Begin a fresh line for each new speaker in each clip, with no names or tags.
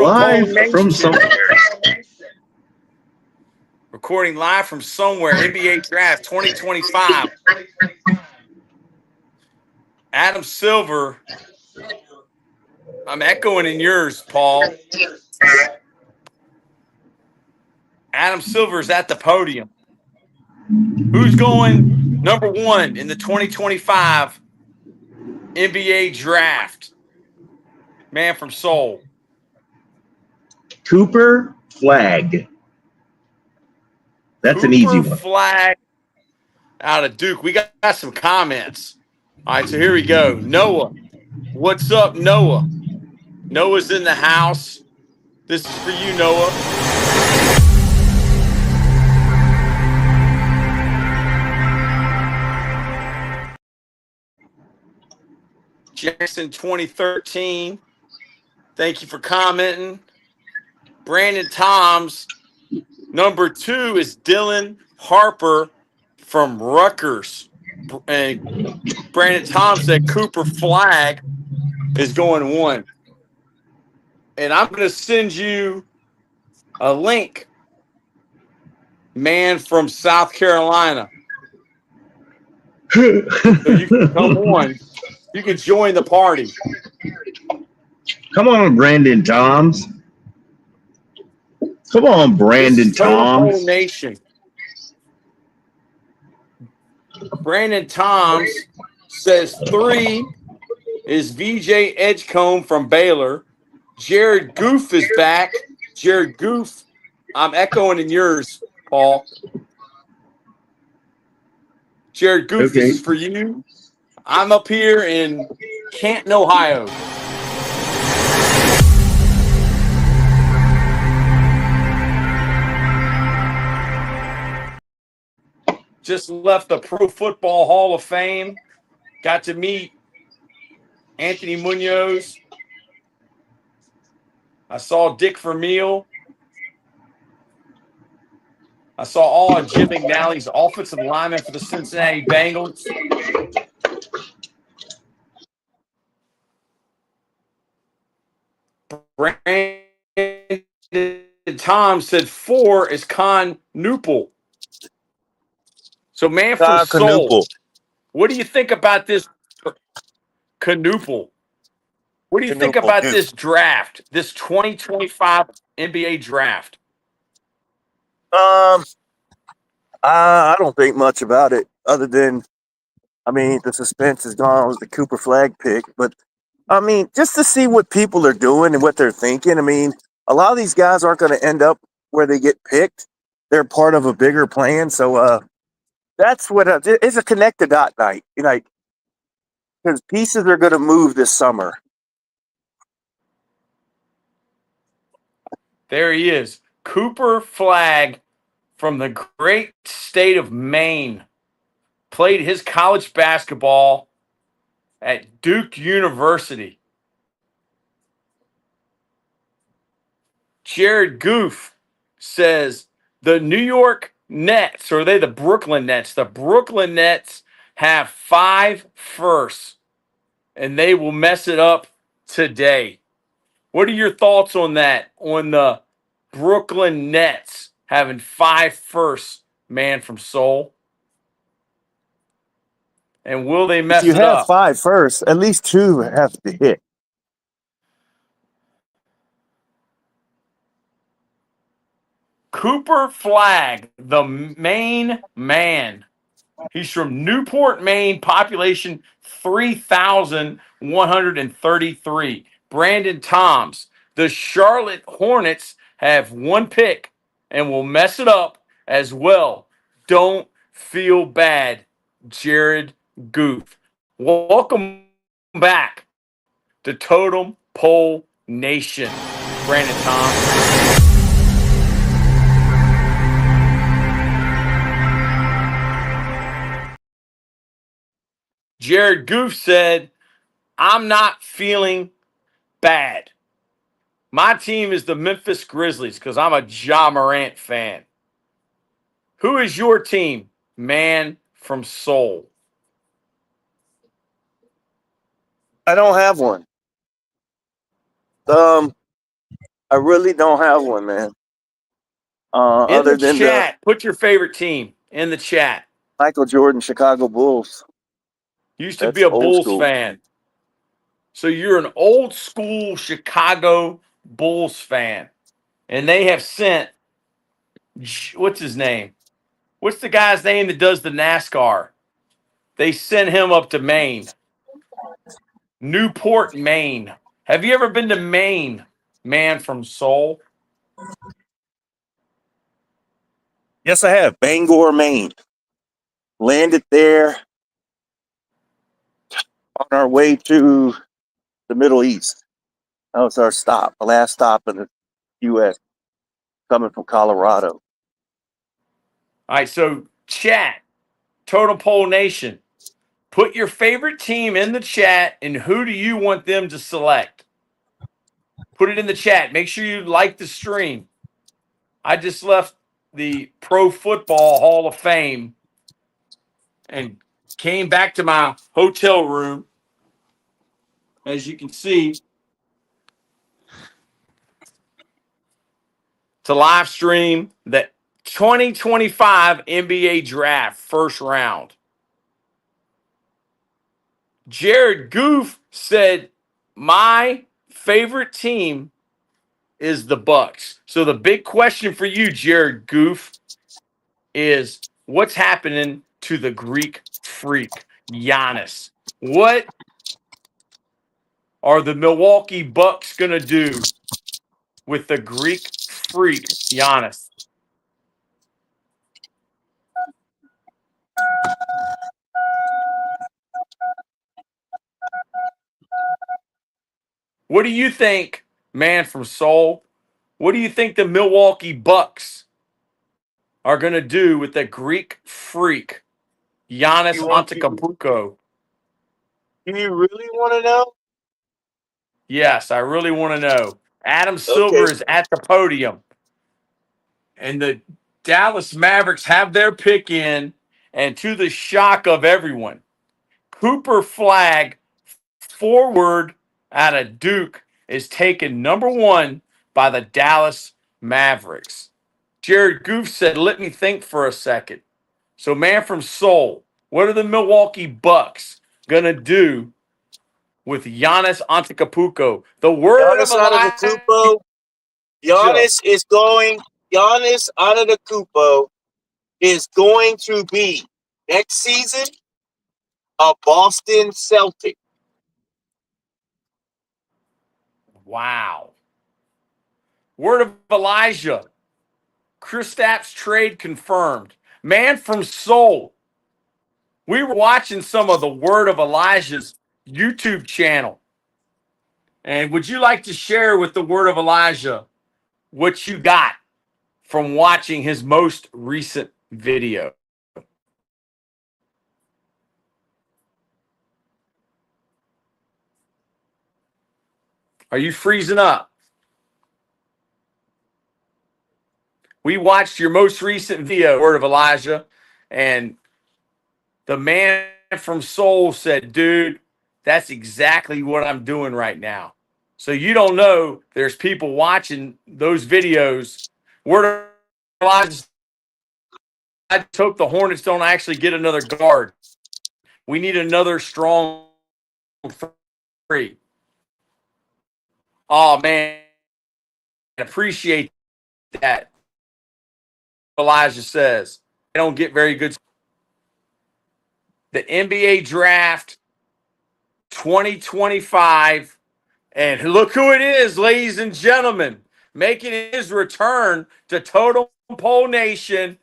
live from
Nation.
somewhere.
Recording live from somewhere. NBA Draft 2025. Adam Silver. I'm echoing in yours, Paul. Adam Silver's at the podium. Who's going number one in the 2025 NBA Draft? Man from Seoul.
Cooper Flagg. That's an easy one.
Flagg out of Duke. We got some comments. All right, so here we go. Noah. What's up, Noah? Noah's in the house. This is for you, Noah. Jackson 2013. Thank you for commenting. Brandon Toms. Number 2 is Dylan Harper from Rutgers. And Brandon Toms said Cooper Flagg is going 1. And I'm going to send you a link. Man from South Carolina. So you can come on. You can join the party.
Come on, Brandon Toms. Come on, Brandon Toms.
Nation. Brandon Toms says 3 is VJ Edgecombe from Baylor. Jared Goof is back. Jared Goof, I'm echoing in yours, Paul. Jared Goof, This is for you. I'm up here in Canton, Ohio. Just left the Pro Football Hall of Fame. Got to meet Anthony Munoz. I saw Dick Vermeil. I saw all of Jim McNally's offensive linemen for the Cincinnati Bengals. Brandon Tom said 4 is Con Newport. So, man from Seoul, what do you think about this Canoopel? What do you think about this draft, this 2025 NBA draft?
I don't think much about it other than, I mean, the suspense is gone with the Cooper Flagg pick. But, I mean, just to see what people are doing and what they're thinking. I mean, a lot of these guys aren't going to end up where they get picked. They're part of a bigger plan. So that's what it's a connect the dot night. You know, because pieces are going to move this summer.
There he is. Cooper Flagg from the great state of Maine. Played his college basketball at Duke University. Jared Goof says the New York Nets, or are they the Brooklyn Nets? The Brooklyn Nets have 5 firsts, and they will mess it up today. What are your thoughts on that, on the Brooklyn Nets having 5 firsts, man from Seoul? And will they mess it up?
If you have 5 firsts, at least 2 have to hit.
Cooper Flagg, the Maine man. He's from Newport, Maine, population 3,133. Brandon Toms. The Charlotte Hornets have 1 pick and will mess it up as well. Don't feel bad, Jared Goof. Welcome back to Totem Pole Nation, Brandon Toms. Jared Goof said, I'm not feeling bad. My team is the Memphis Grizzlies because I'm a Ja Morant fan. Who is your team, man from Seoul?
I don't have one. I I really don't have one, man.
In
Other
the
than the
chat, put your favorite team in the chat.
Michael Jordan Chicago Bulls.
Used to be
That's
a
old
Bulls
school.
fan. So you're an old school Chicago Bulls fan. And they have sent, what's his name? What's the guy's name that does the NASCAR? They sent him up to Maine. Newport, Maine. Have you ever been to Maine, man from Seoul?
Yes, I have. Bangor, Maine. Landed there on our way to the Middle East. That was our stop, the last stop in the U.S. coming from Colorado.
All right, so chat, Totem Pole Nation, put your favorite team in the chat and who do you want them to select? Put it in the chat. Make sure you like the stream. I just left the Pro Football Hall of Fame and came back to my hotel room. As you can see, to live stream the 2025 NBA Draft first round. Jared Goof said, my favorite team is the Bucks. So the big question for you, Jared Goof, is what's happening to the Greek freak, Giannis? What are the Milwaukee Bucks going to do with the Greek freak, Giannis? What do you think, man from Seoul? What do you think the Milwaukee Bucks are going to do with the Greek freak, Giannis Antetokounmpo?
Do you really want to know?
Yes, I really want to know. Adam
Okay.
Silver is at the podium, and the Dallas Mavericks have their pick in, and to the shock of everyone, Cooper Flagg, forward out of Duke, is taken number one by the Dallas Mavericks. Jared Goof said, let me think for a second. So, man from Seoul, what are the Milwaukee Bucks going to do with Giannis Antetokounmpo? The word of
Giannis
Elijah.
Antetokounmpo. Giannis Antetokounmpo is going to be next season a Boston Celtic.
Wow. Word of Elijah. Kristaps trade confirmed. Man from Seoul. We were watching some of the Word of Elijah's YouTube channel. And would you like to share with the Word of Elijah what you got from watching his most recent video? Are you freezing up? We watched your most recent video, Word of Elijah, and the man from Seoul said, dude, that's exactly what I'm doing right now. So you don't know there's people watching those videos. Word of Elijah, I just hope the Hornets don't actually get another guard. We need another strong three. Oh, man, I appreciate that. Elijah says they don't get very good. The NBA draft 2025. And look who it is, ladies and gentlemen, making his return to Totem Pole Nation.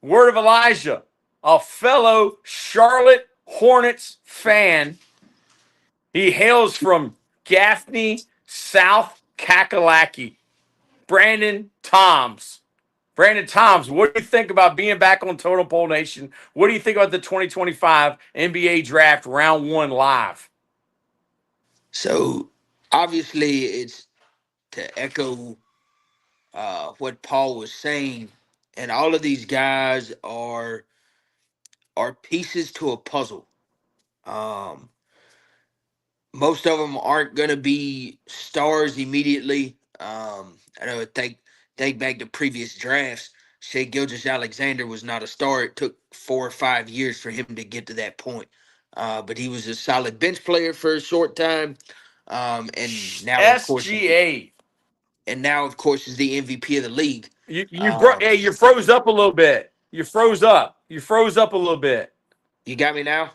Word of Elijah, a fellow Charlotte Hornets fan. He hails from Gaffney, South Kakalaki. Brandon Toms. Brandon Toms, what do you think about being back on Totem Pole Nation? What do you think about the 2025 NBA Draft Round 1 live?
So obviously, it's to echo what Paul was saying, and all of these guys are pieces to a puzzle. Um, Most of them aren't going to be stars immediately. I know think back to previous drafts. Shea Gilgeous-Alexander was not a star. It took 4 or 5 years for him to get to that point. But he was a solid bench player for a short time. And now of course
SGA.
is the MVP of the league.
Hey, you froze up a little bit. You froze up. You froze up a little bit.
You got me now?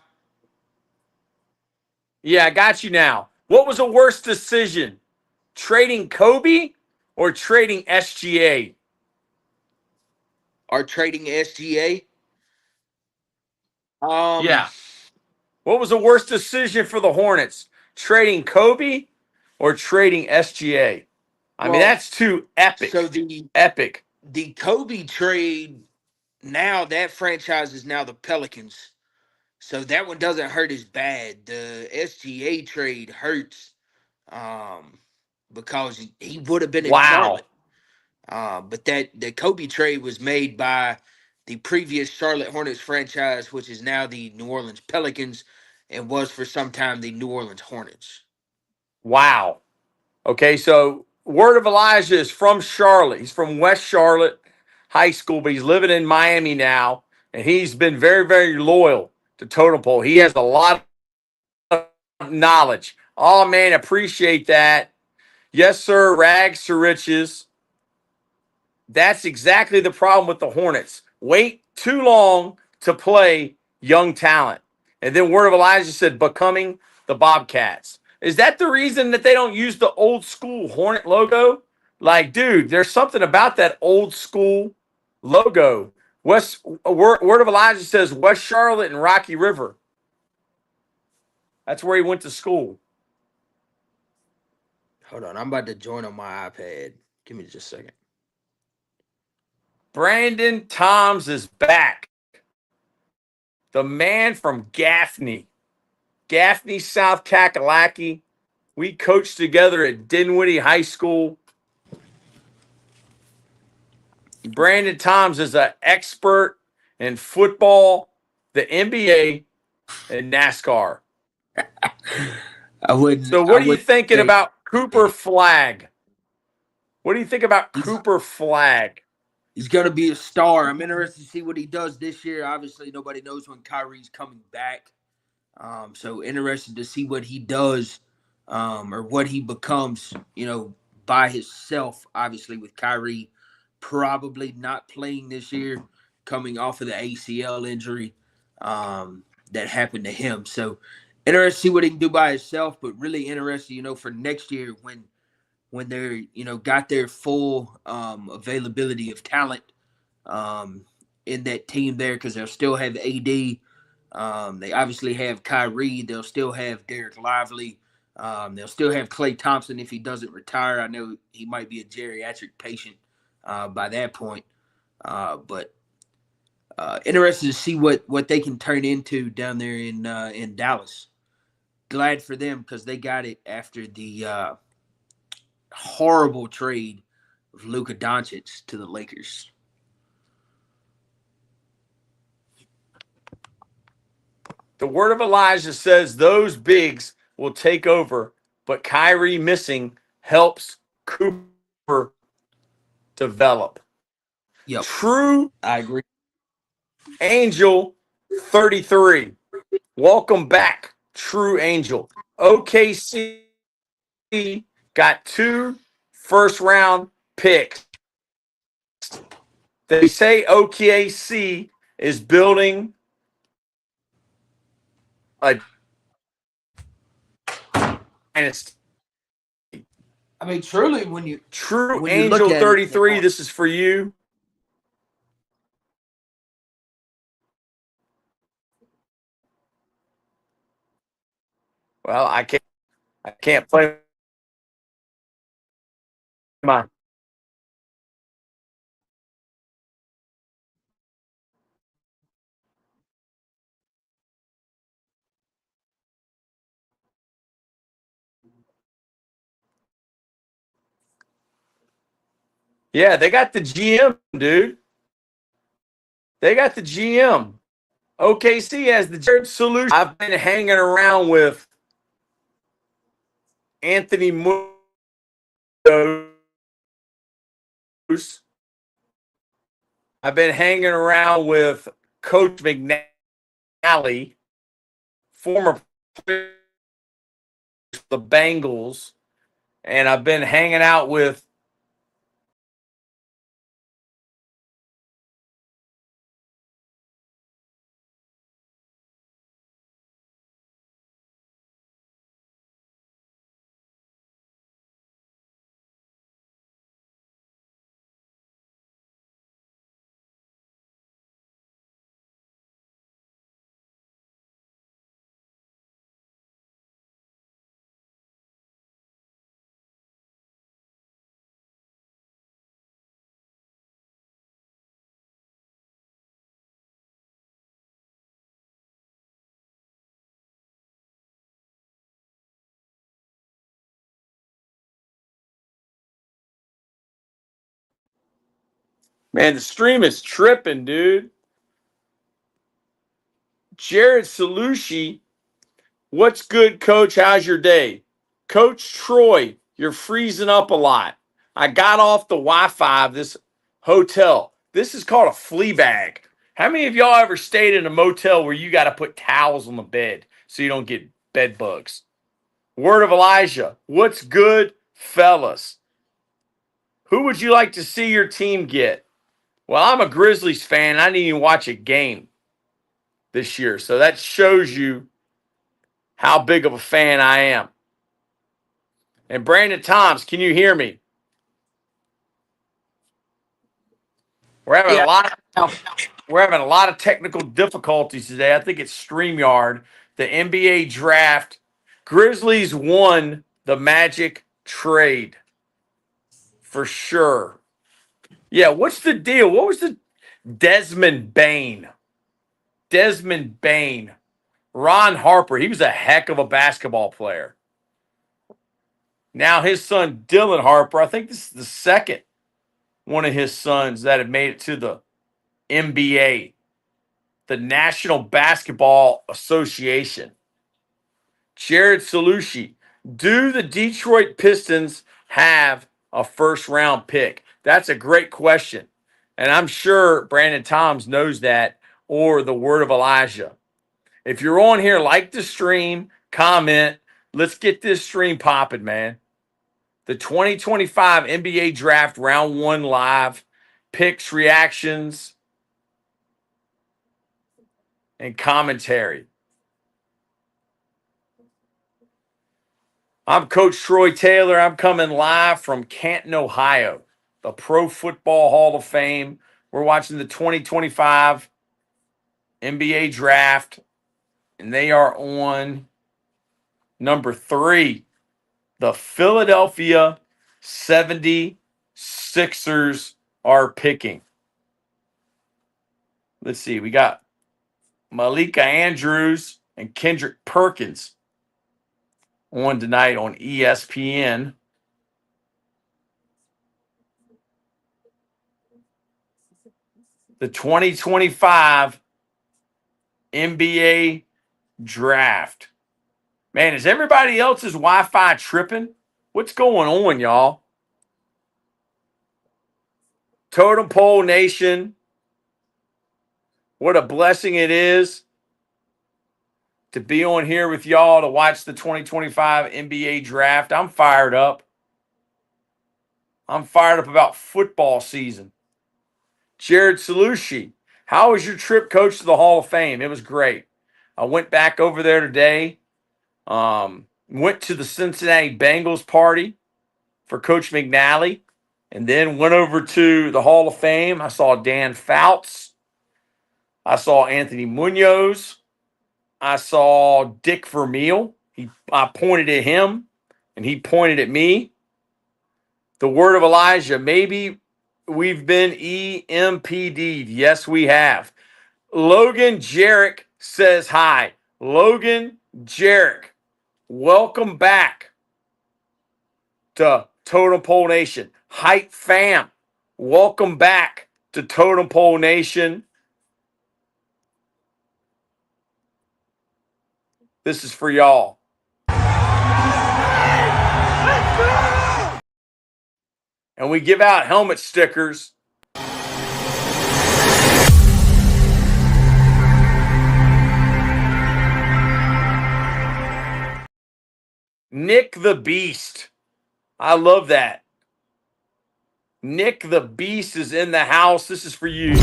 Yeah, I got you now. What was a worse decision? Trading Kobe or trading SGA?
Or trading SGA?
Yeah. What was the worst decision for the Hornets? Trading Kobe or trading SGA? I mean, that's too epic.
So
epic.
The Kobe trade, now that franchise is now the Pelicans. So that one doesn't hurt as bad. The SGA trade hurts because he would have been in Charlotte. But the Kobe trade was made by the previous Charlotte Hornets franchise, which is now the New Orleans Pelicans, and was for some time the New Orleans Hornets.
Wow. Okay, so Word of Elijah is from Charlotte. He's from West Charlotte High School, but he's living in Miami now, and he's been very, very loyal to Totem Pole. He has a lot of knowledge. Oh, man, appreciate that. Yes, sir, rags to riches. That's exactly the problem with the Hornets. Wait too long to play young talent. And then Word of Elijah said, becoming the Bobcats. Is that the reason that they don't use the old school Hornet logo? Like, dude, there's something about that old school logo. Word of Elijah says West Charlotte and Rocky River. That's where he went to school.
Hold on, I'm about to join on my iPad. Give me just a second.
Brandon Toms is back. The man from Gaffney, South Kakalaki. We coached together at Dinwiddie High School. Brandon Toms is an expert in football, the NBA, and NASCAR. So what are you thinking about Cooper Flagg? What do you think about Cooper Flagg?
He's going to be a star. I'm interested to see what he does this year. Obviously, nobody knows when Kyrie's coming back. So interested to see what he does or what he becomes, by himself, obviously, with Kyrie probably not playing this year, coming off of the ACL injury that happened to him. So interested to see what he can do by himself, but really interested, for next year when they're, got their full availability of talent in that team there, because they'll still have AD. They obviously have Kyrie. They'll still have Derek Lively. They'll still have Klay Thompson if he doesn't retire. I know he might be a geriatric patient by that point. But interested to see what they can turn into down there in Dallas. Glad for them because they got it after the horrible trade of Luka Doncic to the Lakers.
The Word of Elijah says those bigs will take over, but Kyrie missing helps Cooper develop.
Yep.
True
I agree.
Angel 33. Welcome back, True Angel. OKC got 2 first-round picks. They say OKC is building a dynasty.
I mean, truly, when you
Angel 33, this is for you. Well, I can't play my. Yeah, they got the GM, dude. They got the GM. OKC has the solution. I've been hanging around with Anthony Mundo I've been hanging around with Coach McNally, former player of the Bengals, and I've been hanging out with man, the stream is tripping, dude. Jared Salucci, what's good, Coach? How's your day? Coach Troy, you're freezing up a lot. I got off the Wi-Fi of this hotel. This is called a flea bag. How many of y'all ever stayed in a motel where you got to put towels on the bed so you don't get bed bugs? Word of Elijah, what's good, fellas? Who would you like to see your team get? Well, I'm a Grizzlies fan. I didn't even watch a game this year. So that shows you how big of a fan I am. And Brandon Toms, can you hear me? We're having a lot of technical difficulties today. I think it's StreamYard. The NBA draft. Grizzlies won the Magic trade for sure. Yeah, what's the deal? What was the Desmond Bain? Desmond Bain. Ron Harper. He was a heck of a basketball player. Now his son Dylan Harper, I think this is the second one of his sons that have made it to the NBA, the National Basketball Association. Jared Salucci, do the Detroit Pistons have a first-round pick? That's a great question. And I'm sure Brandon Toms knows that, or the word of Elijah. If you're on here, like the stream, comment. Let's get this stream popping, man. The 2025 NBA Draft Round 1 live, picks, reactions, and commentary. I'm Coach Troy Taylor. I'm coming live from Canton, Ohio, the Pro Football Hall of Fame. We're watching the 2025 NBA Draft, and they are on number 3. The Philadelphia 76ers are picking. Let's see. We got Malika Andrews and Kendrick Perkins on tonight on ESPN. The 2025 NBA Draft. Man, is everybody else's Wi-Fi tripping? What's going on, y'all? Totem Pole Nation. What a blessing it is to be on here with y'all to watch the 2025 NBA Draft. I'm fired up. I'm fired up about football season. Jared Salucci, how was your trip, Coach, to the Hall of Fame? It was great. I went back over there today. Went to the Cincinnati Bengals party for Coach McNally, and then went over to the Hall of Fame. I saw Dan Fouts. I saw Anthony Munoz. I saw Dick Vermeil. I pointed at him, and he pointed at me. The word of Elijah, maybe we've been EMPD'd. Yes, we have. Logan Jarek says hi. Logan Jarek, welcome back to Totem Pole Nation. Hype fam, welcome back to Totem Pole Nation. This is for y'all. and we give out helmet stickers. Nick the Beast. I love that. Nick the Beast is in the house. This is for you.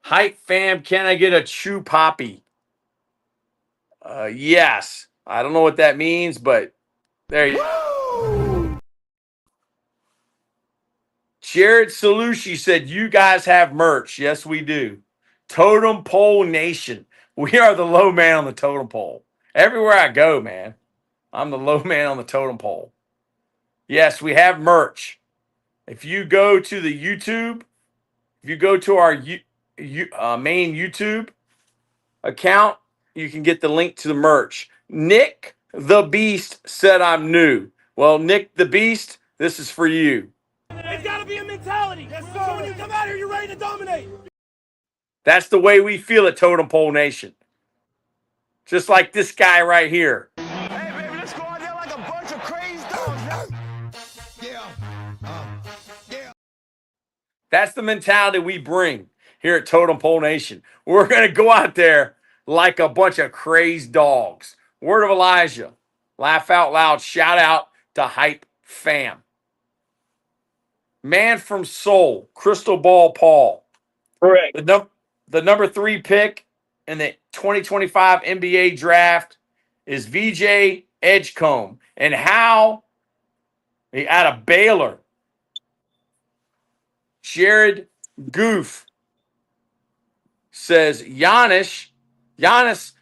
Hype fam, can I get a chew poppy? Yes. I don't know what that means, but there you go. Jared Salushi said, you guys have merch. Yes, we do. Totem Pole Nation. We are the low man on the totem pole. Everywhere I go, man, I'm the low man on the totem pole. Yes, we have merch. If you go to the YouTube, if you go to our main YouTube account, you can get the link to the merch. Nick the Beast said I'm new. Well, Nick the Beast, this is for you.
It's got to be a mentality. Yes, sir. So when you come out here, you're ready to dominate.
That's the way we feel at Totem Pole Nation. Just like this guy right here.
Hey, baby, let's go out there like a bunch of crazy dogs. Yeah. Yeah.
That's the mentality we bring here at Totem Pole Nation. We're going to go out there like a bunch of crazed dogs. Word of Elijah. Laugh out loud. Shout out to Hype Fam. Man from Soul, Crystal Ball Paul.
Correct.
The number 3 pick in the 2025 NBA draft is VJ Edgecombe. And how out of Baylor, Jared Goof says Giannis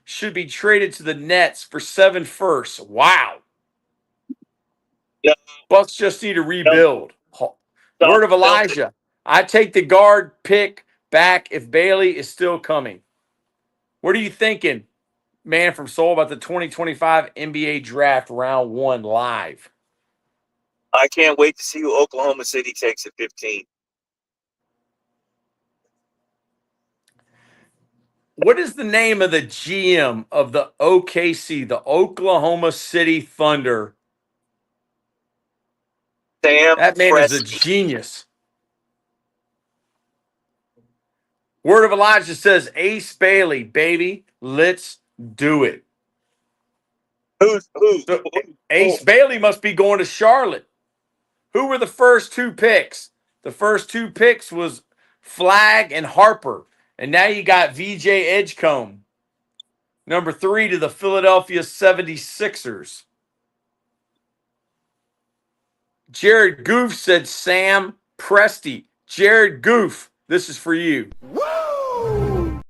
should be traded to the Nets for 7 firsts. Wow.
Yeah.
Bucks just need to rebuild. Word of Elijah. I take the guard pick back if Bailey is still coming. What are you thinking, man from Soul, about the 2025 NBA draft round 1 live?
I can't wait to see who Oklahoma City takes at 15.
What is the name of the GM of the OKC, the Oklahoma City Thunder?
Sam
That man is a
Presti.
genius. Word of Elijah says, Ace Bailey, baby, let's do it.
Who?
So Ace Bailey must be going to Charlotte. Who were the first 2 picks? The first 2 picks was Flagg and Harper. And now you got VJ Edgecombe. Number 3 to the Philadelphia 76ers. Jared Goof said Sam Presti. Jared Goof, this is for you.
Woo!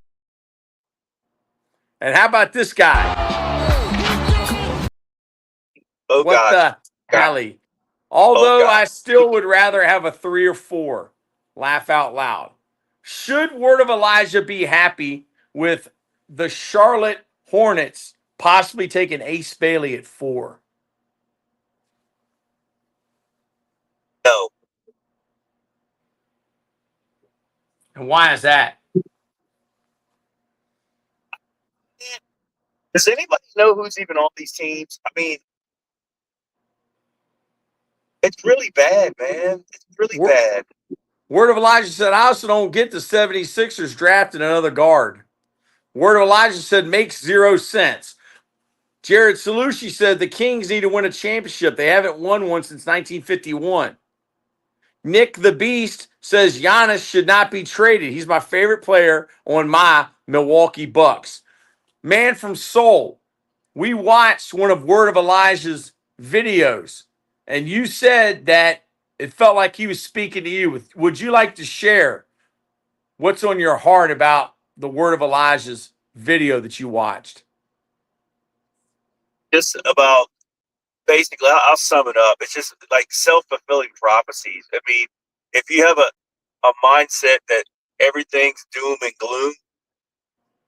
And how about this guy?
Oh,
What
God.
the hell? Although
God.
I still would rather have a 3 or 4. Laugh out loud. Should Word of Elijah be happy with the Charlotte Hornets possibly taking Ace Bailey at 4?
No.
And why is that?
Does anybody know who's even on these teams? I mean, it's really bad, man. It's really bad.
Word of Elijah said, I also don't get the 76ers drafting another guard. Word of Elijah said, makes 0 sense. Jared Salushi said, the Kings need to win a championship. They haven't won one since 1951. Nick the Beast says, Giannis should not be traded. He's my favorite player on my Milwaukee Bucks. Man from Soul, we watched one of Word of Elijah's videos, and you said that it felt like he was speaking to you. Would you like to share what's on your heart about the Word of Elijah's video that you watched?
Just about, basically, I'll sum it up. It's just like self-fulfilling prophecies. I mean, if you have a mindset that everything's doom and gloom,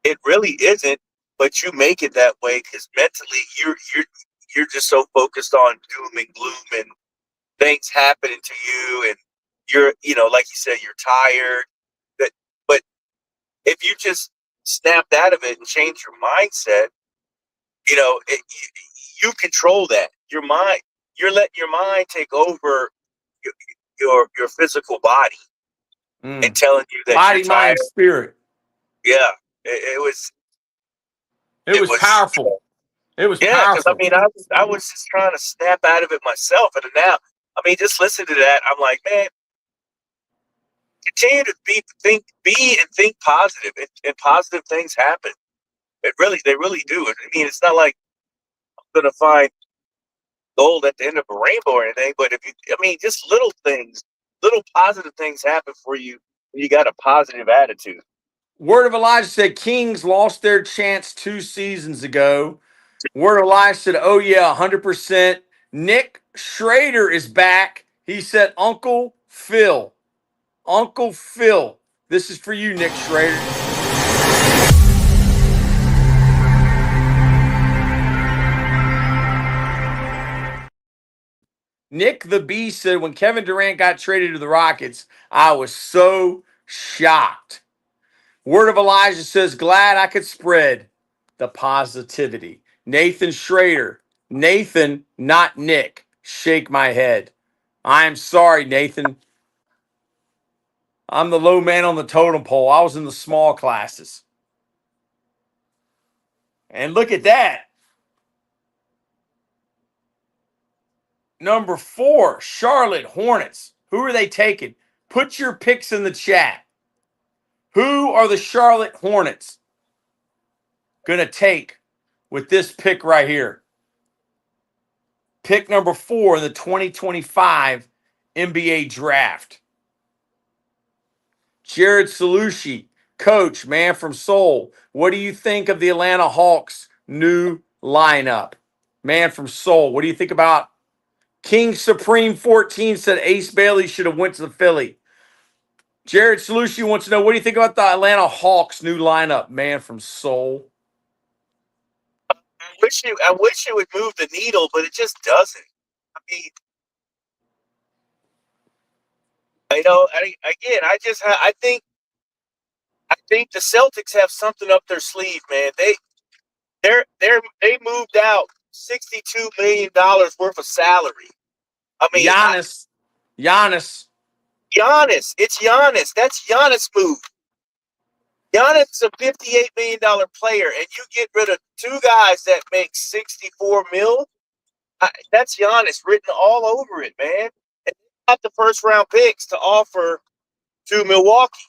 it really isn't, but you make it that way because mentally you're just so focused on doom and gloom and things happening to you, and you're, like you said, you're tired. But if you just snapped out of it and changed your mindset, you control that. Your mind, you're letting your mind take over your physical body and telling you that you're
Body,
tired.
mind, spirit.
Yeah, it was.
It was powerful. It was
Yeah, because
powerful.
I was just trying to snap out of it myself, and now, just listen to that. I'm like, man, continue to be and think positive, and positive things happen. They really do. It's not like I'm gonna find gold at the end of a rainbow or anything, but just little things, little positive things happen for you when you got a positive attitude.
Word of Elijah said Kings lost their chance 2 seasons ago. Word of Elijah said, oh yeah, 100%. Nick Schrader is back. He said, Uncle Phil. Uncle Phil. This is for you, Nick Schrader. Nick the Beast said, when Kevin Durant got traded to the Rockets, I was so shocked. Word of Elijah says, glad I could spread the positivity. Nathan Schrader. Nathan, not Nick. Shake my head. I'm sorry, Nathan. I'm the low man on the totem pole. I was in the small classes. And look at that. Number 4, Charlotte Hornets. Who are they taking? Put your picks in the chat. Who are the Charlotte Hornets going to take with this pick right here? Pick number 4 in the 2025 NBA draft. Jared Salucci, coach, man from Seoul. What do you think of the Atlanta Hawks' new lineup? Man from Seoul. What do you think about King Supreme 14 said Ace Bailey should have went to the Philly. Jared Salucci wants to know, what do you think about the Atlanta Hawks' new lineup? Man from Seoul.
I wish it would move the needle, but it just doesn't. I think the Celtics have something up their sleeve, man. They moved out $62 million worth of salary.
Giannis.
Giannis. It's Giannis. That's Giannis' move. Giannis is a $58 million player, and you get rid of 2 guys that make $64 million. That's Giannis written all over it, man. And got the first round picks to offer to Milwaukee.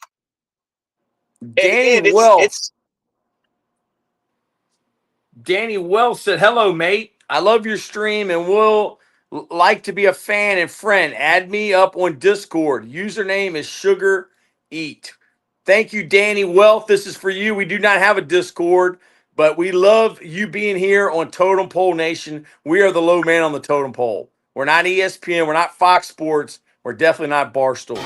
Danny Wells said, hello, mate. I love your stream and will like to be a fan and friend. Add me up on Discord. Username is Sugar Eat. Thank you, Danny Wealth. This is for you. We do not have a Discord, but we love you being here on Totem Pole Nation. We are the low man on the totem pole. We're not ESPN. We're not Fox Sports. We're definitely not Barstool.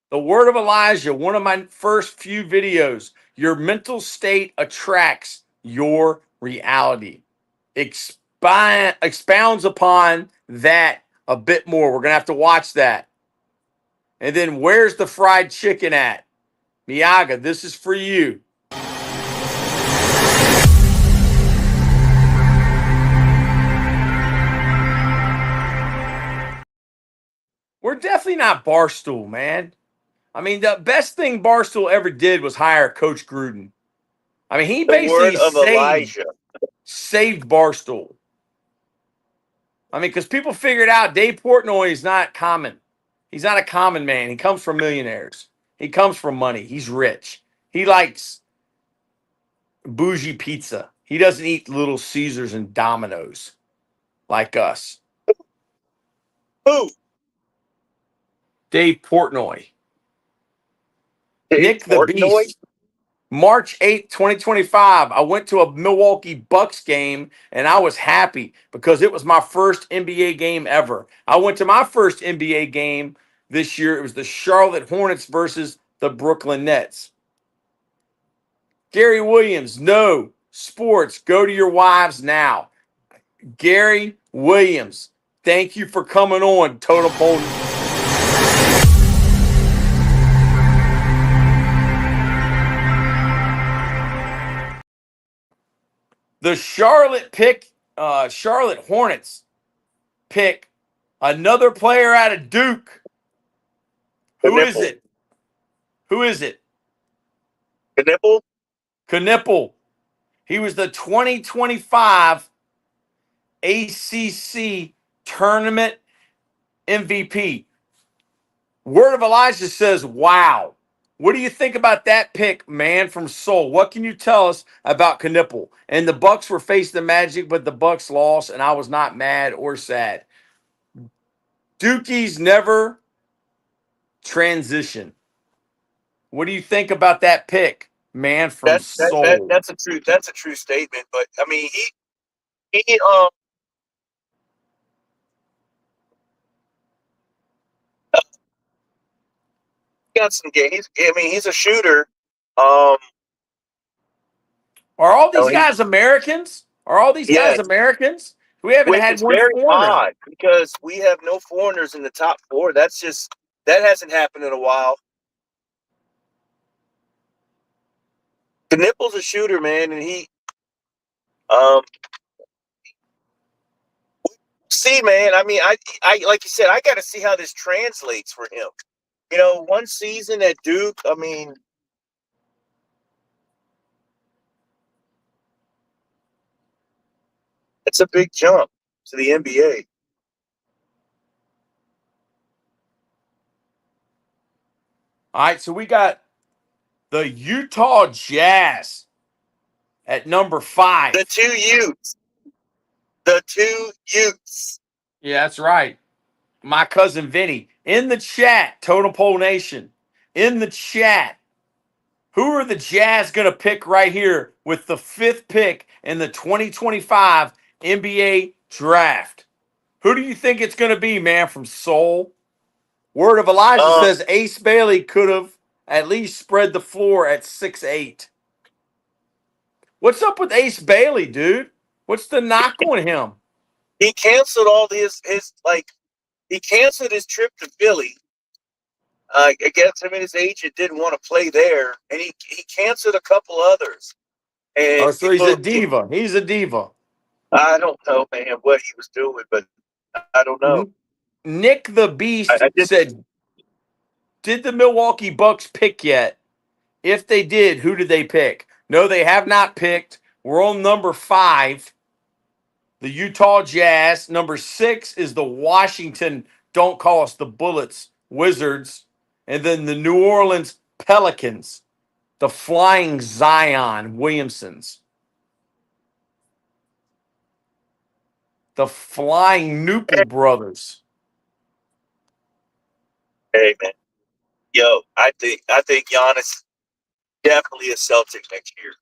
The Word of Elijah, one of my first few videos. Your mental state attracts your reality. Expounds upon that a bit more. We're going to have to watch that. And then, where's the fried chicken at? Miyaga, this is for you. We're definitely not Barstool, man. The best thing Barstool ever did was hire Coach Gruden. He basically saved Barstool. Because people figured out Dave Portnoy is not common. He's not a common man. He comes from millionaires. He comes from money. He's rich. He likes bougie pizza. He doesn't eat Little Caesars and Domino's like us.
Who?
Dave Portnoy. Nick the Beast. March 8th, 2025, I went to a Milwaukee Bucks game, and I was happy because it was my first NBA game ever. I went to my first NBA game this year. It was the Charlotte Hornets versus the Brooklyn Nets. Gary Williams, no sports. Go to your wives now. Gary Williams, thank you for coming on, Totem Pole. The Charlotte Hornets pick another player out of Duke. Who is it? Who is it?
Knipple?
Knipple. He was the 2025 ACC tournament MVP. Word of Elijah says, wow. What do you think about that pick, man, from Seoul? What can you tell us about Knipple? And the Bucks were facing the Magic, but the Bucks lost, and I was not mad or sad. Dookie's never transition. What do you think about that pick, man, from Seoul?
That's a true statement. But I mean, he got some games. I mean, he's a shooter.
Are all these
Oh,
guys Americans? Are all these guys
yes,
Americans? We haven't
which
had
is
one
very
foreigner.
odd because we have no foreigners in the top four. That hasn't happened in a while. Knipple's a shooter, man, and he see, man. I mean, I like you said, I got to see how this translates for him. You know, one season at Duke. I mean, it's a big jump to the NBA.
All right, so we got the Utah Jazz at number 5.
The two Utes.
Yeah, that's right. My cousin Vinny. In the chat, Total Pole Nation. In the chat. Who are the Jazz going to pick right here with the 5th pick in the 2025 NBA draft? Who do you think it's going to be, man, from Seoul? Word of Elijah says Ace Bailey could have at least spread the floor at 6'8". What's up with Ace Bailey, dude? What's the knock on him?
He canceled all he canceled his trip to Philly. I guess him and his agent didn't want to play there, and he canceled a couple others. And
Oh, so he's a diva. He's a diva.
I don't know, man, what he was doing, but I don't know.
Nick the Beast
I
said, did the Milwaukee Bucks pick yet? If they did, who did they pick? No, they have not picked. We're on number 5, the Utah Jazz. Number 6 is the Washington, don't call us the Bullets, Wizards. And then the New Orleans Pelicans, the Flying Zion Williamsons. The Flying Noople Brothers.
Hey, man, yo, I think Giannis definitely a Celtic next year.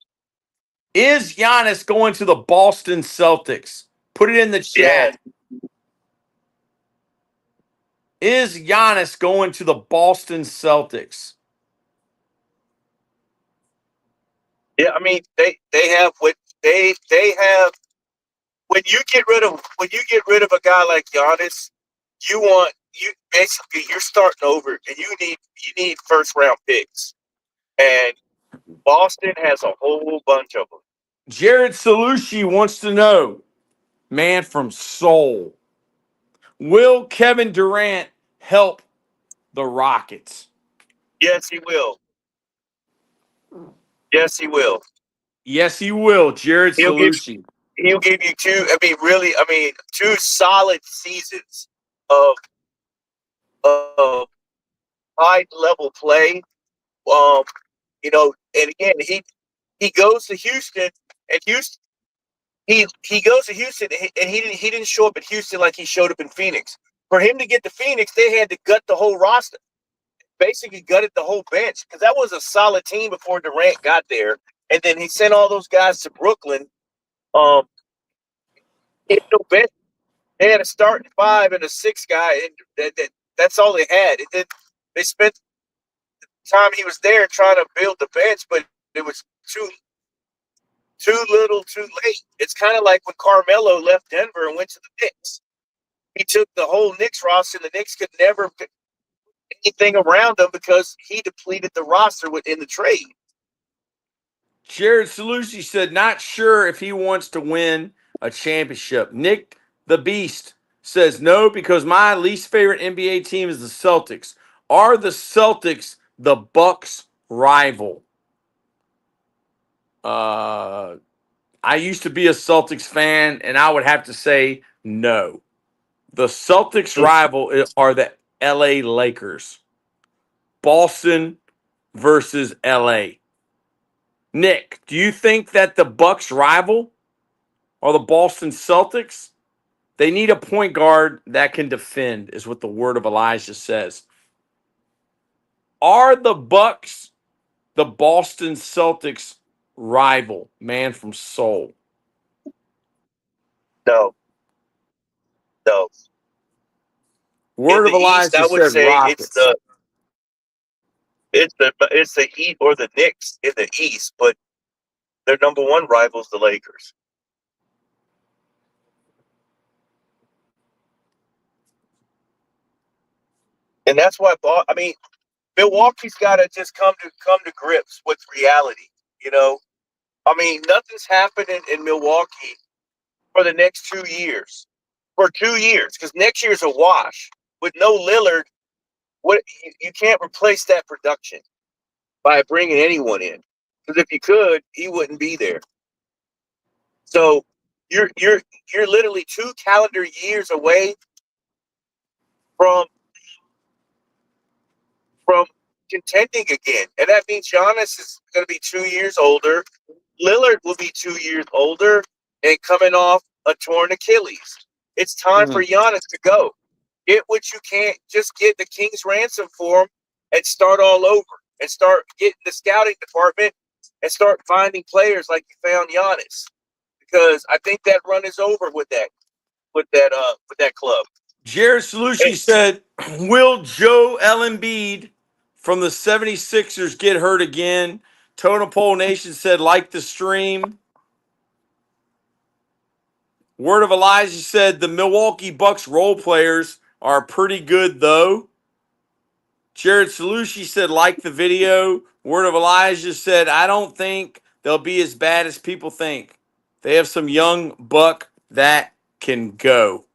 Is Giannis going to the Boston Celtics? Put it in the chat.
Yeah.
Is Giannis going to the Boston Celtics?
Yeah, I mean they have what they have. When you get rid of a guy like Giannis, you basically you're starting over, and you need first round picks, and Boston has a whole bunch of them.
Jared Salucci wants to know, man from Seoul, will Kevin Durant help the Rockets?
Yes, he will. Yes, he will.
Yes, he will. Jared
He'll give
Salucci.
you two. Two solid seasons of high level play. And again, he goes to Houston, and Houston he goes to Houston, and he didn't show up at Houston like he showed up in Phoenix. For him to get to Phoenix, they had to gut the whole roster, basically gutted the whole bench, because that was a solid team before Durant got there. And then he sent all those guys to Brooklyn. He had no bench. They had a starting 5 and a 6 guy, and that's all they had. And then they spent time he was there trying to build the bench, but it was too little, too late. It's kind of like when Carmelo left Denver and went to the Knicks. He took the whole Knicks roster, and the Knicks could never pick anything around them because he depleted the roster within the trade.
Jared Salusi said, not sure if he wants to win a championship. Nick the Beast says, no, because my least favorite NBA team is the Celtics. Are the Celtics the Bucks' rival? I used to be a Celtics fan, and I would have to say no. The Celtics' rival are the LA Lakers. Boston versus LA. Nick, do you think that the Bucks' rival are the Boston Celtics? They need a point guard that can defend, is what the word of Elijah says. Are the Bucks the Boston Celtics rival? Man from Seoul.
No, no. In
Word of
the East,
Elijah
I would
said
say
Rockets.
it's the Heat or the Knicks in the East, but their number one rivals the Lakers. And that's why Milwaukee's got to just come to grips with reality. You know, I mean, nothing's happening in Milwaukee for the next 2 years. For 2 years, because next year's a wash with no Lillard. What you can't replace that production by bringing anyone in. Because if you could, he wouldn't be there. So you're literally 2 calendar years away from contending again, and that means Giannis is going to be 2 years older. Lillard will be 2 years older and coming off a torn Achilles. It's time for Giannis to go. Get what you can't. Just get the king's ransom for him and start all over and start getting the scouting department and start finding players like you found Giannis. Because I think that run is over with that club.
Jared Salucci said, will Joe Embiid from the 76ers get hurt again? Totem Pole Nation said, like the stream. Word of Elijah said, the Milwaukee Bucks role players are pretty good, though. Jared Salucci said, like the video. Word of Elijah said, I don't think they'll be as bad as people think. They have some young buck that can go.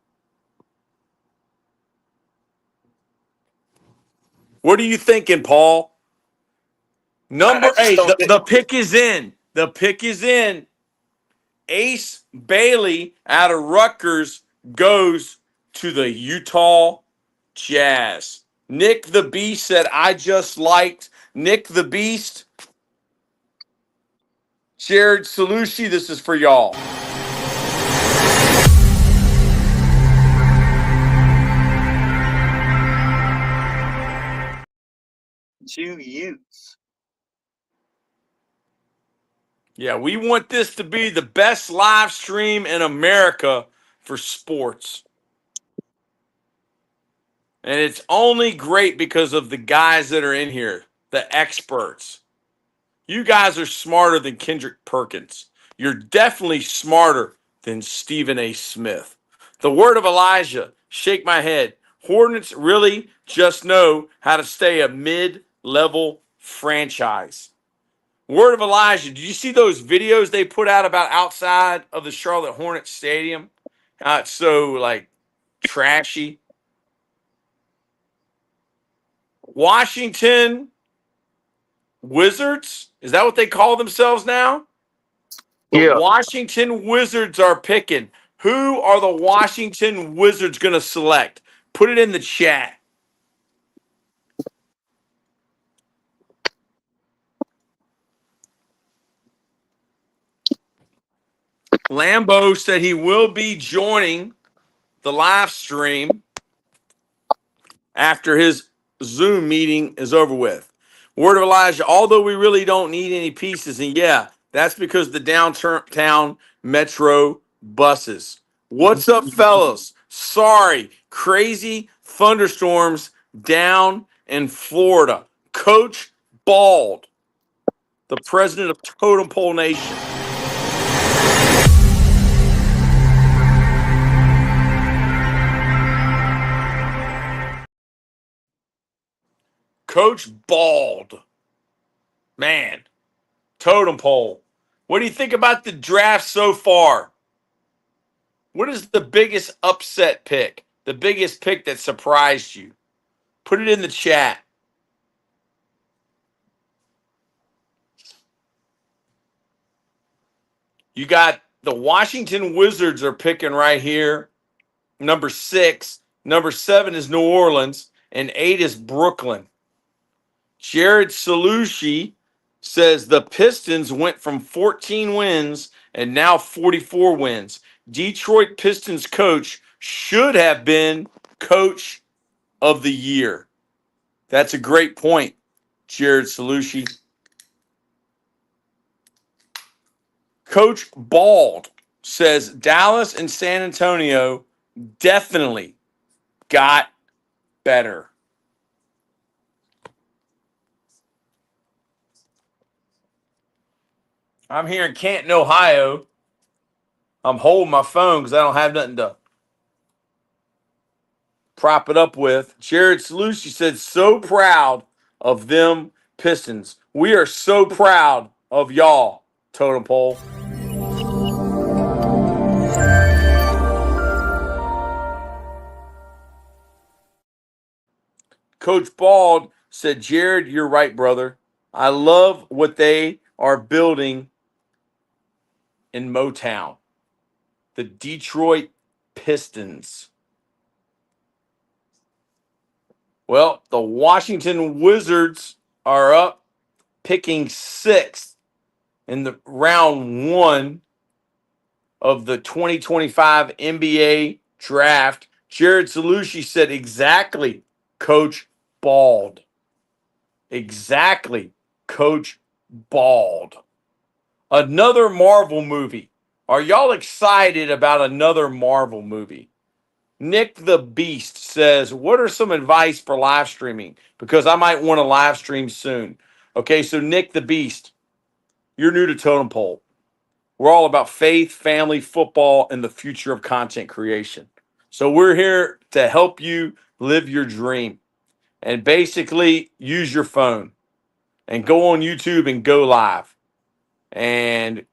What are you thinking, Paul? Number 8, the pick is in. The pick is in. Ace Bailey out of Rutgers goes to the Utah Jazz. Nick the Beast said, I just liked Nick the Beast. Jared Salucci, this is for y'all.
To use.
Yeah, we want this to be the best live stream in America for sports. And it's only great because of the guys that are in here, the experts. You guys are smarter than Kendrick Perkins. You're definitely smarter than Stephen A. Smith. The word of Elijah, shake my head. Hornets really just know how to stay a mid-level franchise. Word of Elijah, did you see those videos they put out about outside of the Charlotte Hornets stadium? How it's so, trashy. Washington Wizards? Is that what they call themselves now? The Washington Wizards are picking. Who are the Washington Wizards going to select? Put it in the chat. Lambeau said he will be joining the live stream after his Zoom meeting is over with. Word of Elijah, although we really don't need any pieces, and yeah, that's because the downtown metro buses. What's up, fellas? Sorry, crazy thunderstorms down in Florida. Coach Bald, the president of Totem Pole Nation. Coach Bald. Man, Totem pole. What do you think about the draft so far? What is the biggest upset pick? The biggest pick that surprised you? Put it in the chat. You got the Washington Wizards are picking right here. Number 6. Number 7 is New Orleans. And 8 is Brooklyn. Jared Salushi says the Pistons went from 14 wins and now 44 wins. Detroit Pistons coach should have been coach of the year. That's a great point, Jared Salushi. Coach Bald says Dallas and San Antonio definitely got better. I'm here in Canton, Ohio. I'm holding my phone because I don't have nothing to prop it up with. Jared Salushi said, so proud of them Pistons. We are so proud of y'all, Totem Pole. Coach Bald said, Jared, you're right, brother. I love what they are building in Motown. The Detroit Pistons. Well, the Washington Wizards are up, picking 6th in the round 1 of the 2025 NBA draft. Jared Salushi said, exactly, Coach Bald. Exactly, Coach Bald. Another Marvel movie. Are y'all excited about another Marvel movie? Nick the Beast says, what are some advice for live streaming? Because I might want to live stream soon. Okay, so Nick the Beast, you're new to Totem Pole. We're all about faith, family, football, and the future of content creation. So we're here to help you live your dream and basically use your phone and go on YouTube and go live and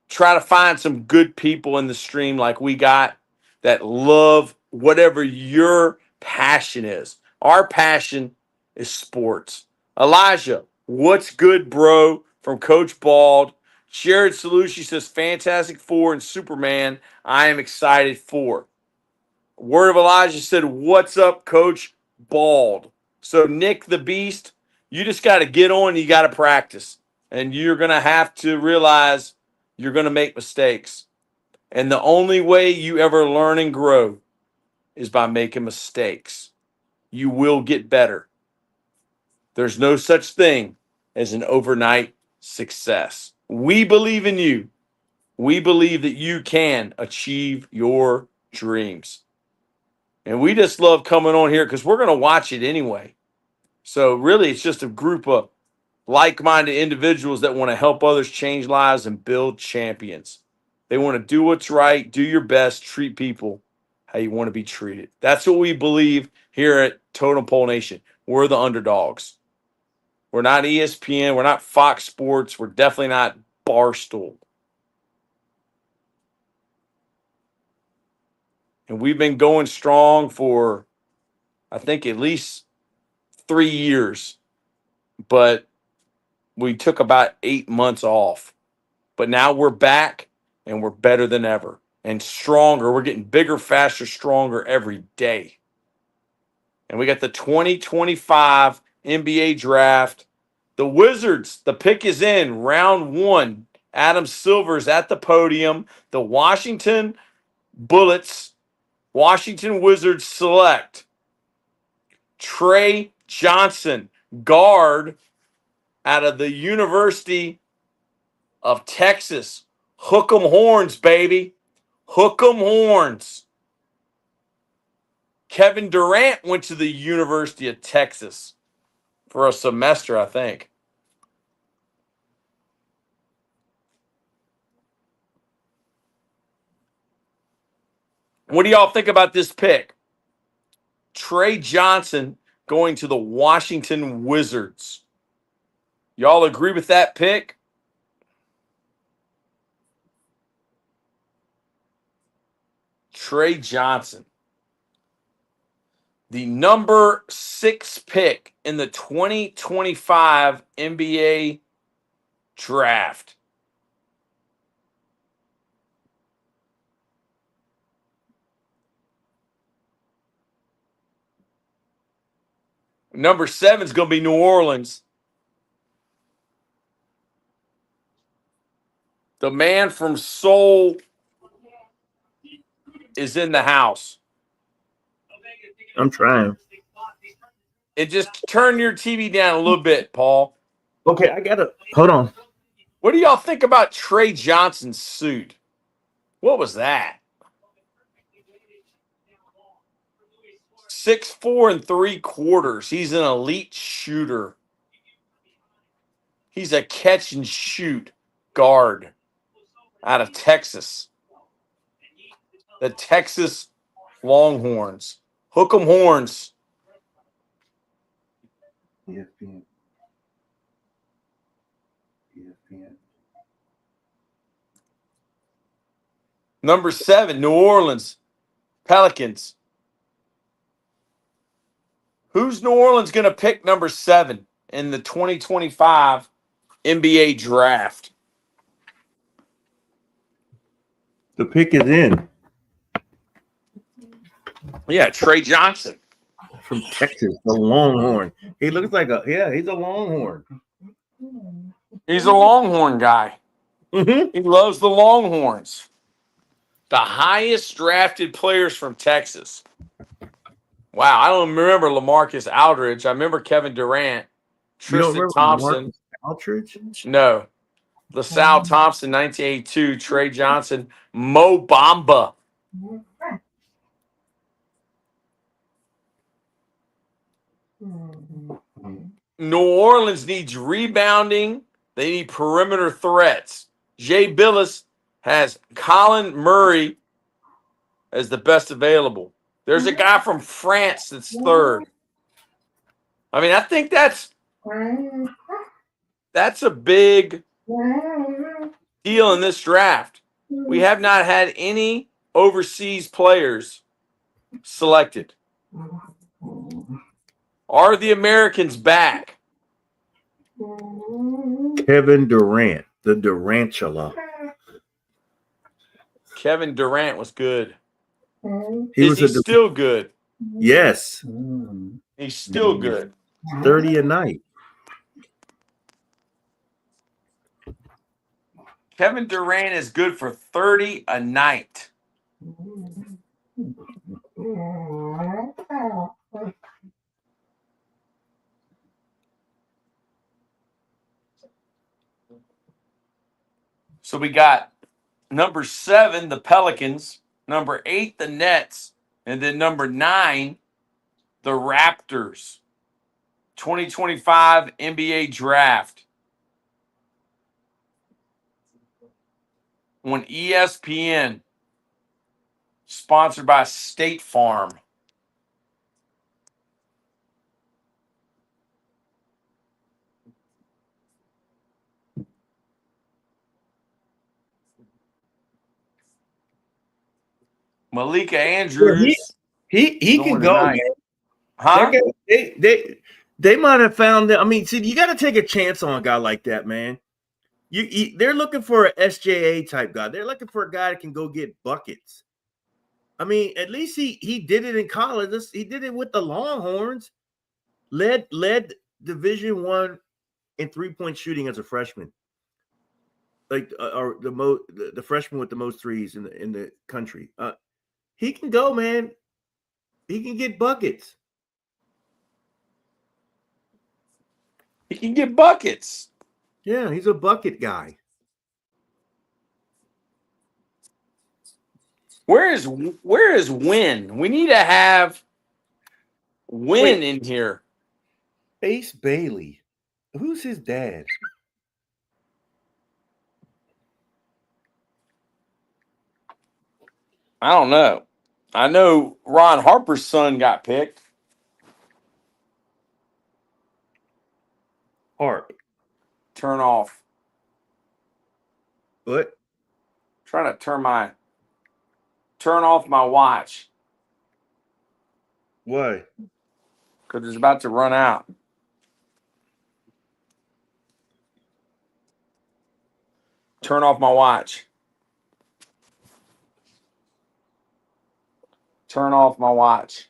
try to find some good people in the stream like we got that love whatever your passion is. Our passion is sports. Elijah, what's good, bro? From Coach Bald. Jared Salushi says Fantastic Four and Superman. I am excited for. Word of Elijah said, what's up, Coach Bald? So Nick the Beast, you just got to get on. You got to practice. And you're going to have to realize you're going to make mistakes. And the only way you ever learn and grow is by making mistakes. You will get better. There's no such thing as an overnight success. We believe in you. We believe that you can achieve your dreams. And we just love coming on here because we're going to watch it anyway. So really, it's just a group of like-minded individuals that want to help others change lives and build champions. They want to do what's right, do your best, treat people how you want to be treated. That's what we believe here at Totem Pole Nation. We're the underdogs. We're not ESPN. We're not Fox Sports. We're definitely not Barstool. And we've been going strong for, I think, at least 3 years. But we took about 8 months off. But now we're back and we're better than ever and stronger. We're getting bigger, faster, stronger every day. And we got the 2025 NBA draft. The Wizards, the pick is in round 1. Adam Silver's at the podium. The Washington Bullets, Washington Wizards select Trey Johnson, guard out of the University of Texas. Hook 'em horns, baby. Hook 'em horns. Kevin Durant went to the University of Texas for a semester, I think. What do y'all think about this pick? Trey Johnson going to the Washington Wizards. Y'all agree with that pick? Trey Johnson, the number 6 pick in the 2025 NBA draft. Number 7 is going to be New Orleans. The man from Seoul is in the house.
I'm trying.
And just turn your TV down a little bit, Paul.
Okay, I gotta hold on.
What do y'all think about Trey Johnson's suit? What was that? 6'4" 3/4. He's an elite shooter. He's a catch and shoot guard out of Texas. The Texas Longhorns. Hook 'em horns.
ESPN. ESPN.
Number 7, New Orleans Pelicans. Who's New Orleans going to pick number 7 in the 2025 NBA draft?
The pick is in
Yeah, Trey Johnson.
from Texas, the Longhorn. He looks like he's a Longhorn.
He's a Longhorn guy.
Mm-hmm.
He loves the Longhorns. The highest drafted players from Texas. Wow, I don't remember LaMarcus Aldridge. I remember Kevin Durant,
You don't
Tristan
remember
Thompson.
Marcus Aldridge?
No. LaSalle Thompson, 1982. Trey Johnson. Mo Bamba. New Orleans needs rebounding. They need perimeter threats. Jay Billis has Colin Murray as the best available. There's a guy from France that's third. I mean, I think that's a big deal in this draft. We have not had any overseas players selected. Are the Americans back?
Kevin Durant, the Durantula.
Kevin Durant was good.
He
Is he still good?
Yes,
He's still good.
30 a night.
Kevin Durant is good for 30 a night. So we got number 7, the Pelicans, number 8, the Nets, and then number 9, the Raptors. 2025 NBA draft on ESPN, sponsored by State Farm. Malika Andrews.
He can
going
go,
tonight.
man.
Huh?
That guy, they might have found that. I mean, see, you got to take a chance on a guy like that, man. They're looking for an SJA type guy. They're looking for a guy that can go get buckets. I mean, at least he did it in college. He did it with the Longhorns. Led Division I in 3-point shooting as a freshman. Like or the freshman with the most threes in the country. He can go, man. He can get buckets.
He can get buckets.
Yeah, he's a bucket guy.
Where is Win? We need to have Win in here.
Ace Bailey. Who's his dad?
I don't know. I know Ron Harper's son got picked.
Harp.
Turn off.
What?
Trying to turn my turn off my watch
Why?
because it's about to run out. Turn off my watch. Turn off my watch.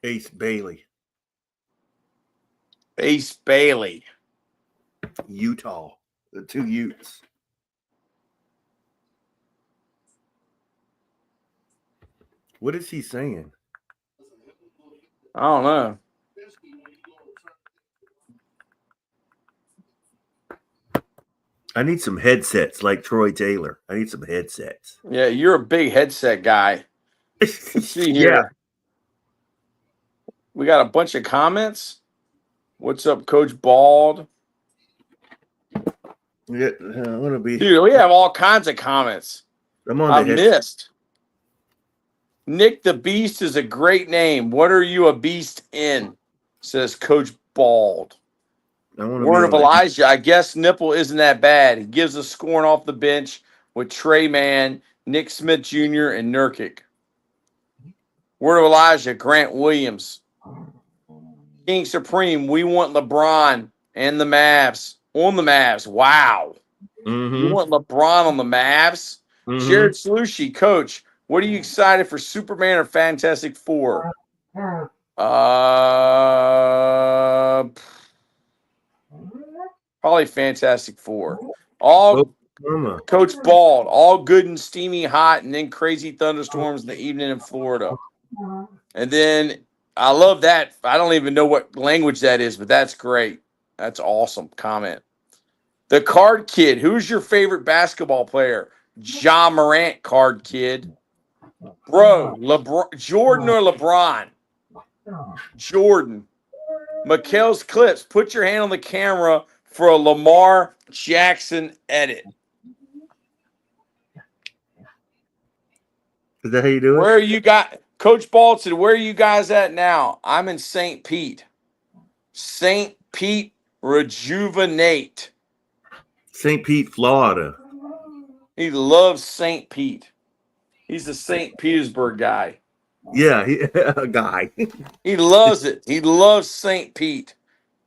Ace Bailey,
Ace Bailey.
Utah. The 2 Utes. What is he saying?
I don't know.
I need some headsets like Troy Taylor. I need some headsets.
Yeah, you're a big headset guy. Let's see here.
Yeah.
We got a bunch of comments. What's up, Coach Bald?
Yeah, I want to be.
Dude, we have all kinds of comments.
I'm on
I
the headset.
missed. Nick the Beast is a great name. What are you a beast in? Says Coach Bald.
I want to
Word
be
of
on
Elijah. I guess Nipple isn't that bad. He gives us scoring off the bench with Trey Mann, Nick Smith Jr., and Nurkic. Word of Elijah. Grant Williams. King Supreme. We want LeBron and the Mavs. On the Mavs. Wow.
Mhm.
You want LeBron on the Mavs?
Mhm.
Jared Salushi, Coach, what are you excited for, Superman or Fantastic Four? Probably Fantastic Four. All
Oklahoma.
Coach Bald, all good and steamy hot, and then crazy thunderstorms in the evening in Florida. And then I love that. I don't even know what language that is, but that's great. That's awesome comment. The Card Kid. Who's your favorite basketball player? Ja Morant, Card Kid. Bro, LeBron, Jordan or LeBron? Jordan. Mikhail's Clips. Put your hand on the camera for a Lamar Jackson edit.
Is that how you do
Where are
it?
you got Coach Bald said, where are you guys at now? I'm in St. Pete. St. Pete Rejuvenate.
St. Pete, Florida.
He loves St. Pete. He's a St. Petersburg guy.
Yeah, a guy.
He loves it. He loves St. Pete.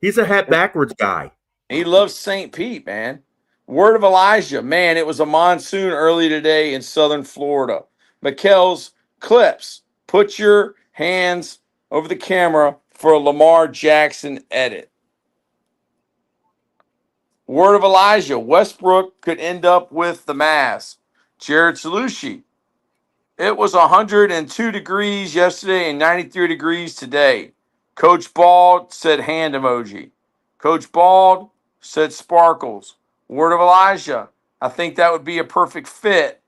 He's a hat backwards guy.
He loves St. Pete, man. Word of Elijah. Man, it was a monsoon early today in southern Florida. Mikhail's Clips. Put your hands over the camera for a Lamar Jackson edit. Word of Elijah. Westbrook could end up with the Mavs. Jared Salushi. It was 102 degrees yesterday and 93 degrees today. Coach Bald said hand emoji. Coach Bald said sparkles. Word of Elijah. I think that would be a perfect fit.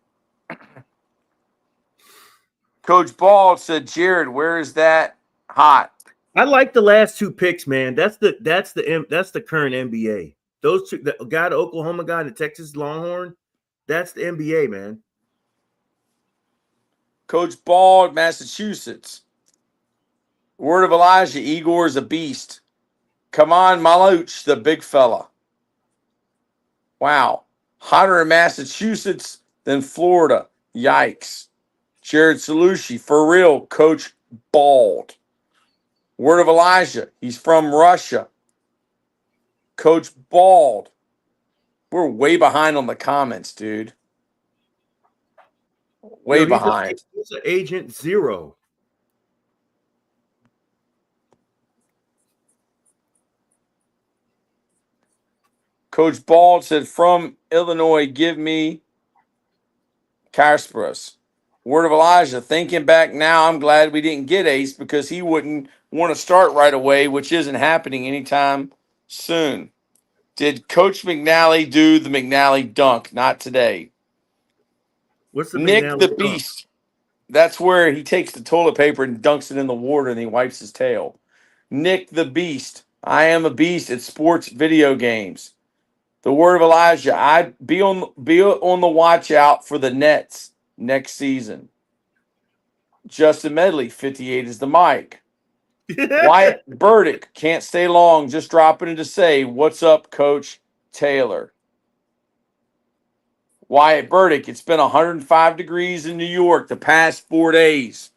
Coach Bald said, Jared, where is that hot?
I like the last 2 picks, man. That's the current NBA. Those two, the guy, the Oklahoma guy, the Texas Longhorn, that's the NBA, man.
Coach Bald, Massachusetts. Word of Elijah, Igor is a beast. Come on, Maluch, the big fella. Wow. Hotter in Massachusetts than Florida. Yikes. Jared Salushi, for real, Coach Bald. Word of Elijah, he's from Russia. Coach Bald. We're way behind on the comments, dude. Way
Yo,
behind.
He's an Agent Zero.
Coach Bald said, from Illinois, give me Kasparas. Word of Elijah, thinking back now, I'm glad we didn't get Ace because he wouldn't want to start right away, which isn't happening anytime soon. Did Coach McNally do the McNally dunk? Not today.
What's the
Nick
McNally
the
dunk?
Beast. That's where he takes the toilet paper and dunks it in the water and he wipes his tail. Nick the Beast. I am a beast at sports video games. The word of Elijah, I'd be on the watch out for the Nets next season. Justin Medley, 58 is the mic. Wyatt Burdick, can't stay long, just dropping in to say, what's up, Coach Taylor? Wyatt Burdick, it's been 105 degrees in New York the past 4 days.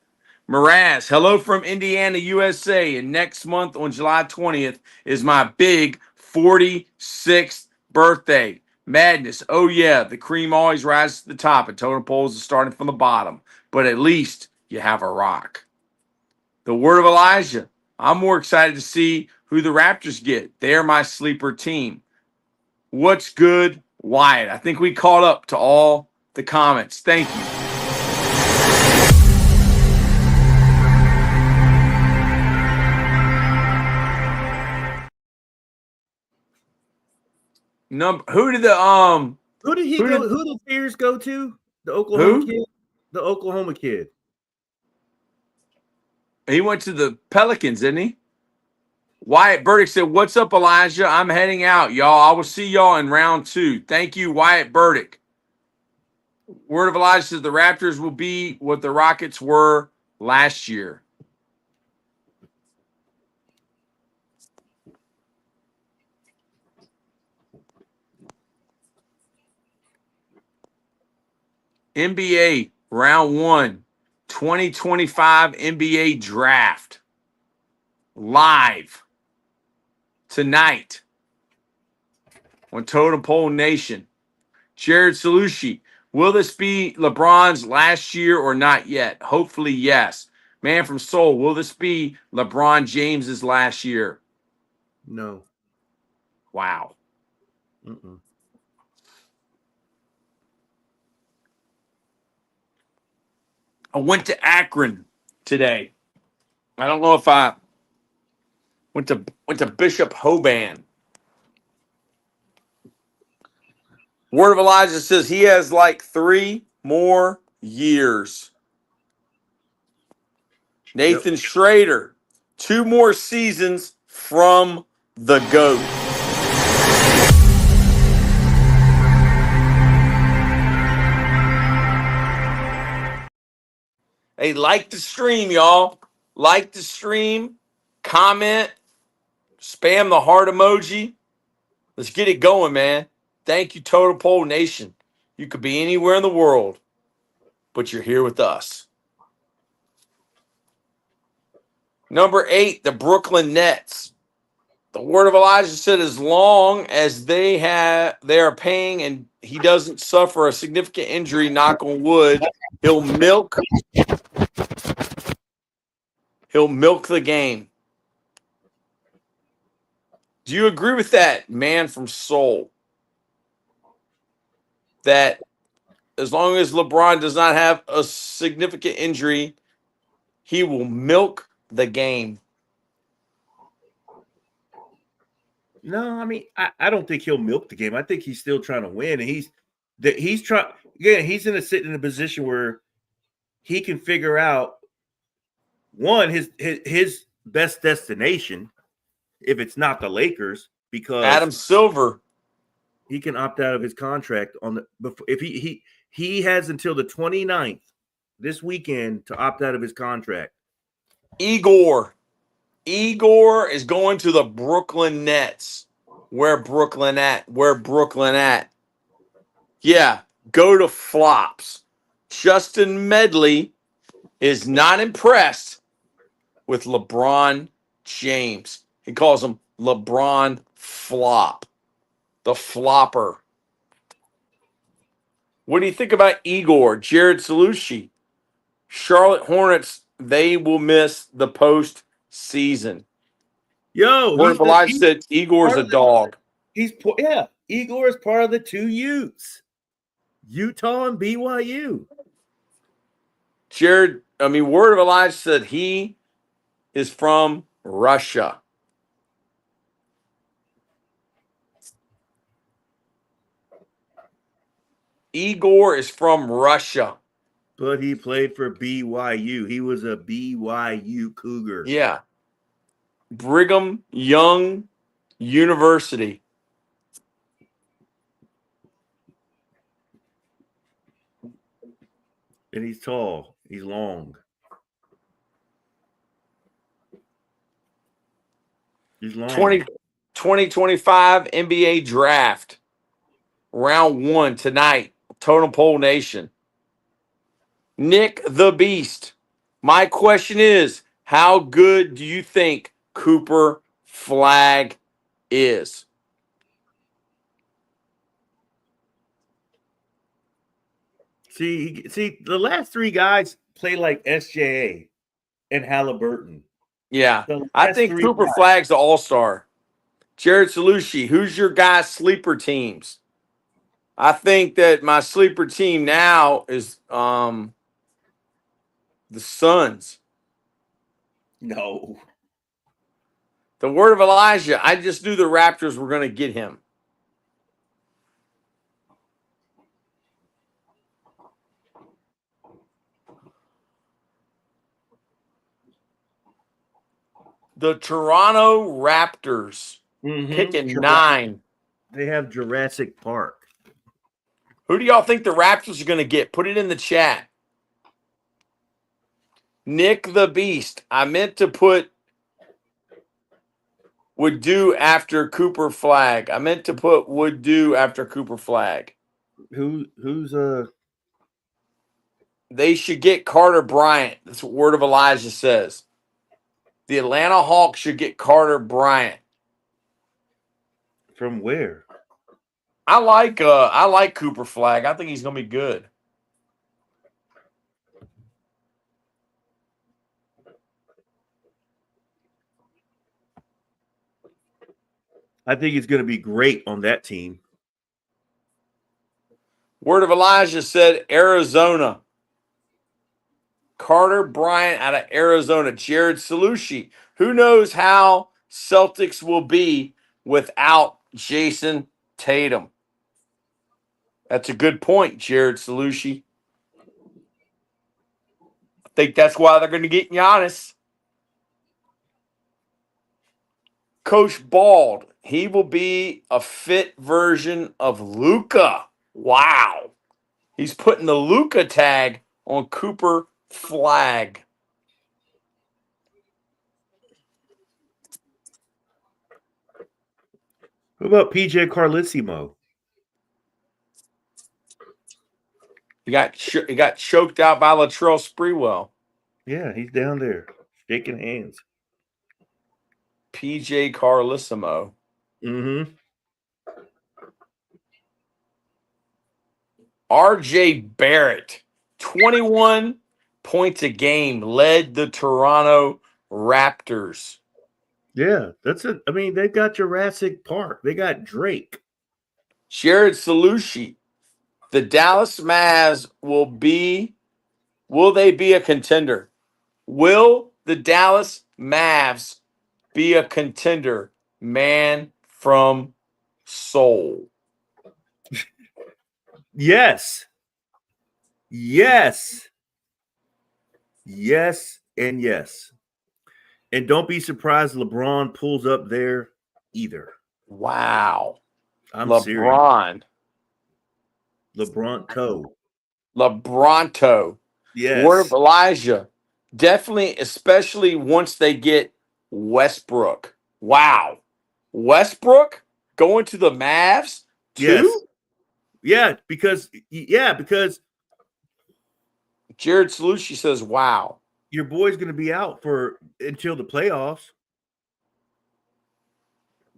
Miraz, hello from Indiana, USA. And next month on July 20th is my big 46th birthday. Madness. Oh, yeah. The cream always rises to the top, and totem poles are starting from the bottom. But at least you have a rock. The word of Elijah. I'm more excited to see who the Raptors get. They're my sleeper team. What's good, Wyatt? I think we caught up to all the comments. Thank you. Who did the
Who did he go? Who did Fears go to? The Oklahoma kid. The Oklahoma kid.
He went to the Pelicans, didn't he? Wyatt Burdick said, "What's up, Elijah? I'm heading out, y'all. I will see y'all in round 2. Thank you, Wyatt Burdick." Word of Elijah says the Raptors will be what the Rockets were last year. NBA round 1, 2025 NBA draft. Live tonight on Totem Pole Nation. Jared Salushi, will this be LeBron's last year or not yet? Hopefully, yes. Man from Seoul, will this be LeBron James's last year?
No.
Wow.
Mm-mm.
I went to Akron today. I don't know if I went to Bishop Hoban. Word of Elijah says he has like 3 more years. Nathan Schrader, 2 more seasons from the GOAT. Hey, like the stream, y'all. Like the stream, comment, spam the heart emoji. Let's get it going, man. Thank you, Totem Pole Nation. You could be anywhere in the world, but you're here with us. Number 8, the Brooklyn Nets. The word of Elijah said, as long as they are paying and he doesn't suffer a significant injury, knock on wood, he'll milk the game. Do you agree with that, man from Seoul? That as long as LeBron does not have a significant injury, he will milk the game.
No, I mean, I don't think he'll milk the game. I think he's still trying to win, and he's trying. Again, he's in a position where he can figure out one his best destination if it's not the Lakers, because
Adam Silver,
he can opt out of his contract on the if he has until the 29th this weekend to opt out of his contract.
Igor is going to the Brooklyn Nets. Where Brooklyn at? Yeah, go to flops. Justin Medley is not impressed with LeBron James. He calls him LeBron Flop. The flopper. What do you think about Igor? Jared Salushi. Charlotte Hornets, they will miss the postseason.
Yo,
Word of Elijah said Igor's a dog.
Igor is part of the 2 Utes, Utah and BYU.
Word of Elijah said he is from Russia. Igor is from Russia.
But he played for BYU. He was a BYU Cougar.
Yeah. Brigham Young University.
And he's tall. He's long. He's long.
2025 NBA draft. Round 1 tonight. Total Poll Nation. Nick the Beast. My question is, how good do you think Cooper Flagg is?
See, the last 3 guys play like SJA and Halliburton.
Yeah.
The
I
last
think
3
Cooper
guys.
Flagg's the all-star. Jared Salucci, who's your guy's sleeper teams? I think that my sleeper team now is the Suns.
No.
The word of Elijah, I just knew the Raptors were going to get him. The Toronto Raptors picking 9.
They have Jurassic Park.
Who do y'all think the Raptors are going to get? Put it in the chat. Nick the Beast. I meant to put would do after Cooper Flagg. I meant to put would do after Cooper Flagg.
Who's
They should get Carter Bryant. That's what Word of Elijah says. The Atlanta Hawks should get Carter Bryant.
from where?
I like Cooper Flagg. I think he's going to be good.
I think he's going to be great on that team.
Word of Elijah said Arizona. Carter Bryant out of Arizona. Jared Salucci. Who knows how Celtics will be without Jason Tatum? That's a good point, Jared Salucci. I think that's why they're going to get Giannis. Coach Bald. He will be a fit version of Luka. Wow. He's putting the Luka tag on Cooper Flagg.
What about PJ Carlissimo?
He got choked out by Latrell Sprewell.
Yeah, he's down there shaking hands.
PJ Carlissimo.
Mm-hmm.
RJ Barrett, 21 points a game, led the Toronto Raptors.
Yeah, that's it. I mean, they've got Jurassic Park. They got Drake.
Jared Salucci, the Dallas Mavs will they be a contender? Will the Dallas Mavs be a contender? Man from Seoul.
Yes. Yes. Yes and yes. And don't be surprised LeBron pulls up there either.
Wow.
I'm serious. LeBronto.
LeBronto.
Yes.
Word of Elijah. Definitely, especially once they get Westbrook. Wow. Westbrook going to the Mavs too?
Yes. because
Jared Salucci says, wow.
your boy's going to be out until the playoffs.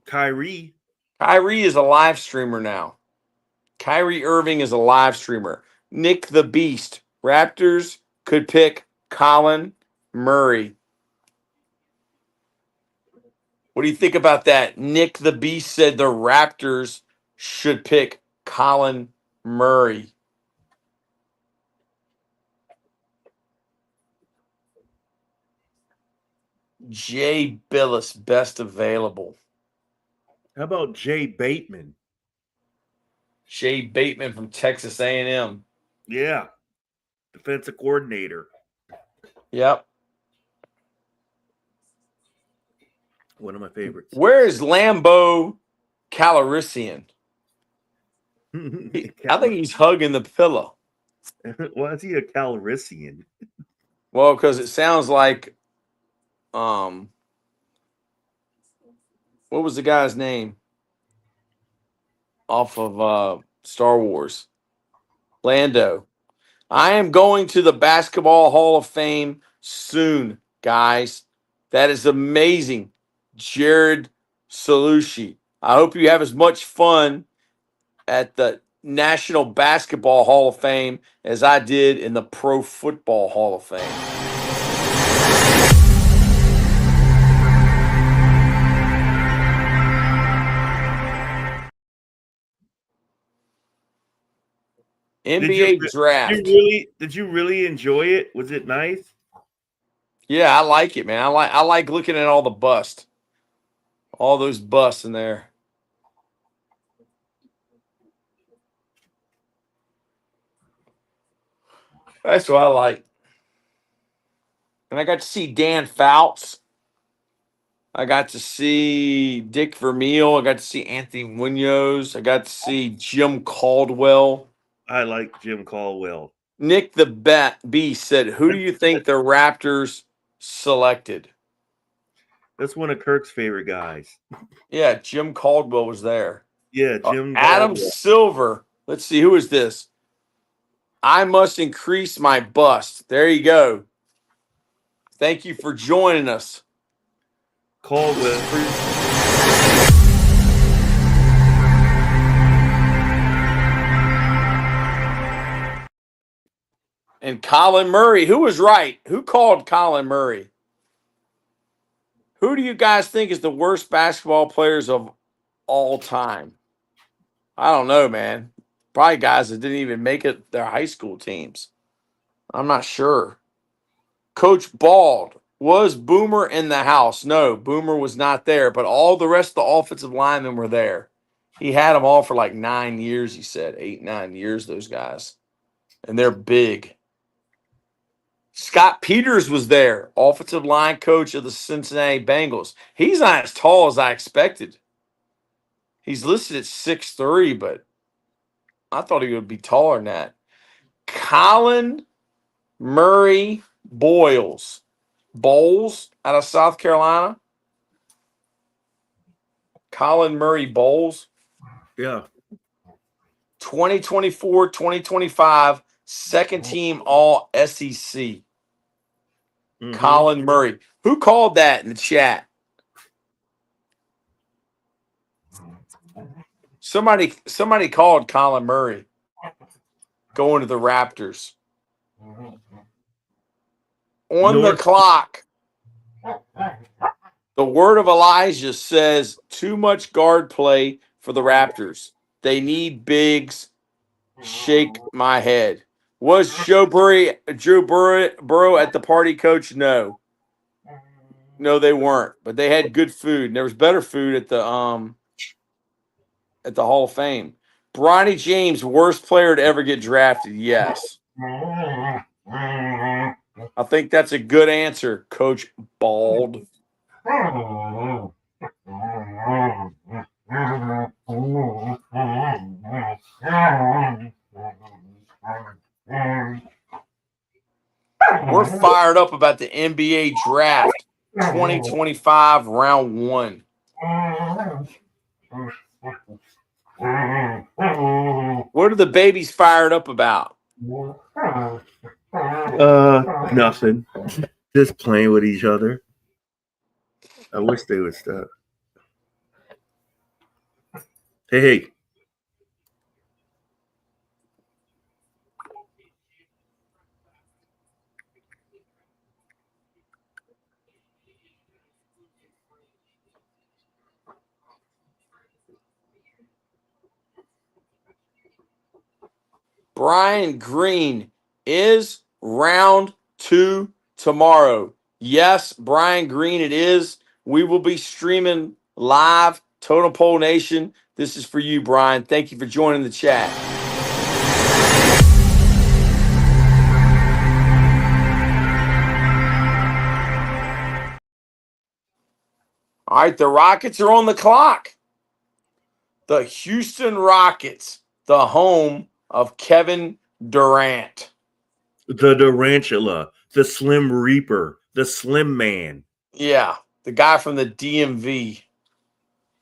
Kyrie
Kyrie is a live streamer now. Kyrie Irving is a live streamer. Nick the Beast. Raptors could pick Colin Murray. What do you think about that? Nick the Beast said the Raptors should pick Colin Murray. Jay Billis, best available.
How about Jay Bateman?
Jay Bateman from Texas A&M.
Yeah. Defensive coordinator.
Yep.
One of my favorites.
Where is Lambeau Calrissian? I think he's hugging the pillow.
Why is he a Calrissian?
Well, because it sounds like what was the guy's name off of Star Wars? Lando. I am going to the Basketball Hall of Fame soon, guys. That is amazing. Jared Salushi. I hope you have as much fun at the National Basketball Hall of Fame as I did in the Pro Football Hall of Fame. NBA draft.
Did you really enjoy it? Was it nice?
Yeah, I like it, man. I like looking at all the busts. All those busts in there. That's what I like. And I got to see Dan Fouts. I got to see Dick Vermeil. I got to see Anthony Munoz. I got to see Jim Caldwell.
I like Jim Caldwell.
Nick the Beast said, "Who do you think the Raptors selected?"
That's one of Kirk's favorite guys.
Yeah, Jim Caldwell was there.
Yeah, Jim
Adam
Caldwell.
Silver. Let's see, who is this? I must increase my bust. There you go. Thank you for joining us.
Caldwell.
And Colin Murray. Who was right? Who called Colin Murray? Who do you guys think is the worst basketball players of all time? I don't know, man. Probably guys that didn't even make it their high school teams. I'm not sure. Coach Bald. Was Boomer in the house? No, Boomer was not there, but all the rest of the offensive linemen were there. He had them all for like 9 years, he said. 8, 9 years, those guys. And they're big. Scott Peters was there, offensive line coach of the Cincinnati Bengals. He's not as tall as I expected. He's listed at 6'3", but I thought he would be taller than that. Colin Murray Bowles out of South Carolina. Colin Murray Bowles.
Yeah.
2024, 2025, second team all SEC.
Mm-hmm.
Colin Murray. Who called that in the chat? Somebody called Colin Murray going to the Raptors. On the clock. The word of Elijah says too much guard play for the Raptors. They need bigs. Shake my head. Was Joe Burrow at the party, Coach? No. No, they weren't. But they had good food. And there was better food at the Hall of Fame. Bronny James, worst player to ever get drafted. Yes. I think that's a good answer, Coach Bald. We're fired up about the NBA draft 2025 round 1. What are the babies fired up about?
Nothing. Just playing with each other. I wish they would stop. Hey.
Brian Green, is round 2 tomorrow? Yes, Brian Green, it is. We will be streaming live. Totem Pole Nation, this is for you, Brian. Thank you for joining the chat. All right, the Rockets are on the clock. The Houston Rockets, the home of Kevin Durant.
The Durantula, the Slim Reaper, the Slim Man.
Yeah, the guy from the DMV.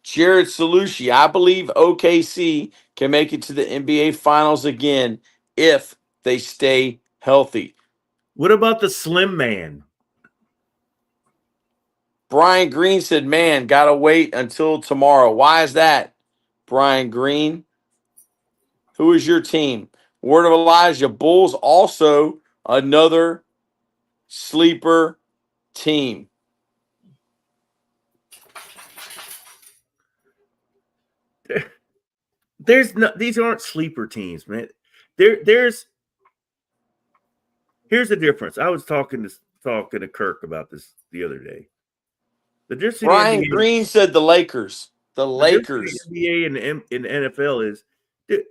Jared Salucci. I believe OKC can make it to the NBA Finals again if they stay healthy.
What about the Slim Man?
Brian Green said, man, got to wait until tomorrow. Why is that, Brian Green? Who is your team? Word of Elijah. Bulls also another sleeper team.
There's no, these aren't sleeper teams, man. Here's the difference. I was talking to Kirk about this the other day. The difference in the
Brian
NBA,
Green said the Lakers. The
the difference in
Lakers.
the NBA and in the NFL is,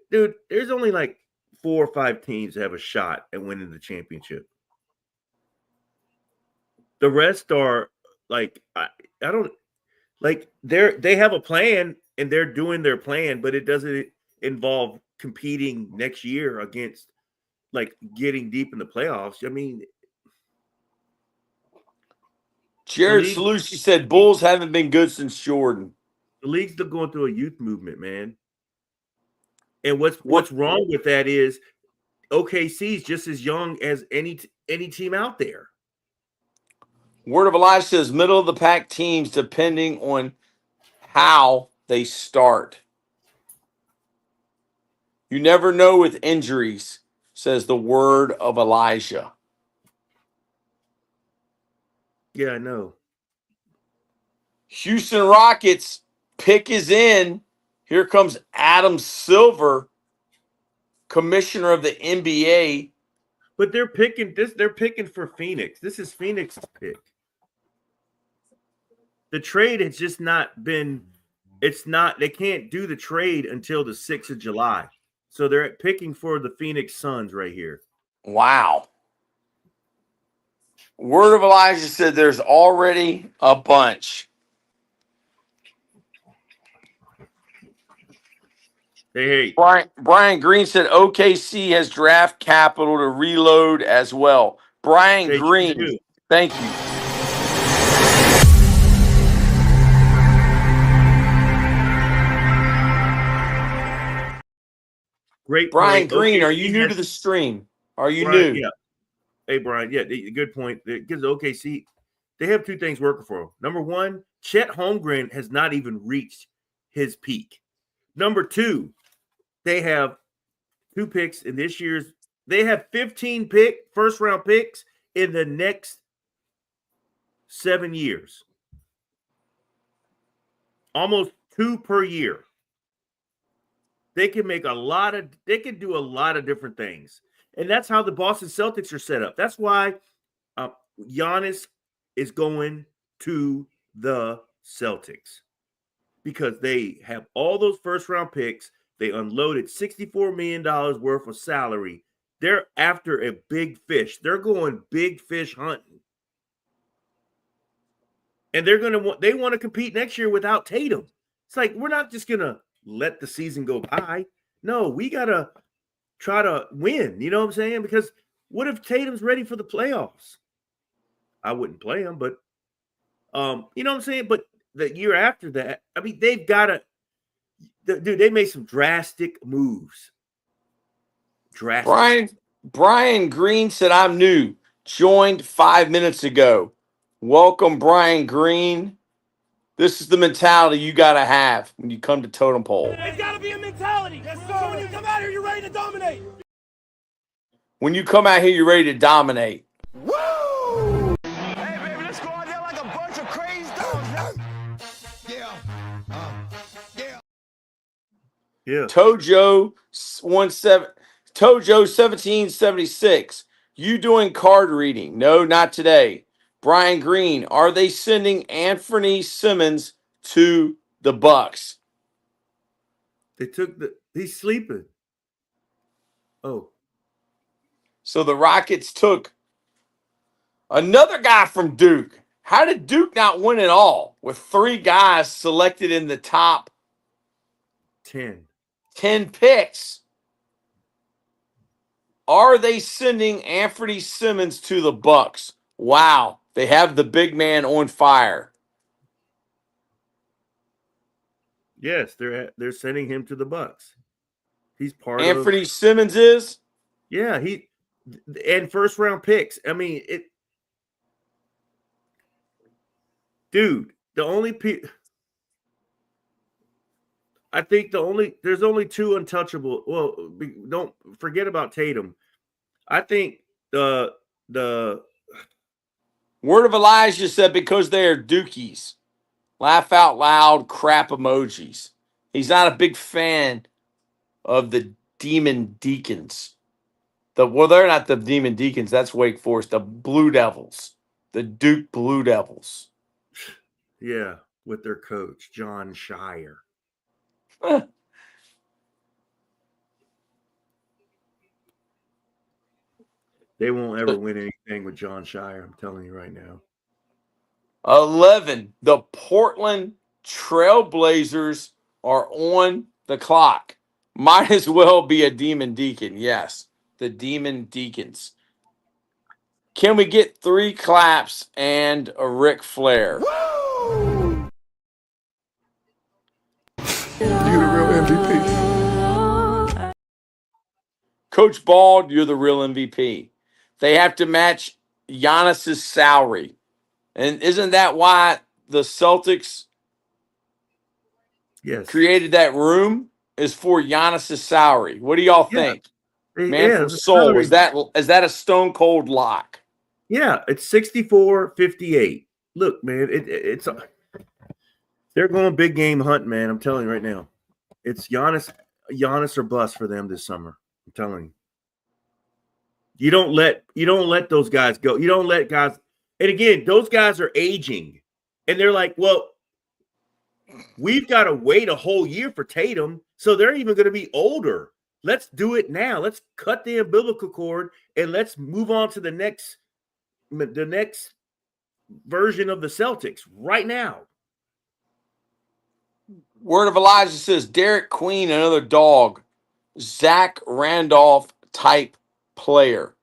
dude, there's only like 4 or 5 teams that have a shot at winning the championship. The rest are like I don't like they have a plan and they're doing their plan, but it doesn't involve competing next year against like getting deep in the playoffs. I mean,
Jared Salucci said Bulls haven't been good since Jordan.
the league's still going through a youth movement, man. And what's wrong with that is OKC is just as young as any team out there.
Word of Elijah says middle of the pack teams depending on how they start. You never know with injuries, says the word of Elijah.
Yeah, I know.
Houston Rockets pick is in. Here comes Adam Silver, commissioner of the NBA.
But they're picking this. They're picking for Phoenix. This is Phoenix's pick. The trade has just not been. It's not. They can't do the trade until the 6th of July. So they're picking for the Phoenix Suns right here.
Wow. Word of Elijah said there's already a bunch.
Hey,
Brian Green said OKC has draft capital to reload as well. Brian
they
Green,
do.
thank you.
Great
Brian
point.
Green, are
OKC
you new
has-
to the stream? Are you
Brian,
new?
yeah. Hey, Brian. Yeah, good point. Because OKC, they have 2 things working for them. Number one, Chet Holmgren has not even reached his peak. Number 2, they have 2 picks in this year's. They have 15 first round picks in the next 7 years. Almost 2 per year. They can make they can do a lot of different things. And that's how the Boston Celtics are set up. That's why Giannis is going to the Celtics, because they have all those first round picks. They unloaded $64 million worth of salary. They're after a big fish. They're going big fish hunting. And they want to compete next year without Tatum. It's like, we're not just going to let the season go by. No, we got to try to win. You know what I'm saying? Because what if Tatum's ready for the playoffs? I wouldn't play him, but you know what I'm saying? But the year after that, I mean, they've got to, dude, they made some drastic moves.
Brian Green said, I'm new. Joined 5 minutes ago. Welcome, Brian Green. This is the mentality you got to have when you come to Totem Pole.
It's got to be a mentality. Yes, sir. So when you come out here, you're ready to dominate.
When you come out here, you're ready to dominate.
Woo! Hey, baby, let's go out there like a bunch of crazy dogs. Yeah.
Yeah.
Tojo 1776. You doing card reading? No, not today. Brian Green, are they sending Anthony Simmons to the Bucks?
They took he's sleeping. Oh.
So the Rockets took another guy from Duke. How did Duke not win it all with 3 guys selected in the top
10
picks? Are they sending Anthony Simmons to the Bucks? Wow, they have the big man on fire.
Yes, they're sending him to the Bucks. He's part of.
Anthony Simmons is?
Yeah, and first round picks. I mean, dude. I think there's only two untouchable. Well, don't forget about Tatum. I think the
Word of Elijah said because they are dookies. Laugh out loud, crap emojis. He's not a big fan of the Demon Deacons. They're not the Demon Deacons. That's Wake Forest. The Blue Devils. The Duke Blue Devils.
yeah, with their coach, John Shire. They won't ever win anything with John Shire. I'm telling you right now.
11. The Portland Trailblazers are on the clock. Might as well be a Demon Deacon. Yes, the Demon Deacons. Can we get 3 claps and a Ric Flair?
Woo!
You the real MVP.
Coach Bald, you're the real MVP. They have to match Giannis's salary. And isn't that why the Celtics created that room? Is for Giannis's salary. What do y'all think? Man from Soul. Is that a stone cold lock?
Yeah, it's 64-58. Look, man, they're going big game hunt, man. I'm telling you right now. It's Giannis or bust for them this summer. I'm telling you. You don't let those guys go. You don't let guys. And again, those guys are aging, and they're like, well, we've got to wait a whole year for Tatum, so they're even going to be older. Let's do it now. Let's cut the umbilical cord and let's move on to the next version of the Celtics right now.
Word of Elijah says Derek Queen, another dog. Zach Randolph type player.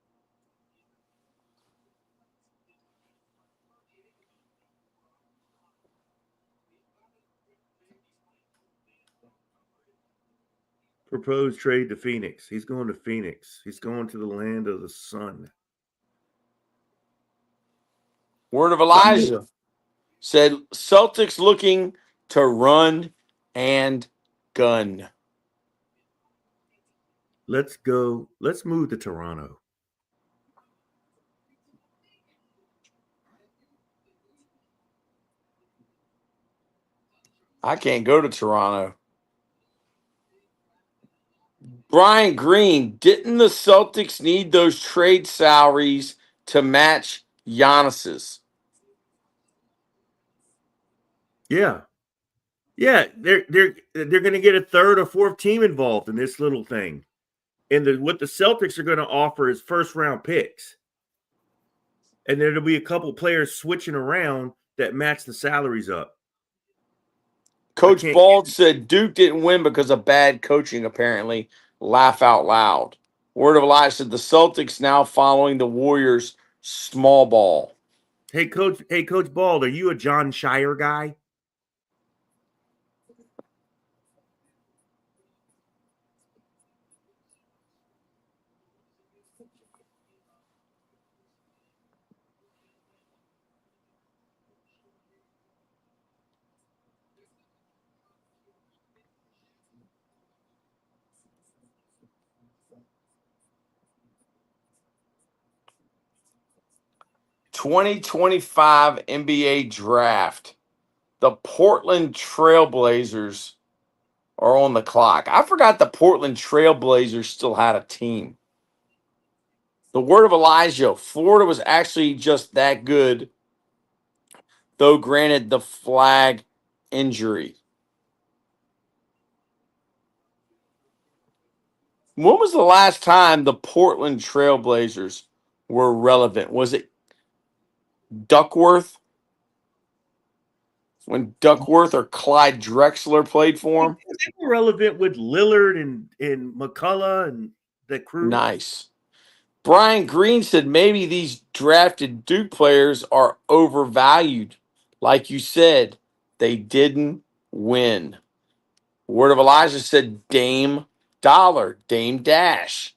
Proposed trade to Phoenix. He's going to Phoenix. He's going to the land of the sun.
Word of Elijah said Celtics looking to run and gun.
Let's go. Let's move to Toronto.
I can't go to Toronto. Brian Green, didn't the Celtics need those trade salaries to match Giannis's?
Yeah. Yeah, they're going to get a third or fourth team involved in this little thing. And what the Celtics are going to offer is first round picks. And there'll be a couple players switching around that match the salaries up.
Coach Bald said Duke didn't win because of bad coaching, apparently. Laugh out loud. Word of Elijah said the Celtics now following the Warriors small ball.
Hey, Coach Bald, are you a John Shire guy?
(2025) NBA draft. The Portland Trailblazers are on the clock. I forgot the Portland Trailblazers still had a team. The word of Elijah, Florida was actually just that good, though granted the Flagg injury. When was the last time the Portland Trailblazers were relevant? Was it Duckworth? When Duckworth or Clyde Drexler played for him?
They were relevant with Lillard and McCullough and the crew.
Nice. Brian Green said maybe these drafted Duke players are overvalued. Like you said, they didn't win. Word of Elijah said Dame Dollar, Dame Dash.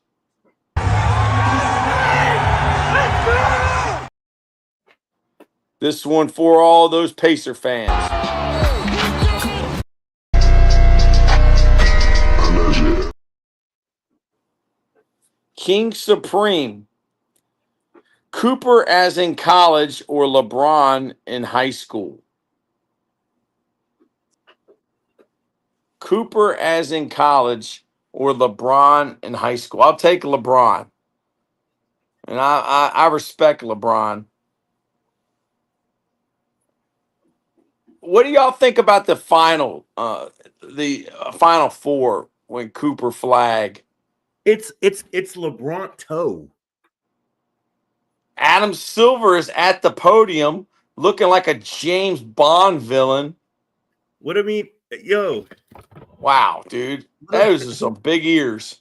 This one for all those Pacer fans. King Supreme. Cooper as in college or LeBron in high school? Cooper as in college or LeBron in high school? I'll take LeBron. And I respect LeBron. What do y'all think about the final four when Cooper Flagg?
It's LeBron toe.
Adam Silver is at the podium looking like a James Bond villain.
What I mean, yo,
Wow, dude. Those are some big ears.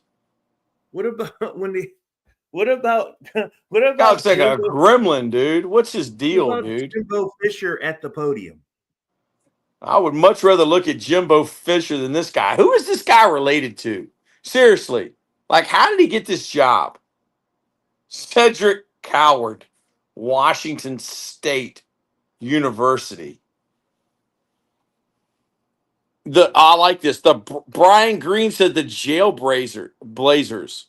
what about when the what about what
Guy
about
looks like a
Jimbo,
gremlin, dude. What's his
what
deal,
about
dude?
Jimbo Fisher at the podium?
I would much rather look at Jimbo Fisher than this guy. Who is this guy related to? Seriously. Like, how did he get this job? Cedric Coward, Washington State University. I like this. Brian Green said the Blazers.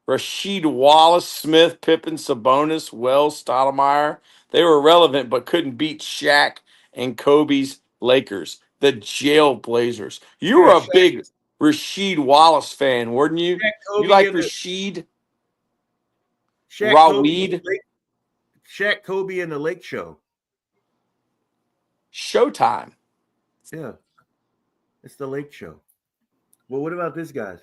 Rasheed Wallace, Smith, Pippen, Sabonis, Wells, Stoudemire. They were relevant but couldn't beat Shaq and Kobe's Lakers. The Jail Blazers. You were
Yeah,
a big Rasheed Wallace fan, weren't you?
Shaq,
You
Kobe,
like
and the
Rasheed
Shaq, Kobe, and the
Raweed?
Lake, Shaq, Kobe, and the Lake Show.
Showtime.
Yeah, it's the Lake Show. Well, what about this guys?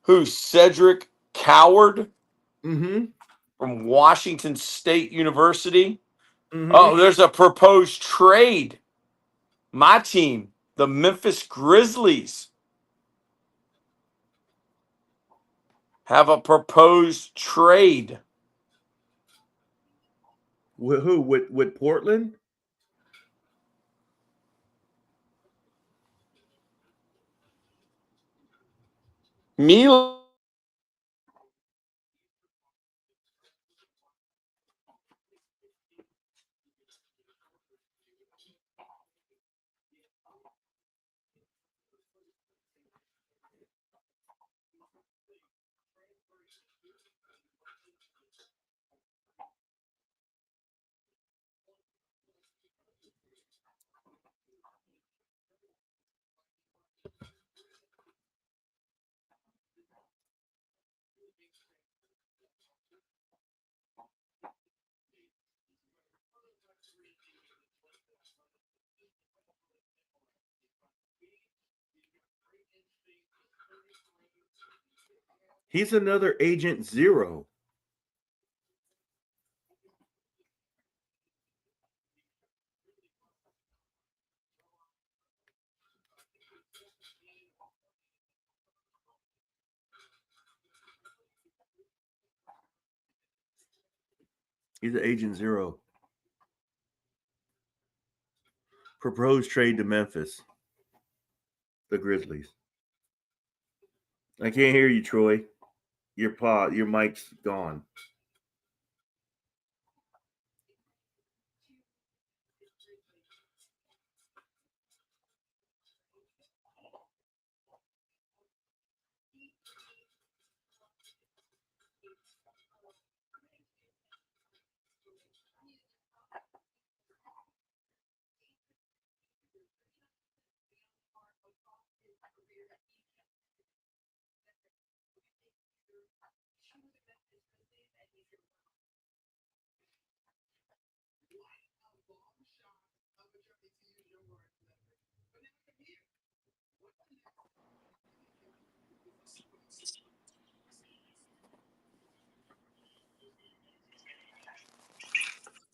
Who? Cedric Coward
Mm-hmm.
from Washington State University.
Mm-hmm.
Oh, there's a proposed trade. My team, the Memphis Grizzlies, have a proposed trade.
With who? With Portland?
Me.
He's another Agent Zero. He's an Agent Zero. Proposed trade to Memphis. The Grizzlies. I can't hear you, Troy. Your mic's gone.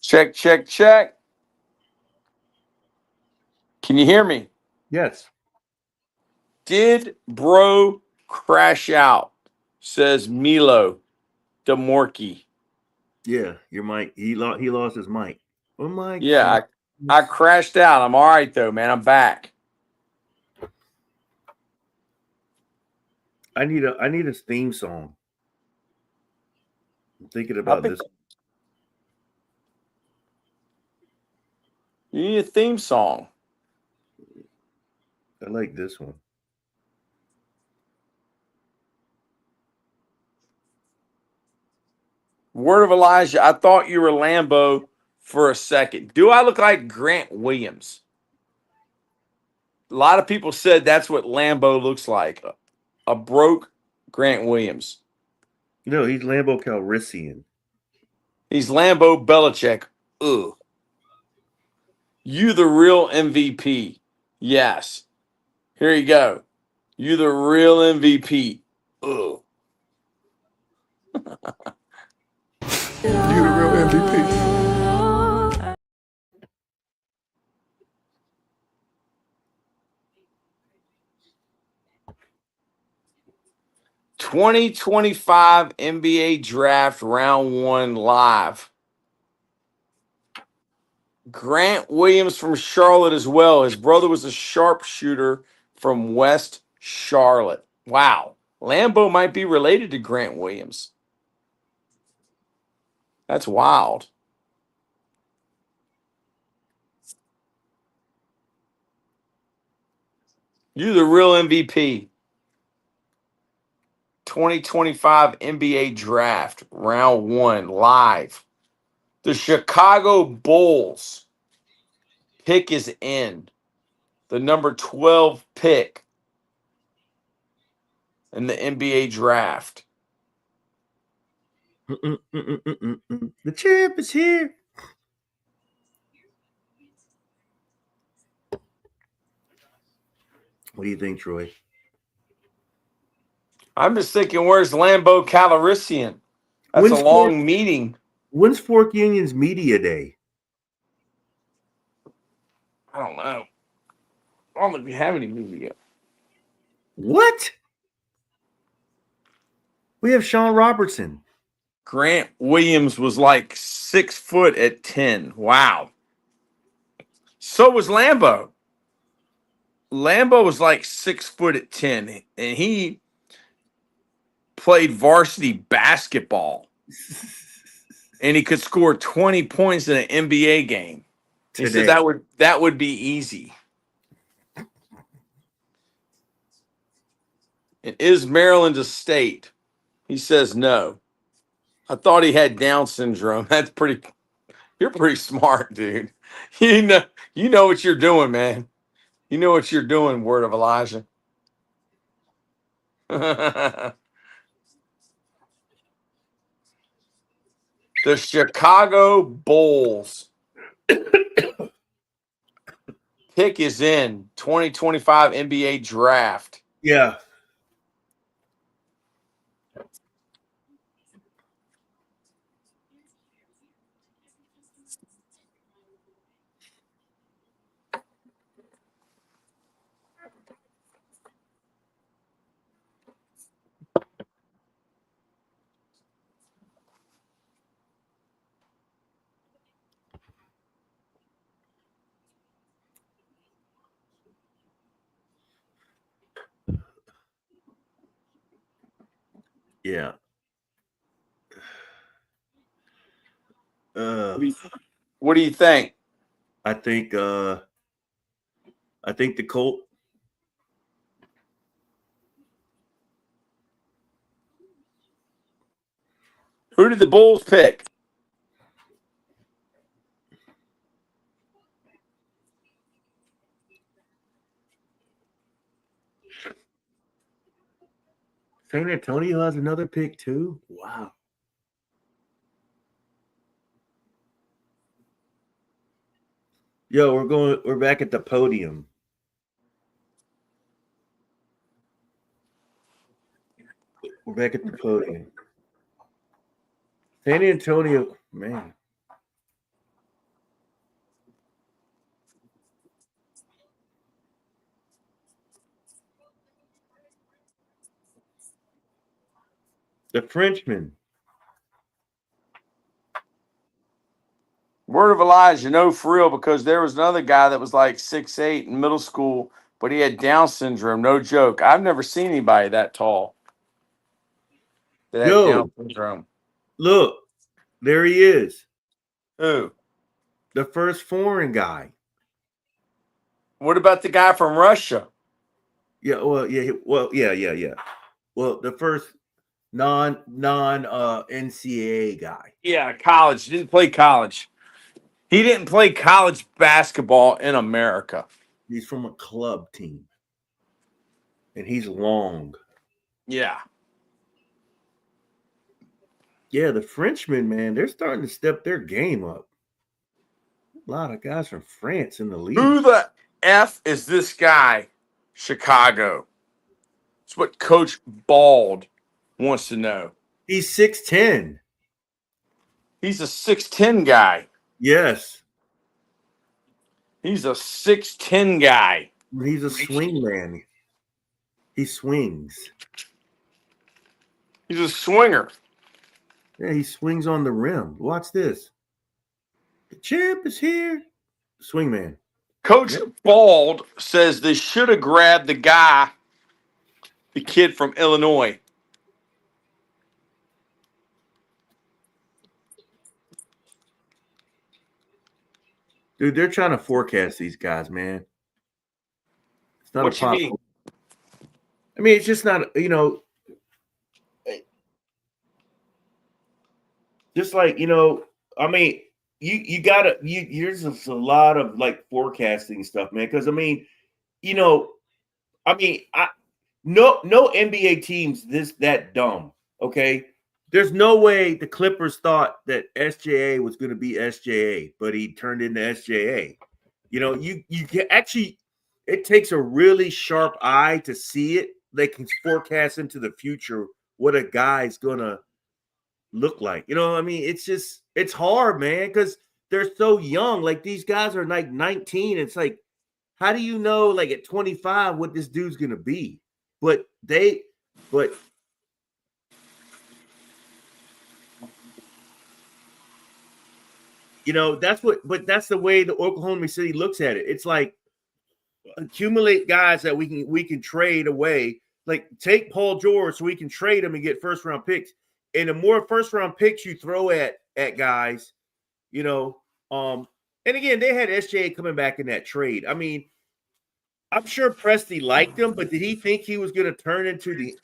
Check, check, check. Can you hear me?
Yes.
Did bro crash out? says Milo DeMorkey.
Yeah, your mic. He lost his mic. Oh my
Yeah,
God.
I crashed out. I'm all right though, man. I'm back.
I need a theme song. I'm thinking
I
about
think
this.
you need a theme song.
I like this one.
Word of Elijah, I thought you were Lambo for a second. Do I look like Grant Williams? A lot of people said that's what Lambo looks like. A broke Grant Williams.
No, he's Lambo Calrissian.
He's Lambo Belichick. Ugh. You the real MVP. Yes. Here you go. You the real MVP. Ugh.
You the real MVP.
2025 NBA Draft Round 1 live. Grant Williams from Charlotte as well. His brother was a sharpshooter from West Charlotte. Wow. Lambo might be related to Grant Williams. That's wild. You the real MVP. 2025 NBA Draft Round 1 live. The Chicago Bulls pick is in. The number 12 pick in the NBA Draft.
The champ is here. What do you think, Troy?
I'm just thinking, where's Lambo Calrissian? That's a
When's Fork,
long meeting.
when's Fork Union's media day?
I don't know. I don't think we have any media.
What? We have Sean Robertson.
Grant Williams was like 6 foot at 10. Wow. So was Lambo. Lambo was like 6 foot at 10, and he played varsity basketball. And he could score 20 points in an NBA game. He said
Today.
that would be easy. And is Maryland a state? He says no. I thought he had Down syndrome. That's pretty. You're pretty smart, dude. You know what you're doing, man. You know what you're doing. Word of Elijah. The Chicago Bulls pick is in 2025 NBA Draft.
Yeah. Yeah.
What do you think?
I think the Colt.
Who did the Bulls pick?
San Antonio has another pick too. Wow. Yo, we're back at the podium. We're back at the podium. San Antonio, man. The Frenchman.
Word of Elijah, no, for real, because there was another guy that was like 6'8" in middle school, but he had Down syndrome. No joke. I've never seen anybody that tall that had
Yo,
Down syndrome.
look, there he is.
Who?
The first foreign guy.
What about the guy from Russia?
Yeah, yeah. Well, the first NCAA guy.
Yeah, college. Didn't play college. He didn't play college basketball in America.
He's from a club team. And he's long.
Yeah.
Yeah, the Frenchmen, man, they're starting to step their game up. A lot of guys from France in the league.
Who the F is this guy? Chicago. It's what Coach Bald wants to know.
He's 6'10".
He's a 6'10" guy.
Yes.
He's a 6'10" guy.
He's a swing man. He swings.
He's a swinger.
Yeah, he swings on the rim. Watch this. The champ is here. Swing man.
Coach Bald says they should have grabbed the kid from Illinois.
Dude, they're trying to forecast these guys, man. It's not
What
a pop.
you mean?
I mean, it's just not, just like, I mean, you gotta there's a lot of like forecasting stuff, man. Because no NBA teams that dumb. Okay. There's no way the Clippers thought that SJA was going to be SJA, but he turned into SJA. You can actually, it takes a really sharp eye to see it. They can forecast into the future what a guy's going to look like. It's hard, man, because they're so young. Like these guys are like 19. It's like, how do you know like at 25 what this dude's going to be? But that's the way the Oklahoma City looks at it. It's like accumulate guys that we can trade away. Like take Paul George so we can trade him and get first round picks. And the more first round picks you throw at guys, and again, they had SJA coming back in that trade. I mean, I'm sure Presti liked him, but did he think he was going to turn into the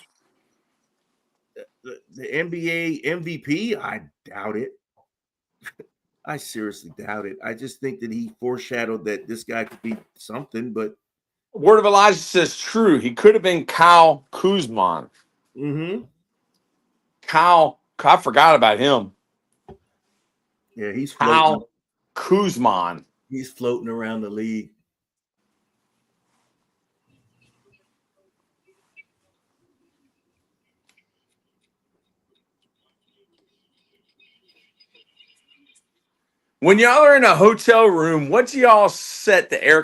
NBA MVP? I doubt it. I seriously doubt it. I just think that he foreshadowed that this guy could be something, but
Word of Elijah says true. He could have been Kyle Kuzma. Kyle, I forgot about him.
Yeah, he's floating.
Kyle Kuzma.
He's floating around the league.
When y'all are in a hotel room, what do y'all set the air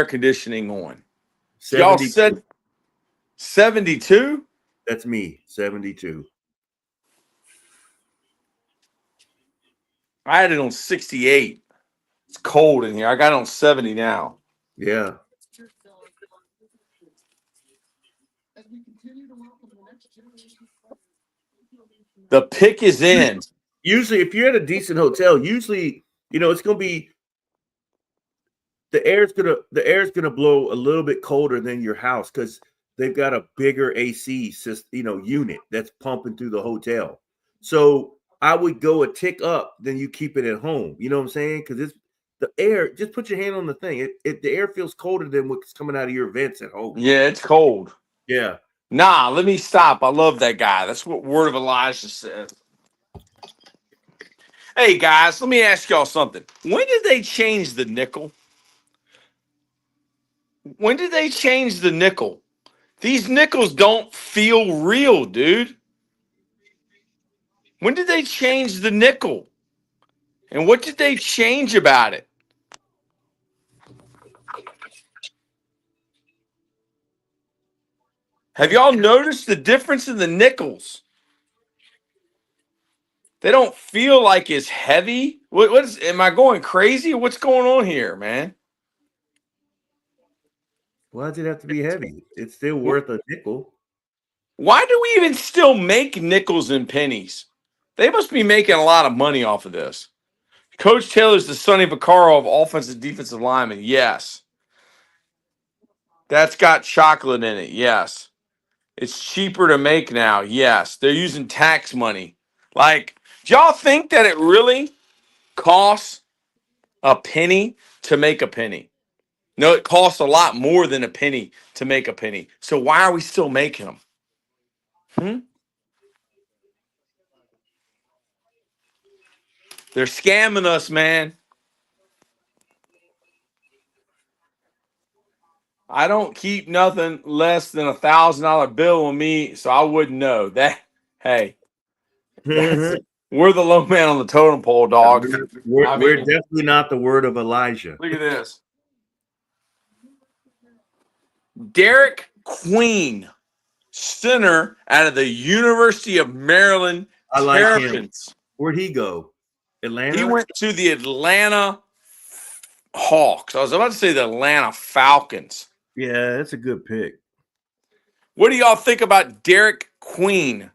conditioning on? Y'all set 72?
That's me, 72.
I had it on 68. It's cold in here. I got it on 70 now.
Yeah.
The pick is in.
Usually, if you're at a decent hotel, it's going to be the air's gonna blow a little bit colder than your house because they've got a bigger AC system, unit that's pumping through the hotel. So I would go a tick up than you keep it at home. You know what I'm saying? Because it's the air. Just put your hand on the thing. If the air feels colder than what's coming out of your vents at home.
Yeah, it's cold.
Yeah.
Nah, let me stop. I love that guy. That's what Word of Elijah said. Hey, guys, let me ask y'all something. When did they change the nickel? When did they change the nickel? These nickels don't feel real, dude. When did they change the nickel? And what did they change about it? Have y'all noticed the difference in the nickels? They don't feel like it's heavy. Am I going crazy? What's going on here, man?
Why does it have to be heavy? It's still worth a nickel.
Why do we even still make nickels and pennies? They must be making a lot of money off of this. Coach Taylor's the Sonny Vaccaro of offensive defensive lineman. Yes. That's got chocolate in it. Yes. It's cheaper to make now. Yes. They're using tax money. Like, do y'all think that it really costs a penny to make a penny? No, it costs a lot more than a penny to make a penny. So why are we still making them? They're scamming us, man. I don't keep nothing less than $1,000 bill on me, so I wouldn't know that. Hey, that's we're the low man on the totem pole, dog.
We're definitely not the word of Elijah.
Look at this. Derek Queen, center out of the University of Maryland
I like him.
Terrapins.
Where'd he go? Atlanta?
He went to the Atlanta Hawks. I was about to say the Atlanta Falcons.
Yeah, that's a good pick.
What do y'all think about Derek Queen?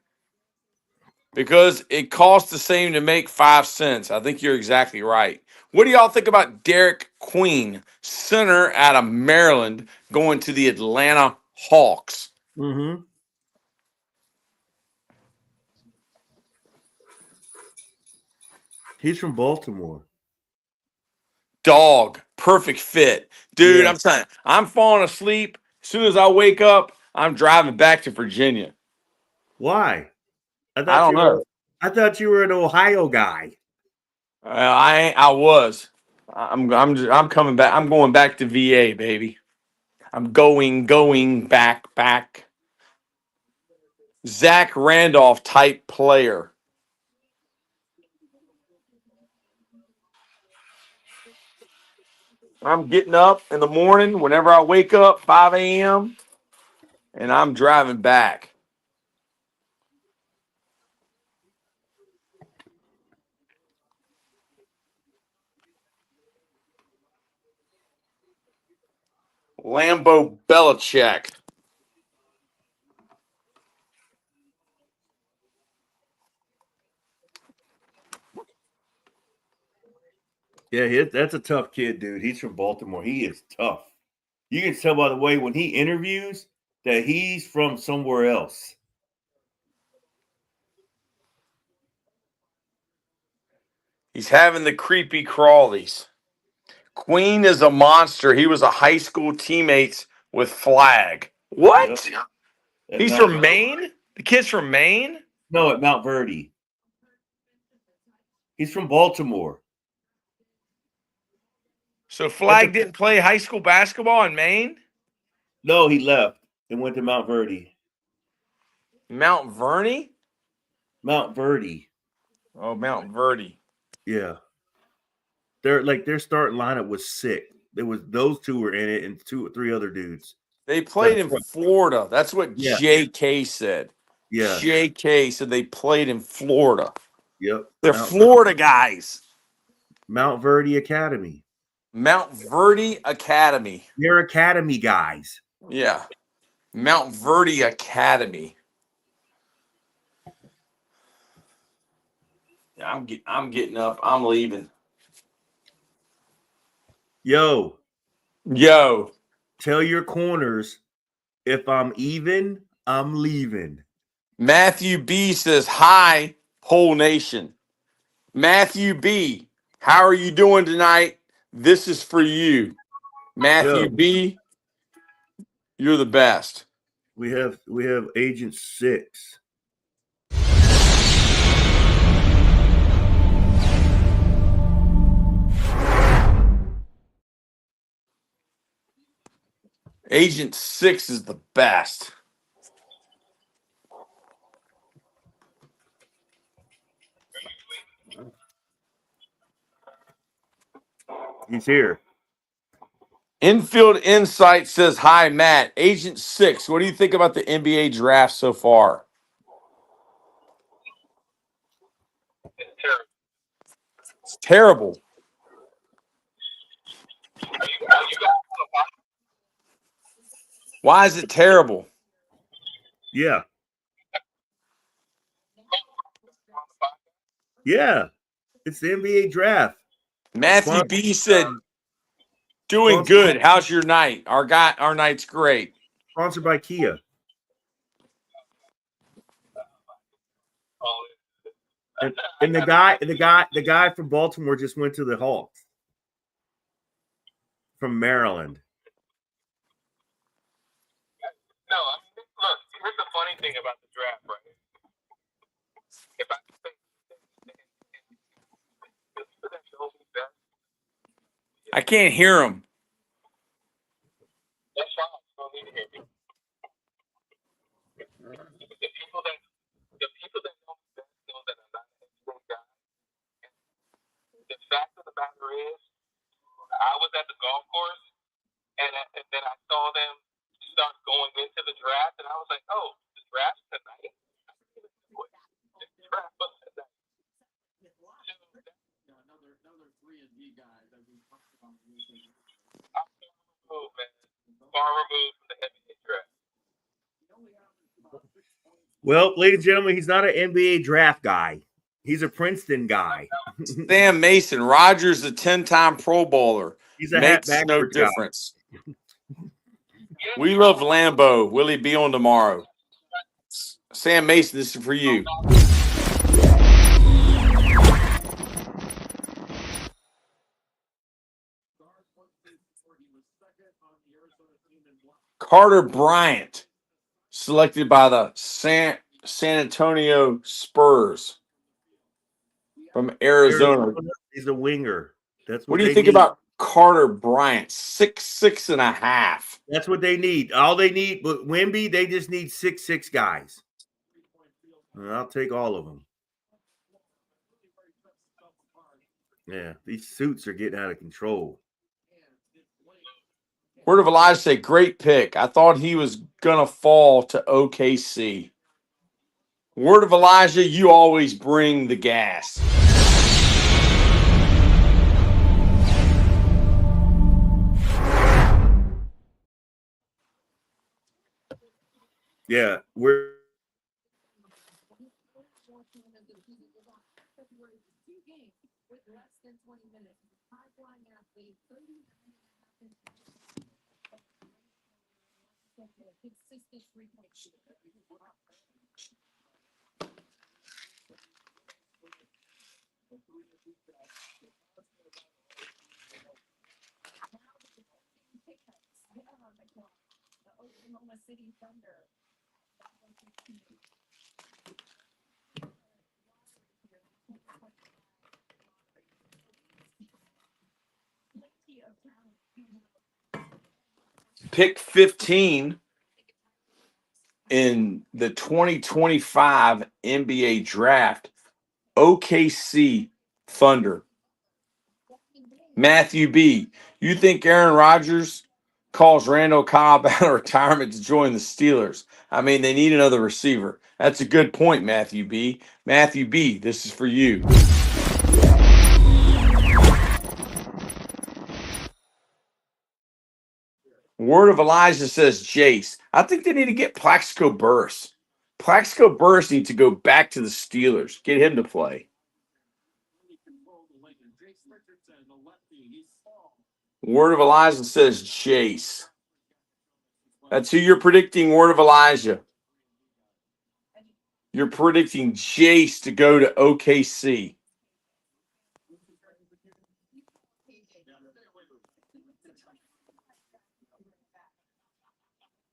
Because it costs the same to make 5 cents. I think you're exactly right. What do y'all think about Derek Queen, center out of Maryland, going to the Atlanta Hawks?
Mm-hmm. He's from Baltimore.
Dog, perfect fit. Dude,
Yeah.
I'm telling you, I'm falling asleep. As soon as I wake up, I'm driving back to Virginia.
Why?
I don't know.
I thought you were an Ohio guy.
I was. I'm coming back. I'm going back to VA, baby. I'm going back. Zach Randolph type player. I'm getting up in the morning whenever I wake up, 5 a.m., and I'm driving back. Lambo Belichick.
Yeah, that's a tough kid, dude. He's from Baltimore. He is tough. You can tell by the way when he interviews that he's from somewhere else.
He's having the creepy crawlies. Queen is a monster. He was a high school teammates with Flagg. What?
Yep.
He's from Maine? The kid's from Maine?
No, at Mount Verdi. He's from Baltimore.
So Flagg didn't play high school basketball in Maine?
No, he left and went to Mount Verdi.
Mount Verdi?
Mount Verdi.
Oh, Mount Verdi.
Yeah. Their starting lineup was sick. There was those two were in it and 2 or 3 other dudes.
They played in Florida. That's what JK said.
Yeah.
JK said they played in Florida.
Yep.
They're Florida guys.
Mount Verdi Academy.
Mount Verdi Academy.
They're academy guys.
Yeah. Mount Verdi Academy. I'm getting up. I'm leaving.
Yo.
Tell
your corners, if I'm even, I'm leaving.
Matthew B says, hi, whole nation. Matthew B, how are you doing tonight? This is for you. Matthew B, you're the best.
We have Agent 6.
Agent 6 is the best.
He's here.
Infield Insight says, hi, Matt. Agent 6, what do you think about the NBA draft so far? Terrible. Why is it terrible?
Yeah. Yeah. It's the NBA draft.
Matthew
Spon-
B said, doing
sponsored,
good. How's your night? Our night's great.
sponsored by Kia. And the guy from Baltimore just went to the Hawks from Maryland.
No, I mean, look, here's the funny thing about the draft, right? If I think the people that know me best,
I can't hear him.
that's fine. You don't need to hear me. The people that know me best know that I'm not an NBA guy. And the fact of the matter is, I was at the golf course, and then I saw them start going into the draft, and I was like, oh, the draft's tonight? The draft was tonight. I'm far removed from the NBA draft.
Well, ladies and gentlemen, he's not an NBA draft guy. He's a Princeton guy.
Sam Mason, Rogers, a 10-time Pro Bowler.
He's a
Makes
hat
no
backwards guy.
difference. We love Lambeau. Will he be on tomorrow? Sam Mason, this is for you. Carter Bryant, selected by the San Antonio Spurs from Arizona.
He's a winger. That's
What do you
they
think
need.
about Carter Bryant? 6'6.5".
That's what they need. All they need, but Wemby, they just need 6'6" guys. And I'll take all of them. Yeah, these suits are getting out of control.
Word of Elijah say, great pick. I thought he was going to fall to OKC. Word of Elijah, you always bring the gas.
Yeah, we're
Pick 15 in the 2025 NBA draft, OKC Thunder. Matthew B., you think Aaron Rodgers calls Randall Cobb out of retirement to join the Steelers? I mean, they need another receiver. That's a good point, Matthew B. Matthew B., this is for you. Word of Elijah says Jace. I think they need to get Plaxico Burress. Plaxico Burress needs to go back to the Steelers. Get him to play. Word of Elijah says Jace. That's who you're predicting, Word of Elijah. You're predicting Jace to go to OKC.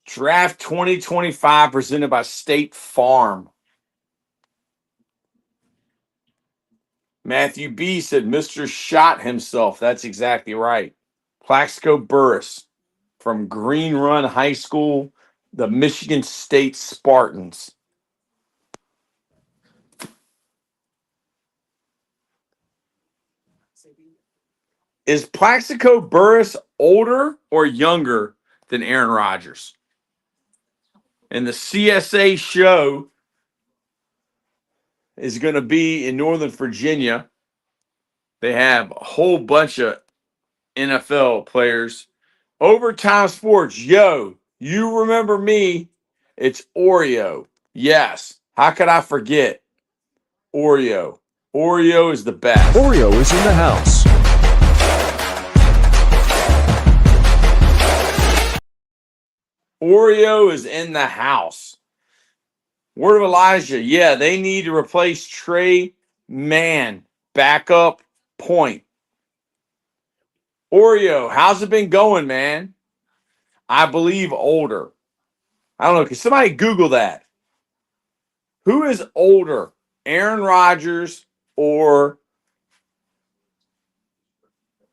Draft 2025 presented by State Farm. Matthew B. said Mr. shot himself. That's exactly right. Plaxico Burress from Green Run High School, the Michigan State Spartans. Is Plaxico Burress older or younger than Aaron Rodgers? And the CSA show is going to be in Northern Virginia. They have a whole bunch of NFL players. Overtime Sports, yo, you remember me? It's Oreo. Yes. How could I forget? Oreo. Oreo is the best.
Oreo is in the house.
Oreo is in the house. Word of Elijah. Yeah, they need to replace Trey Mann. Backup point. Oreo, how's it been going, man? I believe older. I don't know. Can somebody Google that? Who is older, Aaron Rodgers or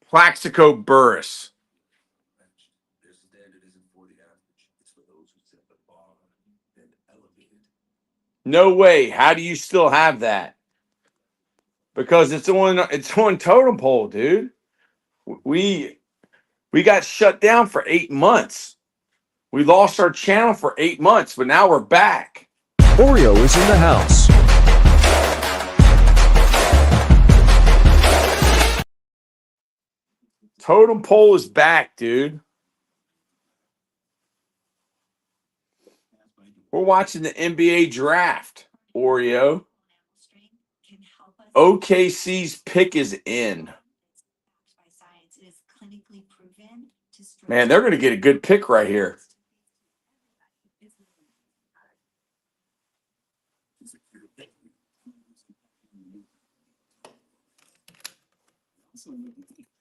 Plaxico Burress? No way. How do you still have that? Because it's on Totem Pole, dude. We got shut down for 8 months. We lost our channel for 8 months, but now we're back.
Oreo is in the house.
Totem Pole is back, dude. We're watching the NBA draft, Oreo. OKC's pick is in. Man, they're going to get a good pick right here.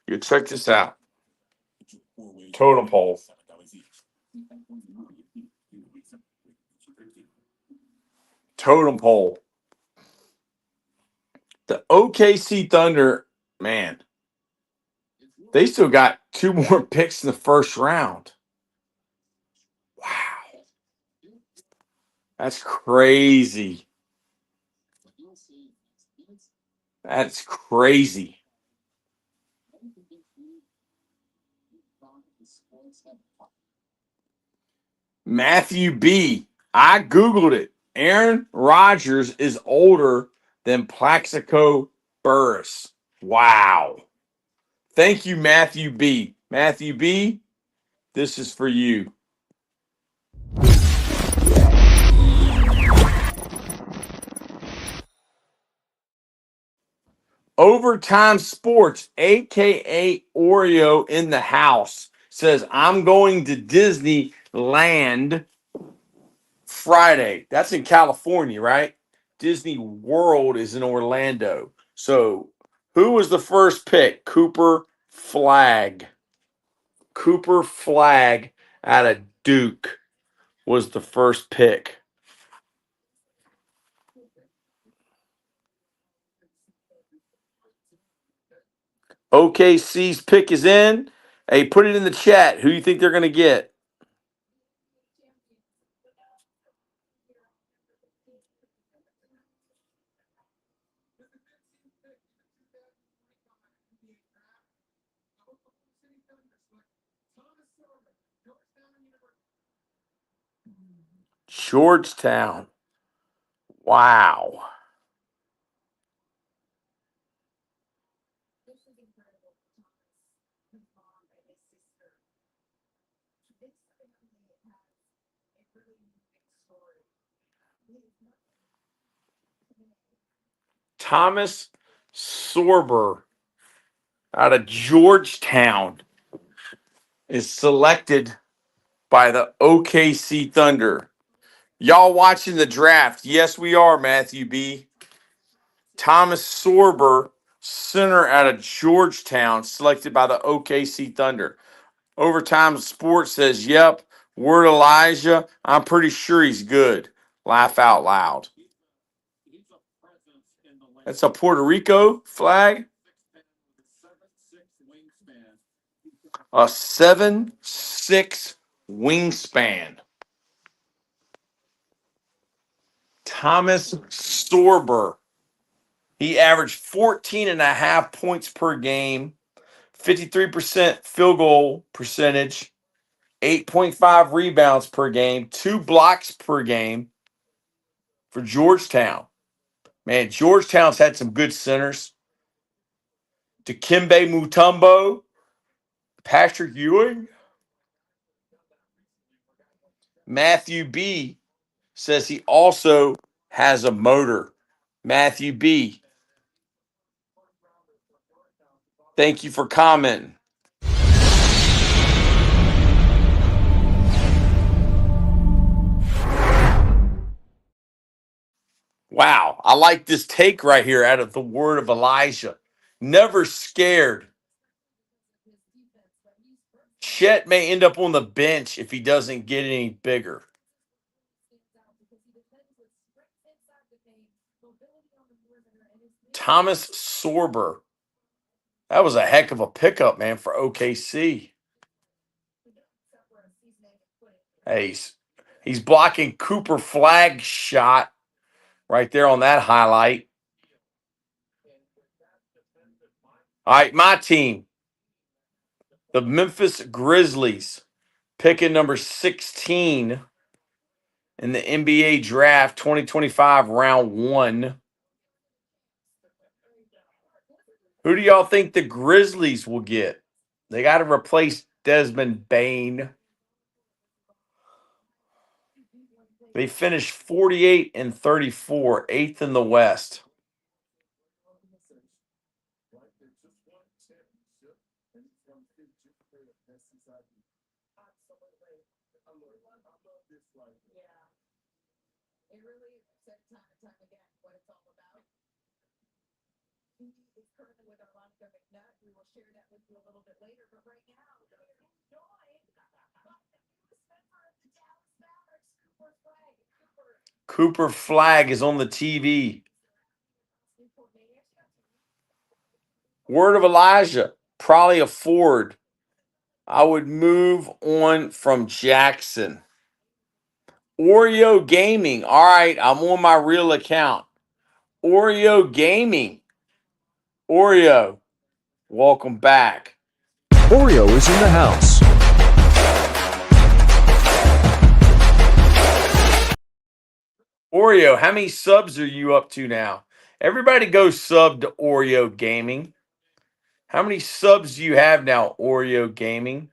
You check this out. Totem Pole. Totem Pole. The OKC Thunder, man, they still got 2 more picks in the first round. Wow. That's crazy. That's crazy. Matthew B. I Googled it. Aaron Rodgers is older than Plaxico Burress. Wow. Thank you, Matthew B. Matthew B., this is for you. Overtime Sports, a.k.a. Oreo in the house, says, I'm going to Disneyland Friday. That's in California, right? Disney World is in Orlando. So who was the first pick? Cooper Flagg. Cooper Flagg out of Duke was the first pick. OKC's pick is in. Hey, put it in the chat. Who you think they're going to get? Georgetown. Wow. Thomas Sorber out of Georgetown is selected by the OKC Thunder. Y'all watching the draft? Yes, we are, Matthew B. Thomas Sorber, center out of Georgetown, selected by the OKC Thunder. Overtime Sports says, yep, word Elijah. I'm pretty sure he's good. Laugh out loud. That's a Puerto Rico flag. A 7'6" wingspan. Thomas Sorber. He averaged 14.5 points per game, 53% field goal percentage, 8.5 rebounds per game, 2 blocks per game for Georgetown. Man, Georgetown's had some good centers. Dikembe Mutombo, Patrick Ewing. Matthew B says he also has a motor. Matthew B, thank you for commenting. Wow, I like this take right here out of the word of Elijah. Never scared. Chet may end up on the bench if he doesn't get any bigger. Thomas Sorber. That was a heck of a pickup, man, for OKC. Hey, he's blocking Cooper Flagg's shot right there on that highlight. All right, my team, the Memphis Grizzlies, picking number 16 in the NBA draft 2025 round 1. Who do y'all think the Grizzlies will get? They got to replace Desmond Bane. They finished 48-34, 8th in the West. Cooper Flagg is on the TV. Word of Elijah, probably a Ford. I would move on from Jackson. Oreo Gaming. All right, I'm on my real account. Oreo Gaming. Oreo, welcome back.
Oreo is in the house.
Oreo, how many subs are you up to now? Everybody go sub to Oreo Gaming. How many subs do you have now, Oreo Gaming?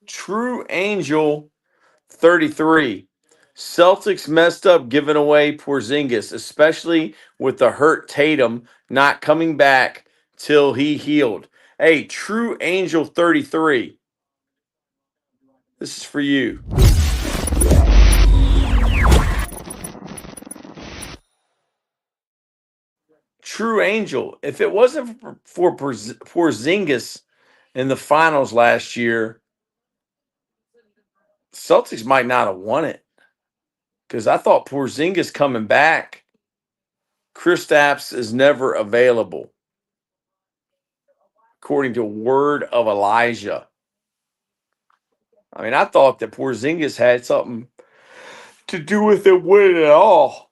True Angel 33. Celtics messed up giving away Porzingis, especially with the hurt Tatum not coming back till he healed. Hey, True Angel 33. This is for you. True Angel, if it wasn't for Porzingis in the finals last year, Celtics might not have won it. Because I thought Porzingis coming back, Kristaps is never available, according to word of Elijah. I mean, I thought that Porzingis had something to do with it winning it all.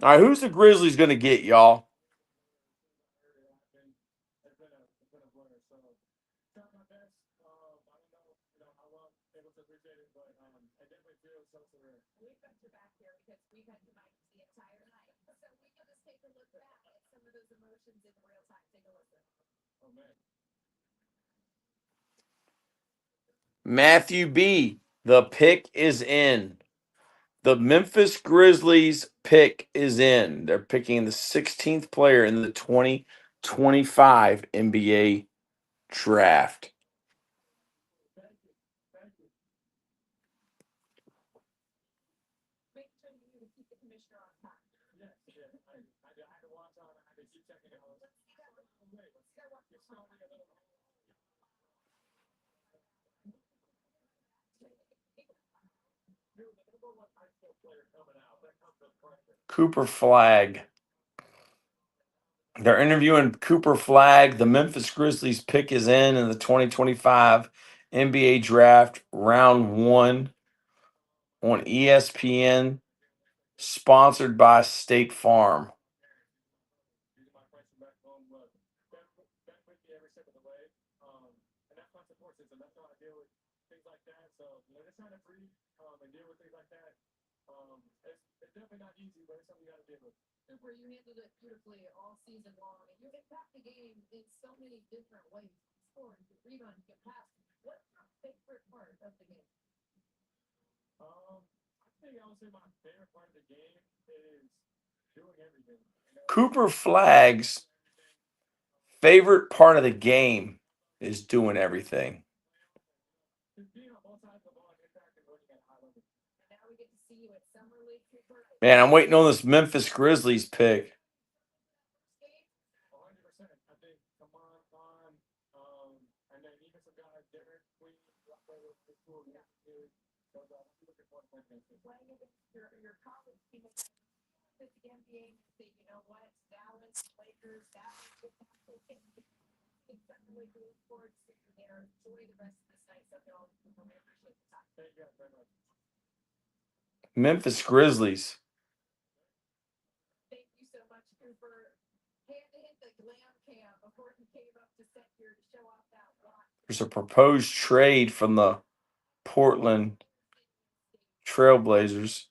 All right, who's the Grizzlies going to get, y'all? Matthew B., the pick is in. The Memphis Grizzlies pick is in. They're picking the 16th player in the 2025 NBA draft. Cooper Flagg. They're interviewing Cooper Flagg. The Memphis Grizzlies pick is in the 2025 NBA draft round 1 on ESPN, sponsored by State Farm. Cooper Flagg's favorite part of the game is doing everything. Man, I'm waiting on this Memphis Grizzlies pick. Memphis Grizzlies. There's a proposed trade from the Portland Trailblazers.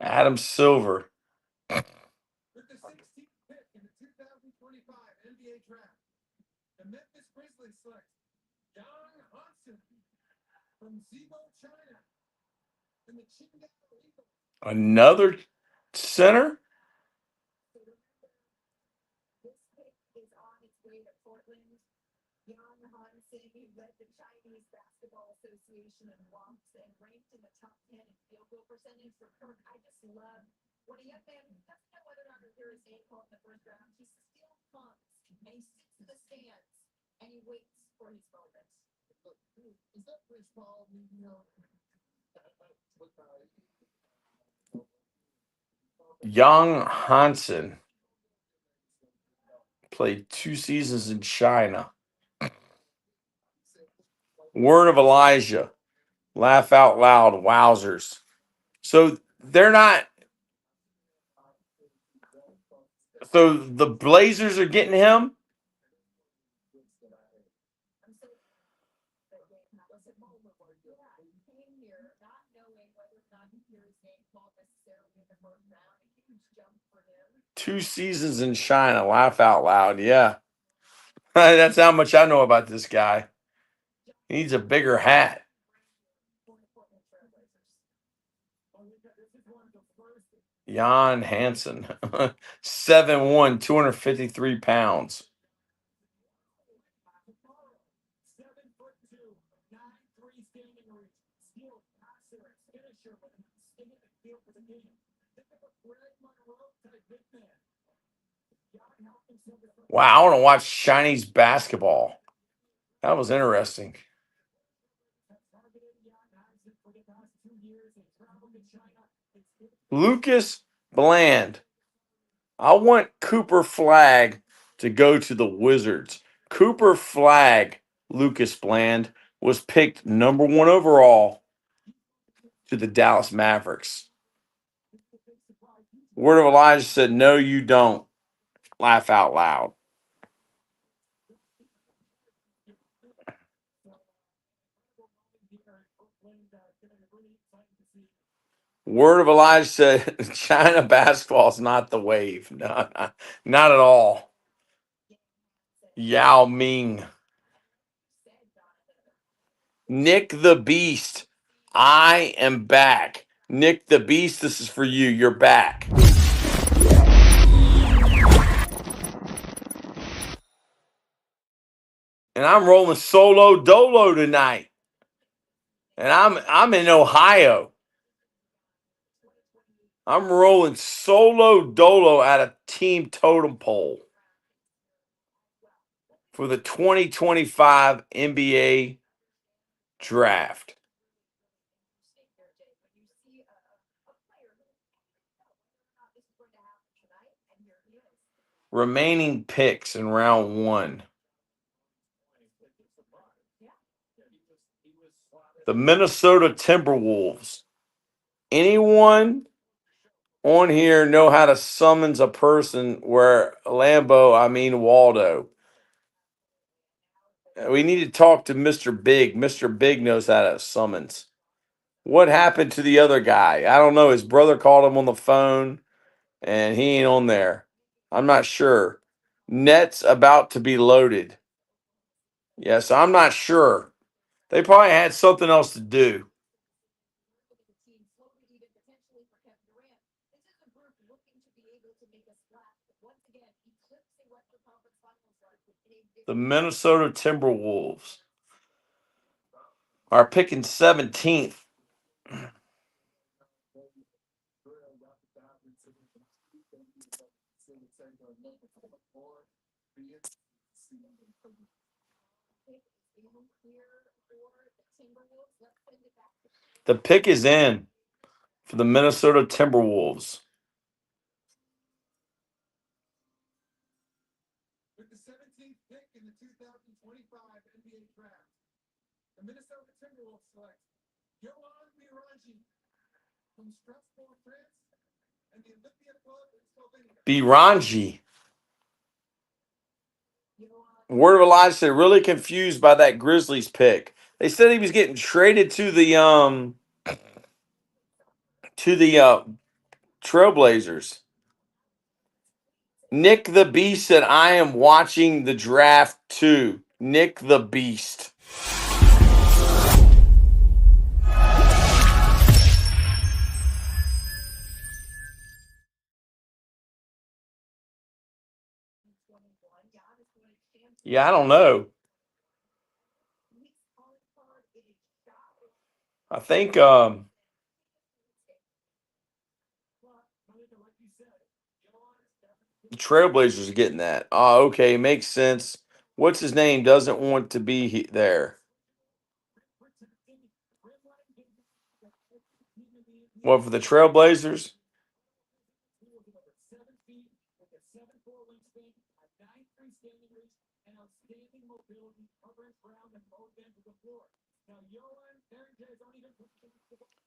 Adam Silver.
With the 16th pick in the 2025 NBA draft, the Memphis Grizzlies select Giannis Antetokounmpo from Zibo, China, and the Qingdao Eagles.
Another center? Young Hansen played 2 seasons in China. Word of Elijah. Laugh out loud. Wowzers. So they're not. So the Blazers are getting him? Two seasons in China. Laugh out loud. Yeah. That's how much I know about this guy. He needs a bigger hat. Jan Hansen. 7'1", 253 pounds. Wow, I want to watch Chinese basketball. That was interesting. Lucas Bland. I want Cooper Flagg to go to the Wizards. Cooper Flagg, Lucas Bland, was picked number 1 overall to the Dallas Mavericks. Word of Elijah said, no, you don't. Laugh out loud. Word of Elijah said, China basketball is not the wave. No, not at all. Yao Ming. Nick the Beast. I am back. Nick the Beast, this is for you. You're back. And I'm rolling solo dolo tonight. And I'm in Ohio. I'm rolling solo dolo at a team totem pole for the 2025 NBA draft. remaining picks in round 1. The Minnesota Timberwolves. Anyone on here know how to summons a person where Lambo, I mean Waldo? We need to talk to Mr. Big. Mr. Big knows how to summons. What happened to the other guy? I don't know. His brother called him on the phone and he ain't on there. I'm not sure. Nets about to be loaded. Yes, I'm not sure. They probably had something else to do. The Minnesota Timberwolves are picking 17th. The pick is in for the Minnesota Timberwolves.
With the 17th pick in the 2025 NBA draft, the Minnesota Timberwolves select Giannis from Strasbourg, France, and the Olympia Club in Slovenia.
Biranji. Word of Elijah said really confused by that Grizzlies pick. They said he was getting traded to the Trailblazers. Nick the Beast said, I am watching the draft too. Nick the Beast. Yeah, I don't know. I think the Trailblazers are getting that. Oh, okay, makes sense. What's his name? Doesn't want to be there. What, for the Trailblazers?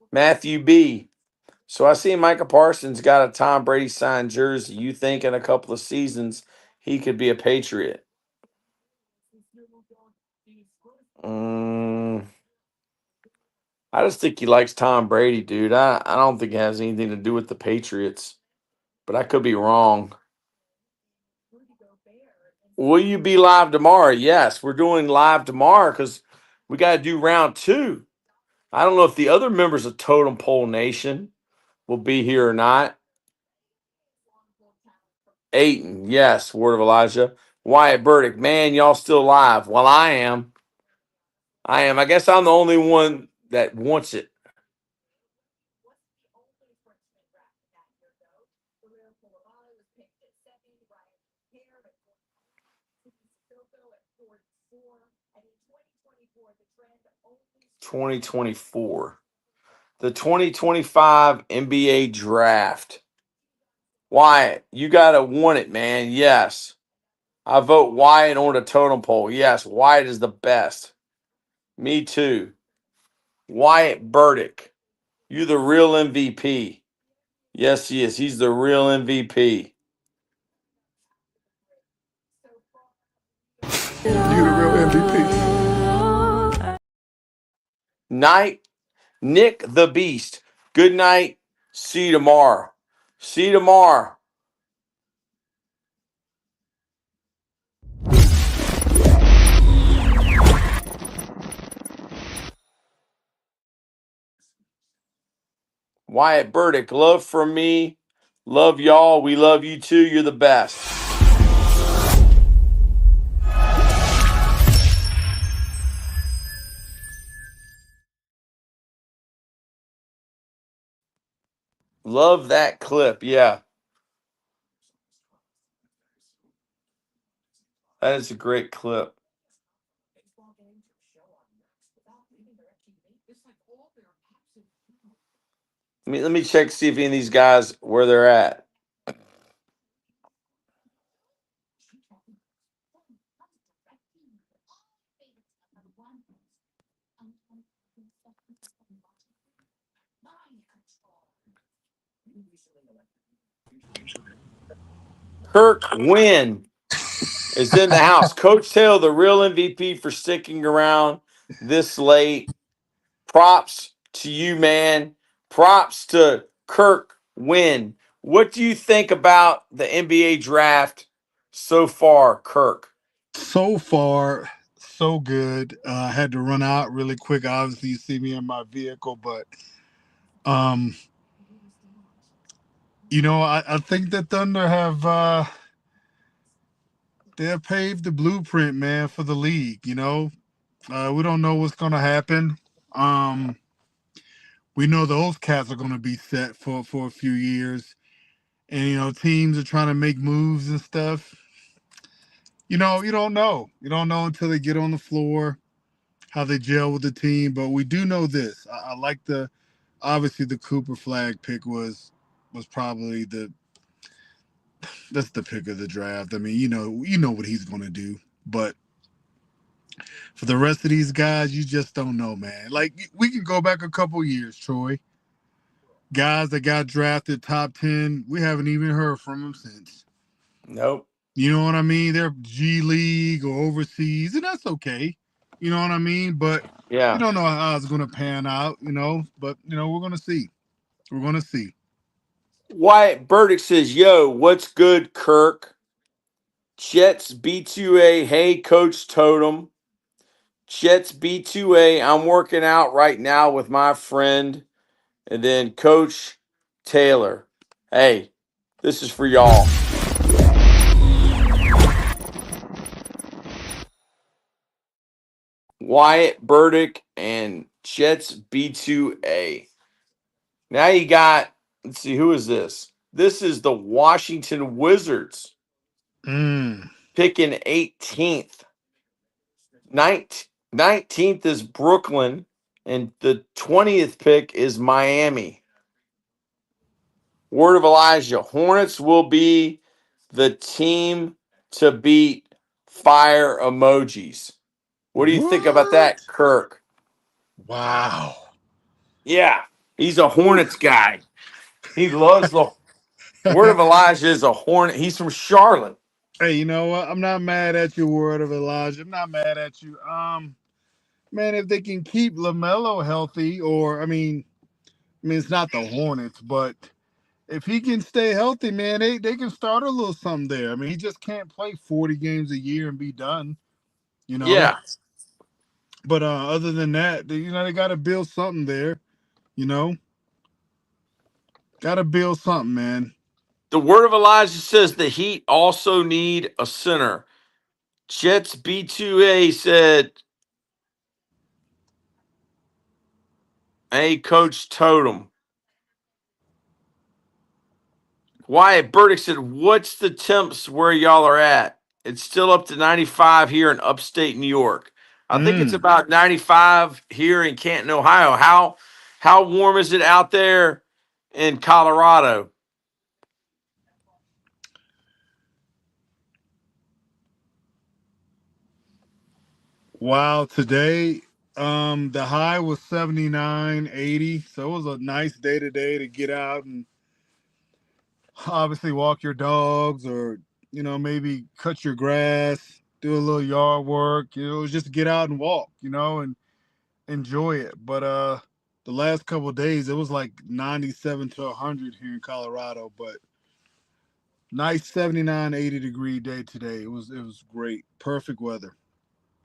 Matthew B. So I see Micah Parsons got a Tom Brady signed jersey. You think in a couple of seasons he could be a Patriot? I just think he likes Tom Brady, dude. I don't think it has anything to do with the Patriots, but I could be wrong. Will you be live tomorrow? Yes, we're doing live tomorrow because we got to do round 2. I don't know if the other members of Totem Pole Nation will be here or not. Aiton, yes, Word of Elijah. Wyatt Burdick, man, y'all still live. Well, I am. I guess I'm the only one that wants it. $2024. The 2025 NBA draft. Wyatt, you gotta want it, man. Yes. I vote Wyatt on the totem pole. Yes, Wyatt is the best. Me too. Wyatt Burdick. You the real MVP. Yes, he is. He's the real MVP.
You the real MVP.
Nick the Beast. Good night. See you tomorrow. See you tomorrow. Wyatt Burdick, love from me. Love y'all. We love you too. You're the best. Love that clip. Yeah. That is a great clip. Let me check, see if any of these guys where they're at. Kirk Wynn is in the house. Coach Taylor, the real MVP for sticking around this late. Props to you, man. Props to Kirk Wynn. What do you think about the NBA draft so far, Kirk?
So far, so good. I had to run out really quick. Obviously, you see me in my vehicle, but um, I think the Thunder they have paved the blueprint, man, for the league. We don't know what's gonna happen. Um, we know those cats are gonna be set for a few years, and teams are trying to make moves and stuff. You don't know. You don't know until they get on the floor how they gel with the team. But we do know this. I like obviously the Cooper Flag pick was probably that's the pick of the draft. I mean, you know what he's gonna do. But for the rest of these guys, you just don't know, man. Like we can go back a couple years, Troy. Guys that got drafted top 10, we haven't even heard from them since.
Nope.
You know what I mean? They're G League or overseas, and that's okay. You know what I mean? But you
Yeah.
don't know how it's going to pan out, But, we're going to see. We're going to see.
Wyatt Burdick says, yo, what's good, Kirk? Jets B2A, hey, Coach Totem. Jets B2A, I'm working out right now with my friend. And then Coach Taylor. Hey, this is for y'all. Wyatt Burdick and Jets B2A. Now you got, let's see, who is this? This is the Washington Wizards picking 18th. 19th is Brooklyn, and the 20th pick is Miami. Word of Elijah, Hornets will be the team to beat. Fire emojis. What do you think about
What?
that, Kirk?
Wow.
Yeah, he's a Hornets guy. He loves the Word of Elijah is a Hornet. He's from Charlotte.
Hey, you know what? I'm not mad at your word of Elijah. I'm not mad at you. Man, if they can keep LaMelo healthy, or I mean, it's not the Hornets, but if he can stay healthy, man, they can start a little something there. I mean, he just can't play 40 games a year and be done, you know.
Yeah.
But other than that, they got to build something there, you know. Got to build something, man.
The Word of Elijah says the Heat also need a center. Jets B2A said, hey, Coach Totem. Wyatt Burdick said, what's the temps where y'all are at? It's still up to 95 here in upstate New York. I think it's about 95 here in Canton, Ohio. How warm is it out there in Colorado?
Wow, today the high was 79, 80. So it was a nice day today to get out and obviously walk your dogs, or maybe cut your grass, do a little yard work, just get out and walk, and enjoy it. But the last couple of days it was like 97 to 100 here in Colorado, but nice 79, 80 degree day today. It was great. Perfect weather.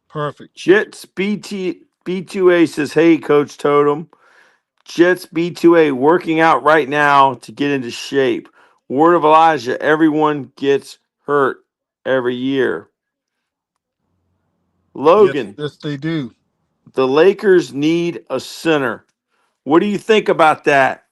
Perfect.
Jets B2A says, hey, Coach Totem. Jets B2A working out right now to get into shape. Word of Elijah, everyone gets hurt every year.
Yes,
Logan,
yes they do.
the Lakers need a center. What do you think about that?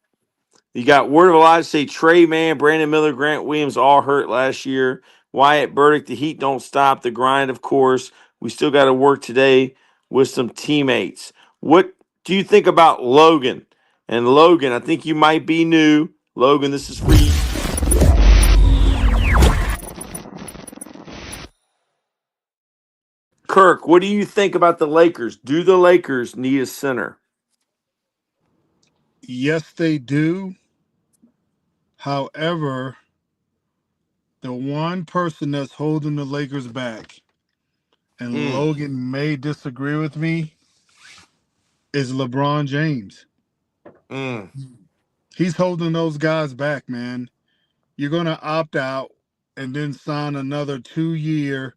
You got Word of Elijah say Trey Mann, Brandon Miller, Grant Williams all hurt last year. Wyatt Burdick, the Heat don't stop the grind, of course. We still got to work today with some teammates. What do you think about Logan? And Logan, I think you might be new. Logan, this is for you. Kirk, what do you think about the Lakers? Do the Lakers need a center?
Yes, they do. However, The one person that's holding the Lakers back, and Logan may disagree with me, is LeBron James. He's holding those guys back, man. You're going to opt out and then sign another 2-year,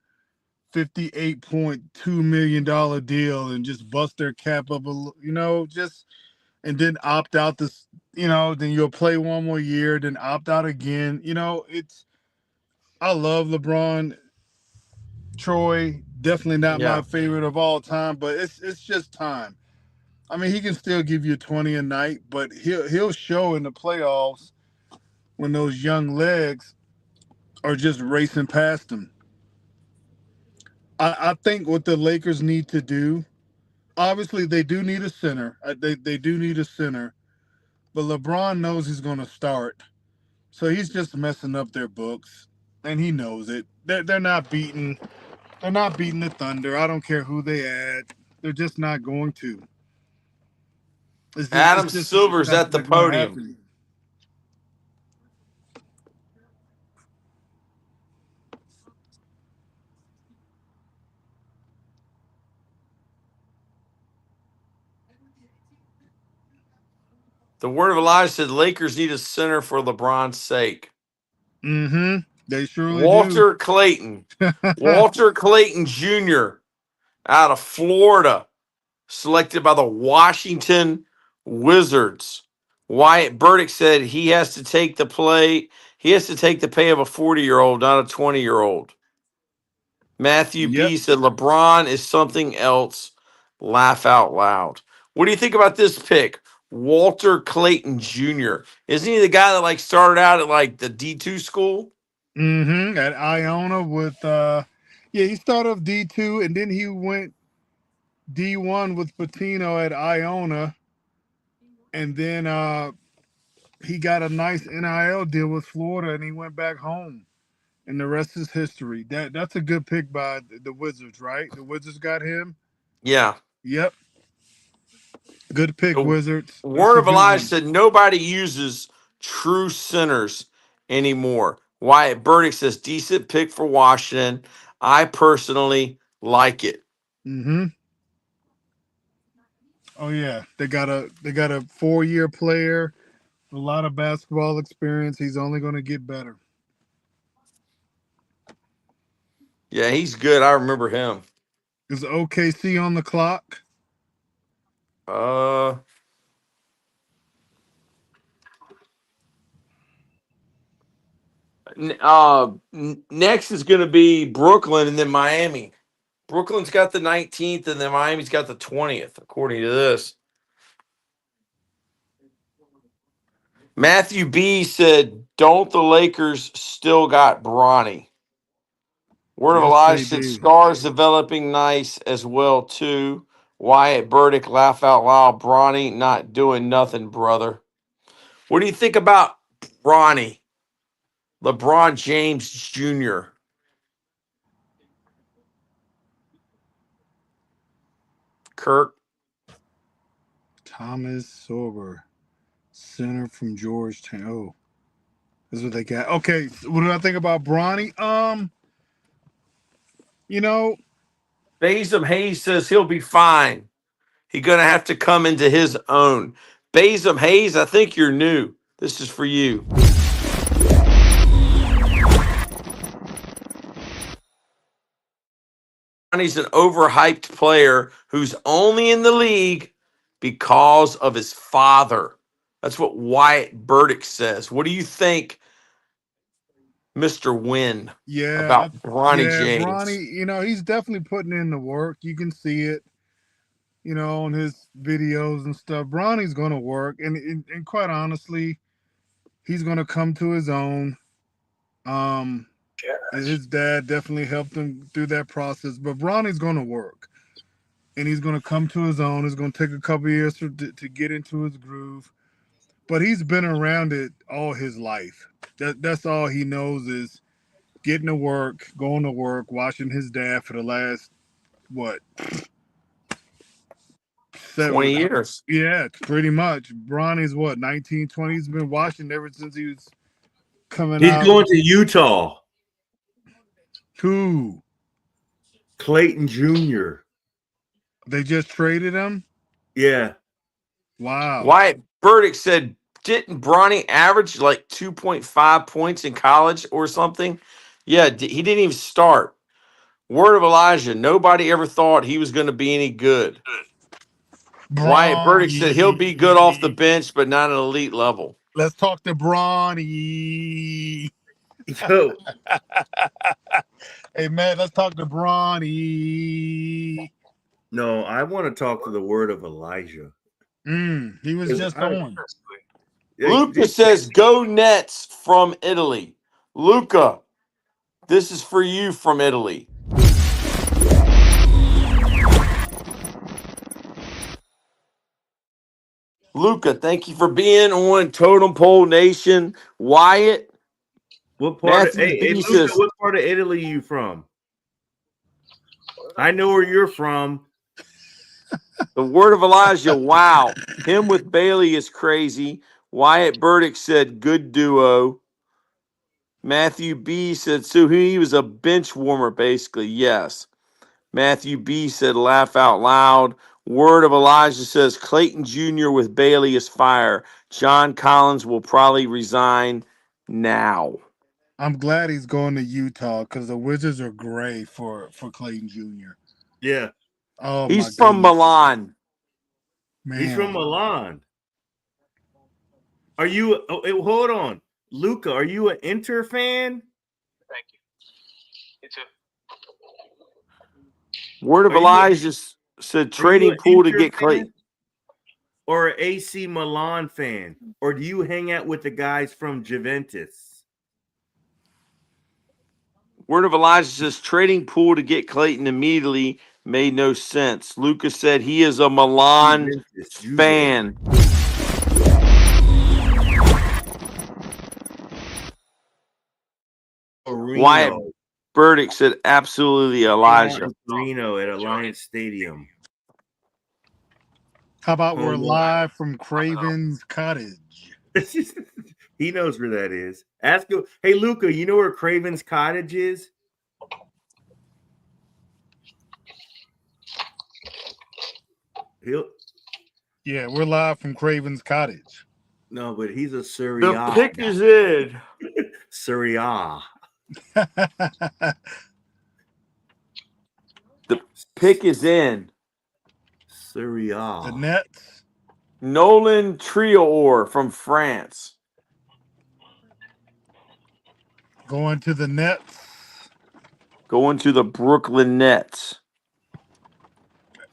$58.2 million deal and just bust their cap up, and then opt out this, then you'll play one more year, then opt out again. I love LeBron. Troy, definitely not my favorite of all time, but it's just time. I mean, he can still give you 20 a night, but he'll show in the playoffs when those young legs are just racing past him. I think what the Lakers need to do, obviously they do need a center. They do need a center, but LeBron knows he's going to start, so he's just messing up their books, and he knows it. They're not beating. They're not beating the Thunder. I don't care who they add. They're just not going to.
Adam Silver's at the podium. The word of Elijah said Lakers need a center for LeBron's sake.
Mm-hmm. They surely
Walter Clayton. Walter Clayton Jr. out of Florida, selected by the Washington Wizards. Wyatt Burdick said he has to take the play. He has to take the pay of a 40-year-old, not a 20-year-old. Matthew B said LeBron is something else. Laugh out loud. What do you think about this pick? Walter Clayton Jr. Isn't he the guy that started out at the D2 school?
Mm-hmm. At Iona with he started off D2 and then he went D1 with Patino at Iona. And then he got a nice NIL deal with Florida and he went back home. And the rest is history. That's a good pick by the Wizards, right? The Wizards got him?
Yeah.
Yep. Good pick, Wizards.
Word of Elijah said nobody uses true centers anymore. Wyatt Burdick says decent pick for Washington. I personally like it.
Mm-hmm. Oh yeah, they got a 4-year player, a lot of basketball experience. He's only going to get better.
Yeah, he's good. I remember him.
Is OKC on the clock?
Next is going to be Brooklyn and then Miami. Brooklyn's got the 19th and then Miami's got the 20th, according to this. Matthew B said, don't the Lakers still got Bronny? Word of Elijah said Scar's developing nice as well, too. Wyatt Burdick, laugh out loud. Bronny not doing nothing, brother. What do you think about Bronny? LeBron James Jr. Kirk.
Thomas Sorber, center from Georgetown. Oh, that's what they got. Okay, what do I think about Bronny?
Bazem Hayes says he'll be fine. He's going to have to come into his own. Bazem Hayes, I think you're new. This is for you. He's an overhyped player who's only in the league because of his father. That's what Wyatt Burdick says. What do you think, Mr. Wynn, about Bronny James?
Bronny, he's definitely putting in the work. You can see it, on his videos and stuff. Bronny's going to work. And quite honestly, he's going to come to his own. His dad definitely helped him through that process. But Bronny's going to work. And he's going to come to his own. It's going to take a couple years to get into his groove. But he's been around it all his life. That's all he knows is getting to work, going to work, watching his dad for the last,
20 years.
Yeah, pretty much. Bronny's 19, 20. He's been watching ever since he was coming out.
He's going to Utah.
Who?
Clayton Jr.
They just traded him?
Yeah.
Wow.
Wyatt Burdick said, didn't Bronny average like 2.5 points in college or something? Yeah, he didn't even start. Word of Elijah, nobody ever thought he was going to be any good. Wyatt Burdick said he'll be good off the
Bronny.
bench, but not an elite level.
Let's talk to Bronny.
Yo,
Hey, man, let's talk to Bronny.
no, I want to talk to the word of Elijah.
He was just on.
Luca says, go Nets from Italy. Luca, this is for you from Italy. Luca, thank you for being on Totem Pole Nation. Wyatt,
What part of
Matthew B
Luca,
says,
what part of Italy you from? I know where you're from.
the word of Elijah, wow. Him with Bailey is crazy. Wyatt Burdick said, good duo. Matthew B said, so he was a bench warmer, basically. Yes. Matthew B said, laugh out loud. Word of Elijah says, Clayton Jr. with Bailey is fire. John Collins will probably resign now.
I'm glad he's going to Utah because the Wizards are gray for Clayton Jr.
Yeah.
Oh, my
He's from
goodness.
Milan.
Man.
He's from Milan. Are you hold on. Luca, are you an Inter fan?
Thank you. You too.
Word of
Are you-
Elijah said, trading pool to
Inter
get
fan
Clayton.
or an AC Milan fan? Or do you hang out with the guys from Juventus?
Word of Elijah says, trading pool to get Clayton immediately made no sense. Lucas said he is a Milan
Juve.
fan. Wyatt Burdick said, absolutely Elijah.
Reno at Alliance Stadium.
How about we're live from Craven's Cottage?
He knows where that is. Ask him. Hey, Luca, you know where Craven's Cottage is?
Yeah, we're live from Craven's Cottage.
No, but he's a Serie A.
The pick is in.
Serie A.
The pick is in.
Serie A.
The Nets.
Nolan Trior from France.
Going to the Nets.
Going to the Brooklyn Nets.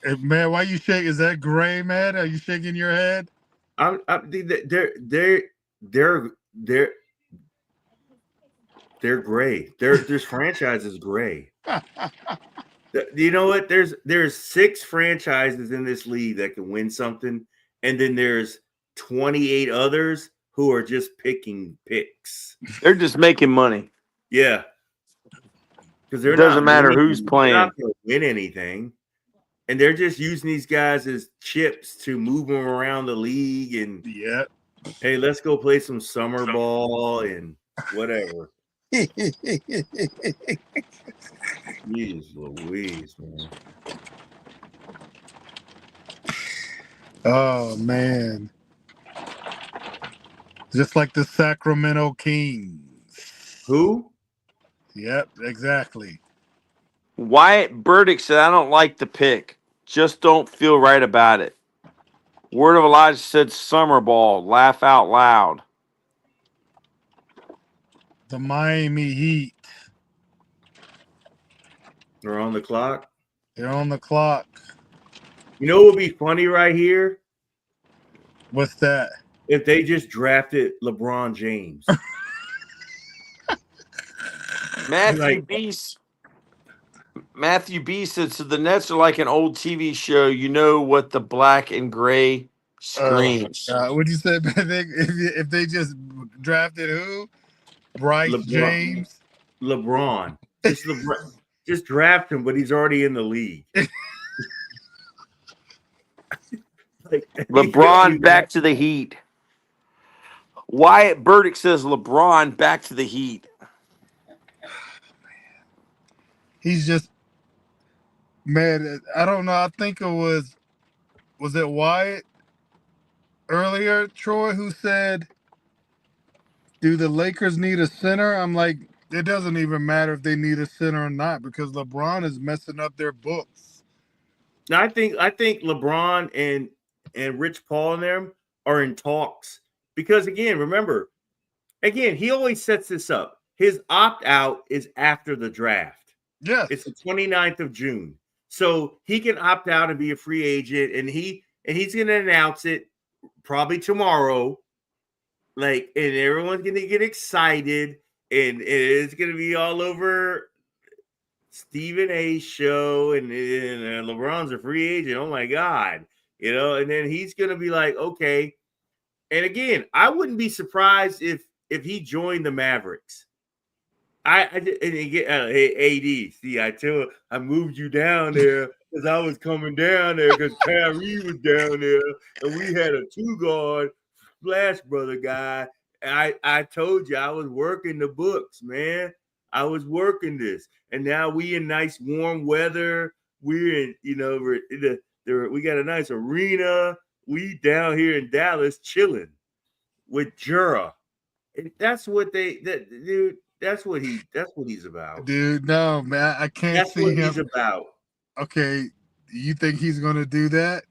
Hey, man, why you shaking? Is that gray, man? Are you shaking your head?
They're gray. This franchise is gray. You know what? There's 6 franchises in this league that can win something, and then there's 28 others who are just picking picks.
They're just making money.
Yeah, because
It doesn't matter who's playing.
They're not going to win anything, and they're just using these guys as chips to move them around the league. And
yeah,
hey, let's go play some summer ball and whatever. Jeez Louise, man.
Oh, man. Just like the Sacramento Kings.
Who?
Yep, exactly.
Wyatt Burdick said, I don't like the pick. Just don't feel right about it. Word of Elijah said, summer ball. Laugh out loud.
The Miami Heat.
They're on the clock.
They're on the clock.
You know what would be funny right here?
What's that?
If they just drafted LeBron James.
Matthew B said, so the Nets are like an old TV show. You know what the black and gray screams.
What do you say, if they just drafted who? Bryce James?
LeBron. Just draft him, but he's already in the league.
LeBron back to the Heat. Wyatt Burdick says LeBron back to the Heat.
He's just mad. I don't know. I think it was it Wyatt earlier, Troy, who said, "Do the Lakers need a center?" I'm like, it doesn't even matter if they need a center or not because LeBron is messing up their books.
Now, I think LeBron and Rich Paul and them are in talks because again, remember, he always sets this up. His opt out is after the draft.
Yes.
It's the 29th of June. So he can opt out and be a free agent, and he's going to announce it probably tomorrow. Like, and everyone's going to get excited, and it's going to be all over Stephen A's show, and LeBron's a free agent. Oh my God, and then he's going to be like, okay. And again, I wouldn't be surprised if he joined the Mavericks. Hey, AD, see, I moved you down there because I was coming down there because Kyrie was down there and we had a 2-guard Splash Brother guy. I told you I was working the books, man. I was working this, and now we in nice warm weather. We're in, we got a nice arena. We down here in Dallas chilling with Jura. That's what dude. That's what he's about.
Dude, no, man, I can't
That's
see
what
him.
he's about.
Okay, you think he's going to do that?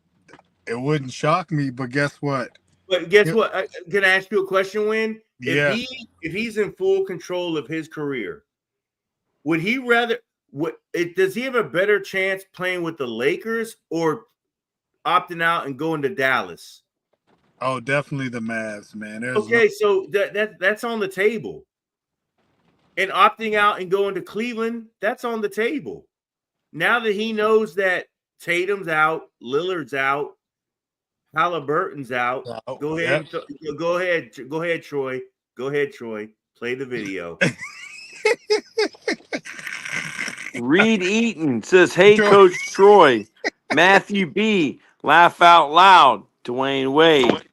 It wouldn't shock me, but guess what?
But guess what? Can I ask you a question, Win?
Yeah.
If he's in full control of his career, would he rather does he have a better chance playing with the Lakers or opting out and going to Dallas?
Oh, definitely the Mavs, man.
So that's on the table. And opting out and going to Cleveland, that's on the table. Now that he knows that Tatum's out, Lillard's out, Halliburton's out, go ahead, Troy. Go ahead, Troy. Play the video.
Reed Eaton says, "Hey, Coach Troy, Matthew B, laugh out loud, Dwayne Wade,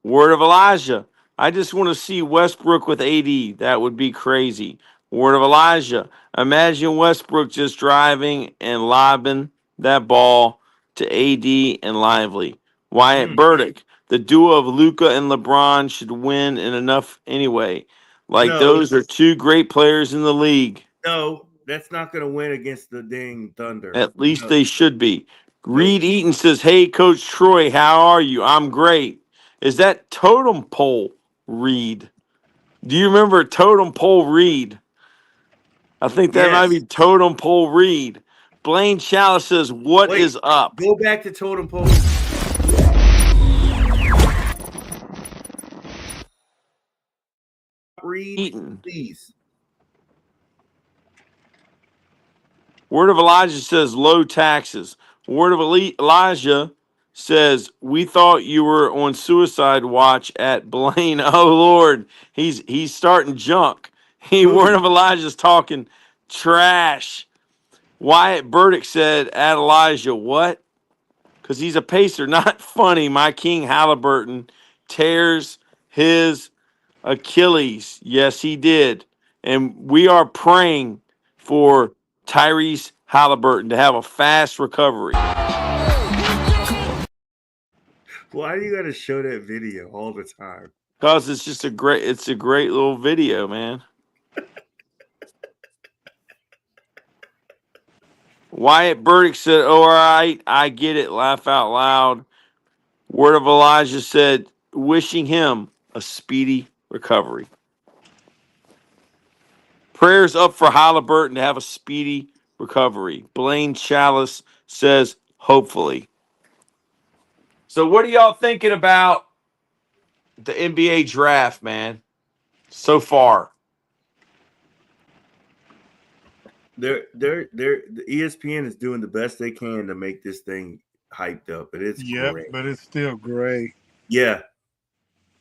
word of Elijah. I just want to see Westbrook with AD. That would be crazy. Word of Elijah. Imagine Westbrook just driving and lobbing that ball to AD and Lively. Wyatt Burdick. The duo of Luka and LeBron should win in enough anyway. Those are two great players in the league.
No, that's not going to win against the dang Thunder.
At least they should be. Reed Eaton says, "Hey, Coach Troy, how are you? I'm great." Is that Totem Pole Reed? Do you remember Totem Pole Reed? I think that might be Totem Pole Reed. Blaine Chalice says, "What is up?"
Go back to Totem Pole. Reed,
Eaton.
Please.
Word of Elijah says, "Low taxes." Word of Elijah says, "We thought you were on suicide watch at Blaine." Oh Lord, he's starting junk. Word of Elijah's talking trash. Wyatt Burdick said, "At Elijah, what?" Because he's a pacer, not funny. My King Halliburton tears his Achilles. Yes, he did. And we are praying for Tyrese Halliburton to have a fast recovery.
Why do you got to show that video all the time?
Because it's just a great little video, man. Wyatt Burdick said, "Oh, all right, I get it. Laugh out loud." Word of Elijah said, "Wishing him a speedy recovery." Prayers up for Halliburton to have a speedy recovery. Blaine Chalice says, "Hopefully." So what are y'all thinking about the NBA draft, man, so far?
The ESPN is doing the best they can to make this thing hyped up, but it's great.
But it's still gray.
Yeah.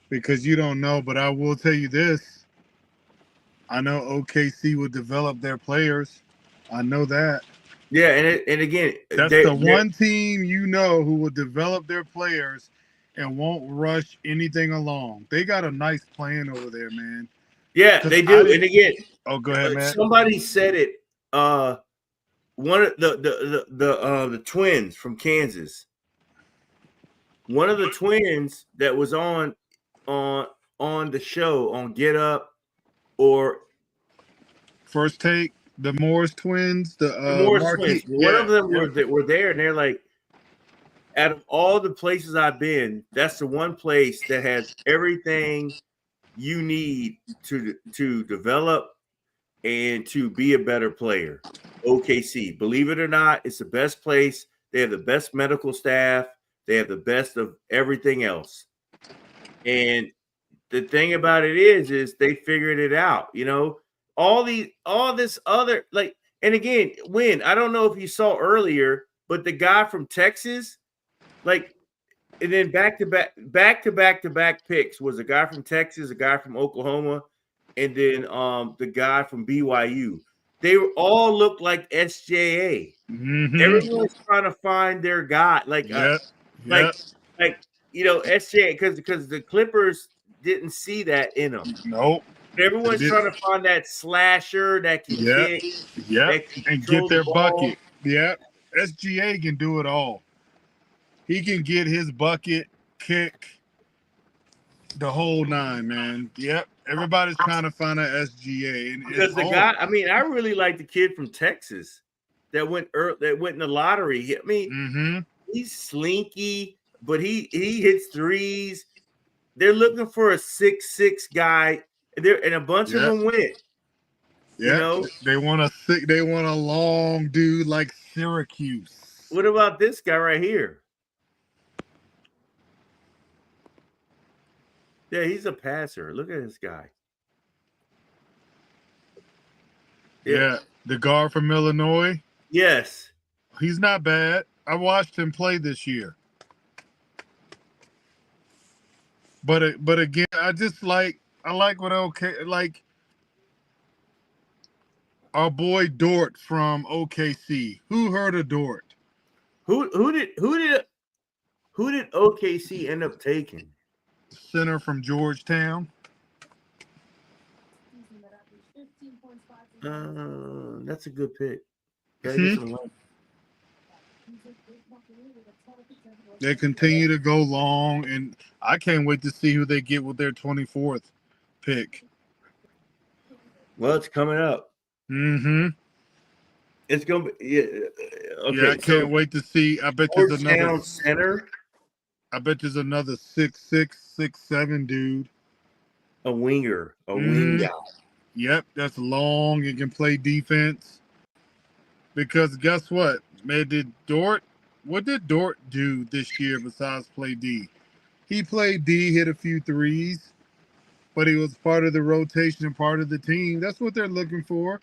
Because you don't know, but I will tell you this. I know OKC will develop their players. I know that.
Yeah, and again,
that's the one team who will develop their players and won't rush anything along. They got a nice plan over there, man.
Yeah, they do. And again,
go ahead, man.
Somebody said it. one of the twins from Kansas. One of the twins that was on the show on Get Up or
First Take, the Morris twins, the
Morris twins.
Marquis.
One
Yeah,
of them
yeah.
were there, and they're like, out of all the places I've been, that's the one place that has everything you need to develop and to be a better player. OKC, believe it or not, it's the best place. They have the best medical staff. They have the best of everything else. And the thing about it is they figured it out. You know, all this other like, and again, I don't know if you saw earlier, but the guy from Texas, like, and then back to back picks was a guy from Texas, a guy from Oklahoma, and then the guy from BYU. They all look like SJA.
Mm-hmm.
Everyone's trying to find their guy, like
Yep.
like SJA, because the Clippers didn't see that in them.
Nope.
Everyone's trying to find that slasher that can kick, that can
and
control
get their
the ball.
bucket. Yep. SGA can do it all. He can get his bucket, kick, the whole nine, man. Yep. Everybody's trying to find an SGA. And
Because the guy, I mean, I really like the kid from Texas that went in the lottery. I mean, he's slinky, but he hits threes. They're looking for a 6'6" guy, and a bunch of them went.
Yeah,
You know,
they want a long dude like Syracuse.
What about this guy right here? Yeah, he's a passer. Look at this guy.
Yeah, the guard from Illinois.
Yes.
He's not bad. I watched him play this year. But again, I like what our boy Dort from OKC. Who heard of Dort?
Who did OKC end up taking?
Center from Georgetown.
That's a good pick.
They continue to go long, and I can't wait to see who they get with their 24th pick.
Well, it's coming up.
Mm-hmm.
It's gonna be okay.
Yeah, I can't wait to see. I bet there's another
center.
I bet there's another 6'6", 6'7" dude.
A winger. Wing guy.
Yep, that's long and can play defense. Because guess what? Man, what did Dort do this year besides play D? He played D, hit a few threes, but he was part of the rotation and part of the team. That's what they're looking for.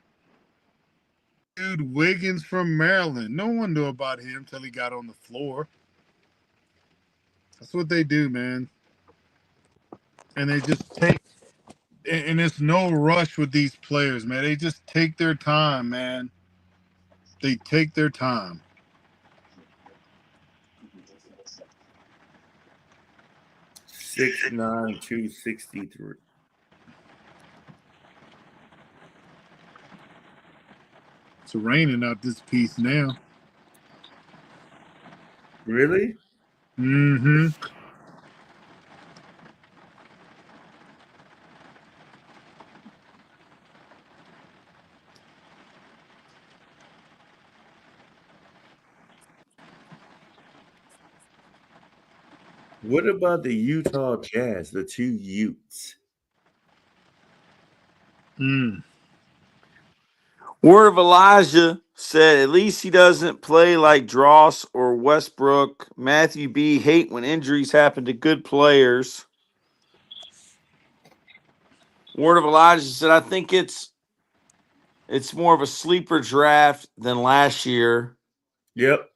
Dude, Wiggins from Maryland. No one knew about him until he got on the floor. That's what they do, man. And they just take, and it's no rush with these players, man. They just take their time, man. They take their time.
$6'9", 263.
It's raining out this piece now.
Really?
Mm-hmm.
What about the Utah Jazz, the two Utes?
Word of Elijah said at least he doesn't play like Dross or Westbrook. Matthew B. hate when injuries happen to good players. Word of Elijah said, I think it's more of a sleeper draft than last year.
Yep.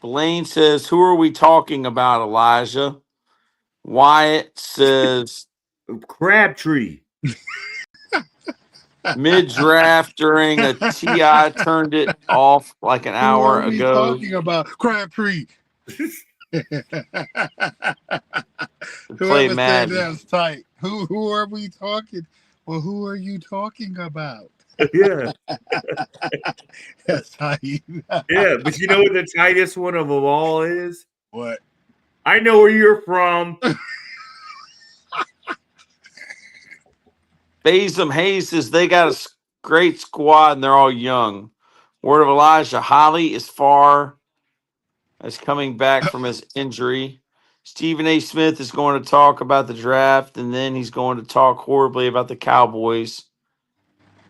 Blaine says, who are we talking about, Elijah? Wyatt says,
Crabtree.
Mid-draft during a TI turned it off like an hour
Who are we
ago.
talking about? Crabtree.
Play
Whoever said
Madden.
that's tight. Who are we talking? Well, who are you talking about?
Yeah,
That's how you.
yeah. But you know what the tightest one of them all is?
What?
I know where you're from.
Bazem Hayes says they got a great squad and they're all young. Word of Elijah Holly is far as coming back from his injury. Stephen A. Smith is going to talk about the draft, and then he's going to talk horribly about the Cowboys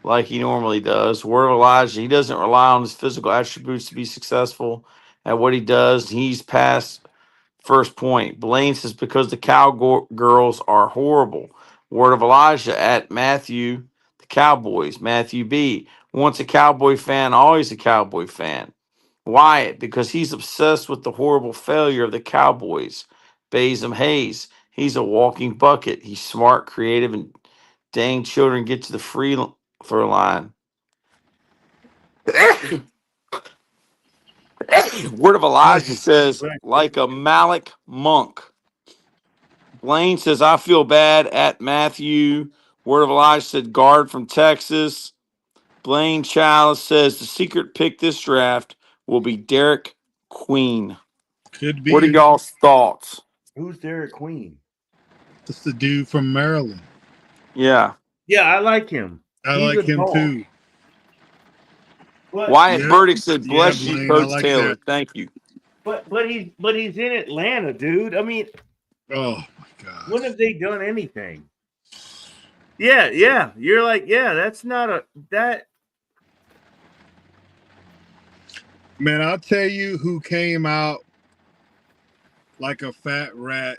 like he normally does. Word of Elijah, he doesn't rely on his physical attributes to be successful at what he does. He's past first point. Blaine says because the Cowgirls are horrible. Word of Elijah at Matthew, the Cowboys. Matthew B. Once a Cowboy fan, always a Cowboy fan. Wyatt, because he's obsessed with the horrible failure of the Cowboys. Bazem Hayes, he's a walking bucket. He's smart, creative, and dang children get to the free throw line. Word of
Bless
Elijah
you.
says,
Bless
like a Malik monk. Blaine says, I feel bad at Matthew. Word of Elijah said, guard from Texas. Blaine Chalice says, the secret pick this draft will be Derek Queen.
Could
What are
be.
y'all's thoughts?
Who's Derek Queen?
It's the dude from Maryland.
Yeah.
Yeah, I like him.
I
He's
like
a
him
dog.
too.
But
Wyatt
Yeah.
Burdick said,
Yeah,
bless you,
Blaine. I
Coach
like
Taylor.
that.
Thank you.
but he's in Atlanta, dude. I mean,
Oh my gosh.
when have they done anything? Yeah. You're like, yeah, that's not a that.
Man, I'll tell you who came out like a fat rat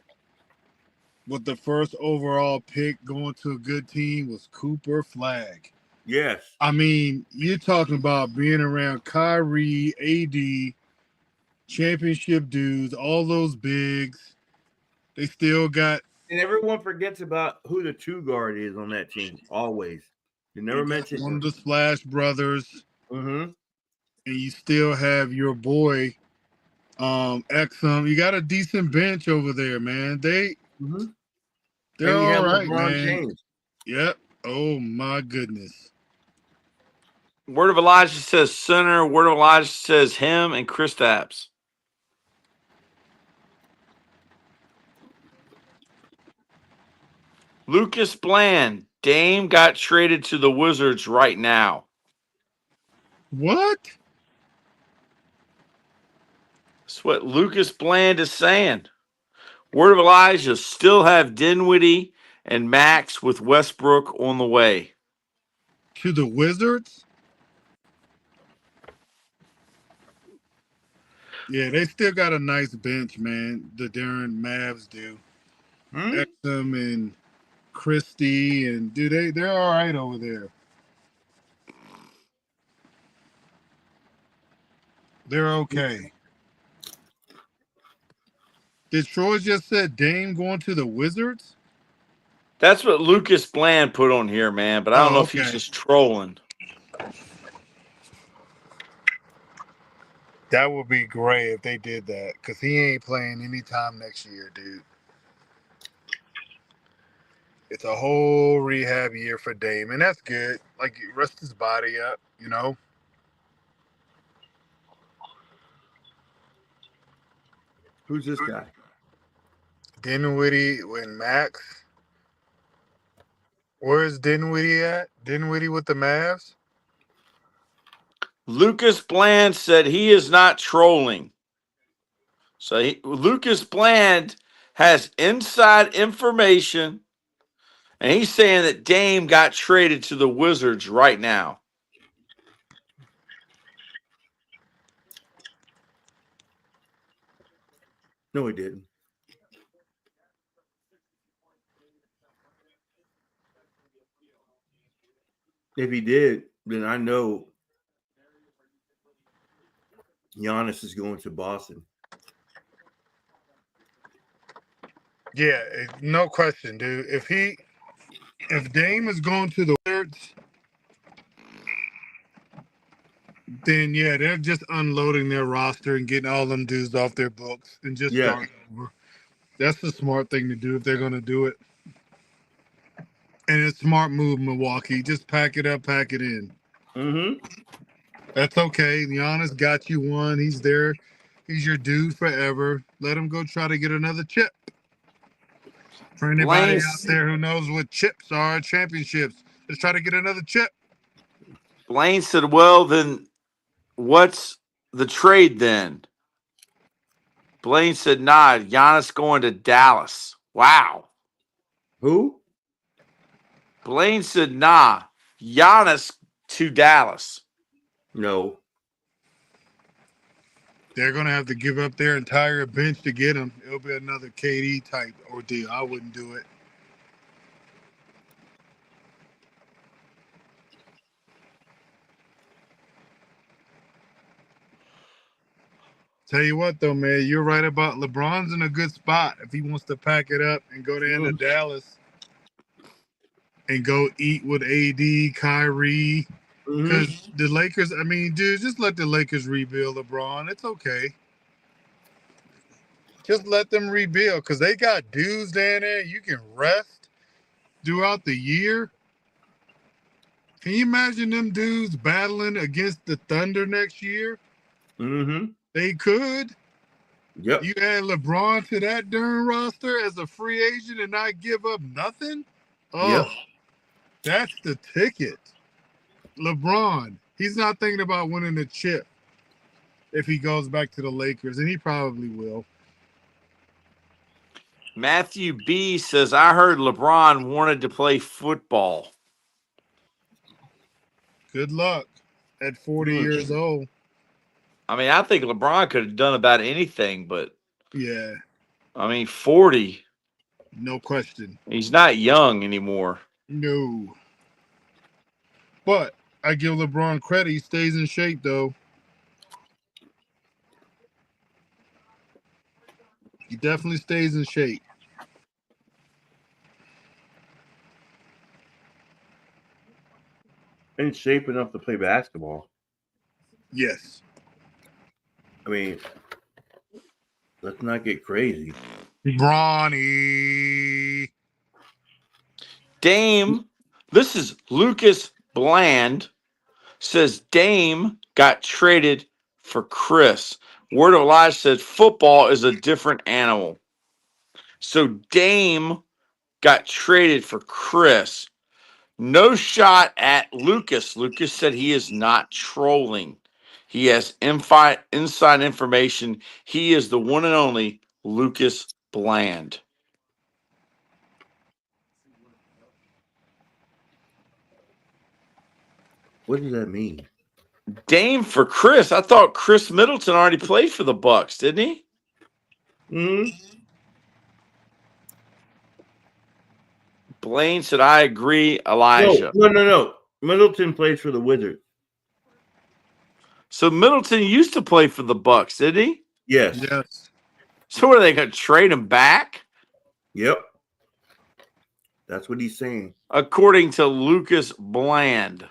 with the first overall pick going to a good team was Cooper Flagg.
Yes.
I mean, you're talking about being around Kyrie, AD, championship dudes, all those bigs. They still got
And everyone forgets about who the two guard is on that team. Always. You never mention
one of
him.
the Splash Brothers,
Mm-hmm.
and you still have your boy Exum. You got a decent bench over there, man. They're
And you
all
have
right,
LeBron
man.
James.
Yep. Oh my goodness.
Word of Elijah says center. Word of Elijah says him and Kristaps. Lucas Bland. Dame got traded to the Wizards right now.
What?
That's what Lucas Bland is saying. Word of Elijah still have Dinwiddie and Max with Westbrook on the way.
To the Wizards? Yeah, they still got a nice bench, man. The Darren Mavs do. Exum and Christie, and they're all right over there. They're okay. Did Troy just said Dame going to the Wizards?
That's what Lucas Bland put on here, man. But I don't know if he's just trolling.
That would be great if they did that, because he ain't playing anytime next year, dude. It's a whole rehab year for Dame, and that's good. Like, rest his body up, you know?
Who's this guy?
Dinwiddie and Max. Where's Dinwiddie at? Dinwiddie with the Mavs?
Lucas Bland said he is not trolling. So Lucas Bland has inside information, and he's saying that Dame got traded to the Wizards right now.
No, he didn't. If he did, then I know Giannis is going to Boston.
Yeah, no question, dude. If Dame is going to the Wizards, then yeah, they're just unloading their roster and getting all them dudes off their books and just starting over. That's the smart thing to do if they're going to do it. And it's a smart move, Milwaukee. Just pack it up, pack it in.
Mm-hmm.
That's okay. Giannis got you one. He's there. He's your dude forever. Let him go try to get another chip. For anybody
Blaine,
out there who knows what chips are, championships, just try to get another chip.
Blaine said, well, then what's the trade then? Blaine said, nah, Giannis going to Dallas. Wow.
Who?
Blaine said, nah, Giannis to Dallas.
No.
They're going to have to give up their entire bench to get him. It'll be another KD type ordeal. I wouldn't do it. Tell you what, though, man, you're right about LeBron's in a good spot if he wants to pack it up and go down to Dallas and go eat with AD, Kyrie.
Mm-hmm.
Because the Lakers, I mean, dude, just let the Lakers rebuild LeBron. It's okay. Just let them rebuild because they got dudes down there you can rest throughout the year. Can you imagine them dudes battling against the Thunder next year?
Mm-hmm.
They could.
Yep.
You add LeBron to that darn roster as a free agent and not give up nothing? Oh,
Yep.
that's the ticket. LeBron, he's not thinking about winning a chip if he goes back to the Lakers, and he probably will.
Matthew B says, I heard LeBron wanted to play football.
Good luck at 40
Mm.
years old.
I mean, I think LeBron could have done about anything, but
Yeah,
I mean, 40,
no question.
he's not young anymore.
No. But I give LeBron credit. He stays in shape, though. He definitely stays in shape.
In shape enough to play basketball.
Yes.
I mean, let's not get crazy.
Bronny.
Dame, this is Lucas Bland, says Dame got traded for Chris. Word of Life says football is a different animal. So Dame got traded for Chris. No shot at Lucas. Lucas said he is not trolling. He has inside information. He is the one and only Lucas Bland.
What does that mean?
Dame for Chris. I thought Chris Middleton already played for the Bucks, didn't he?
Mm-hmm.
Blaine said, I agree, Elijah.
No. Middleton plays for the Wizards.
So Middleton used to play for the Bucks, did he?
Yes.
Yes.
So are they going to trade him back?
Yep. That's what he's saying.
According to Lucas Bland.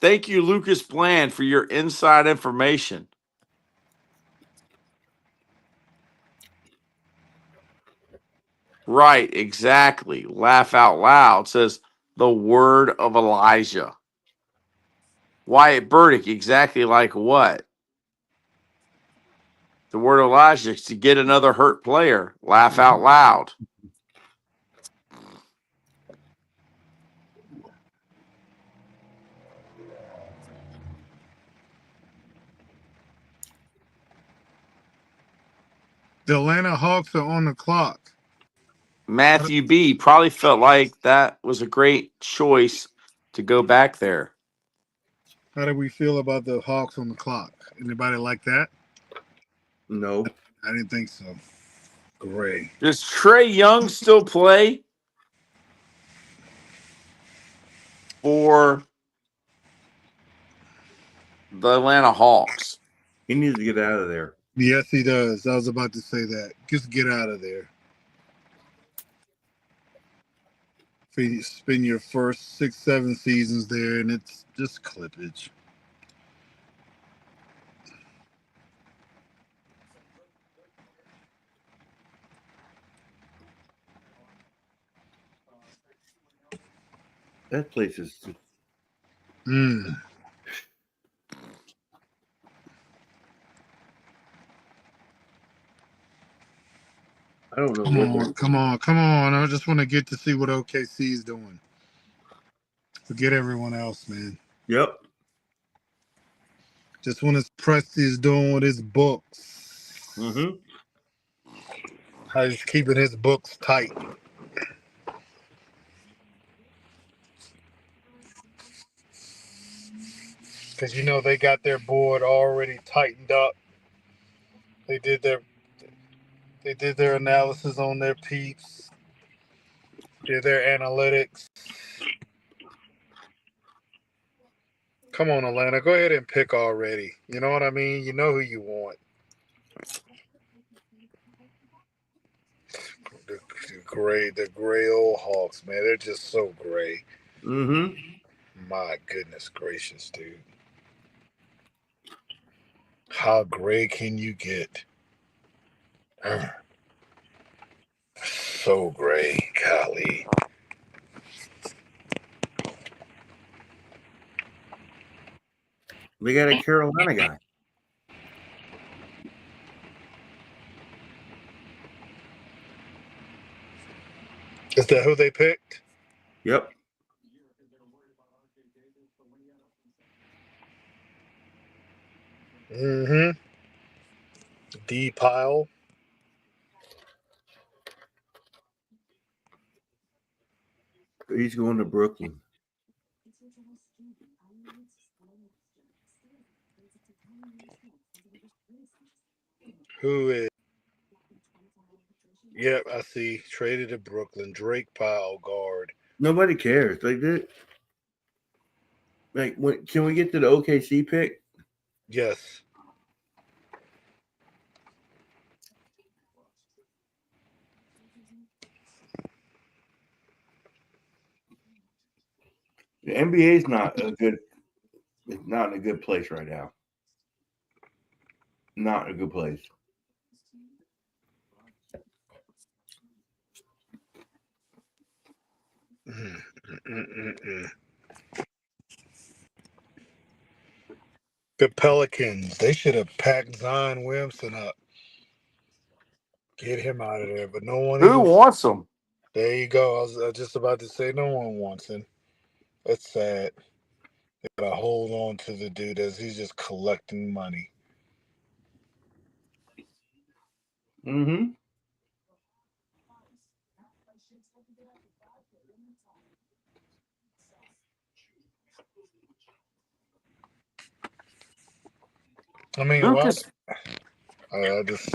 Thank you, Lucas Bland, for your inside information. Right, exactly. Laugh out loud says the word of Elijah. Wyatt Burdick, exactly like what? The word of Elijah is to get another hurt player. Laugh out loud.
The Atlanta Hawks are on the clock.
Matthew B probably felt like that was a great choice to go back there.
How do we feel about the Hawks on the clock? Anybody like that?
No.
I didn't think so. Gray.
Does Trey Young still play for the Atlanta Hawks?
He needs to get out of there.
Yes, he does. I was about to say that. Just get out of there. If you spend your first 6-7 seasons there and it's just clippage.
That place is.
Mm.
I don't know
Come
what
on,
they're.
come on, come on. I just want to get to see what OKC is doing. Forget everyone else, man.
Yep.
Just want to Presti is doing with his books.
Mm-hmm.
How he's keeping his books tight. Because you know they got their board already tightened up. They did their analysis on their peeps. Did their analytics. Come on, Atlanta. Go ahead and pick already. You know what I mean? You know who you want. The gray old Hawks, man. They're just so gray.
Mm-hmm.
My goodness gracious, dude. How gray can you get? So gray, golly.
They got a Carolina guy.
Is that who they picked?
Yep.
Mm-hmm. D Pile.
He's going to Brooklyn.
Who is? Yep, I see. Traded to Brooklyn. Drake Pile guard.
Nobody cares. Like that. Like, can we get to the OKC pick?
Yes.
The NBA is not a good. It's not in a good place right now. Not in a good place.
The Pelicans. They should have packed Zion Williamson up. Get him out of there. But no one
Who
even.
wants them?
There you go. I was just about to say no one wants him. That's sad. They gotta hold on to the dude as he's just collecting money.
Mm-hmm.
I mean, why?
Lucas
I just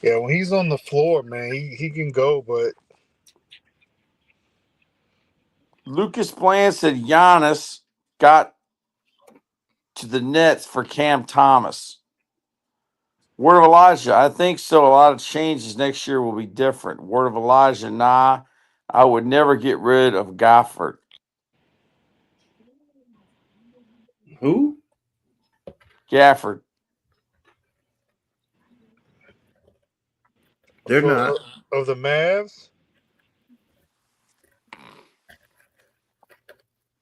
when he's on the floor, man, he can go, but
Lucas Bland said Giannis got to the Nets for Cam Thomas. Word of Elijah, I think so. A lot of changes next year will be different. Word of Elijah, nah, I would never get rid of Gafford.
Who?
Gafford.
They're not.
of the Mavs.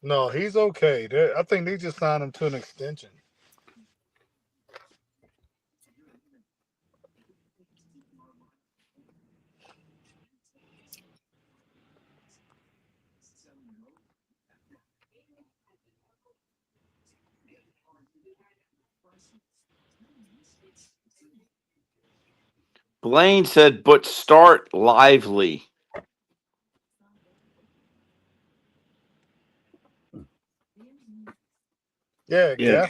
No, he's okay. I think they just signed him to an extension.
Blaine said, but start Lively.
Yeah,
Yeah.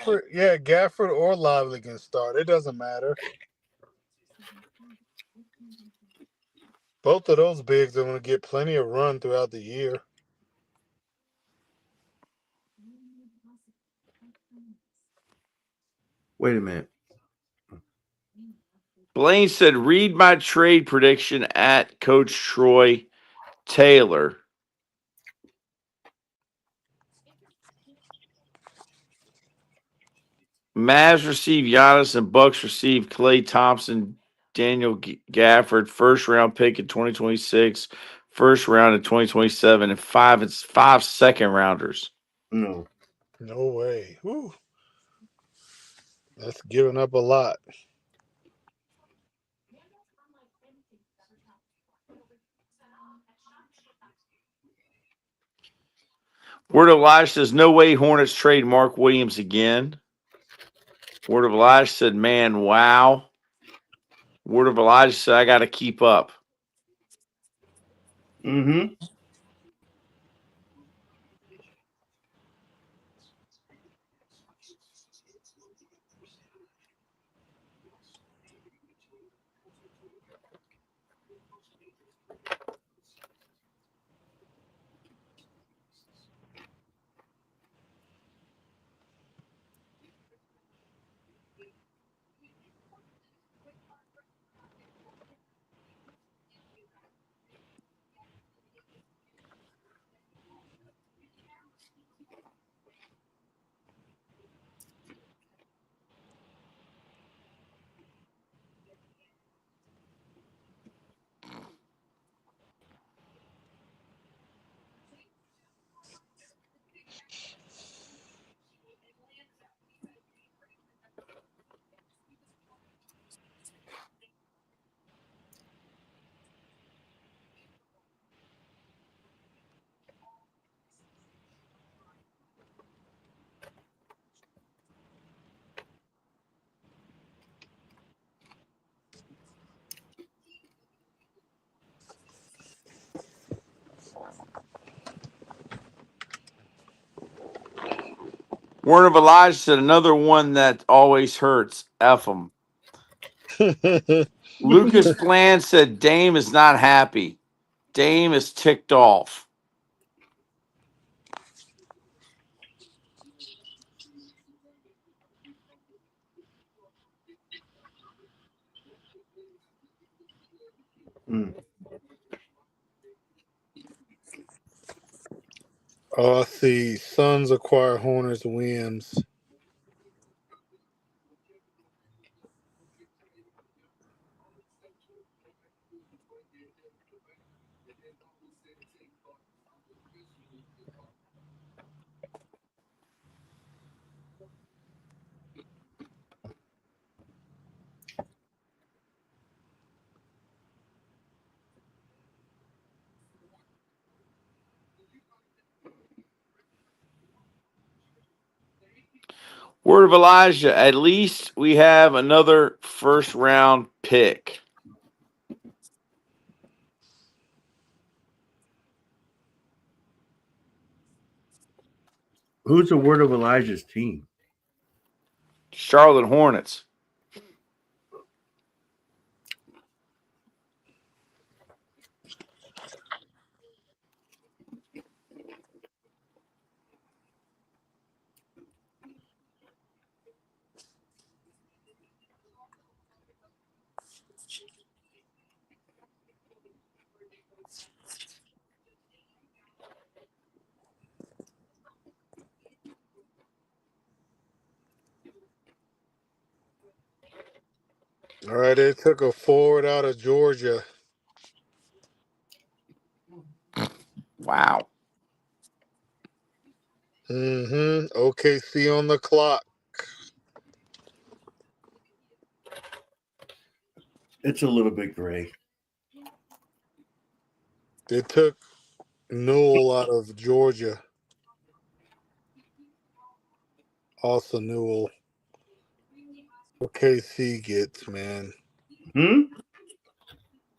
Gafford or Lively can start. It doesn't matter. Both of those bigs are going to get plenty of run throughout the year.
Wait a minute.
Blaine said, read my trade prediction at Coach Troy Taylor. Mavs receive Giannis and Bucks receive Klay Thompson, Daniel Gafford, first round pick in 2026, first round in 2027 and five second rounders.
No.
No way. Whew. That's giving up a lot.
Word of Elijah says, no way Hornets trade Mark Williams again. Word of Elijah said, man, wow. Word of Elijah said, I got to keep up.
Mm-hmm.
Word of Elijah said, another one that always hurts. F them. Lucas Bland said, Dame is not happy. Dame is ticked off.
Mm.
Oh, I see. Suns acquire Hornets Williams.
Word of Elijah, at least we have another first round pick.
Who's the Word of Elijah's team?
Charlotte Hornets.
All right, they took a forward out of Georgia.
Wow.
OKC on the clock.
It's a little bit gray.
They took Newell out of Georgia. Also Newell. OKC gets, man.
Hmm?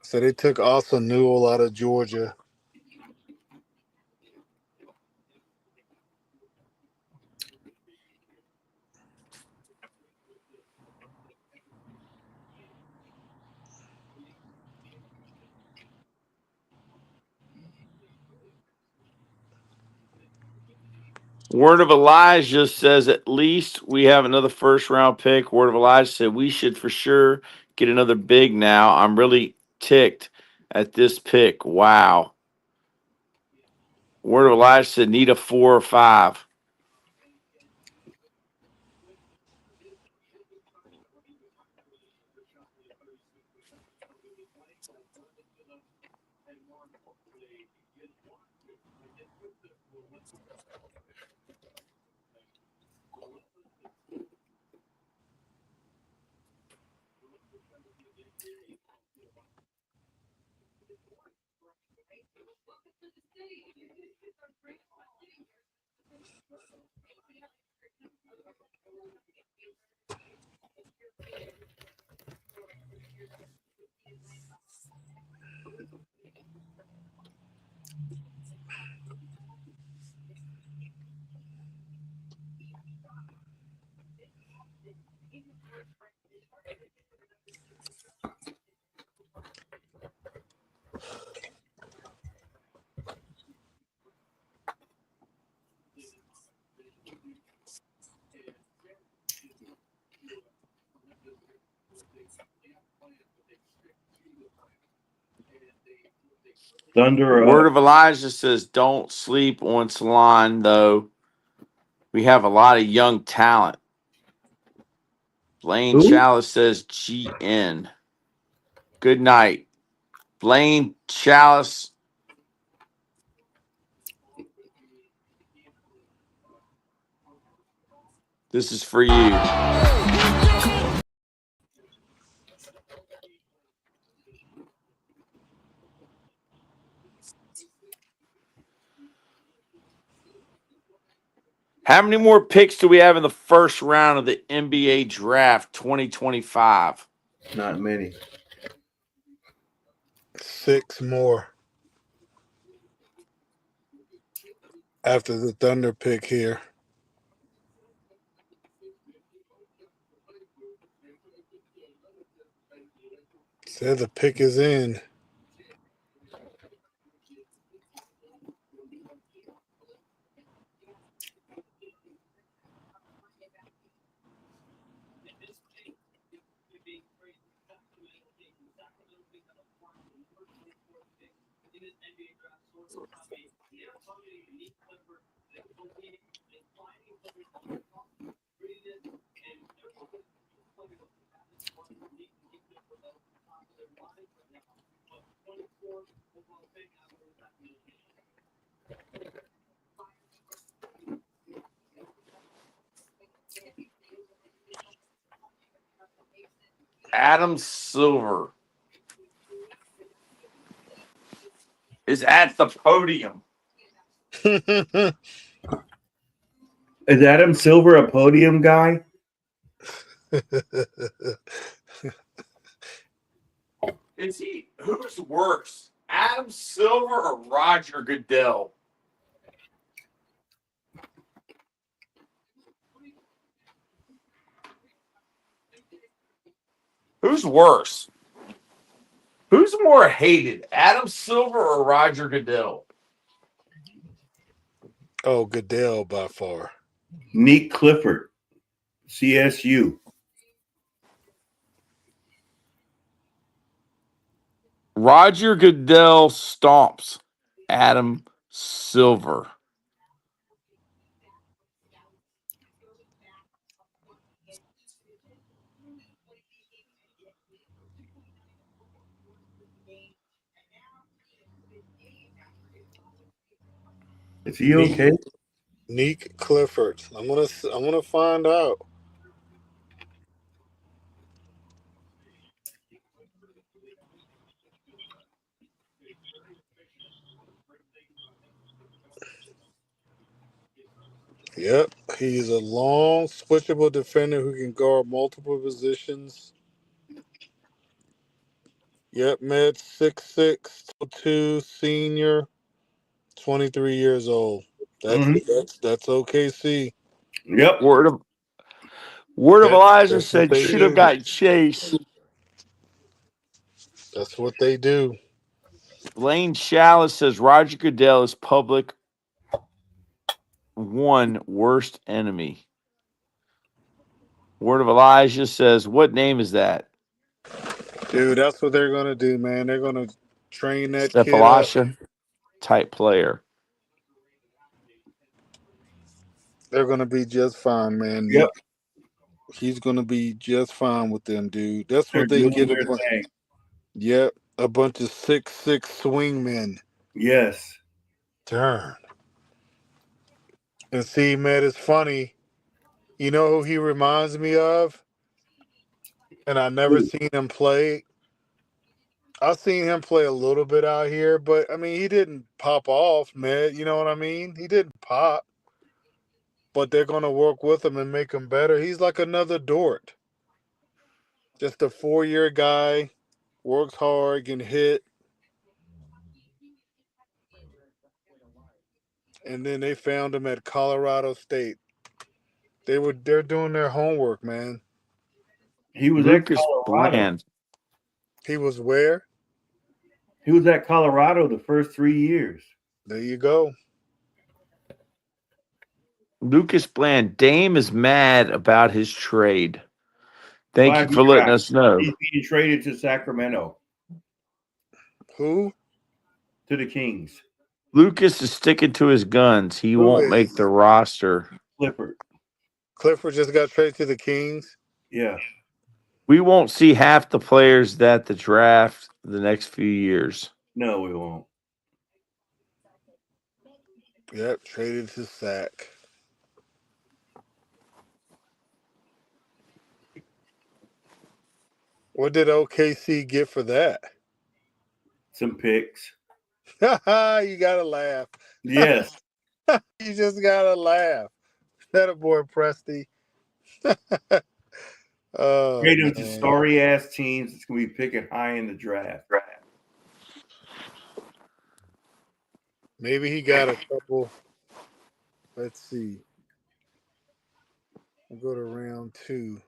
So they took also Newell out of Georgia.
Word of Elijah says at least we have another first round pick. Word of Elijah said we should for sure get another big now. I'm really ticked at this pick. Wow. Word of Elijah said need a 4 or 5.
Thunder
Word
up.
of Elijah says, don't sleep on Salon, though. We have a lot of young talent. Blaine
Who?
Chalice says, GN. Good night. Blaine Chalice. This is for you. How many more picks do we have in the first round of the NBA draft 2025?
Not many.
6 more after the Thunder pick here. Said the pick is in.
Adam Silver is at the podium.
Is Adam Silver a podium guy?
Is he? Who's worse, Adam Silver or Roger Goodell? Who's worse? Who's more hated, Adam Silver or Roger Goodell?
Oh, Goodell by far.
Nick Clifford, CSU.
Roger Goodell stomps Adam Silver.
Is he okay?
Nick Clifford. I'm gonna find out. Yep, he's a long, switchable defender who can guard multiple positions. Yep, Mets 6'6", 2 senior, 23 years old. That's OKC.
Yep.
Word of Elijah
That's what
said
they
should have
do.
got Chase.
That's what they do.
Blaine Chalice says Roger Goodell is public one worst enemy. Word of Elijah says, what name is that?
Dude, that's what they're gonna do, man. They're gonna train that
Steph
kid up.
Elisha type player.
They're gonna be just fine, man.
Yep.
He's gonna be just fine with them, dude. That's
They're
what they
doing
get
their
him for.
thing.
Yep. A bunch of 6'6" swingmen.
Yes.
Darn. And see, man, it's funny. You know who he reminds me of? And I never
Ooh.
seen him play. I've seen him play a little bit out here, but I mean, he didn't pop off, man. You know what I mean? He didn't pop, but they're going to work with him and make him better. He's like another Dort. Just a 4-year guy, works hard, can hit. And then they found him at Colorado State. They're doing their homework, man.
He was at
Lucas
Colorado.
Bland.
He was where?
He was at Colorado the first 3 years.
There you go.
Lucas Bland. Dame is mad about his trade. Thank you
Flagg,
for letting us know.
he's being traded to Sacramento,
Who?
to the Kings.
Lucas is sticking to his guns. He
Who
won't
is?
make the roster.
Clifford.
Clifford just got traded to the Kings.
Yeah.
We won't see half the players that the draft the next few years.
No, we won't.
Yep, traded to Sac. What did OKC get for that?
Some picks.
You gotta laugh.
Yes.
You just gotta laugh. That a boy, Presty. Oh,
Trade him to
man.
sorry ass teams. It's gonna be picking high in the draft.
Maybe he got a couple. Let's see. We'll go to round 2.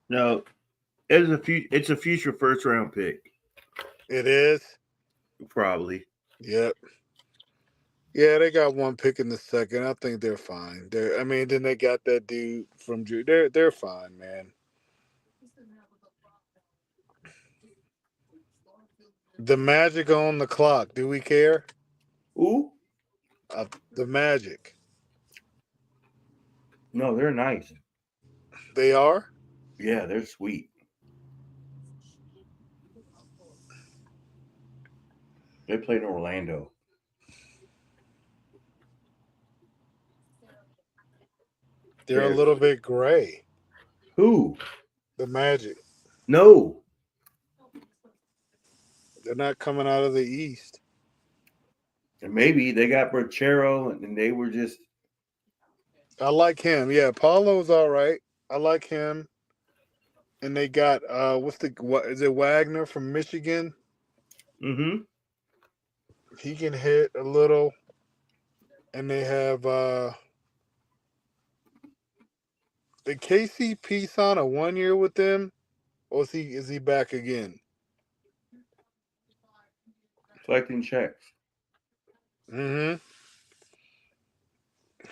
No, it's a future first round pick,
It is?
probably.
Yep. Yeah, they got one pick in the second. I think they're fine. Then they got that dude from Drew. They're fine, man. The Magic on the clock. Do we care?
Ooh,
The Magic.
no, they're nice.
They are?
Yeah, they're sweet. They played in Orlando.
They're a
They're-
little bit gray.
Who?
The Magic.
No.
They're not coming out of the East.
And maybe they got Brachero and they were just
I like him. Yeah, Paulo's all right. I like him. And they got what is it, Wagner from Michigan?
mm-hmm.
He can hit a little. And they have did KCP sign a 1 year with them? Or is he back again?
Collecting checks.
Mm-hmm.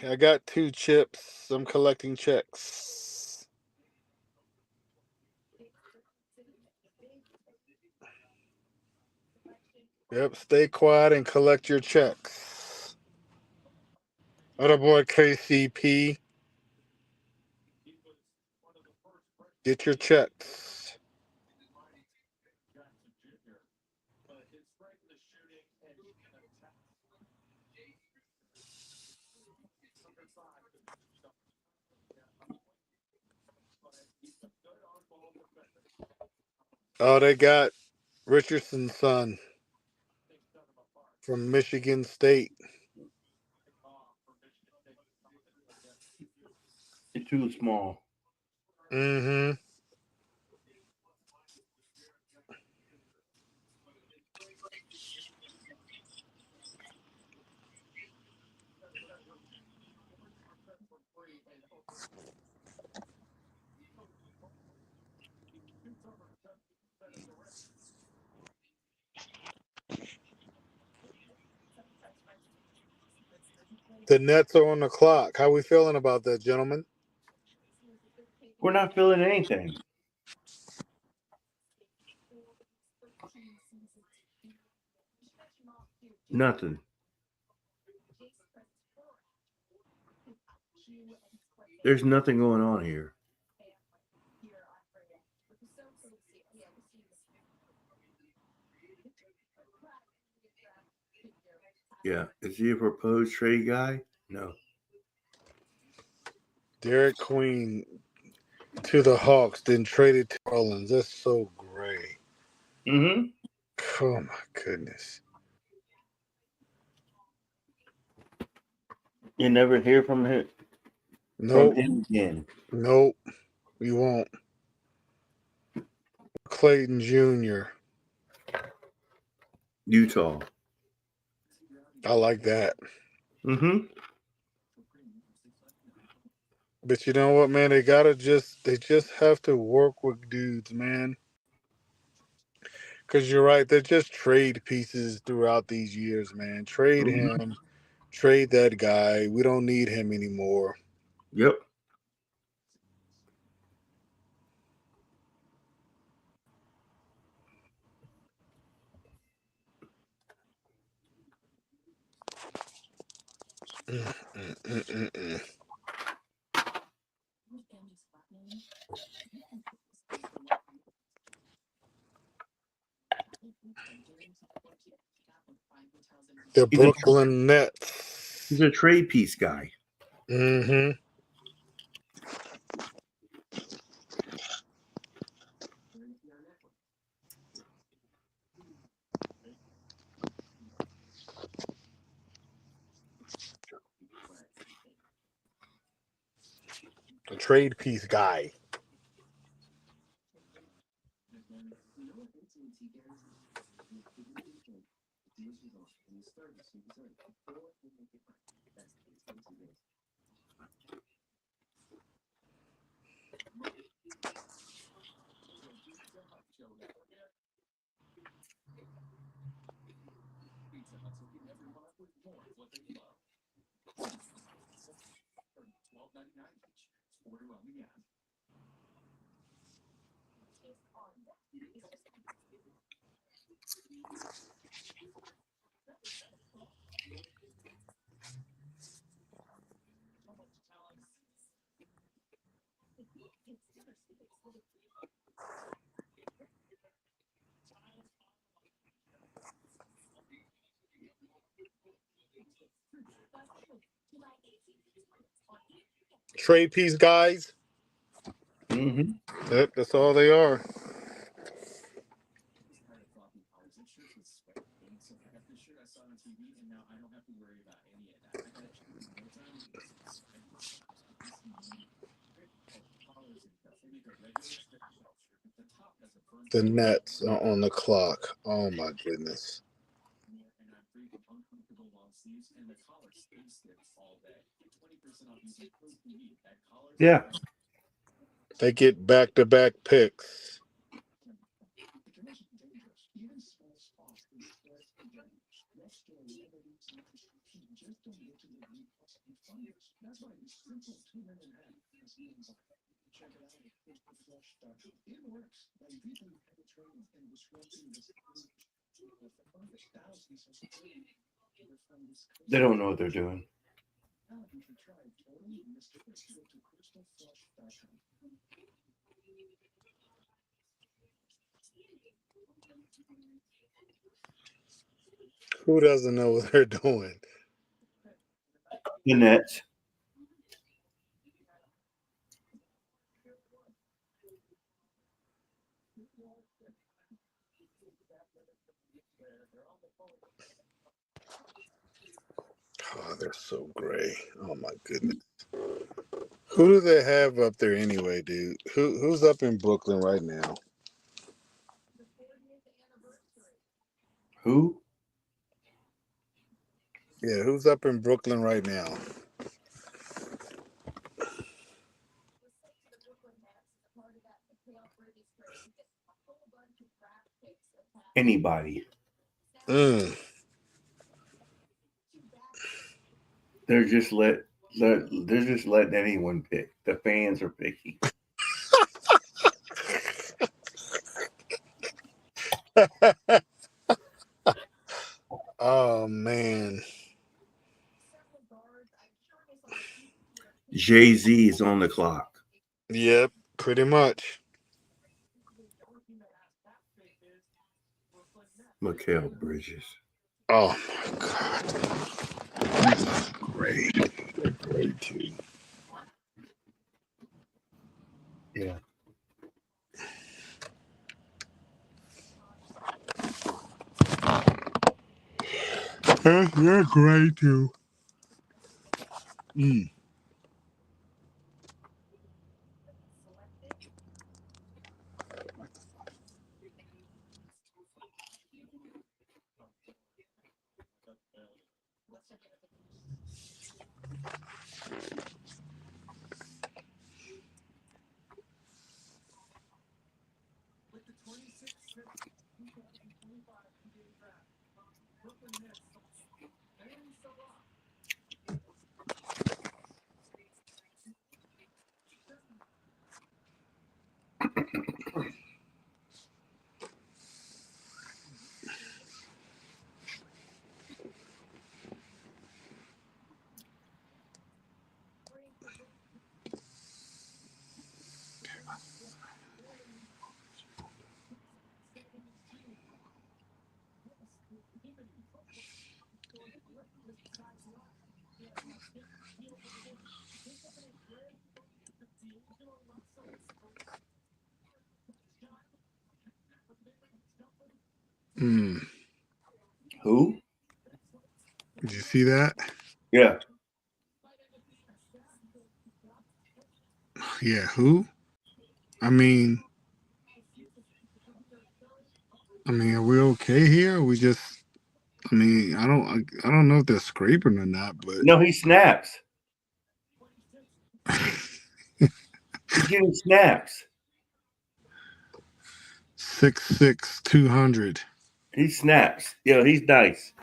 I got 2 chips. I'm collecting checks. Yep, stay quiet and collect your checks. Other boy KCP. Get your checks. Oh, they got Richardson's son from Michigan State.
It's too small.
Mm-hmm. The Nets are on the clock. How we feeling about that, gentlemen?
We're not feeling anything. Nothing. There's nothing going on here. Yeah. Is he a proposed trade guy? No.
Derek Queen to the Hawks, then traded to Orleans. That's so great.
Mm-hmm.
Oh my goodness.
You never hear from him
Nope.
again.
Nope. You won't. Clayton Jr.
Utah.
I like that.
Mm-hmm.
But you know what, man? They just have to work with dudes, man. Because you're right, they're just trade pieces throughout these years, man. Trade
Mm-hmm.
him, trade that guy. We don't need him anymore.
Yep.
Mm-mm-mm-mm. The
He's a
Brooklyn Nets.
trade piece guy.
Mm-hmm. A trade piece guy. Trade piece guys.
Mm-hmm.
Yep, that's all they are. The Nets are on the clock. Oh my goodness.
Yeah.
They get back-to-back picks.
They don't know what they're doing.
Who doesn't know what they're doing?
The Nets.
Oh, they're so gray. Oh my goodness. Who do they have up there anyway, dude? Who's up in Brooklyn right now?
Who?
Yeah, who's up in Brooklyn right now?
Anybody.
Mm.
They're just they're just letting anyone pick. The fans are picky.
Oh man.
Jay-Z is on the clock.
Yep, pretty much.
Mikal Bridges.
Oh my God. That's great. They're great too.
Yeah.
They're great too. Mm. Mm.
Who?
Did you see that?
Yeah.
Yeah, who? I mean, are we okay here? Or we just, I don't know if they're scraping or not, but
No, he snaps. He's getting snaps.
6'6", 200.
He snaps. Yeah, he's nice.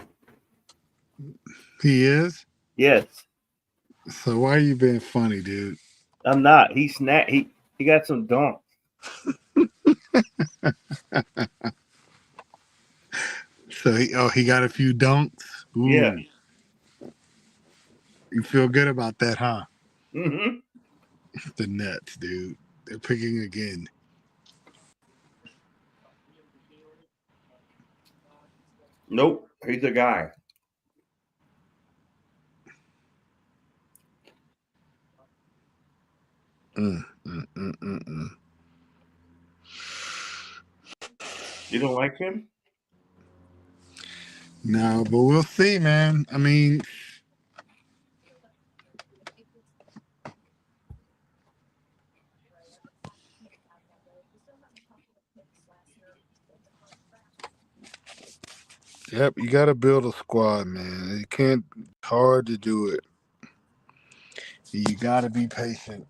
He is.
Yes.
So why you being funny, dude?
I'm not. He snap. He got some dunk.
So he got a few dunks.
Yeah.
Ooh, you feel good about that, huh?
Mm-hmm.
The Nets, dude. They're picking again.
Nope. He's a guy.
Mm, mm, mm, mm, mm.
You don't like him?
No, but we'll see, man. I mean, yep, you got to build a squad, man. You can't. Hard to do it. You got to be patient.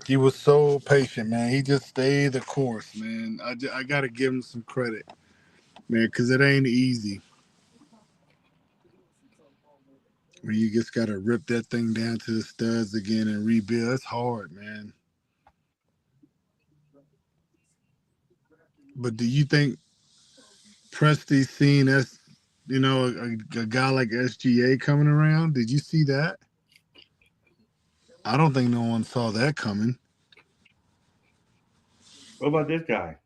He was so patient, man. He just stayed the course, man. I got to give him some credit, man, because it ain't easy. When you just got to rip that thing down to the studs again and rebuild. It's hard, man. But do you think Presti's seen as, a guy like SGA coming around? Did you see that? I don't think no one saw that coming.
What about this guy?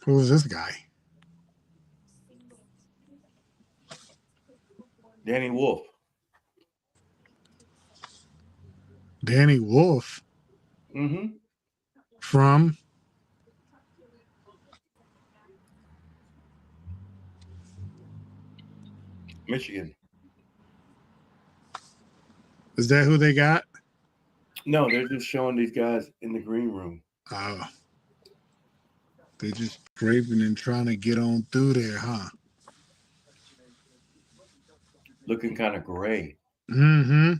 Who's this guy?
Danny Wolf.
Danny Wolf
Mm-hmm.
from.
Michigan.
Is that who they got?
No, they're just showing these guys in the green room.
Oh, they just scraping and trying to get on through there, huh?
Looking kind of gray.
Mm-hmm.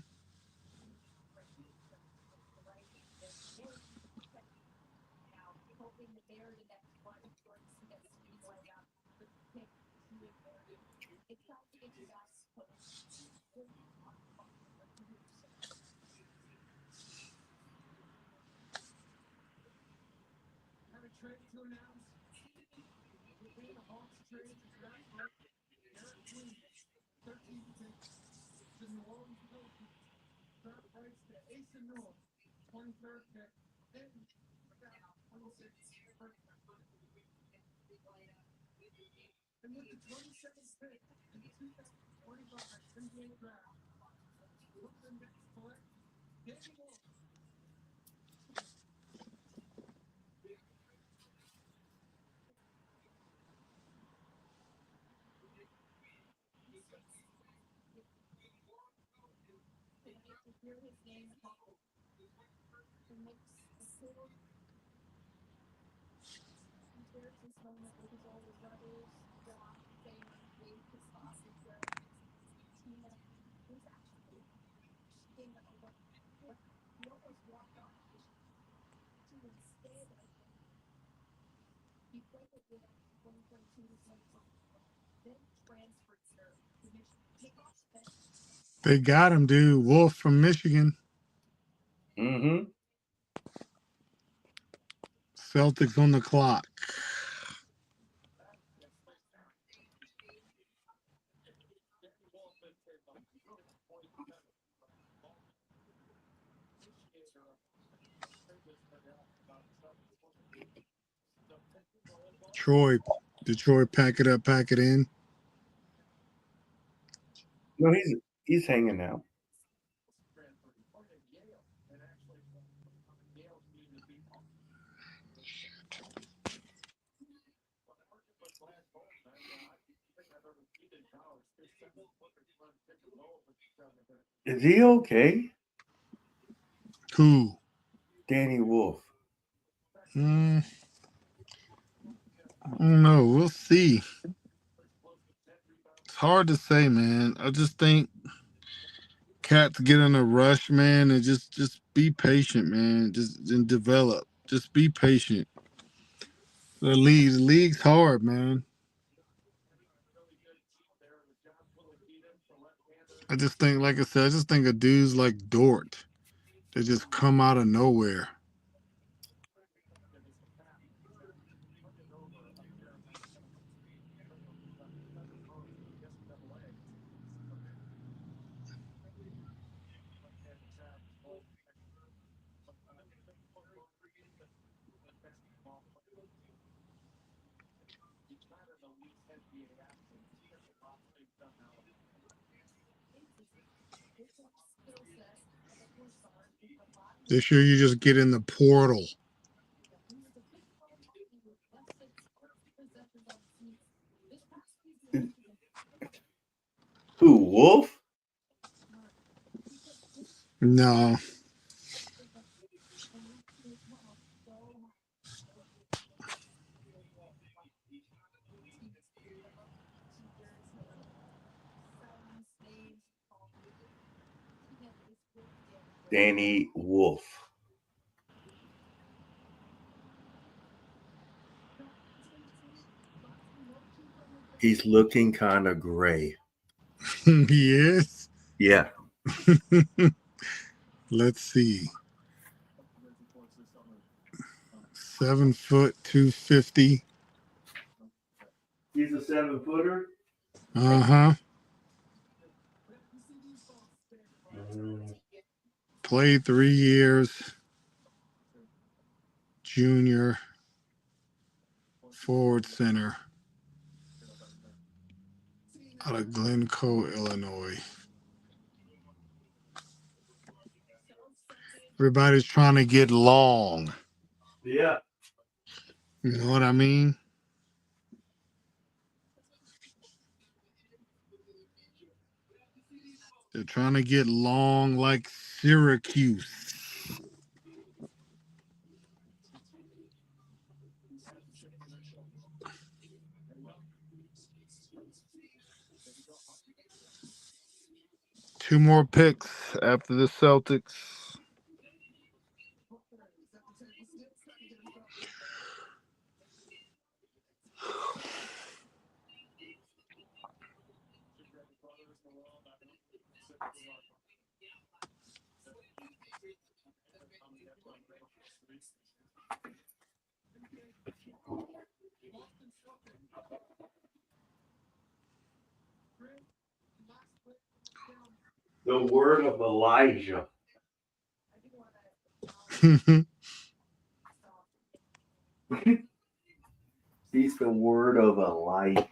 They got him, dude. Wolf from Michigan.
Mm-hmm.
Celtics on the clock. Troy, Detroit, pack it up, pack it in.
No, he's hanging out. Is he okay?
Who?
Danny Wolf.
I don't know. We'll see. It's hard to say, man. I just think cats get in a rush, man, and just be patient, man. Just and develop. Just be patient. The league's hard, man. I just think, like I said, I just think of dudes like Dort. They just come out of nowhere. They sure you just get in the portal.
Who, Wolf?
No.
Danny Wolf. He's looking kind of gray.
He is?
Yeah.
Let's see. 7 foot 250.
He's a 7-footer?
Uh-huh.
Mm.
Played 3 years. Junior. Forward center. Out of Glencoe, Illinois. Everybody's trying to get long.
Yeah.
You know what I mean? They're trying to get long like Syracuse. Two more picks after the Celtics.
The word of Elijah. He's the word of Elijah.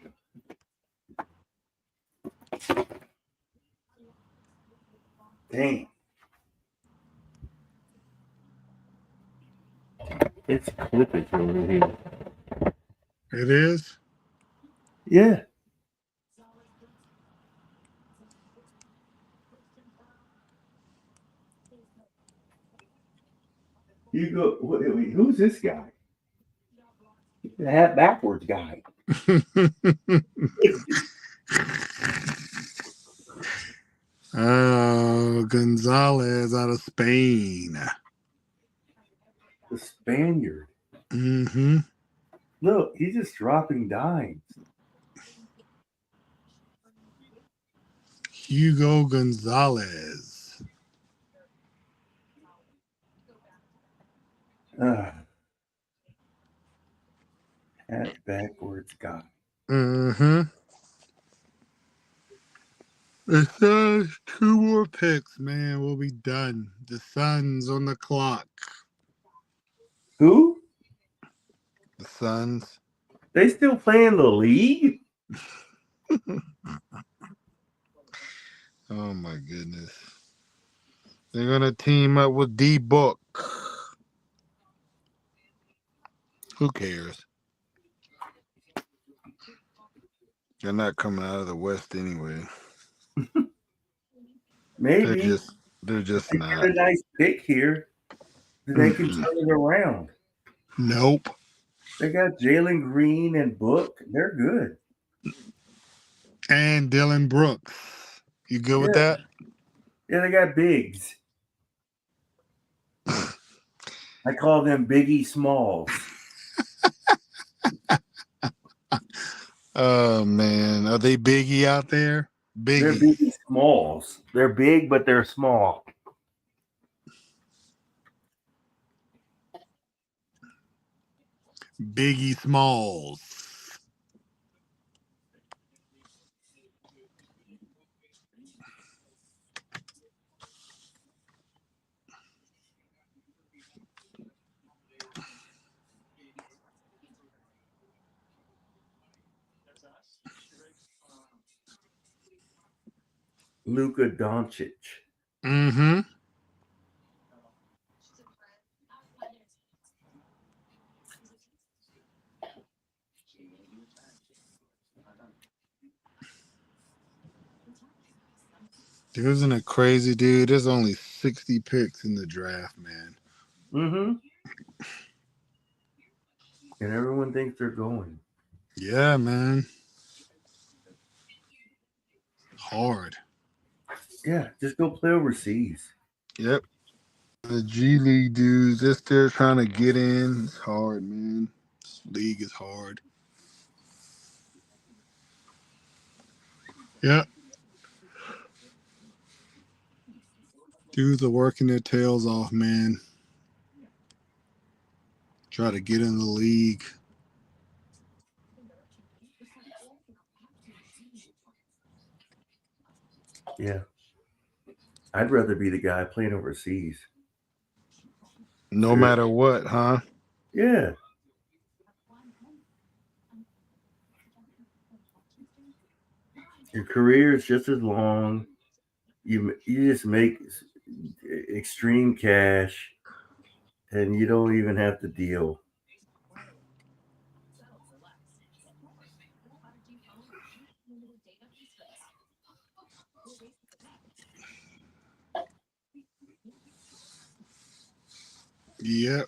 Dang. It's clippage over here.
It is?
Yeah. You go, wait, who's this guy? The hat backwards guy.
Oh, Gonzalez out of Spain.
The Spaniard.
Mm-hmm.
Look, he's just dropping dimes.
Hugo Gonzalez.
Hat backwards guy.
Mm-hmm. It says 2 more picks, man. We'll be done. The Suns on the clock.
Who?
The Suns.
They still playing the league?
Oh my goodness. They're gonna team up with D Book. Who cares? They're not coming out of the West anyway.
Maybe.
They're just
They
not.
got a nice pick here. They can turn it around.
Nope.
They got Jalen Green and Book. They're good.
And Dylan Brooks. You good with that?
Yeah, they got bigs. I call them Biggie Smalls.
Oh man. Are they Biggie out there?
They're
Biggie.
Biggie Smalls. They're big, but they're small.
Biggie Smalls.
Luka Doncic.
Mm-hmm. Isn't it crazy, dude? There's only 60 picks in the draft, man.
Mm-hmm. And everyone thinks they're going.
Yeah, man. Hard.
Yeah, just go play overseas.
Yep. The G League dudes, they're still trying to get in. It's hard, man. This league is hard. Yep. Dudes are working their tails off, man. Try to get in the league.
Yeah. I'd rather be the guy playing overseas.
No
Sure.
matter what, huh?
Yeah. Your career is just as long. You just make extreme cash, and you don't even have to deal.
Yep.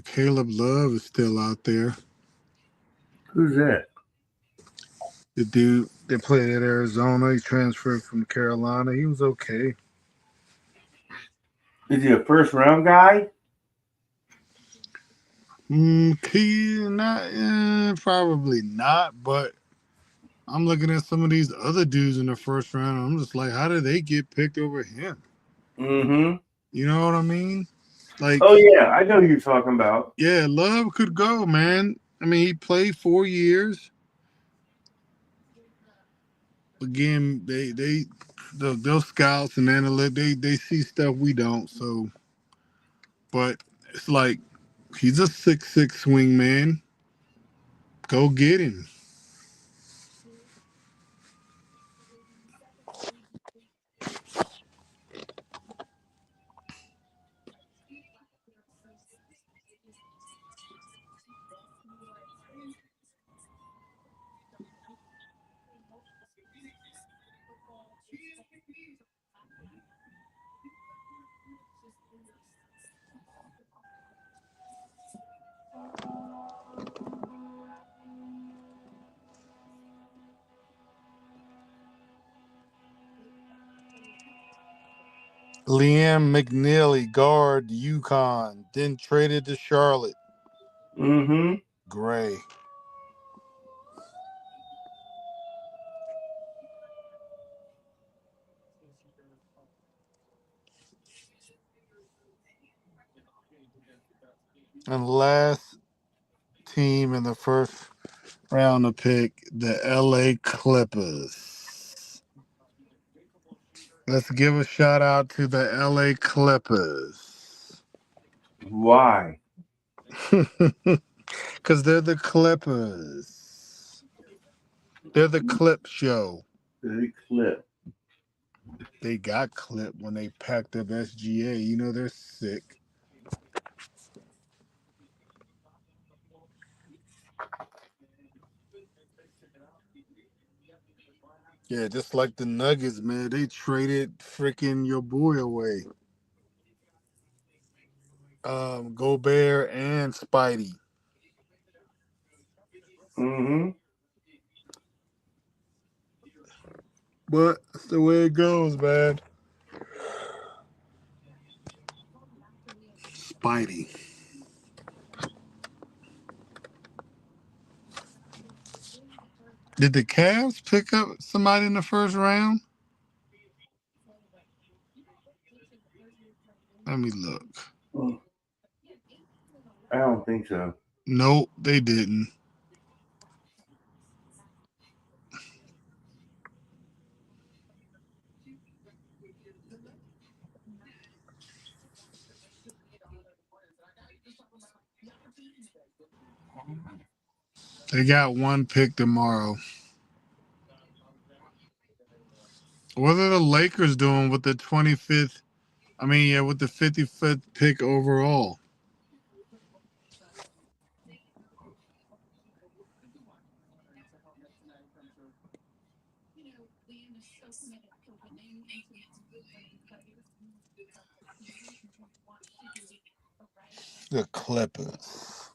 Caleb Love is still out there.
Who's that?
The dude that played at Arizona, he transferred from Carolina. He was okay.
Is he a first round guy?
Probably not, but I'm looking at some of these other dudes in the first round. And I'm just like, how did they get picked over him?
Mm-hmm.
You know what I mean? Like,
Oh yeah, I know who you're talking about.
yeah, Love could go, man. I mean, he played 4 years. Again, those scouts and analytics, they see stuff we don't. So, but it's like he's a 6'6" swing man. Go get him. Liam McNeely, guard, UConn, then traded to Charlotte.
Mm-hmm.
Gray. And last team in the first round to pick, the LA Clippers. Let's give a shout out to the LA Clippers.
Why?
Because they're the Clippers. They're the clip show.
Big clip.
They got clipped when they packed up SGA. You know, they're sick. Yeah, just like the Nuggets, man. They traded freaking your boy away. Gobert and Spidey.
Mm-hmm.
But that's the way it goes, man. Spidey. Did the Cavs pick up somebody in the first round? Let me look.
I don't think so.
Nope, they didn't. They got one pick tomorrow. What are the Lakers doing with the 25th? I mean, yeah, with the 55th pick overall. The Clippers.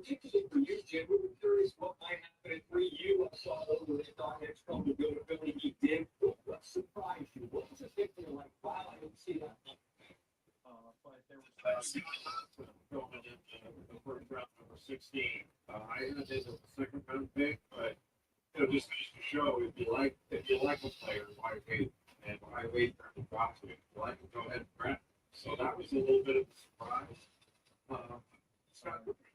particularly for you, Jim, we were curious what might happen for you. I saw over the next couple of ability he did. What surprised you? What was the thing you were like, wow, I didn't see that?
But there was going into the first round, number 16. I had it as a second round pick, but just to show if you like a player, why wait? And why wait for him to drop to it? If you like him, go ahead and grab him. So that was a little bit of a surprise.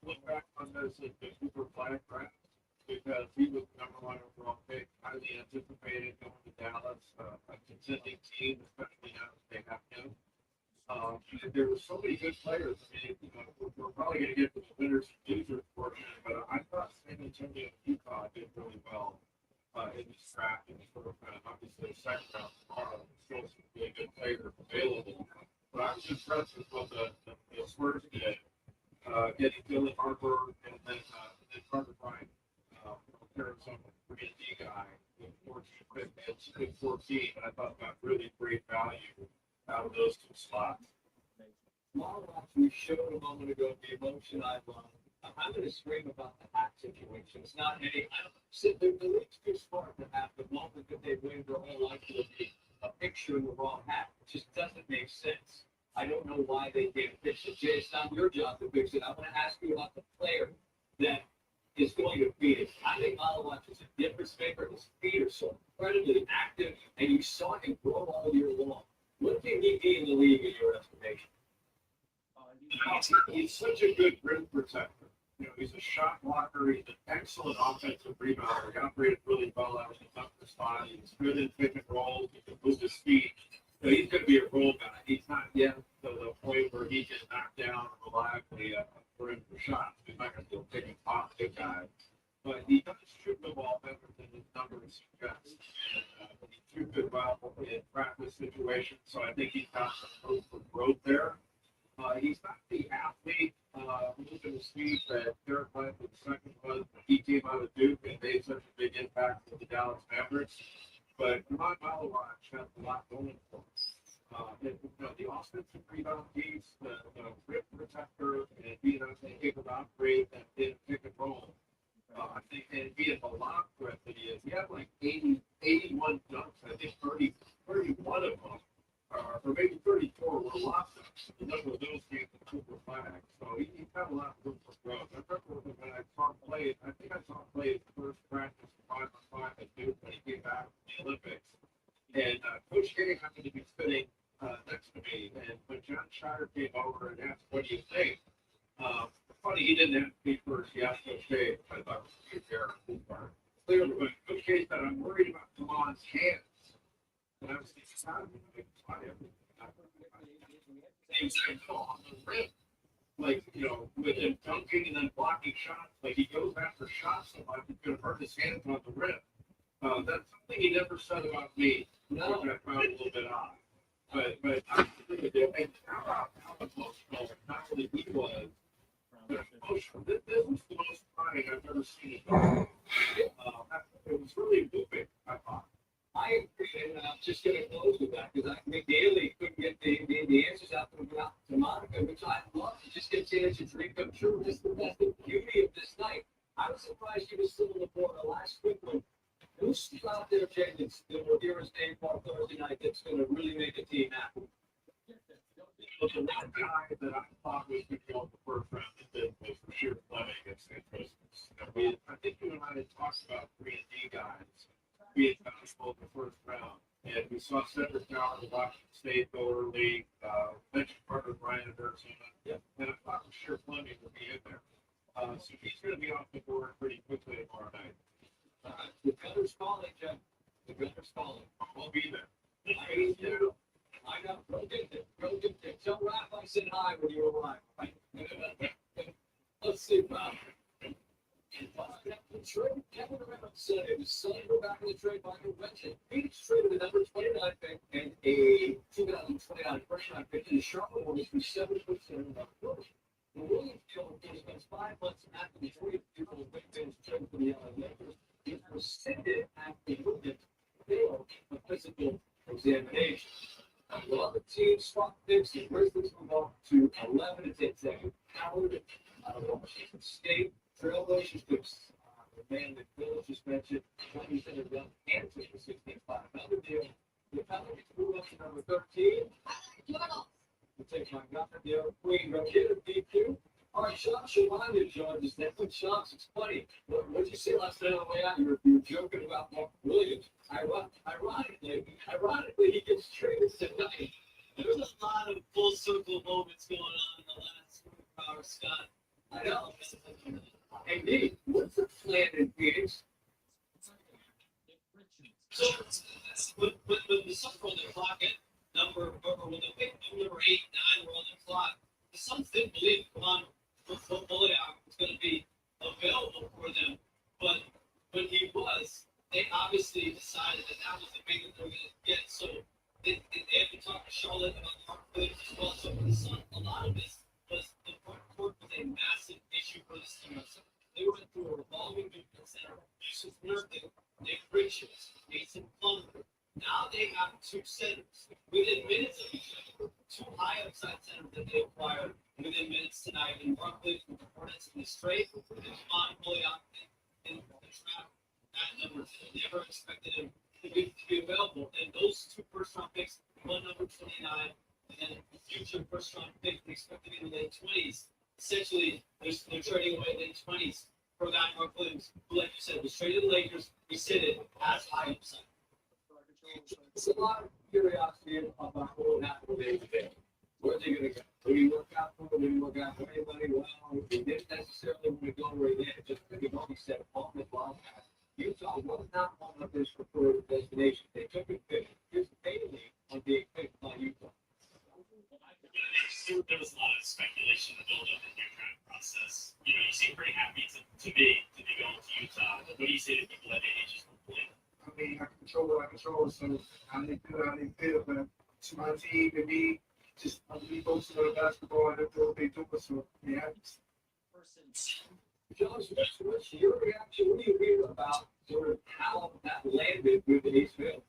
Look back on this the Cooper Flagg draft because he was the number 1 overall pick, highly anticipated going to Dallas, a contending team, especially now that they have him. There were so many good players. I mean, we're probably going to get to the winners and losers portion, but I thought San Antonio and Utah did really well in this draft in the first round. Obviously, the second round tomorrow, still some really good players available. But I was impressed with what the Spurs did, getting Dylan Harper and then Carter Bryant from Arizona, 3D guy, with 14 pick, 14, and I thought got really great value out of those 2 slots.
We showed a moment ago the emotion I'm going to scream about the hat situation. It's not any. I don't sit there. The league's too smart to have the moment that they win their whole life to be a picture in the wrong hat. It just doesn't make sense. I don't know why they can't fix it. Jay, it's not your job to fix it. I want to ask you about the player that is going to beat it. I think Malawach is a difference maker. His feet are so incredibly active, and you saw him grow all year long. What can he be in the league, in your estimation?
He's such a good rim protector. He's a shot blocker. He's an excellent offensive rebounder. He operated really well out of the dunker spot. He's good in pick and rolls. He can move his feet. He's going to be a role guy. He's not yet to the point where he can knock down reliably a perimeter shot. He's not going to be a pick and pop big guy. But he does shoot the ball better than his numbers suggest. And he shoots it well in practice situations. So I think he's got some room for growth there. He's not the athlete moving his feet that Derek White was second was when he came out of Duke and made such a big impact with the Dallas Mavericks. But Ron Malawach has a lot going for him. The offensive rebound piece, the rim protector, and being able to kick about great and then pick and roll. I think, and being a lot threat that he is. He had like 81 dunks. I think 31 of them. Or maybe 34 were lost ups. A number of those came from Cooper Flagg. So he's got a lot of room for growth. I remember when I saw him play, I think I saw him play his first practice 5-on-5 at Duke when he came back from the Olympics. And Coach K happened to be sitting next to me. And when John Shire came over and asked, "What do you think?" Funny, he didn't ask me first. He asked Coach K, which I thought was pretty fair. Clearly, when Coach K said, "I'm worried about Kamon's hands." And I was thinking, how do you things on the rim? Like, with him dunking and then blocking shots, like he goes after shots so much, he's going to hurt his hands on the rim. That's something he never said about me, which I found a little bit odd. But I think it did. And how about how emotional not only he was, but emotional. This was the most crying I've ever seen it. It was really moving, I thought.
I agree, and I'm just going to close with that because McDaily couldn't get the answers out to Monica, which I love. To just get a chance to dream come true. Just that's the beauty of this night. I was surprised he was still on the board. The last quick one. Who's still out there, Jay, that's going to hear his name on Thursday night that's going to really make a team happy?
But the one guy that I thought was going to go in the first round was for sure Flagg against St. Christmas. I think you and I had talked about 3D guys being valuable in the first round. And we saw Cedric Howard of Washington State go early, mentioned Carter Bryant of Arizona. Yep. And I thought for sure Fleming would be in there. So he's going to be off the board pretty quickly tomorrow night.
The gunner's calling, Jeff. The gunner's calling.
We'll be there.
I know. Go get it. Tell Raph I said hi when you arrive. Right? Let's see, Bob. The trade, Kevin Reynolds said it was selling her back in the trade by convention. Phoenix traded a number 29 pick and a 2029 first round pick to the Charlotte Hornets for 7% of the first. The Williams deal spends 5 months after the trade. People have been traded for the LA Lakers. It rescinded after the Williams failed a physical examination. Well, other teams swap picks. The Grizzlies move up to 11 and 10. Howard, Washington State. Trailblazers could the man that Bill just mentioned, 27 run and took the 16-5. Another deal. The Pelicans move up to number 13. We'll take my governor deal. Queen, go get a DQ. All right, Shams reminded John just that. Look, Shams, it's funny. What did you say last night on the way out? You were joking about Mark Williams. Ironically, he gets traded tonight. There's a lot of full circle moments going on in the last hour, Scott. I know. Indeed. What's the plan in Phoenix? So, when the Suns were on the clock at when the pick number 8, 9 were on the clock, the Suns didn't believe Bullock was going to be available for them. But when he was, they obviously decided that was the big that they were going to get. So they had to talk to Charlotte about Mark Williams as well. So for the Suns, a lot of this was the front court was a massive issue for the Suns. They went through a revolving defense center. Yusuf Nurkic, Nick Richards, Mason Plumlee. Now they have 2 centers within minutes of each other. 2 high upside centers that they acquired within minutes tonight. And Mark Williams with the Hornets in the straight, and Javon Bullock in the trap at number 2. Never expected him to be available. And those 2 first-round picks, one number 29, and then the future first-round pick expected in the late 20s. Essentially, they're trading away late 20s for that Mark Williams, who, like you said, was traded to the Lakers. We said it as high upside. There's a lot of curiosity about what will happen today. Where are they going to go? Did he work out for them? Did he work out for anybody? Well, he didn't necessarily want to go where he did. Just like Bobby said, on the Wildcats. Utah was not one of his preferred destinations. They took it participating on being picked by Utah.
There was a lot of speculation to build up in your draft process. You seem pretty happy to be going to Utah. What do you say to people that age just complete?
I mean, I control what I control, so I didn't good, I didn't feel, but to my team and me, just we focus on basketball and that's what they do, so yeah.
Josh, what's your reaction? What do you hear about sort of how that landed with the East Field?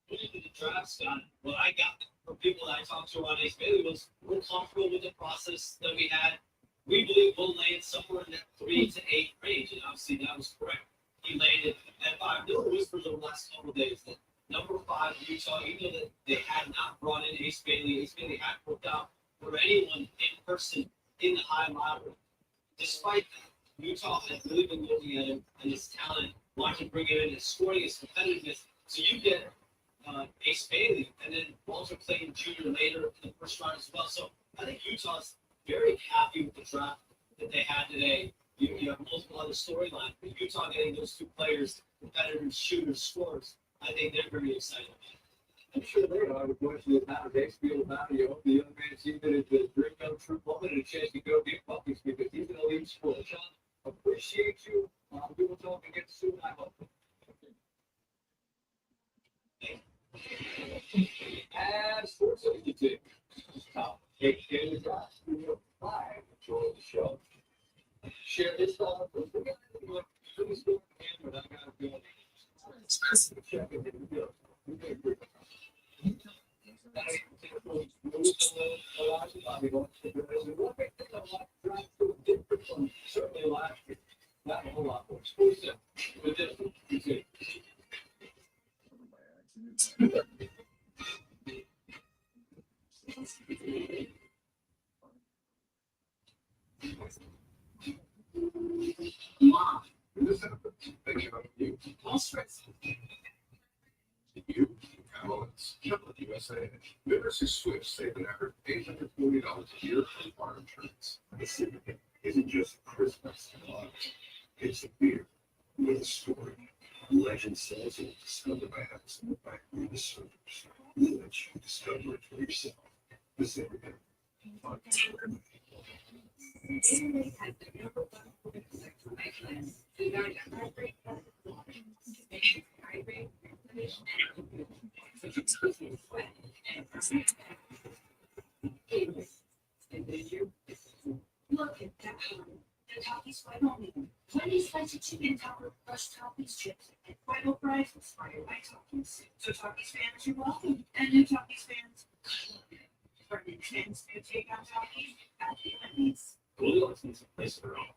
Going into the draft, Scott, what I got from people that I talked to on Ace Bailey was we're comfortable with the process that we had. We believe we'll land somewhere in that 3 to 8 range, and obviously that was correct. He landed at 5. There were whispers over the last couple of days that number 5 Utah, even though that they had not brought in Ace Bailey had worked out for anyone in person in the high lottery. Despite that, Utah had really been looking at him and his talent, wanting to bring him in, his scoring, his competitiveness. So you get Ace Bailey and then Walter Clayton Jr. later in the first round as well. So I think Utah's very happy with the draft that they had today. You have multiple other storylines, but Utah getting those 2 players, competitors, shooters, scorers, I think they're very excited about it. I'm sure they are. The question is how they feel about it. You hope the young man sees that it's a dream come true moment and a chance to go get buckets because he's an elite scorer. John, appreciate you. We will talk again soon, I hope. As for safety team, the draft studio 5 enjoy the show. Share this thought. We're going to please go in without going to check it in the bill. Certainly last year, not a whole lot more exclusive, but different.
Mom, this happens. They get on you. All stress. You, Collins, Chocolate USA. Members who switch save an average $840 a year for car insurance. Pacific isn't just Christmas clock. It's a beer with a story. Legend says it was discovered by accident by researchers. Let you discover it for yourself. Pacific.
Look at that. The Takis Final Meal. 20 slices of chicken topper, crushed Takis chips, and final fries inspired by Takis. So Takis fans, you're welcome. And new Takis fans, for new fans, new take on Takis at the Emmys.
Goldilocks needs a place of her own.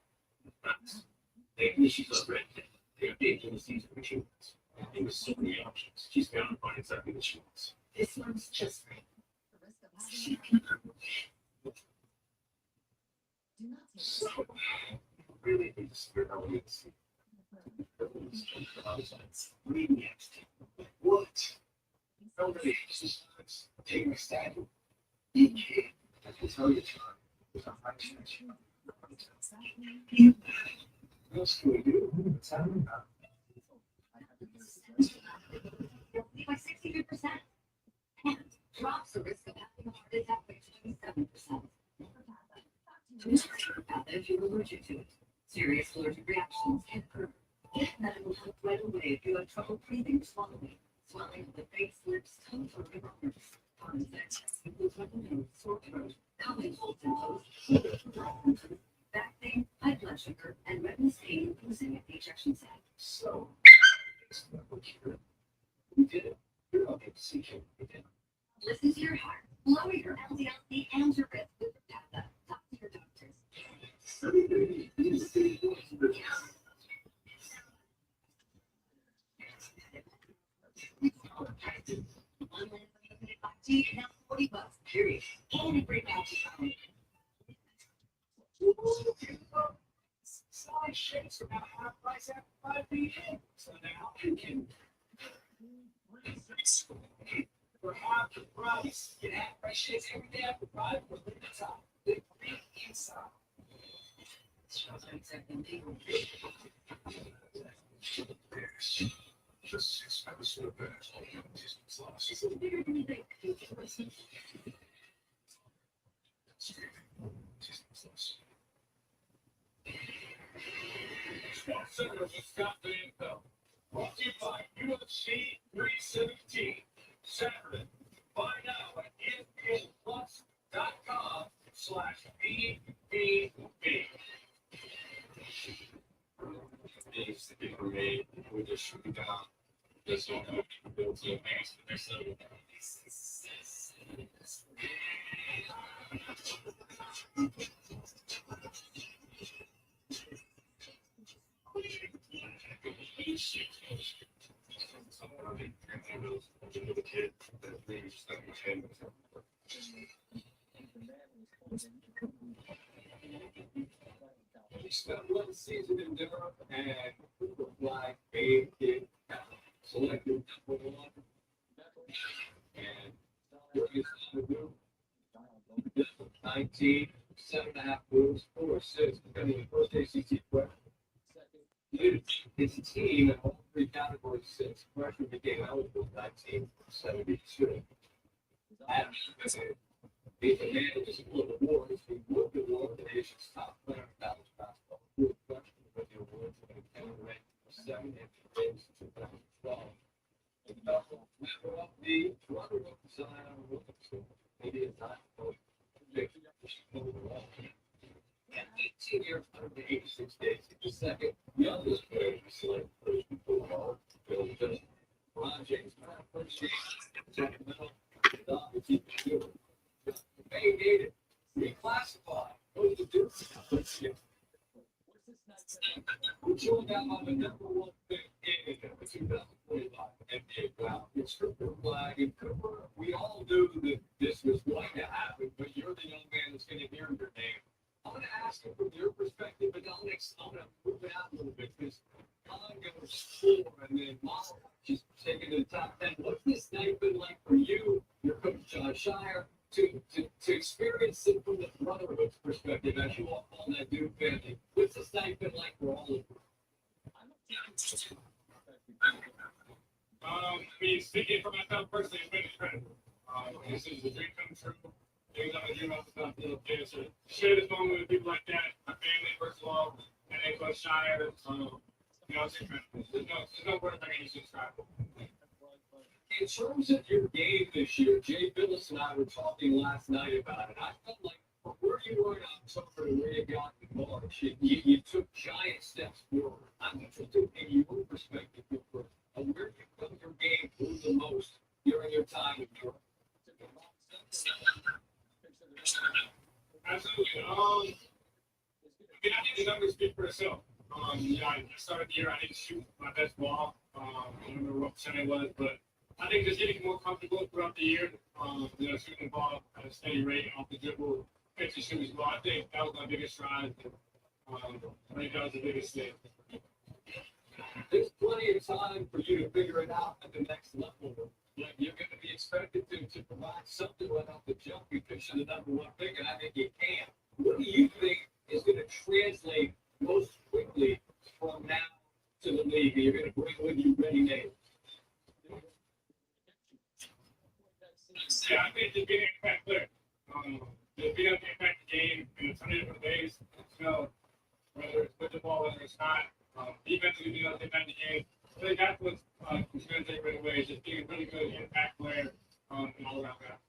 Lately, she's a redhead. They update the season when she wants. There was so many options. She's bound to find exactly what she wants.
This one's just right.
So, really need to spirit elements. Read next. What? Nobody exercise. Take my stand. You can't. I can tell you, John. There's a high chance. What else can we do? What's happening now?
By 63%. And drops the risk of having a heart attack by 27%. If you're allergic to it, serious allergic reactions can occur. Get medical help right away if you have trouble breathing or swallowing. Swelling of the face, lips, tongue, or ears. Foreign infections include running nose, sore throat, common cold symptoms, back pain, high blood sugar, and redness pain losing at the ejection site.
So, it's never cured. We did it. You're not going to see him again.
Listen to your heart. Lower your LDL-C and your risk with Repatha. Talk to your doctors. Unlimited 5G, now $40, period. And a great voucher code.
Side shakes are now half price after 5 p.m. So now you can. For half the price, get half price shakes every day after 5 for the top. Big green inside. Just 6 hours for the best.
This is bigger than you think.
Sponsor of Scott Info. Brought to you by UFC 317. Saturday. Buy now at ESPNplus.com/BBB. Things that people made, we just shoot it down. Just don't have to build to a mass for their son. He spent 1 season in Europe and Flagg made it selected number 1. And what he's going to do, 19, 7.5 moves, 4 assists, becoming the first ACC freshman. His team in all 3 categories since freshman became eligible in 1972. He's a man who is full of awards. He won the award the nation's top player in college basketball. He was freshman with the awards when he came ranked 7th in games in 2012. And member of the runner-up Zion Williamson. Maybe it's not and 18 years, 186 days. He's the second youngest player to be selected first before Hall. Bill just LeBron James, first year, Sacramento, vacated, reclassified. What did you do? We joined out on the number 1 pick in the 2025 NBA draft. It's Cooper Flagg and Cooper. We all knew that this was going to happen, but you're the young man that's going to hear your name. I'm going to ask you from your perspective, but I'm going to move it out a little bit because I'm going to 4 and then Miles just taking to the top 10. What's this night been like for you, your coach John Shire, to experience it from the brotherhood's perspective as you all call that Duke family? What's this night been like for all of you?
I mean, speaking for myself personally, it's been incredible. This is a dream come true. Things I dream about stuff, to share this moment with people like that, my family, first of all, and then Coach Shire. It's incredible. There's no word I can use to describe it.
In terms of your game this year, Jay Billis and I were talking last night about it. I felt like from where you were in October to where you got in March, you took giant steps forward. I'm interested in your perspective for where you felt your game grew the most during your time in Europe.
Absolutely. I think the numbers speak for itself. I started the year, I didn't shoot my best ball. I don't remember what percent it was, but I think just getting more comfortable throughout the year, shooting the ball at a steady rate off the dribble, pitch and shoot as well. I think that was my biggest stride. I think that was the biggest thing.
There's plenty of time for you to figure it out at the next level. Like, you're going to be expected to provide something right off the jump because you're the number one pick, and I think you can. What do you think is going to translate most quickly from now to the league? You're going to bring with you ready-made.
Yeah, I think just being an impact player. Just being able to impact the game in a ton of different ways. Whether it's with the ball, whether it's not. Defensively, being able to impact the game. I think that's what's going to take right away, is just being a really good impact player and all around that.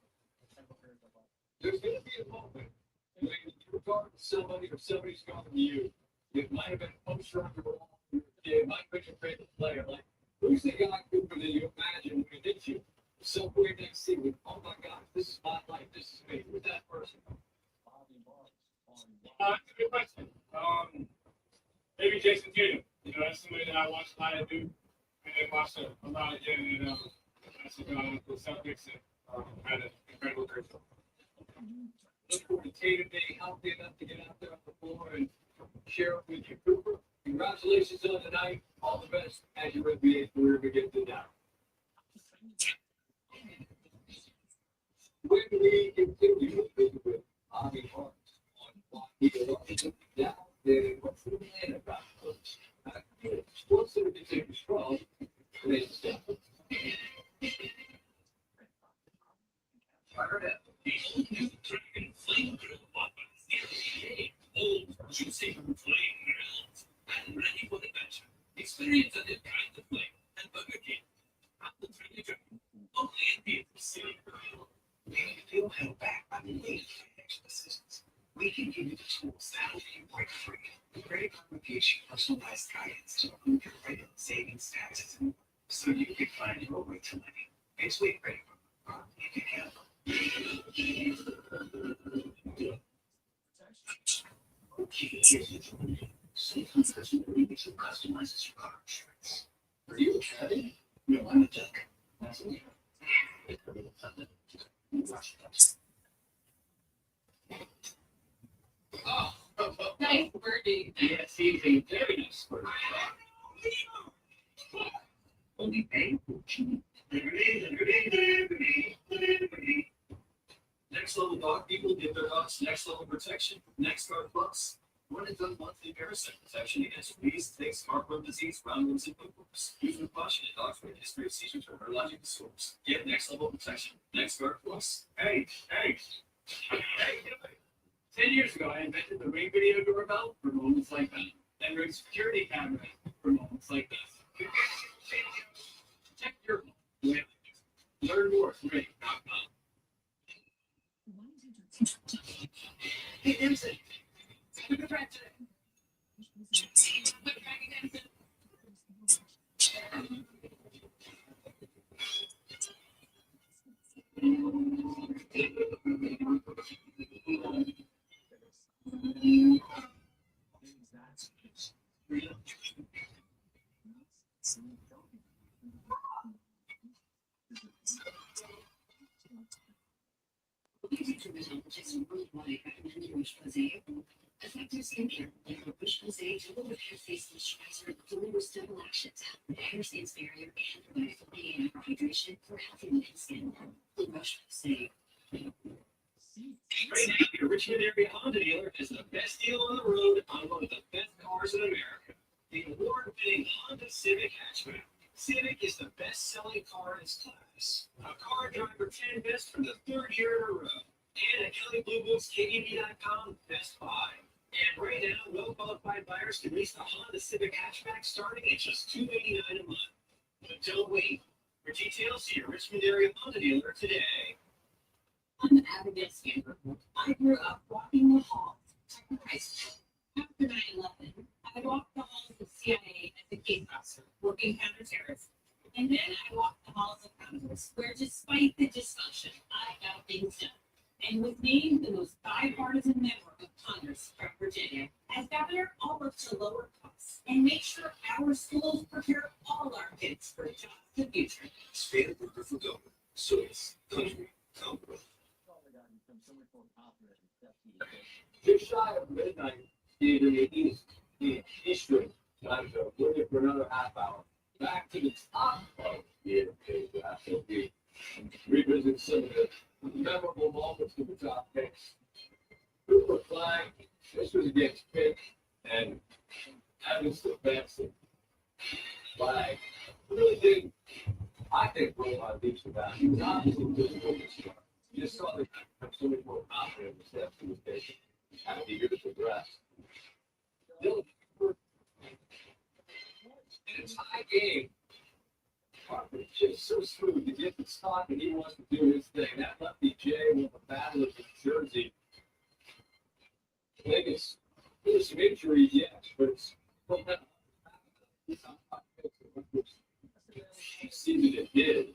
There's going to be a moment when you're talking to somebody or somebody's talking to you. It might have been a poster on your wall. It might have been your favorite player. Like, who's the guy Cooper that you imagine when he hits you? Somewhere next season. Oh my gosh, this is my life. This is me. Who's that person?
That's a good question. Maybe Jason Tatum. That's somebody that I watched a lot of do, and then watched a lot again. And that's a guy for the Celtics and had an incredible career.
Look forward to Tatum being healthy enough to get out there on the floor and share it with you, Cooper. Congratulations on tonight. All the best as your NBA career begins now. When we continue with Bobby Hart on now, then what's the plan about coach? Sports Center continues strong. Today's step. Fire it up.
Dragon Flame Grill bought by the old, juicy flame grills. And ready for adventure. Experience a new kind of flame and Burger King. At the Tiny Dragon. Only in Beaver City. When you feel held back by the need for financial decisions, we can give you the tools to help you break free. The credit card will give you personalized guidance to improve your credit, savings, taxes, and more, so you can find your way to money. It's with credit card. You can handle. Okay, here's the Sometimes customizes your car insurance. Are you a cat? No, I'm a duck. That's me.
Oh, nice birdie. Yes, he's a very nice birdie. Only pay for cheap. Next level dog people give their dogs next level protection. Next Guard Plus. One and done monthly parasite protection against fleas, ticks, heartworm disease, roundworms, and hookworms. Use with caution in dogs with a history of seizures or neurologic disorders. Get next level protection. Next Guard Plus. Hey. 10 years ago, I invented the Ring Video Doorbell for moments like that. And Ring Security Camera for moments like this. Protect your home. Learn more at Ring.com. Hey, Emerson. Have a good ride today.
Effective skincare, like a Bush Posay Double Repair Face Moisturizer, delivers double action to help repair stains barrier and provide full-day hydration for healthy looking skin. The Bush Posay.
Right now, your Richmond area Honda dealer has the best deal on the road on one of the best cars in America. The award-winning Honda Civic hatchback. Civic is the best-selling car in its class. A car driver 10 best for the third year in a row. And at Kelly Blue Books, KDB.com, Best Buy. And right now, well-qualified buyers can lease the Honda Civic hatchback starting at just $289 a month. But don't wait. For details, see your Richmond area Honda dealer today.
I'm an Abigail Scamper. I grew up walking the halls of Christ. After 9/11, I walked the halls of CIA as a case officer, working counterterrorism. And then I walked the halls of Congress, where despite the dysfunction, I got things done. And was named the most bipartisan member of Congress from Virginia as Governor
midnight, Steve, in the Eastern time zone. We're here for another half hour. Back to the top of the NBA, so we revisit some of the memorable moments of the top picks. Cooper Flagg, this was against Pitt, and Evans defensive. Flagg really did, I think, roll out leaps about. He was obviously difficult to start. You just saw the guy have so much more confidence in the steps he was taking. How eager to progress. Still, in a tie game, Harper's just so smooth to get the spot that he wants to do his thing. That lefty J with the battle of New Jersey. Vegas, there's some injuries, yes, but it's season it did.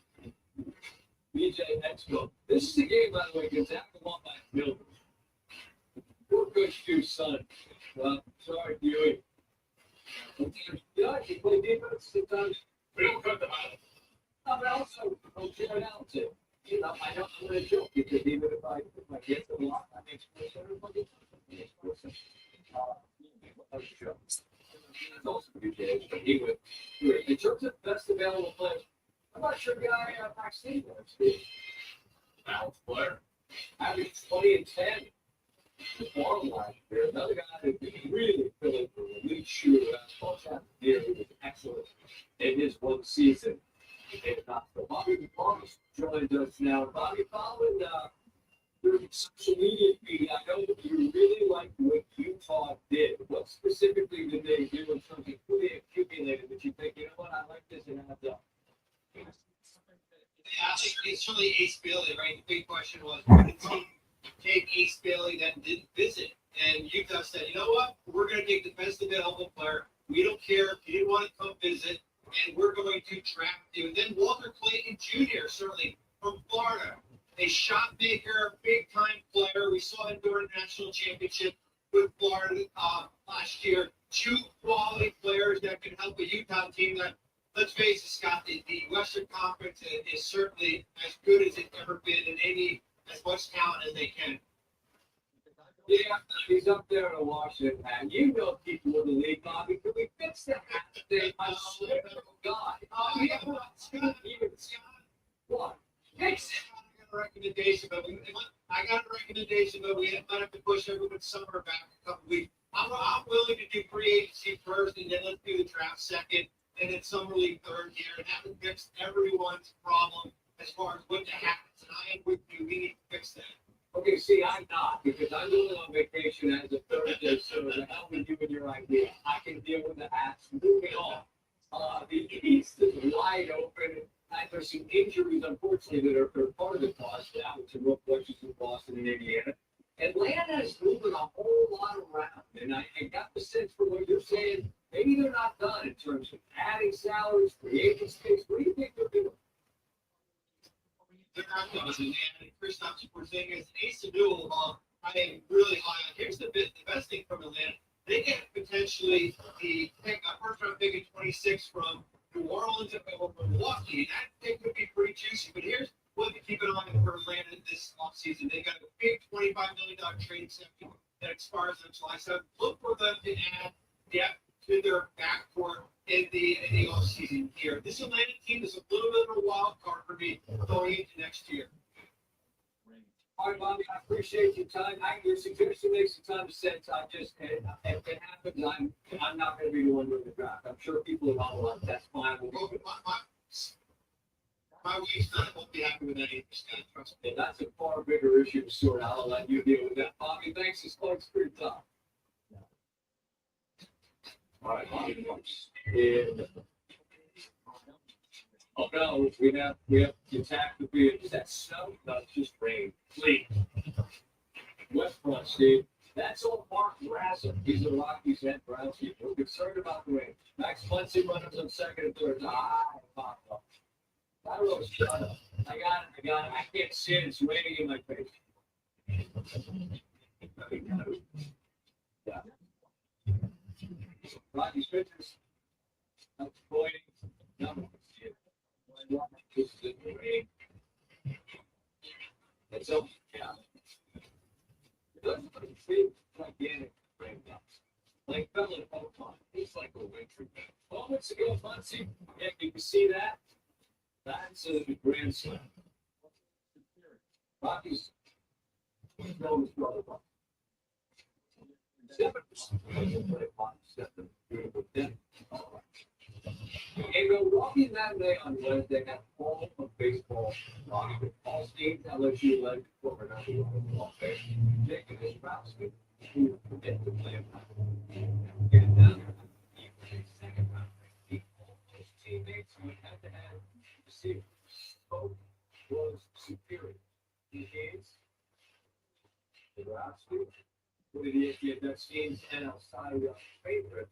BJ Expo. This is a game, by the way, Gonzaga won by a million. Poor Coach Q's son. Well, sorry, Huey. Yeah, you play defense sometimes. We don't cut them out. But also, I'll share it out too. You know, I'm going to joke because even if I get the block, that makes more sense. Everybody makes more sense. It's also BJ, but he would. In terms of best available players, I'm not sure guy vaccine works. Balanced player. Average 20 and 10. The farm last year. Another guy that really filling for a lead shooter basketball champion here who was excellent in his one season. So Bobby Thomas joins us now. Bobby, following your social media feed, I know that you really liked what Utah did. What specifically did they do in terms of who they accumulated that you think, you know what, I like this and adds up?
Yeah, I think it's really Ace Bailey, right? The big question was, would the team take Ace Bailey that didn't visit? And Utah said, you know what? We're going to take the best available player. We don't care if you didn't want to come visit, and we're going to draft you. And then Walter Clayton Jr., certainly from Florida, a shot maker, big-time player. We saw him during the national championship with Florida last year. Two quality players that can help a Utah team that, let's face it, Scott, the Western Conference is certainly as good as it's ever been, and they need as much talent as they can.
Yeah, he's up there in Washington, and you know people in the league, Bobby. Can we fix that thing? I swear to God.
Yeah, Scott,
What? Fix it.
I got a recommendation, but we might have to push everyone's summer back a couple weeks. I'm willing to do free agency first, and then let's do the draft second, and then summer league third here, and that would fix everyone's problem as far as what happens. And I am with you. We need to fix that.
Okay, see, I'm not, because I'm going on vacation as a Thursday, so the hell with you and your idea. I can deal with the hats. Moving on. The East is wide open. There's some injuries, unfortunately, that are part of the cause now, with some rough punches in Boston and Indiana. Atlanta is moving a whole lot around, and I got the sense from what you're saying, maybe they're not done in terms of adding salaries, creating space. What do you think they're doing?
They're not done. And Kristaps Porzingis, Ace Newell, I am really high on. Here's the best thing from Atlanta. They get potentially the first-round pick in 26 from New Orleans or Milwaukee. That pick could be pretty juicy. But here's what to keep an eye on for Atlanta this offseason. They got a big $25 million trade exception that expires on July 7th. Look for them to add depth to their backcourt in the offseason here. This Atlanta team is a little bit of a wild card for me going into next year.
All right, Bobby, I appreciate your time. Your suggestion makes some time of sense. If it happens, I'm not going to be the one with the draft. I'm sure people are all like, that's fine.
My wife's not won't be happy with any of this guy. Trust me.
Yeah, that's a far bigger issue to sort out. I'll let you deal with that. Bobby, thanks as much for your time. All right, Bobby. Oh no, we have to attack the field. Is that snow? No, it's just rain. Sleep. West front, Steve. That's all Mark Rassam. He's the Rockies head Browns. We're concerned about the rain. Max Muncy runners on second and third. Popped up. I don't know. Shut up. I got it. I can't see it. It's raining in my face. Yeah. Rockies pitchers. That's pointing. No. And so, yeah. It doesn't look big, gigantic rain. Moments ago, Muncie. Yeah, you can see that. That's a grand slam. Rockies. No, his brother. 7%. And Milwaukee that day on Wednesday had all of baseball. All State, LSU led for another one. Jacob is Robinson, who forget to play him. And now, second round, his teammates who had to have receivers. Both was superior. In games, the Robinson, one of the Dutch teams and outside of favorite,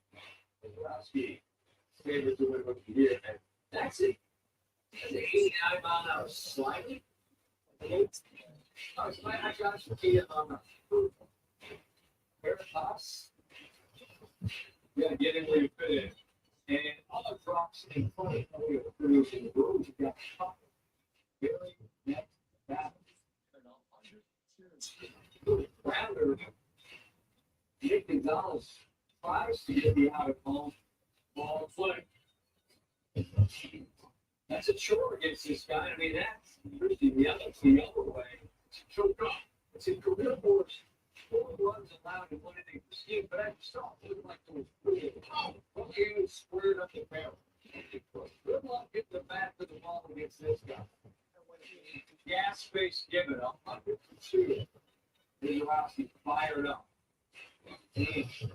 the Robinson. Favorite to win rookie of the year, and that's it. That's an 89-mile-an-hour slider. I got some key on the Veritas. Yeah, get in where you fit in. And all the drops in front of the crew in the room, you got very net battle. Rounder, Nick Gonzalez tries to get the out of home. Ball play. That's a chore against this guy. I mean, that's the other way. It's a choke up. It's in career boards. 4 runs allowed in one inning per game, but I still feel like those okay, squared up the barrel. Good luck getting the bat to the ball against this guy. Gas space given 100%. Rivalries fired up.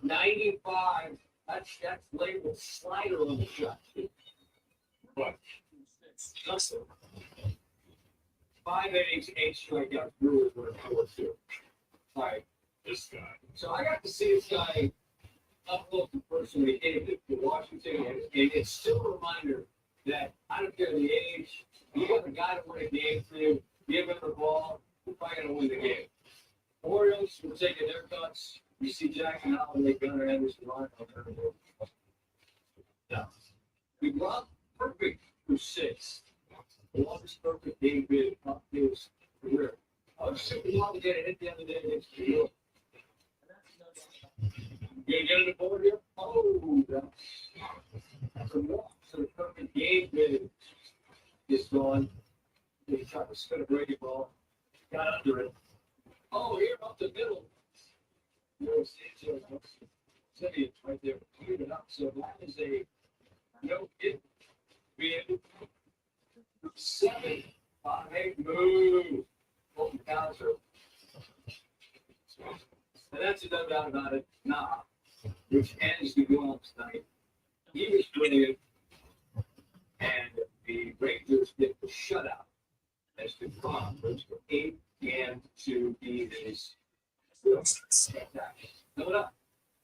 95. That's labeled slider on the shot. But 5 innings, 8 strikeouts. Brewers were at 4-2. All right, this guy. So I got to see this guy up close and personally in the Washington, and it's still a reminder that I don't care the age. You got a guy to win a game for you. Give him the ball. You're probably gonna win the game. Orioles were taking their cuts. You see Jackson Holiday, Gunnar Henderson, Ryan. No. We brought perfect for 6. The longest perfect game bid up his career. I was super long to get it hit the other day against New York. You gonna get on the board here? Oh, that's a walk. So the perfect game bid is gone. He tried to spin a breaking ball. Got under it. Oh, here up the middle. Right there, cleared it up. So that is a no hit. Win 7-5 move. Open counter. And that's a no doubt about it. Nah, which ends the Guams night. He was brilliant, and the Rangers get the shutout as the Conference for 8 and 2 is spectacular. Coming up,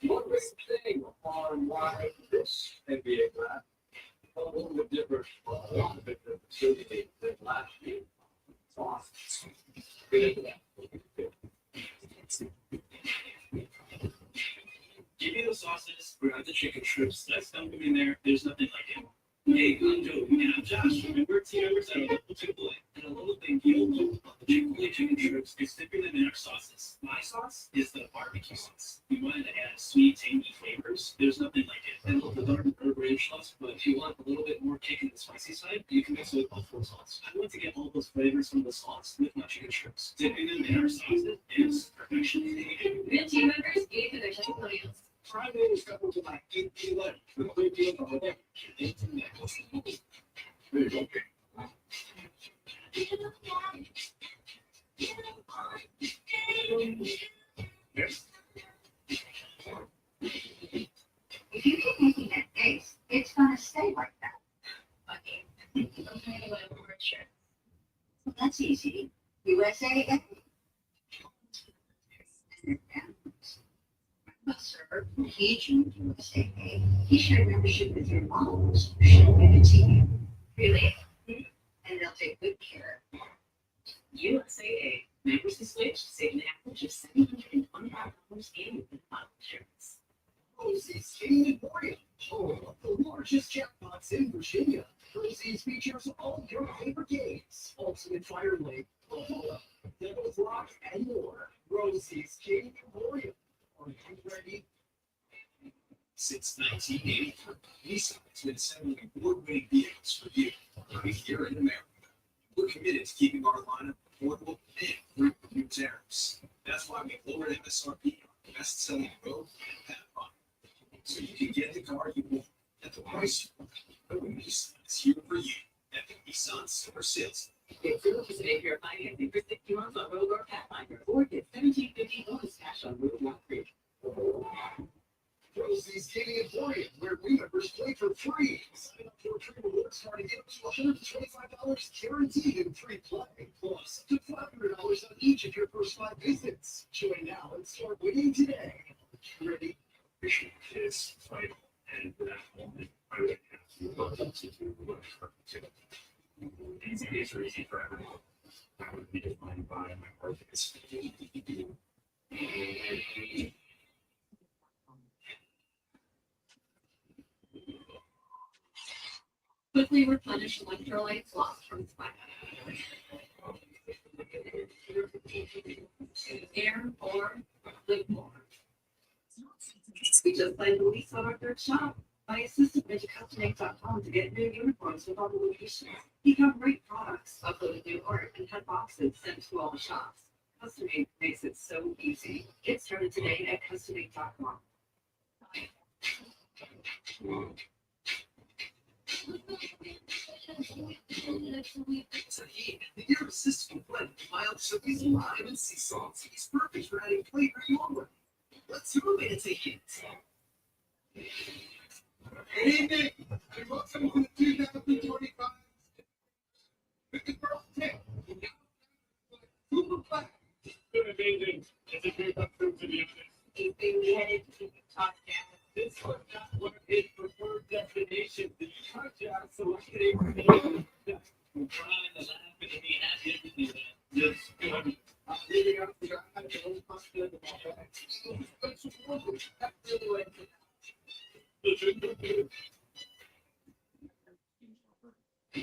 one great thing on why this NBA draft a little bit different, a lot of different than last year. It's awesome. Get into that.
Give me those sauces. We're at the chicken strips. Let's dump them in there. There's nothing like it. Hey, I'm Joe. And I'm Josh. We're team members at our local Chick-fil-A. And a little thing you don't know about the Chick-fil-A chicken strips is dipping them in our sauces. My sauce is the barbecue sauce. We wanted to add sweet, tangy flavors. There's nothing like it. I love the garlic herb ranch sauce, but if you want a little bit more kick in the spicy side, you can mix it with buffalo sauce. I want to get all those flavors from the sauce with my chicken strips. Dipping them in our sauces is perfection.
Good team members, eat for their Chick-fil-A.
Try to couple to my 8 deal. The big deal over there. There you go.
Yes. If you keep making that face, it's gonna stay like that. Okay. Sure. Well, that's easy. USAA. Sir, he joined USAA. He shared membership with your moms. She'll give it to you. Really? And they'll take good care of you.
USAA. Members who switch save an average of $725 annually in auto insurance.
Posey's King Memorial. Oh, the largest jackpots in Virginia. Posey's features all your favorite games. Ultimate Fire Lake, Valhalla, Devil's Rock, and more. Rosie's King Memorial. Are you ready
Since 1983, Nissan has been assembling award-winning vehicles for you right here in America. We're committed to keeping our lineup affordable and free from new tariffs. That's why we lowered MSRP on the best-selling Rogue and Pathfinder, so you can get the car you want at the price you want. But Nissan is here for you at the Nissan Summer Sales.
Get 0% APR financing for 60 months on Rogue or Pathfinder, or get $1,750 bonus cash on Rogue Rock Creek.
Rosie's Gaming Emporium, where new members play for free. Sign up for a free rewards card and get up to $125 guaranteed in free play. Plus, up to $500 on each of your first 5 visits. Join now and start winning today. Ready?
Mission is vital, and for that moment, I would have to go up to the work for easy days are easy for everyone. I would be defined by my purpose.
Quickly replenish electrolytes lost from sweat. Air or live more. We just played the release on our third shop. Buy a system at custommake.com to get new uniforms with all the locations. Become great products, upload new art, and have boxes sent to all the shops. Custom Made makes it so easy. Get started today at customake.com.
So the irresistible blend of mild sugars, lime, and sea salt is perfect for adding flavor your way. Let's do a minute to hit. Good evening, and welcome to the 2025 with the Girl Tech. Super Flagg.
It's been amazing. It's a great episode, to be honest.
He's been headed to the top down.
This was not one of his preferred destinations. The Utah Jazz selected a from trying to laugh and he had everything that just good. Leaving out the drive, I was confident about that.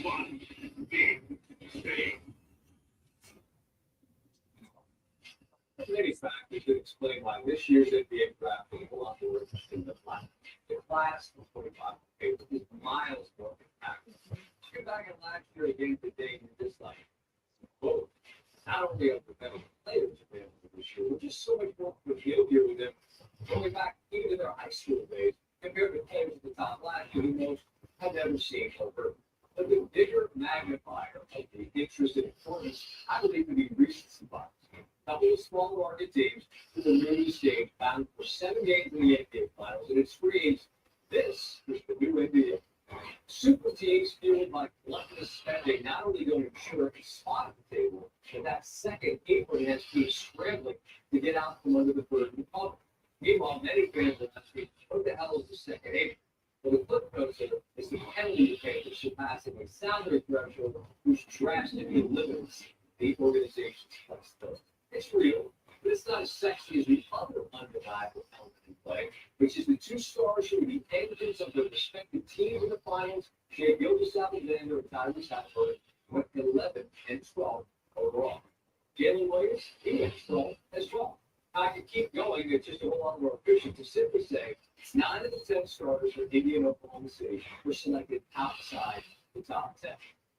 One big thing.
Many factors that explain why this year's NBA draft was a lot more interesting than last. The class of 25 is miles more impactful. You're back in last year again today, and you're just like, whoa. Not only are the better players available this year, but just so much more familiar with them going back even to their high school days compared to players at the top last year who most had never seen or heard. But the bigger magnifier of the interest and importance, I believe, to be recency bias. Now, these small market teams with a newly stage bound for 7 games in the NBA Finals, and it screams, this is the new NBA. Super teams fueled by collective spending not only going to ensure a spot at the table, but that second apron has teams scrambling to get out from under the burden of public. Meanwhile, many fans last week, what the hell is the second apron? Well, the flip coach is the penalty to pay for surpassing a salary threshold which drastically limits the organization's flexibility. It's real, but it's not as sexy as the other undeniable element in play, which is the two stars who are the engines of their respective teams in the finals, Shea Gilgeous-Alexander and Tyrese Halliburton, went 11 and 12 overall. Jalen Williams, he went 12 as well. I could keep going, it's just a whole lot more efficient to simply say 9 of the 10 starters for Indiana and Oklahoma City were selected outside the top 10.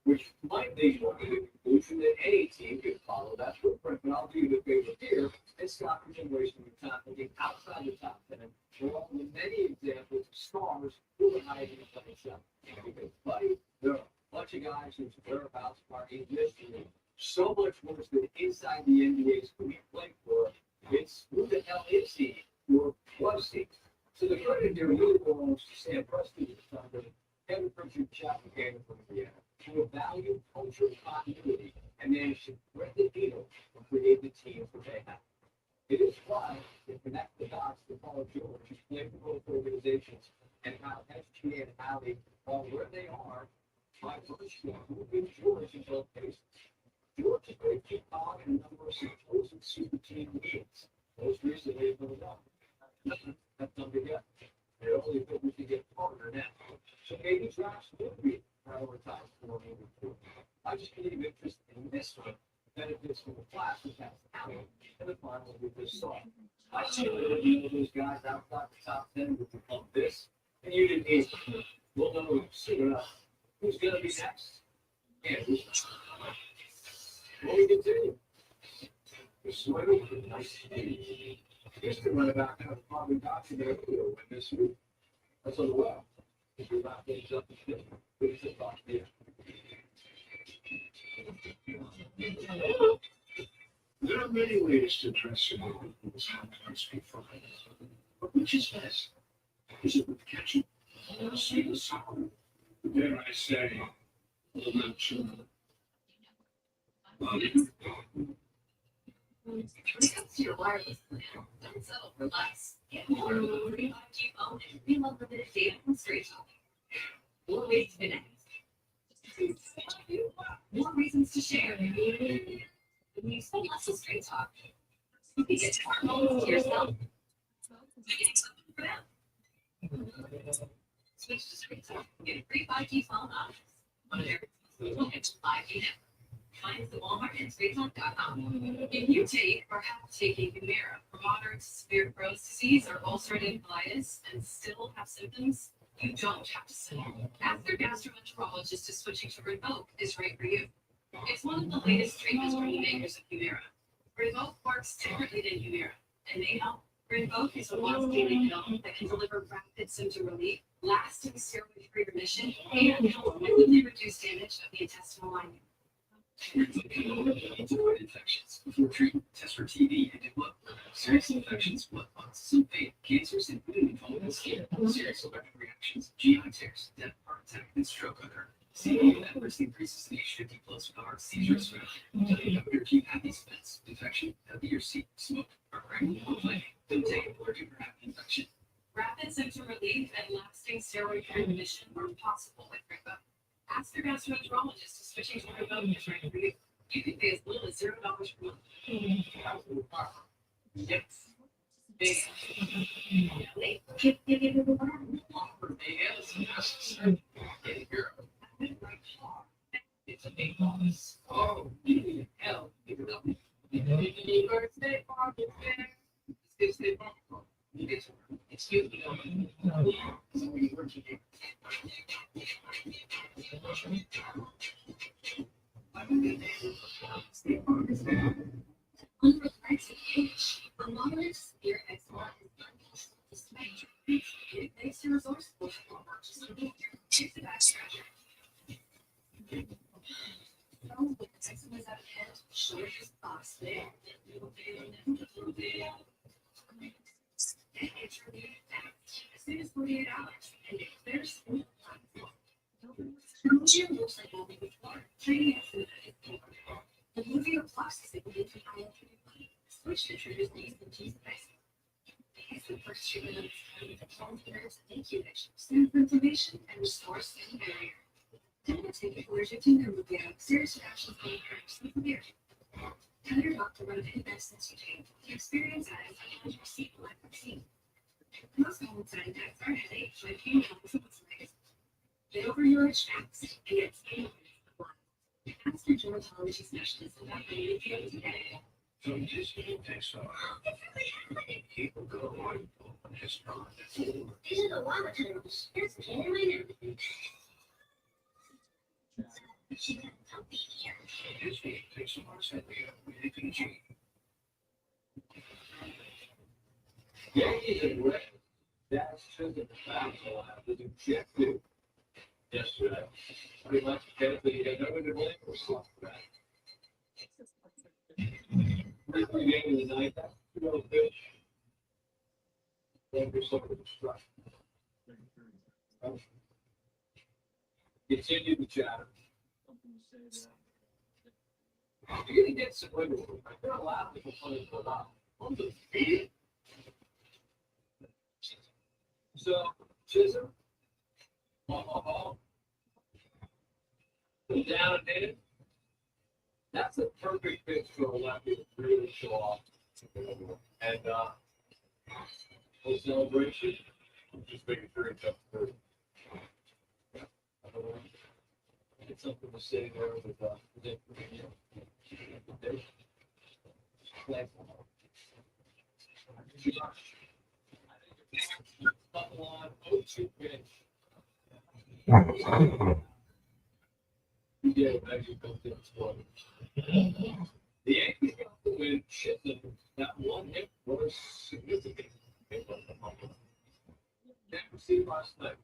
Which might lead one to the conclusion that any team could follow that footprint. But I'll do you the favor here and stop your wasting your time looking outside the top 10. There are many examples of stars who are hiding in the shot. Because, buddy, there are a bunch of guys whose whereabouts are in mystery. So much worse than inside the NBA's who we play for. It's who the hell is he or was he? So the credit here really belongs to Sam Preston, Kevin Pritchard, Chapman, and from Indiana. To value cultural continuity and manage to thread the needle and create the teams that they have. It is why they connect the dots to Paul George, who's played for both organizations, and how SGA and Alley are where they are by virtue of moving George into both cases. George is going to keep on in a number of supposed super team meetings. Most recently, in Philadelphia. That's number yet. They're only hoping to get harder now. So maybe drafts will be prioritized for moving forward. I just believe interest in this one benefits from the class which has talent in the finals with this song. I see those guys outside the top 10 with this, and you didn't need it. We'll know soon enough. Who's going to be next? And what we continue. The swimming for nice speed. Used to run about how probably got to their win this week. That's on the well. If you're not things up to fit, it's a thought there. There are many ways to dress your people's happiness before. But which is best? Is it with ketchup or sweet and sour? Dare I say, a little chili.
When it comes to your wireless plan, don't settle for less. Get more with a 5G phone and real unlimited data from Straight Talk. More ways to connect. More reasons to share. When you spend less with Straight Talk, you can get more moments to yourself. Getting something for them. Switch to Straight Talk and get a free 5G phone on every 5G network. Find us at Walmart and StraightTalk.com. If you take or have taken Humira for moderate to severe Crohn's disease or ulcerative colitis and still have symptoms, you don't have to sit. Ask your gastroenterologist if switching to Rinvoq is right for you. It's one of the latest treatments from the makers of Humira. Rinvoq works differently than Humira, and they help. Rinvoq is a once-daily pill that can deliver rapid symptom relief, lasting steroid-free remission, and help quickly reduce damage of the intestinal lining.
Thyroid infections. Before treatment, test for TB and blood. Serious infections, blood clots, some pain, cancers, including lymphoma and skin, serious allergic reactions, GI tears, death, heart attack, and stroke occur. See adverse increases in age 50 plus with heart seizures. Your keep at these events. Infection, heavier seat, smoke, or pregnant or fighting. Don't take an allergic or rapid infection.
Rapid symptom relief and lasting steroid-free remission are possible with Rinvoq. Ask your gastroenterologist if switching to Rinvoq is right for you. You can pay as little as $0 per month. Yes. Big.
It's a big bonus. Oh, hell, pick it up. It's you.
Under the rights of age, the moderate severe eczema is unusual to spectrum. It makes you resourceful for just a week. It's a bad strategy. When the eczema is out of hand, shoulders box there. It's relieved fast as soon as 48 hours, and it clears smooth. It looks like only before. Training eczema is important. The movie or plus is made from IL-31, which introduced these into the base. It's the first treatment of its kind that calms nerves and inflammation, soothes inflammation, and restores skin barrier. Don't take it allergic to pneumonia, serious reactions may occur in severe. Tell your doctor what any medicines you take. The experience as I had received my vaccine. Most common side effects are headache, joint pain, and muscle. Get over your attacks and get skin. Ask your dermatology specialist about the new field today.
So just take some. People go on just on the
These are the lava tunnels. There's pain in my neck.
Just take some more set we can achieve. Yankees and Reds. That's just the fact I'll have to do check too. Yesterday. Pretty much technically you got nobody to blame for stuff for that. Every game of the night, that's no fish. Then there's some of the struck. Continue to chatter. You're gonna get some wiggle room. There are a lot of people playing for a lot. So, Chisholm. Down and in. That's a perfect pitch for a lefty to really show off. And whole celebration, just making sure it's up to it's something to say there with Flagg. Couple on 0-2 pitch. Yeah, actually built in as well. The Yankees got the win. Shifted that one hit was significant. Never seen last night.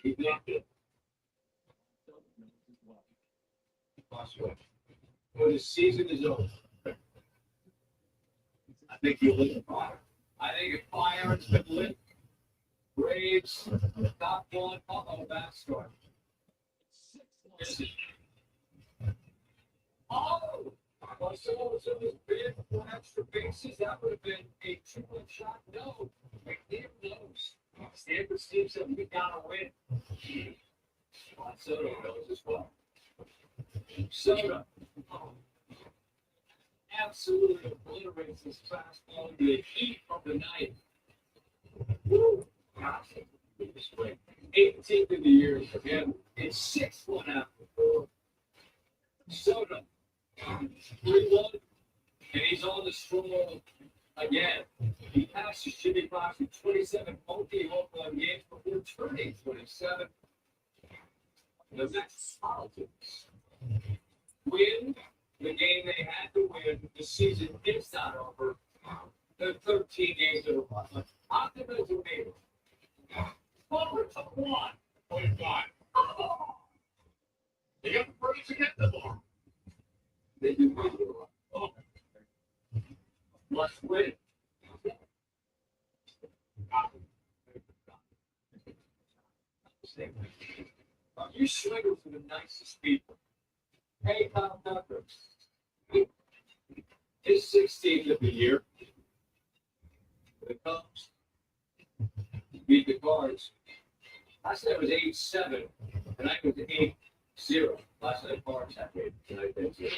He blocked it. Last one. When the season is over, I think he'll lit a fire. I think if fire's been lit, Braves, top one, on back start. Oh! Well, so was big for extra bases. That would have been a 2-1 shot. No. McNair knows. Stanford seems that we got to win. Soto knows as well. Soto absolutely obliterates this fastball to the heat from the night. Woo! 18th of the year for him. It's 6-1 after 4. Soto. 3-1, and he's on the stroll again. He passes Jimmy Fox with 27 multi home run games before turning 27. The Mets politics win the game they had to win. The season is not over. They're 13 games in a row. Optimism maybe. Forward to 1.5. Oh. They got the Braves to get the ball. They do win. Oh. Let's win. You swingers are the nicest people. Hey, Kyle Tucker. His 16th of the year. The Cubs beat the Cards. Last night was 8-7, and I was 8-0. Last night Cards had 8. Tonight they 0.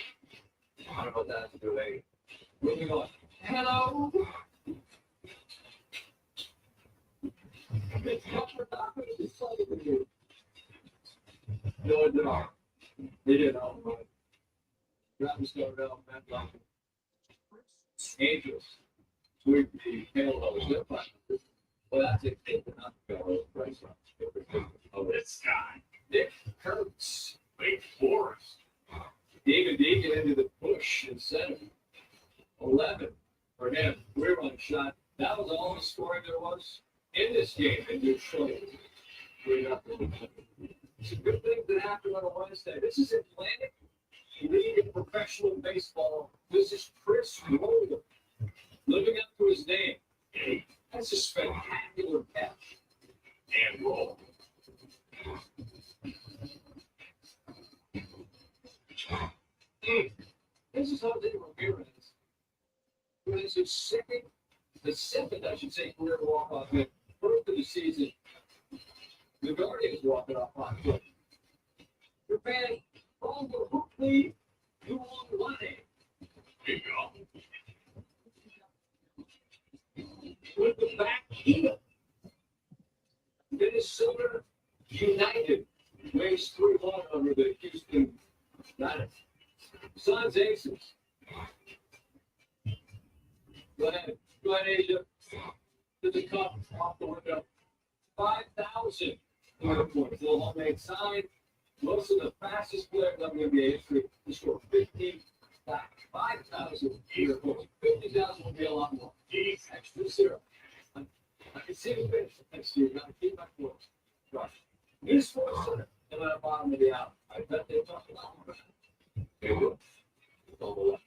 I don't know about that to do 8. Moving on. Hello. No, they didn't know. Travis started out, Matt Lockett. Angels. Sweep the Halos. Well, that's it. Not the price. Oh, it's guy. Nick Kurtz. Wake Forest. David Deacon into the push in center. 11 for him. We're on shot. That was all the scoring there was in this game in Detroit. Some good things that happened on a Wednesday. This is Atlantic League of Professional Baseball. This is Chris Roller living up to his name. That's a spectacular catch and roll. This is how they were Ramirez. It's his seventh, I should say, career walk-off hit. First of the season. The Guardians walking off on foot. Japan, all the hook lead, you won one. There you go. With the back heel. Minnesota United weighs 3-1 over the Houston United. Suns Aces. Go ahead, Asia. To the cup, off the window. 5,000 points. Little homemade sign. Most of the fastest players in WNBA history to score 50 back. 5,000 points. 50,000 would be a lot more. Extra 0. I can see the finish next year. Got to keep my points. New Sports Center. And at the bottom of the hour. I bet they talk a lot more. There you go. All the way.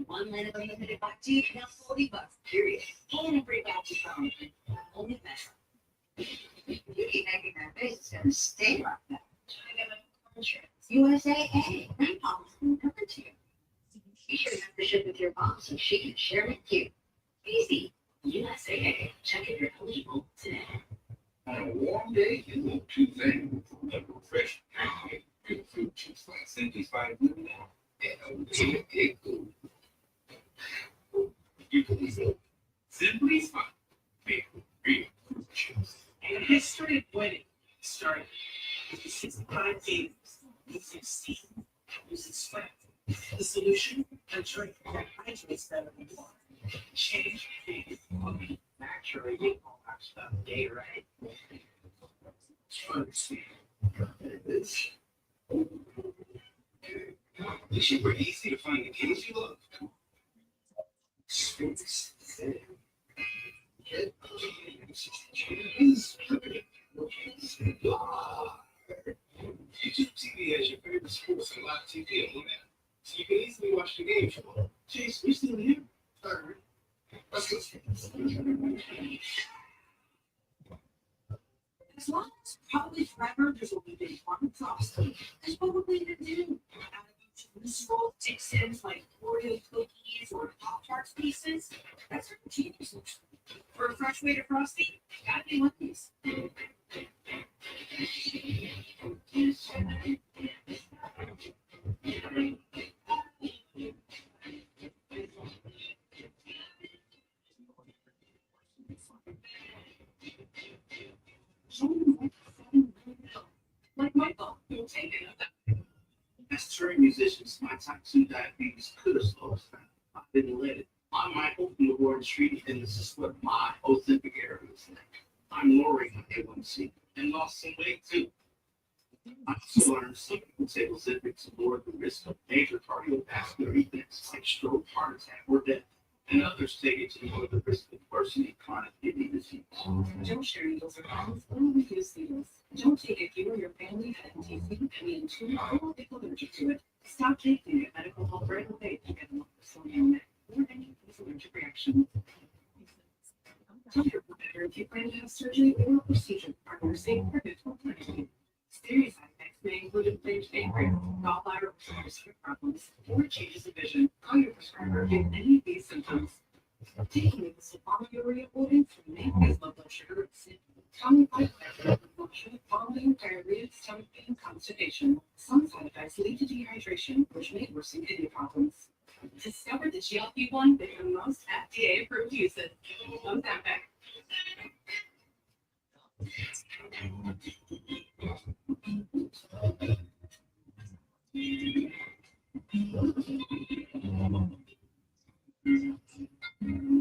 One minute ago, you put it back to you, now $40, period. And a free batch of phone. Only better. You keep making that face, it's gonna stay like that. USAA, grandpa's gonna come to you. You should have to ship with your mom so she can share with you. Easy. USAA. Check if you're eligible today.
On a warm day, you want two things. A refreshing drink, good fruit juice like Simply's Vitamin now. And a good food. You can use Simply's Vitamin.
The history of winning started with the 65 games, losing steam, losing sweat. The solution? A drink that hydrates better than water. Change the
Actually, you all that stuff day, right? It's super easy to find the games you love. Sports. YouTube TV has your favorite sports and live TV on demand, so you can easily watch the games you want. Chase, we still here? Third. Let's go.
As long as probably forever there's only been one frosty, there's probably to do. Out of each loose roll Dixons like Oreo cookies or Pop Tarts pieces, that's what genius looks like. For a fresh way to frosty, gotta be one piece. Like Michael, who'll take it.
As touring musicians, my type 2 diabetes could have slowed us down. I didn't let it. I'm Michael from the Warren Street, and this is what my Ozempic era looks like. I'm lowering my A1C and lost some weight too. I also learned some people take Ozempic to lower the risk of major cardiovascular events like stroke, heart attack, or death, and others take it to lower the risk of worsening chronic kidney disease.
Don't share needles or bottles, only use needles. Don't take it if you or your family had NTC and too or if allergic to it. Stop taking it. Medical help right away to get a sodium neck or any allergic reaction. Tell your provider if you plan to have surgery or a procedure. Our nursing or dental clinic. Serious side effects may include inflamed pancreas, gallbladder, or stomach problems, or changes of vision. Call your prescriber if any of these symptoms. Taking the sulfonylurea avoidance may increase low blood sugar and sin. Common side effects include vomiting, diarrhea, stomach pain, constipation. Some side effects lead to dehydration, which may worsen kidney problems. Discover the GLP-1 that the most FDA-approved uses. Ozempic.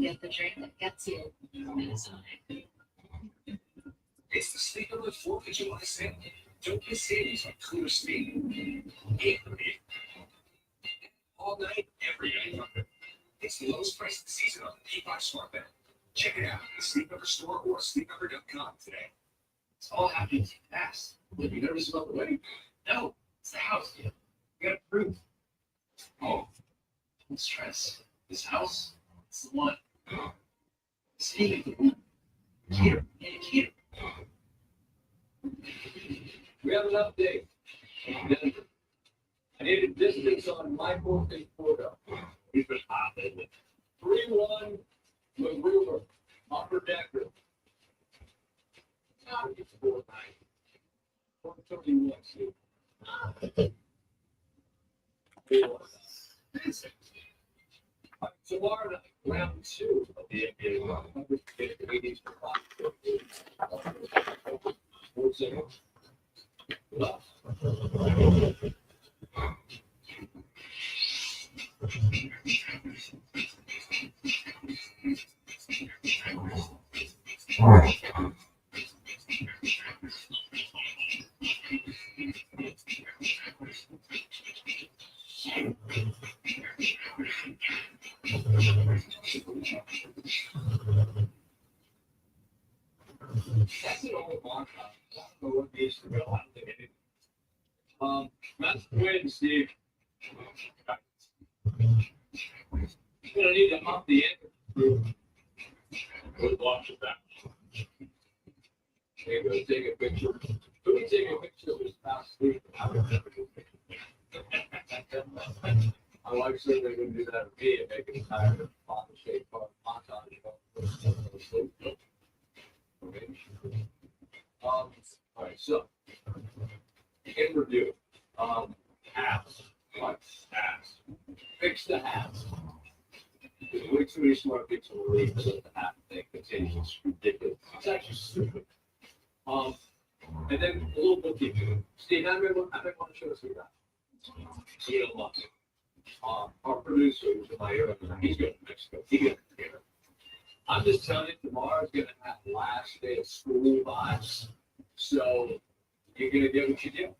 Get the drink that gets you.
It's the sleep of the 4th of July sale. Don't get savings on cooler sleep. All night, every night. It's the lowest price of the season on the P5 Smart Bed. Check it out at the Sleep Number store or sleepnumber.com today.
It's all happening too fast. Were you nervous about the wedding? No, it's the house. You gotta prove. Oh, don't stress. This house, it's the one. See, here, and here.
We have an update. I need a distance on Michael and Porto.
We've been hot lately.
3-1 with Ruber. Upper decker. Now it's 4-9. 131, see. Tomorrow night, round 2 of the NBA 180s for Fox. 4-0. Love. That's an old montage. I don't know what needs to go. I don't think anything. That's the way, Steve. You're gonna need to hump the end. Good watch it back. Okay, go take a picture. Who would take a picture of his past sleep? My wife said they're gonna do that with me and make it entire shape montage. Okay. All right, so in review, halves, punch, halves. Fix the halves. There's way too many smart people in the league so that the half thing continues. It's ridiculous. It's actually stupid.
And then a little bookkeeping. Steve, I want to show us what we got. Ian Lux. Our producer, who's in Miami, he's going to Mexico. He gets here. I'm just telling you, tomorrow's going to have last day of school vibes. So you're going to get what you do.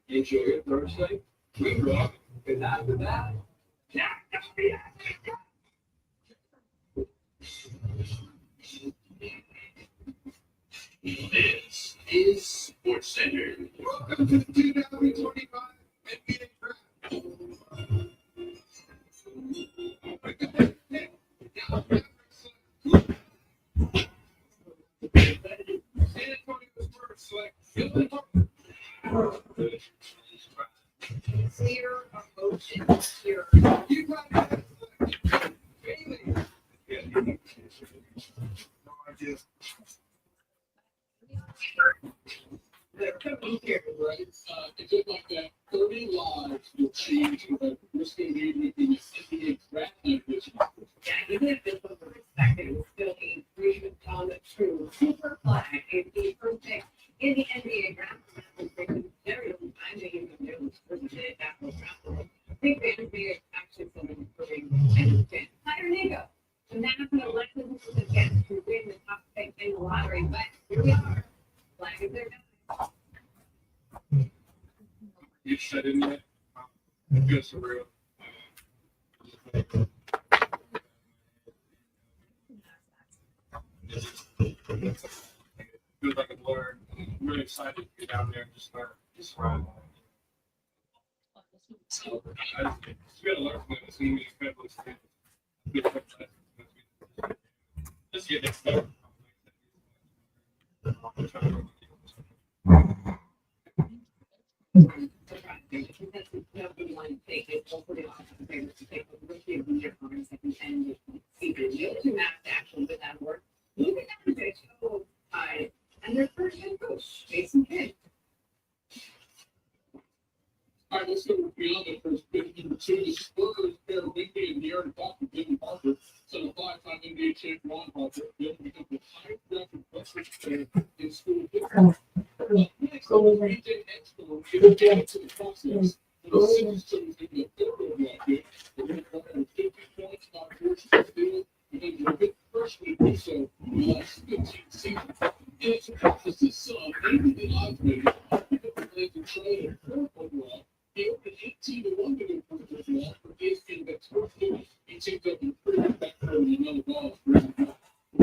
Enjoy your Thursday. We rock. And after that,
This is Sports Center.
Welcome to the 2025 NBA Draft. San Antonio's first select
Clear emotion here.
Utah Bailey. No idea.
they're coming here, right? It's just like that. 30 lives will change with risking maybe in the NBA draft night this year.
Yeah, even if this was a perspective, it's still a proven common true super flag is the first pick in the NBA draft. Very little time that you can do for the national draft. I think the NBA is actually something improving and higher Nico. The national elected again to win the top pick in the lottery, but here we are. Flag is their guy.
You said in there. Good surreal. Feels like a blur. I'm really excited to get down there and just run. We gotta learn from this. We Let's get next step.
And their first head coach, Jason Kidd.
All right, let's go beyond the first pick. Number 2, the Spurs pair Rigby and De'Aaron Fox with Jimmy Parker. So the 5-time NBA champ Ron Parker will become the highest drafted freshman player in school history. Next, BJ Expo will get to the process. The Sixers chose to be a third overall pick. They're going to run 50 points, 5 forces, steals, and then the big freshman also the last 15 seasons. And it's practice this song, maybe the odds maybe. Pick up the Lakers and trade a third overall. He opened 18-1 to go first overall for ESPN Bet's first game. He teamed up in pretty good backcourt with another ball for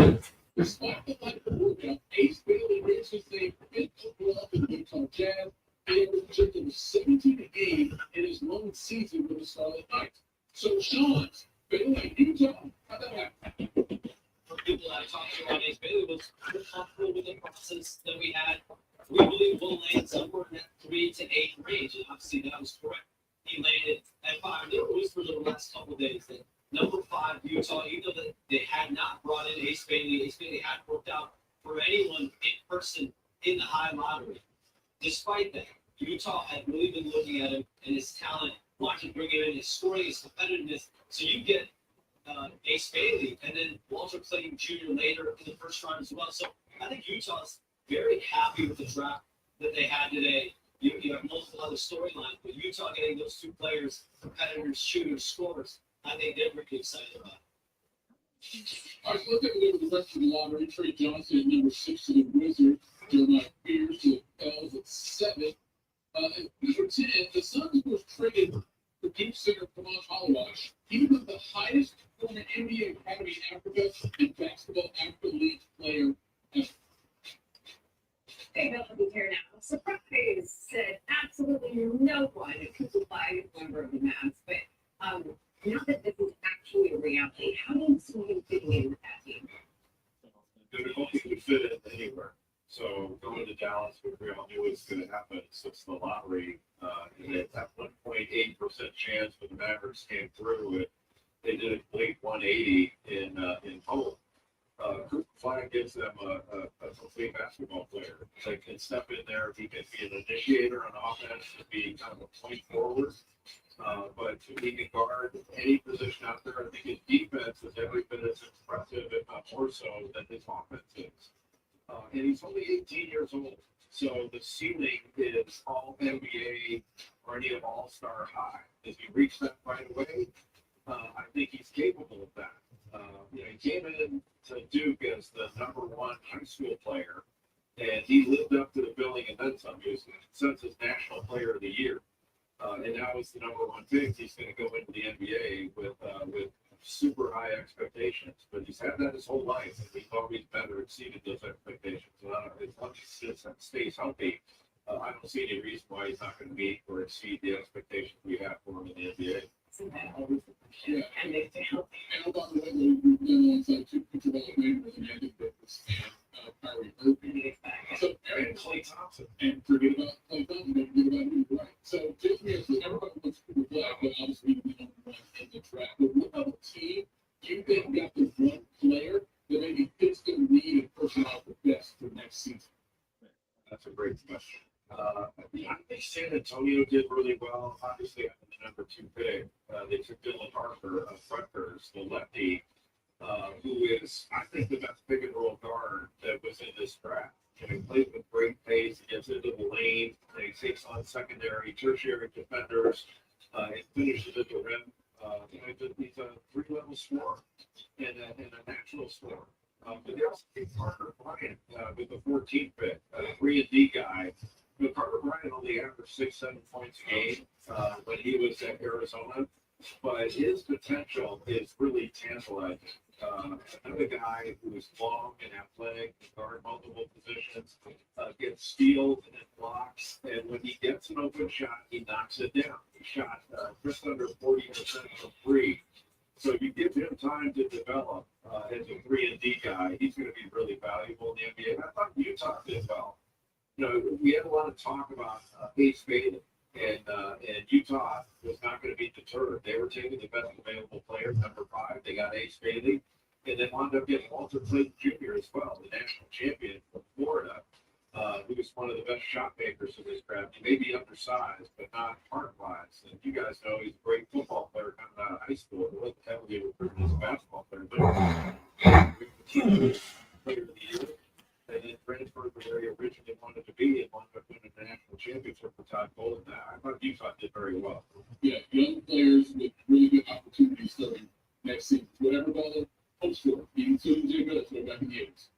him. Despite the lack of workout, Ace Bailey raised his name 5th overall in the Utah Jazz, and he was projected to 17 a game in his lone season with the Scarlet Knights. So, Sean, Bailey, Utah, how'd that happen?
For people that I talked to on Ace Bailey was comfortable with the process that we had. We believe we'll land somewhere in that 3 to 8 range, and obviously that was correct. He landed at 5. There were whispers over the last couple of days that number 5 Utah, even though that they had not brought in Ace Bailey hadn't worked out for anyone in person in the high lottery. Despite that, Utah had really been looking at him and his talent, wanting to bring him in, his scoring, his competitiveness. So you get Ace Bailey and then Walter Clayton Jr. later in the first round as well. So I think Utah's very happy with the draft that they had today. You have multiple other storylines, but Utah getting those 2 players, competitors, shooters, scorers, I think they're really excited about it.
All right, look at the rest of the lottery. Trey Johnson at number 6 to the Wizards. Jeremiah Pierce to the Pels at 7. Number 10, the Suns was traded for deep center Kamal Halawash. He was the highest former NBA Academy Africa and Basketball Africa League player ever.
Hey, I'll be here now. Surprise said absolutely no one who could buy a member of the Mavs, but now that this is actually a reality, how do you see him fitting in with that team?
Difficult to fit in anywhere. So going to Dallas, we all knew was going to happen since the lottery. And at that 1.8% chance when the Mavericks came through it, they did a late 180 in total. Flagg gives them a complete basketball player. They can step in there. He can be an initiator on offense, to be kind of a point forward. But he can guard any position out there. I think his defense is every bit as impressive, if not more so, than his offense is. And he's only 18 years old. So the ceiling is all NBA or any of all-star high. If he reach that right away, I think he's capable of that. He came in to Duke as the #1 high school player, and he lived up to the billing and then some. He was Census National Player of the Year. And now he's the #1 pick. He's going to go into the NBA with super high expectations. But he's had that his whole life, and he's always better exceeded those expectations. As long as he stays healthy, I don't see any reason why he's not going to meet or exceed the expectations we have for him in the NBA.
Yeah, and they failed. And by the way, we've done on site 2 picks about members, and I think that was Kyrie Irving. So, and Klay Thompson. And forget about Klay Thompson, don't forget about him, right? So, just me, everybody looks super black, but obviously we don't run in the track. But what other team do you think got the one player that maybe fits the need and personnel the best for next season?
That's a great question. I think San Antonio did really well. Obviously, having the #2 pick, they took Dylan Harper of Rutgers, the lefty, who is, I think, the best pick and roll guard that was in this draft. He plays with great pace. He gets into the lane. And he takes on secondary, tertiary defenders, and finishes at the rim. He's a 3-level scorer and a natural scorer. But they also take Carter Bryant with the 14th pick, a 3-and-D guy. Carter Bryant only averaged 6-7 points a game when he was at Arizona, but his potential is really tantalizing. Another guy who is long and athletic, can guard multiple positions, gets steals and then blocks, and when he gets an open shot, he knocks it down. He shot just under 40% from free. So you give him time to develop as a 3-and-D guy, he's going to be really valuable in the NBA. I thought Utah did well. We had a lot of talk about Ace Bailey, and Utah was not going to be deterred. They were taking the best available player, #5. They got Ace Bailey, and then wound up getting Walter Clayton Jr. as well, the national champion from Florida, who was one of the best shot makers of this draft. He may be undersized, but not heart-wise. And you guys know he's a great football player coming out of high school. He wasn't heavily recruited as a basketball player, but player of the year. And then transferred to where he originally wanted to be and wound up winning the national championship for Todd Bowles. I thought Utah did very well.
Yeah, young players with really good opportunities starting next season. Whatever ball hopes for, even soon as you go to back in the 80s.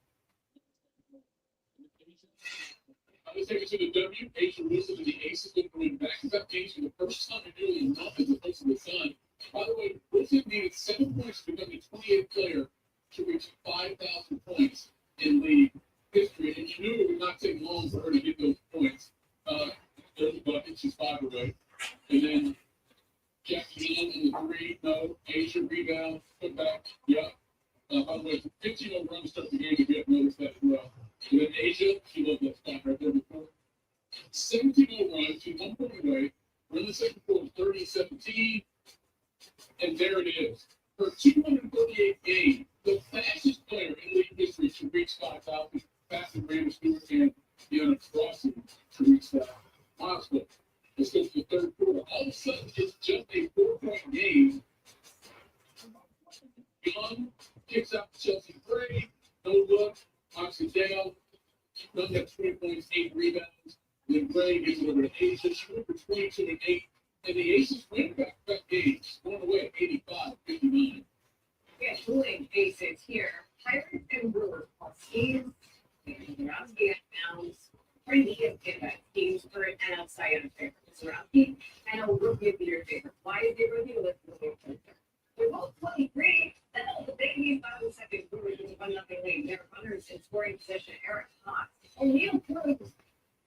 Let's take it to the W. Asia Wilson to the Aces been going back-to-back games for the first time in nearly a month as opposed to the Sun. By the way, Wilson needed 7 points to become the 28th player to reach 5,000 points in league history, and you knew it would not take long for her to get those points. There's a bucket, she's 5 away. And then Jackie Young in the 3, no. Asia rebound, put back, yeah. By the way, 15-0 run to start the game, if you have noticed that as well. And then Asia, she loved that spot right there before. 17-0 run, she's 1 point away. We're in the second quarter, 30-17. And there it is. Her 238th game, the fastest player in league history to reach 5,000. Faster than Brandon Stewart and Deanna Crossan to reach that milestone. Let's go to the third quarter. All of a sudden, it's just a 4-point game. Young kicks out to Chelsea Gray. No look. Knocks it down. Young got 20 points, 8 rebounds. Then Gray gets it over to Aces. She went for 22 and 8. And the Aces win back games. Going away 85-59.
Yeah, dueling Aces here. Pirates and Brewers plus schemes. Zarowski at bounds. Pretty good get schemes for an outside of favor. Zarowski and a rookie of the year favor. Why is he rookie? Let's look at it. They're both 23. Then the big game by the second Brewers was a 1-0 lead. Their runners in scoring position. Eric Haas. O'Neal Cruz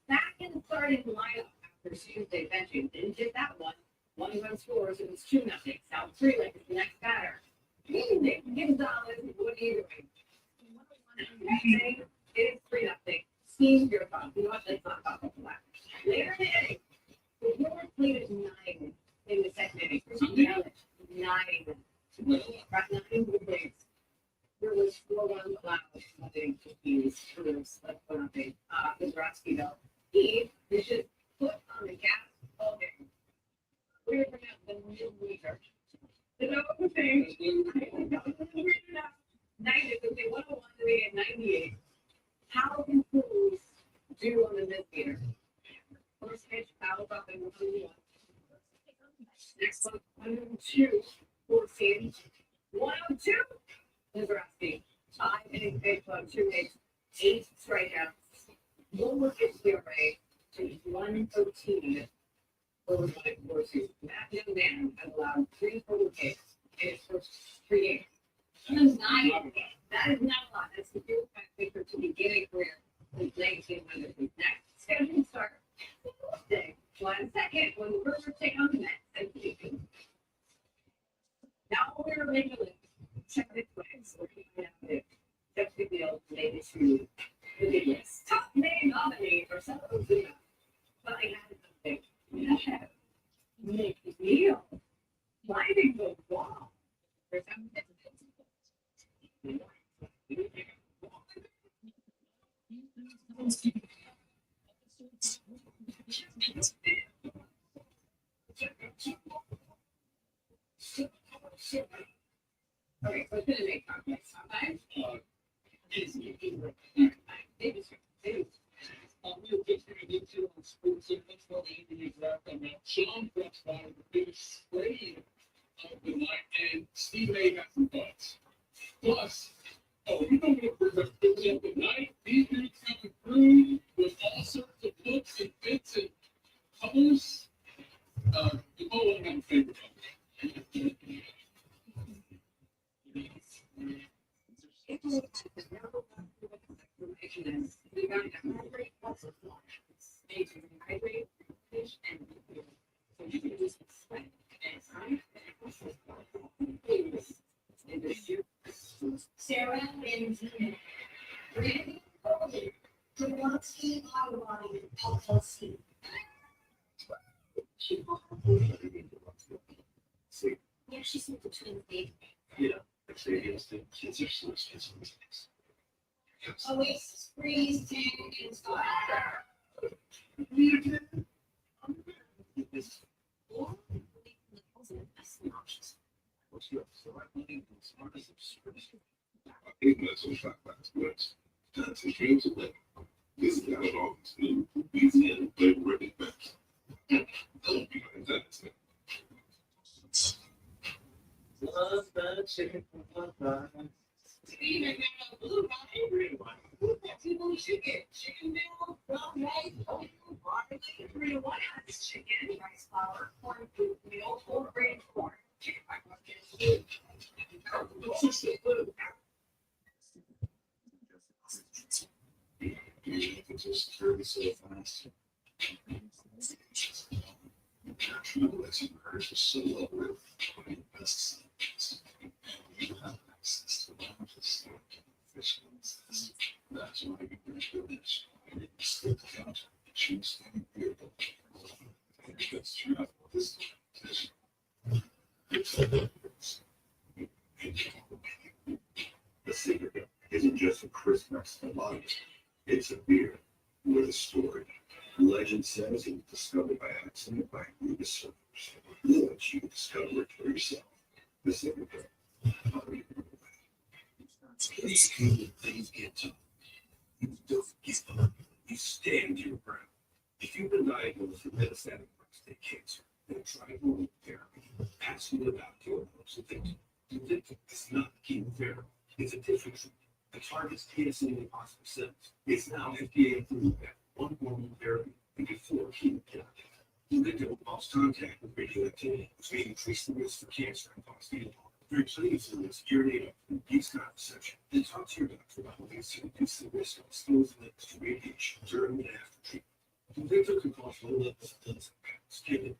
back in the starting lineup after Tuesday benching. Didn't get that one. 1 run scores. It was 2-0. South Freeland is the next batter. Nick Gonzalez, what are you doing? It is 3-0. Scheme your thoughts. You know what? Let's not talk about that. Later in the inning, the Brewers played at 9 in the second inning. 9. Right, 9 plays. There was 4 runs allowed. Nothing to use. Brewers left 1-0. Zarowski, though, he just put on the gas all game. We're going to have the new leader. The no thing. 90, so they 101, they had 98. How 2 on the mid-meter. First pitch, fouled up in 1-1. Next one, 102. 14. 102. Nebraska. 5 innings pitched on 2 hits, 8 strikeouts. Lower pitch ERA to 113. Over 4 seasons. That young man has allowed 3 total hits in his first 3 games. That is not a lot. That's the fuel pack pitcher to begin a career with 19 wins. Next scheduled start Tuesday, July 2nd, when the Brewers take on the Mets and Cleveland. Now we're Major League. Check the Flags. We're keeping out of it. Jeff Field made it to the big list. Top name nominee for some of the but I had something. Yeah. Make the deal. Climbing the wall. For some okay, so it's gonna make complex sometimes.
We'll get into on sports events while the evening is wrapped up. Now, Sean Brooks one of the biggest slave of the night, and Steve May got some thoughts. Plus, you know what the things of the night? These dudes coming through with all sorts of looks and fits and colors. You know what I'm favorite color.
Sarah and Randy Foley, Jablonski, Highline, LLC. Yeah, she's in between the
Yeah, kids are so expensive.
Oasis, Freeze, Tank, and Star.
I think that's what shot last West. Johnson came to play. This guy was always new. He's in, play really fast. Don't be like that.
Love the chicken from Flagg.
Even now, blue line, chicken meal, brown rice, oatmeal, barley, 3-to-1 ounce chicken, rice flour, corn food meal, whole grain corn, chicken buckets.
Just turn so fast. Unless you purchase so low with best you have access to largest fish ones. That's why you finish the dish. You stick the counter, choose any beer. Because travel this dish. The secret isn't just a crisp Mexican. It's a beer with a story. Legend says it was discovered by accident by a group of surfers. Let you discover it for yourself. The secret. Things get tough. You don't give up. You stand your ground. If you've been diagnosed with metastatic prostate cancer, then try hormone therapy. Ask you about your hormones and think. It's not chemotherapy. It's a different treatment. The target's PSA positive cells. It's now FDA approved that one hormone therapy and before chemotherapy. They lost contact with radioactivity, which may increase the risk for cancer and cause fatal. If you're experiencing symptoms, urinate up, and use contraception, then talk to your doctor about ways to reduce the risk of exposing them to radiation during and after treatment. Victor can cause low levels of blood skin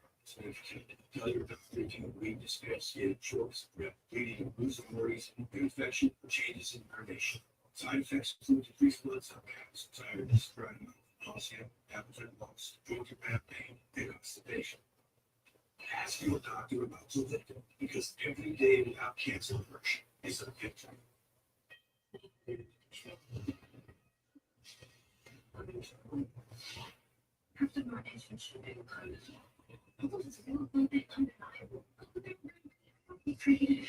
tell your doctor if you bleed, despair, skin, chokes, bleeding, losing worries, infection, or changes in urination. Side effects include decreased blood cell counts, tiredness, dry mouth, nausea, appetite loss, joint or back pain, and constipation. Ask your doctor about Zolvictin because every day without cancer aversion is a victory.
After my relationship ended, I was a little bit undeniable. He created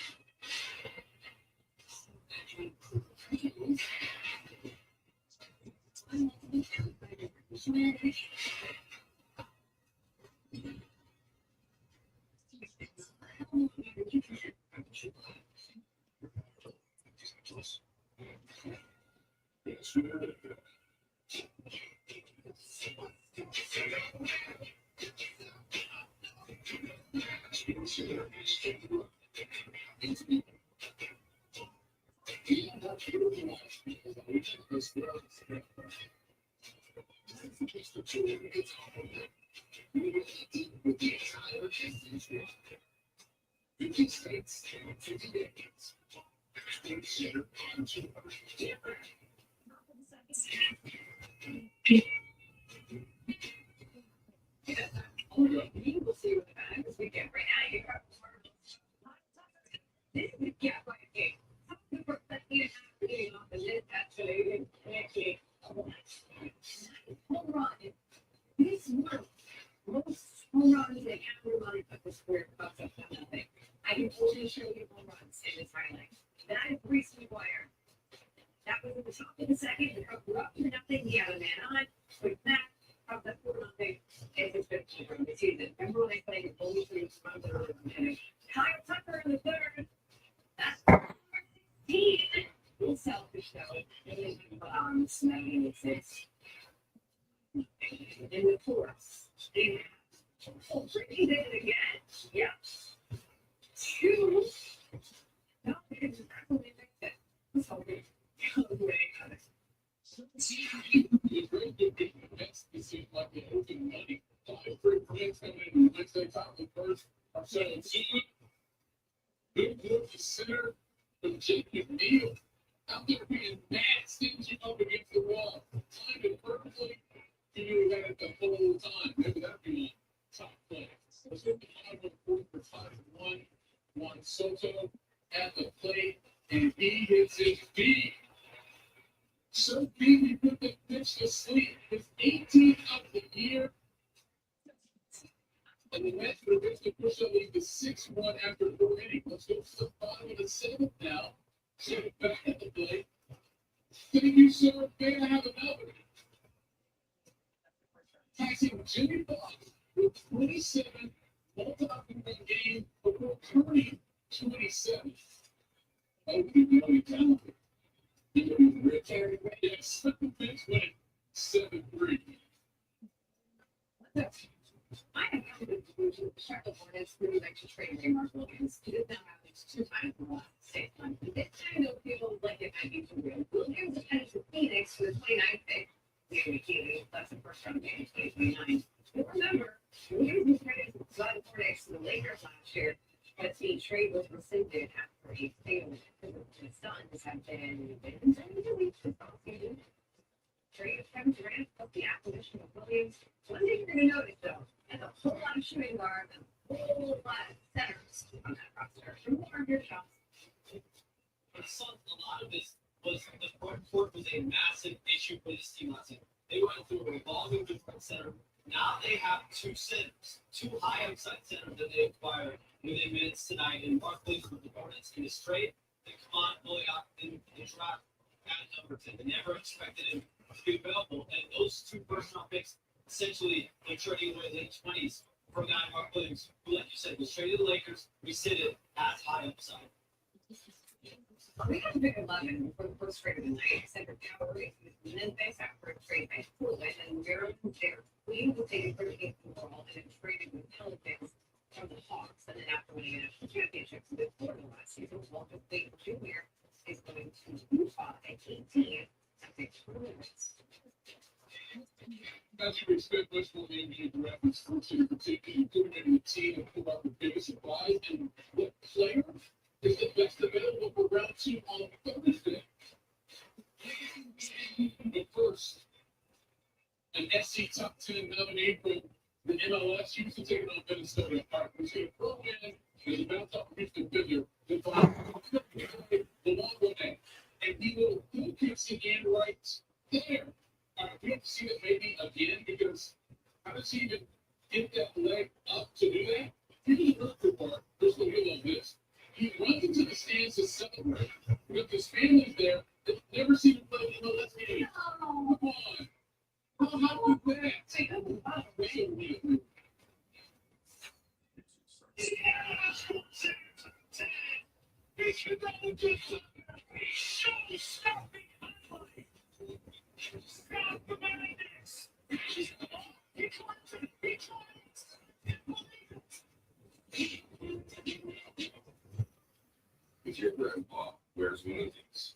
mother-in-law wears one of these,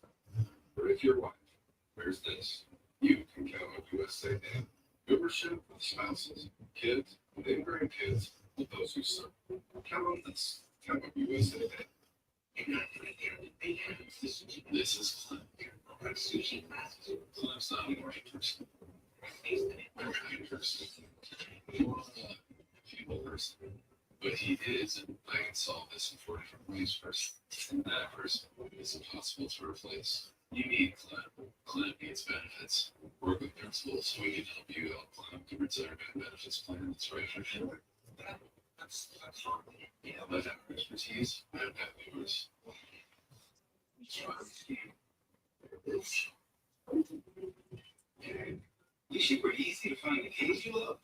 or if your wife wears this, you can count on USA Day membership with spouses, kids, and then grandkids with those who serve. Count on this. Count on USA Day. This is Flagg. Flagg's not a right person. A kind person. People person. But he is, and I can solve this in 4 different ways first. And that person is impossible to replace. You need Clem. Clem needs benefits. Work with principals so we can help you help Clem to retirement benefits plan that's right for you. That's yeah, but have expertise. I don't have yours. You should be easy to find the kids you love.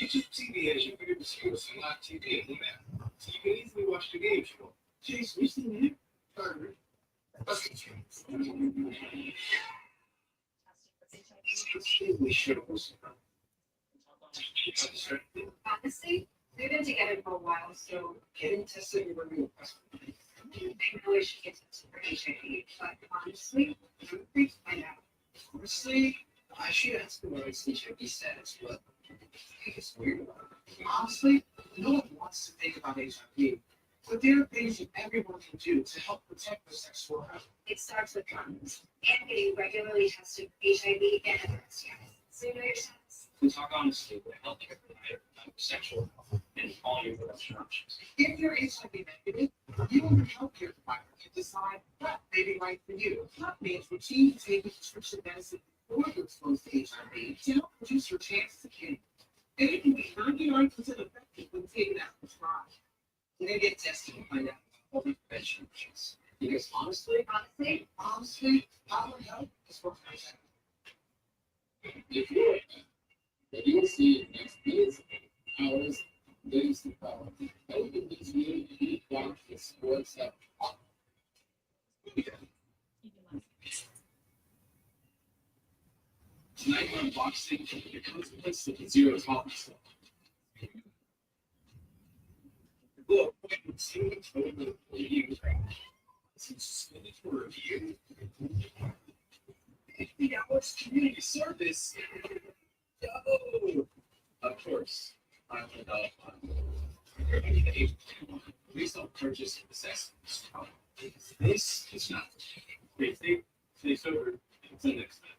YouTube TV has your favorite sports and live TV at the map, so you can easily watch the games you want. Chase, we seen here.
Honestly, they've been together for a while, so getting tested would be impressive. I really should get tested for HIV, but honestly, I'm free to find out.
Honestly, I should ask him about his HIV status, but I think it's weird. Honestly, no one wants to think about HIV, but there are things that everyone can do to help protect their sexual health.
It starts with condoms and getting regularly tested for HIV and other STIs. So you know your status.
To talk honestly with a healthcare provider about sexual health and all your prevention options. If you're HIV negative, you and your healthcare provider can decide what may be right for you. That means routine taking prescription medicine before you're exposed to HIV to help reduce your chances of getting it. And it can be 99% effective when taken out prescribed. You're going to get tested to find out all the prevention options. Because honestly, our health is what matters.
If you're you will see next days, hours, days to power. Everything is new, unique, one, sports, have. Tonight we're unboxing the consequence of the zero tolerance. Look, it's totally review. Suspended for review. $50 community service. Yo! Of course, I'm an adult. Everybody that age 21, please don't purchase necessities. This is not. Stay sober. Until next time.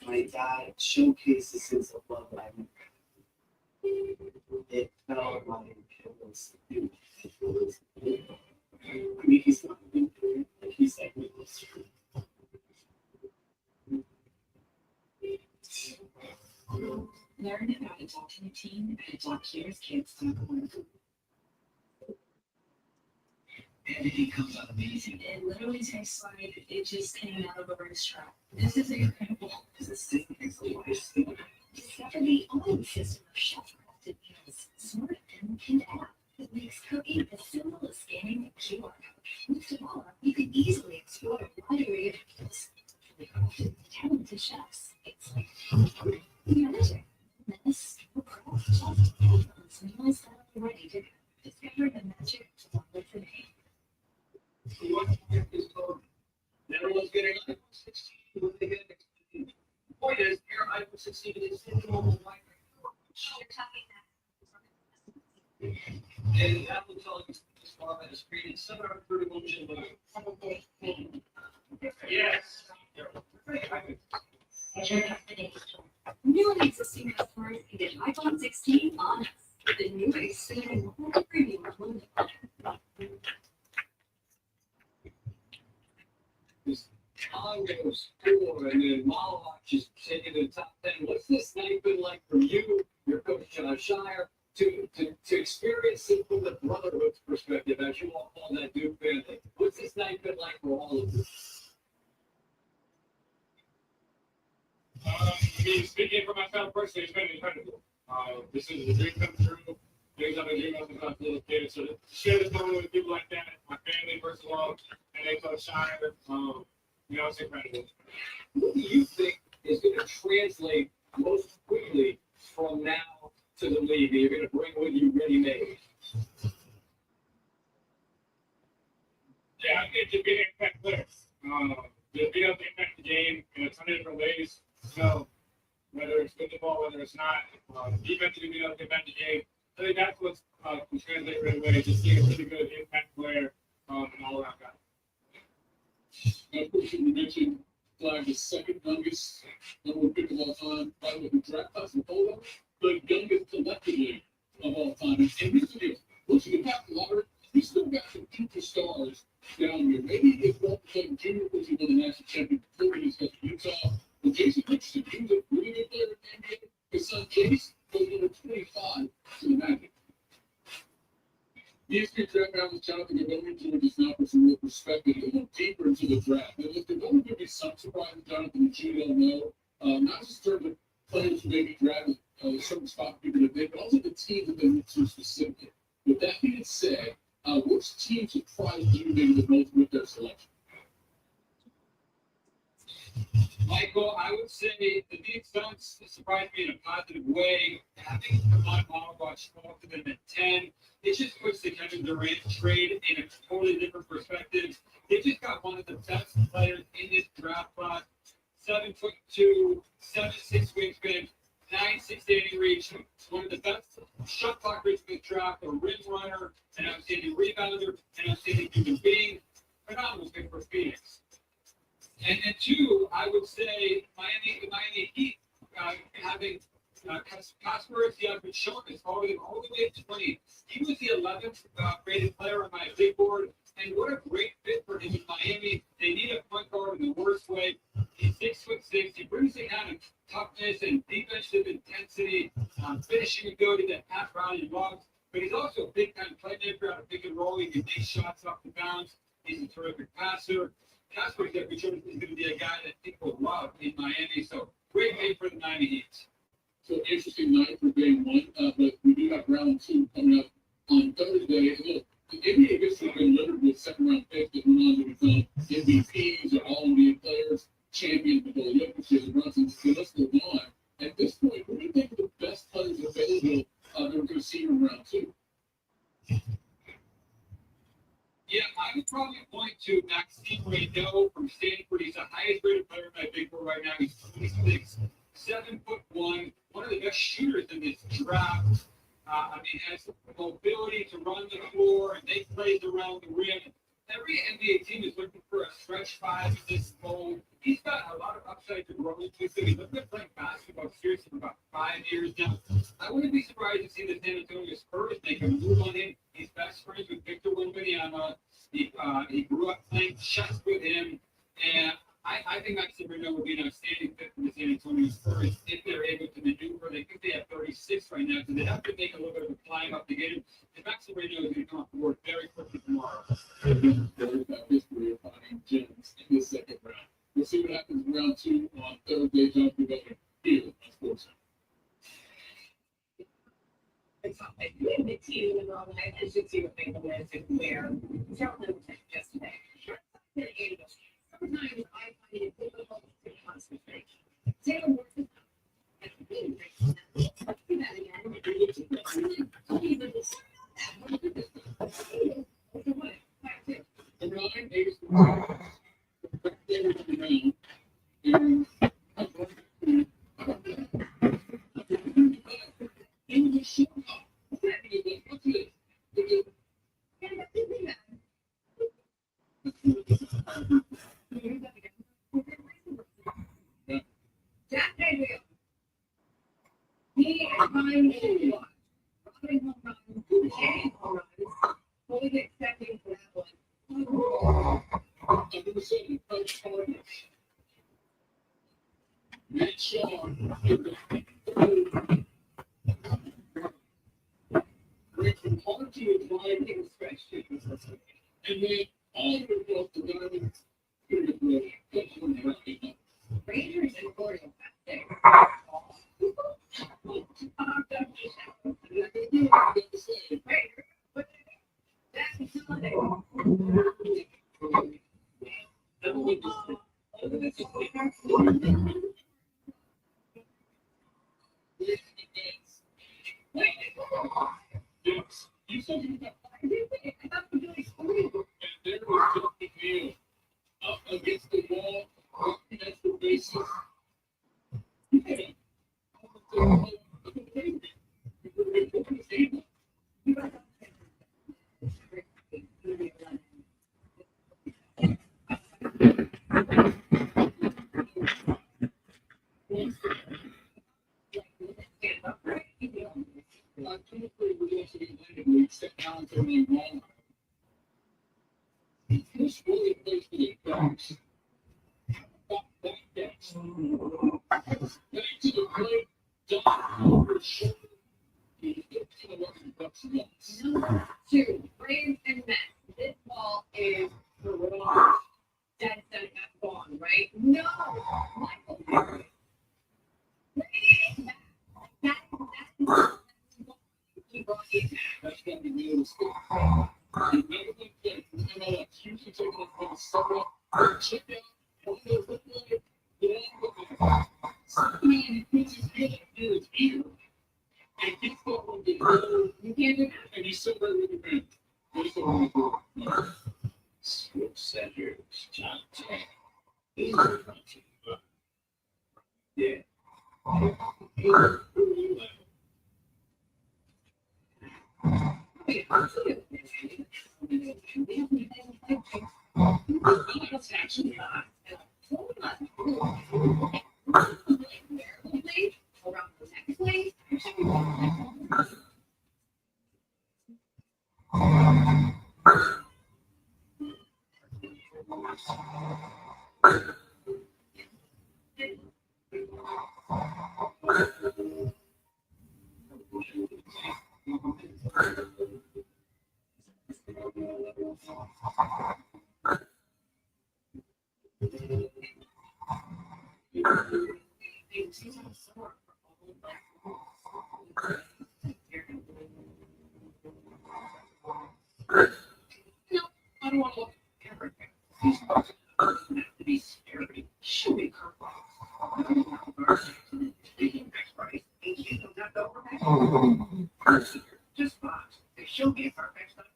My dad showcases his love language. It felt like it was new. I mean, he's not been through it, like he's like me.
Learn about adopting a teen at adoptcareskids.org.
Everything comes out amazing.
It literally tastes like it just came out of a racetrack. This is incredible.
This thing is a life.
Discover the only system of chef-crafted meals, smart and pinned app that makes cooking as simple as scanning a QR code. Most of all, you can easily explore a wide array of meals. Crafted talented chefs. It's like magic. This will craft just meals that are ready to go. Discover the magic of today.
Everyone's getting iPhone 16 when they get it. The point is, your iPhone 16 is in the mobile and Apple telling us this far has created 731 million. Yes.
New and existing customers can get iPhone 16 on us with the new expanded mobile premium unlimited.
Congo score and then Malak just taking the top 10. What's this night been like for you, your coach John Shire, to experience it from the brotherhood's perspective as you all call that Duke family? What's this night been like for all of you?
Speaking for myself personally, it's been incredible. This is a dream come true. Things I've been dreaming of since I was a little kid. So to share this moment with people like that, my family, first of all, and then Coach Shire, it's incredible.
What do you think is going to translate most quickly from now to the league that you're going to bring with you ready-made?
Yeah, I think to be an impact player. Just being able to impact the game in a ton of different ways. Whether it's with the ball, whether it's not, defensively being able to impact the game. I think that's what's can translate right away. Just being a really good impact player, and all around guy.
Now, of course, you mentioned Flagg, the second youngest number one pick of all time, right with the draft class in total, the youngest collectively of all time. And here's the deal: once you get past the lottery, you still got some future stars down here. Maybe if Walter Payton Jr. was the national champion before he got to Utah, well, Jason Richardson, he was a really good player in the NBA. His son Jace goes number 25 to the Magic. ESPN draft analyst Jonathan Gabelli joined us now for some real perspective to look deeper into the draft. And look, there's only going to be some surprises, Jonathan, that you don't know. Not just in terms of players who may be drafted certain spot people to pick, but also the teams that they look to specifically. With that being said, which team surprised you maybe the most with their selection?
Michael, I would say the Phoenix Suns surprised me in a positive way. Having Kamon Malabach fall to them at 10, it just puts the Kevin Durant trade in a totally different perspective. They just got one of the best players in this draft class. 7'2", 7'6" wingspan, 9'6" reach. One of the best shot clock rates in the draft, a rim runner, an outstanding rebounder, an outstanding human being. Phenomenal pick for Phoenix. And then two, I would say the Miami Heat having Kasparov, he has been showing this all the way to 20. He was the 11th rated player on my big board, and what a great fit for him in Miami. They need a point guard in the worst way. He's 6'6". He brings the kind of toughness and defensive intensity, finishing ability that Pat Riley loves. But he's also a big-time playmaker out of pick and roll. He can take shots off the bounce. He's a terrific passer. Casper is going to be a guy that people love in Miami. So great day for the Miami Heat.
So interesting night for game one, but we do have round two coming up on Thursday. And look, the NBA history has been littered with second-round picks that went on to become MVPs or All-NBA players, champions with the Jokic, Brunson. So let's go on. At this point, who do you think are the best players available that we're going to see in round two?
Yeah, I would probably point to Maxime Raynaud from Stanford. He's the highest rated player in my big board right now. He's 26, 7'1", one of the best shooters in this draft. Has the mobility to run the floor and make plays around the rim. Every NBA team is looking for a stretch five in this mode. He's got a lot of upside to grow into. So he's looking at playing basketball seriously for about 5 years now. I wouldn't be surprised to see the San Antonio Spurs make a move on him. He's best friends with Victor Wembanyama. He grew up playing chess with him. And I think Maxime Raynaud would be an outstanding fit for the San Antonio Spurs if they're able to maneuver. They think they have 36 right now, so they have to make a little bit of a climb up to get him. And Maxime Raynaud is going to come off the board very quickly tomorrow.
There's that history of finding gems in the second round. We'll see what happens in round two on Thursday. Jonathan Gabelli here on Sports.
We have a team in all night. I should see what they can where Charlotte was yesterday. Sometimes I find it difficult to concentrate. Taylor works with at the meeting. Do that again. Jack Gabriel. He is fine to watch. Robin home run, hitting home runs. Fully expecting for that one.
Matt Shaw. Great from hard to a drive. And then all the way off the diamond.
Rangers and Florida back there.
there was Johnny Neal up against the wall, against the bases.
Two, Braves and Mets. This ball is wrong. That's gone, right? No, Michael.
That's going to be real score.
I don't want to look at everything. He's supposed to be scary. Should be just box. They should be a perfect stuff.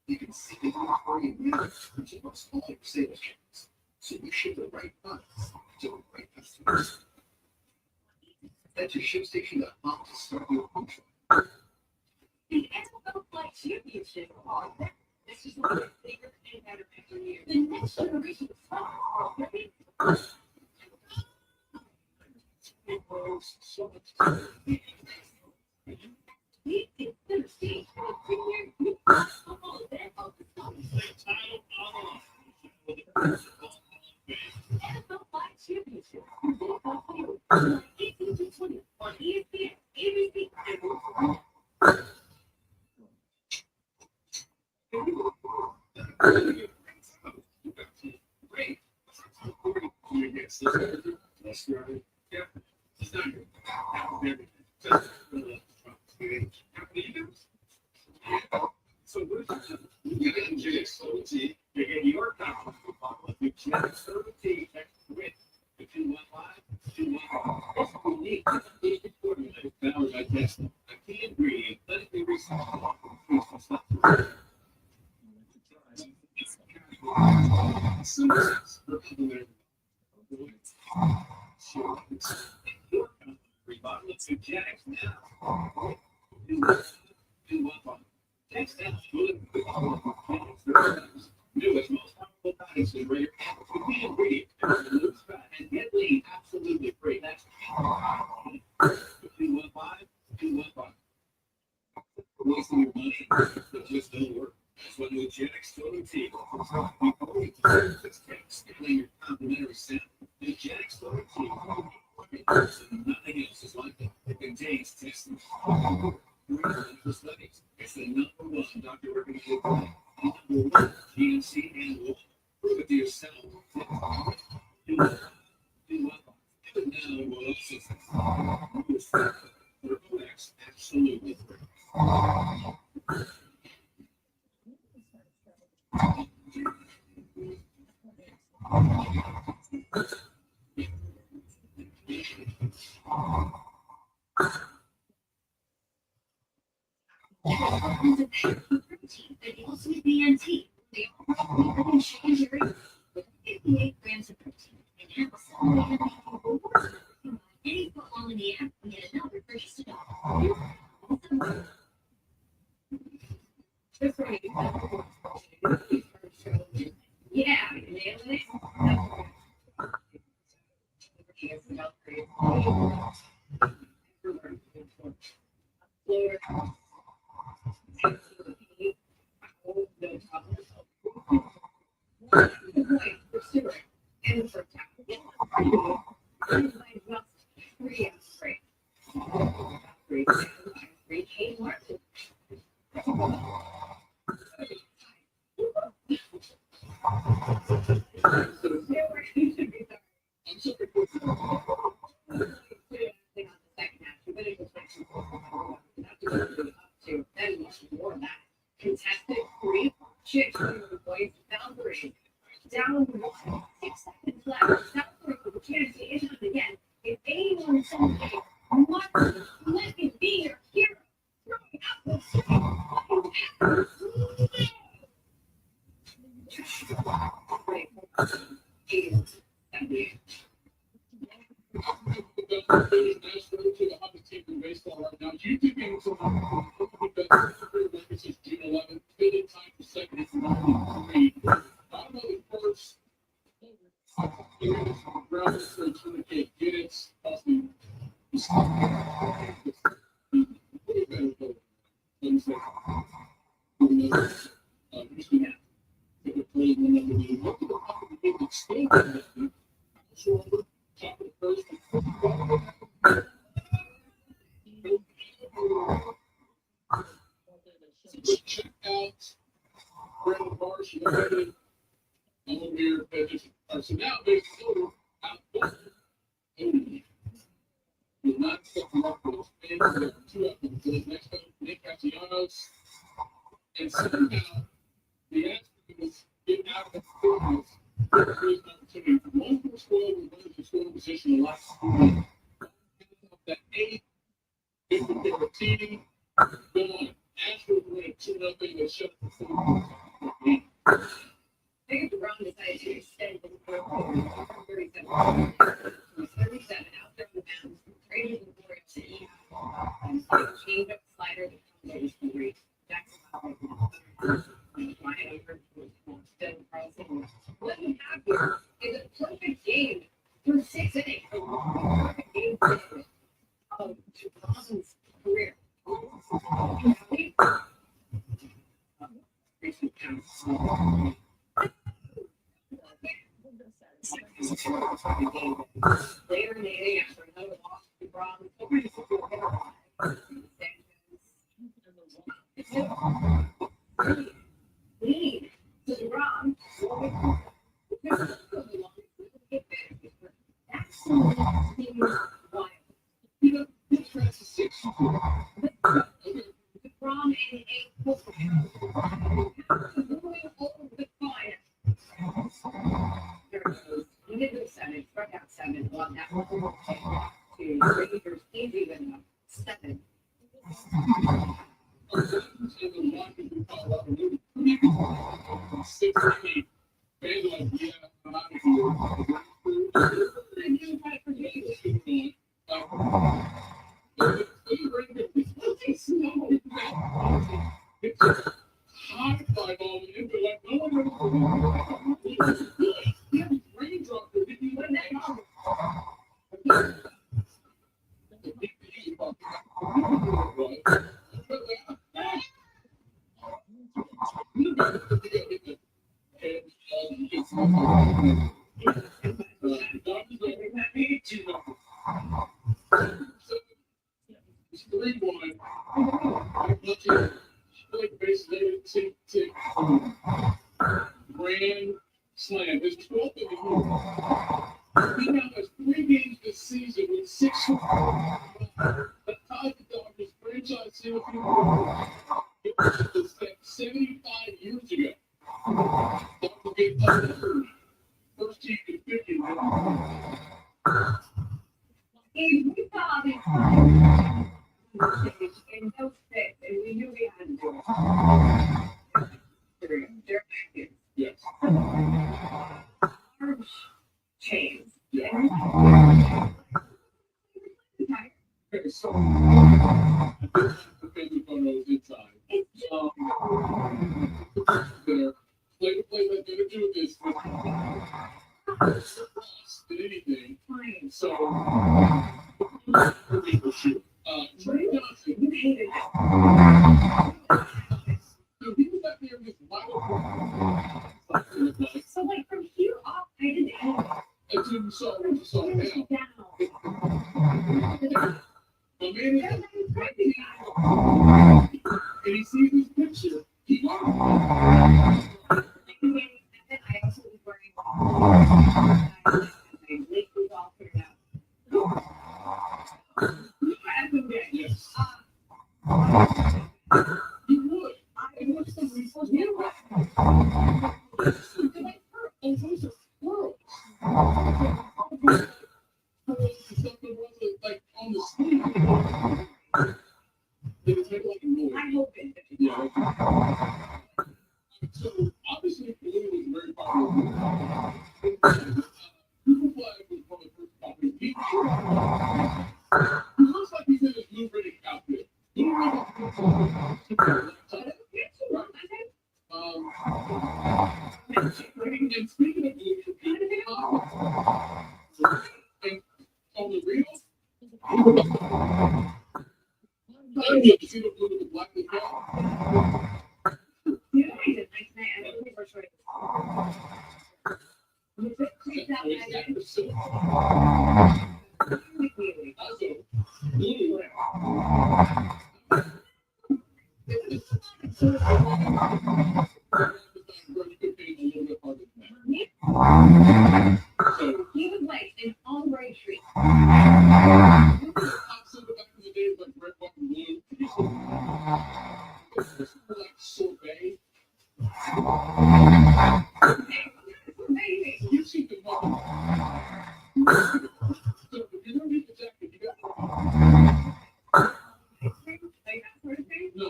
You can see the already minutes, which is most all your sales channels. So you ship the right products to the right customers. That's your ShipStation.com to start your contract.
The NFL Flight Championship. This is one of my favorite and better picks of the year. The next generation of football.
So much.
We can still see the premier football event of the summer. NFL Flight Championship. 18 to 20 on ESPN, ABC, and more.
Great. So you get NJX you get your copy of the Giannis Antetokounmpo win. The 2-1 live, 2-1 it's unique. It's formula is powered by Tesla. A key ingredient, medically researched. Rebuttal to Jax now. Do one. Text that good. Newest, most powerful bodies in rare with the ingredient lose fat and get lean absolutely free. That's 215 215. Wasting your money, it just don't work. That's what new Genix Total Tea offers. Before you take this text, getting your complimentary sample. New Genix Total Tea. Nothing else is like it. It contains testing,
Absolutely.
And also BNT. They all change your with 58 grams of protein. And have any football in the app, we get another for just $1. Yeah, nailed it. Contested free chicks from the boys boundary. Down 6 seconds left. South Korea with a chance to issue it again. If anyone is saying, let me be your hero.
Baseball right now. Do you think it's June 11th? Fitted time for second is 93. I don't know the first. Round for a tourniquet. Get it. Check out Brandon Marsh United. Over here, so now they're still out. He's not stepping up for those fans. Two up in the next up, Nick Castellanos. And somehow the Astros get out of the field. There's an opportunity for one for score, one for scoring position a lot. That 8, 15, gone. Astros win 2-0. They shut the field.
I think LeBron decided to extend his career from 37 out there on the mound, traded the board to eat. Changed up slider that comes in great. Jackson flying over still Carlson. What we have here is a perfect game through 6 innings. A perfect game of LeBron's career. Later in the inning, after another loss to LeBron, lead to LeBron. That's wild. LeBron in a over the fire. There it goes. Into the 7, struck out 7, won that one to Rangers easy win 7. Grand slam. His 12th of the year.
We saw this time and no fit, and we knew we had to do it. They're active.
Yes.
Large chains.
Yeah. Okay, so the family photos inside. They're play to play like they're doing this with than anything. So people shoot. Trey Johnson.
You hated it.
So he was out there with Michael.
So like from here up, I didn't have
Until you saw it now. The man is right here. And he sees this picture. He
I also was wearing my lip was all cleared out.
Yes. You would.
I was so resourceful.
They're like pearls. And those are squirrels. Something was like on the sleeve. They would take like a noise.
I hope it.
Yeah. So obviously, Blue was very popular. Cooper Flagg was one of the first popular people. He looks like he's in his Blue Riddick outfit. Blue Riddick. And speaking of Blue, and on the real, you see the Blue with the black and white.
Yeah, I did. I really first read it. He was like an ombre tree.
Sorbet.
Amazing.
You see the model. So if you don't need the jacket, you got
Like that sort of thing.
no.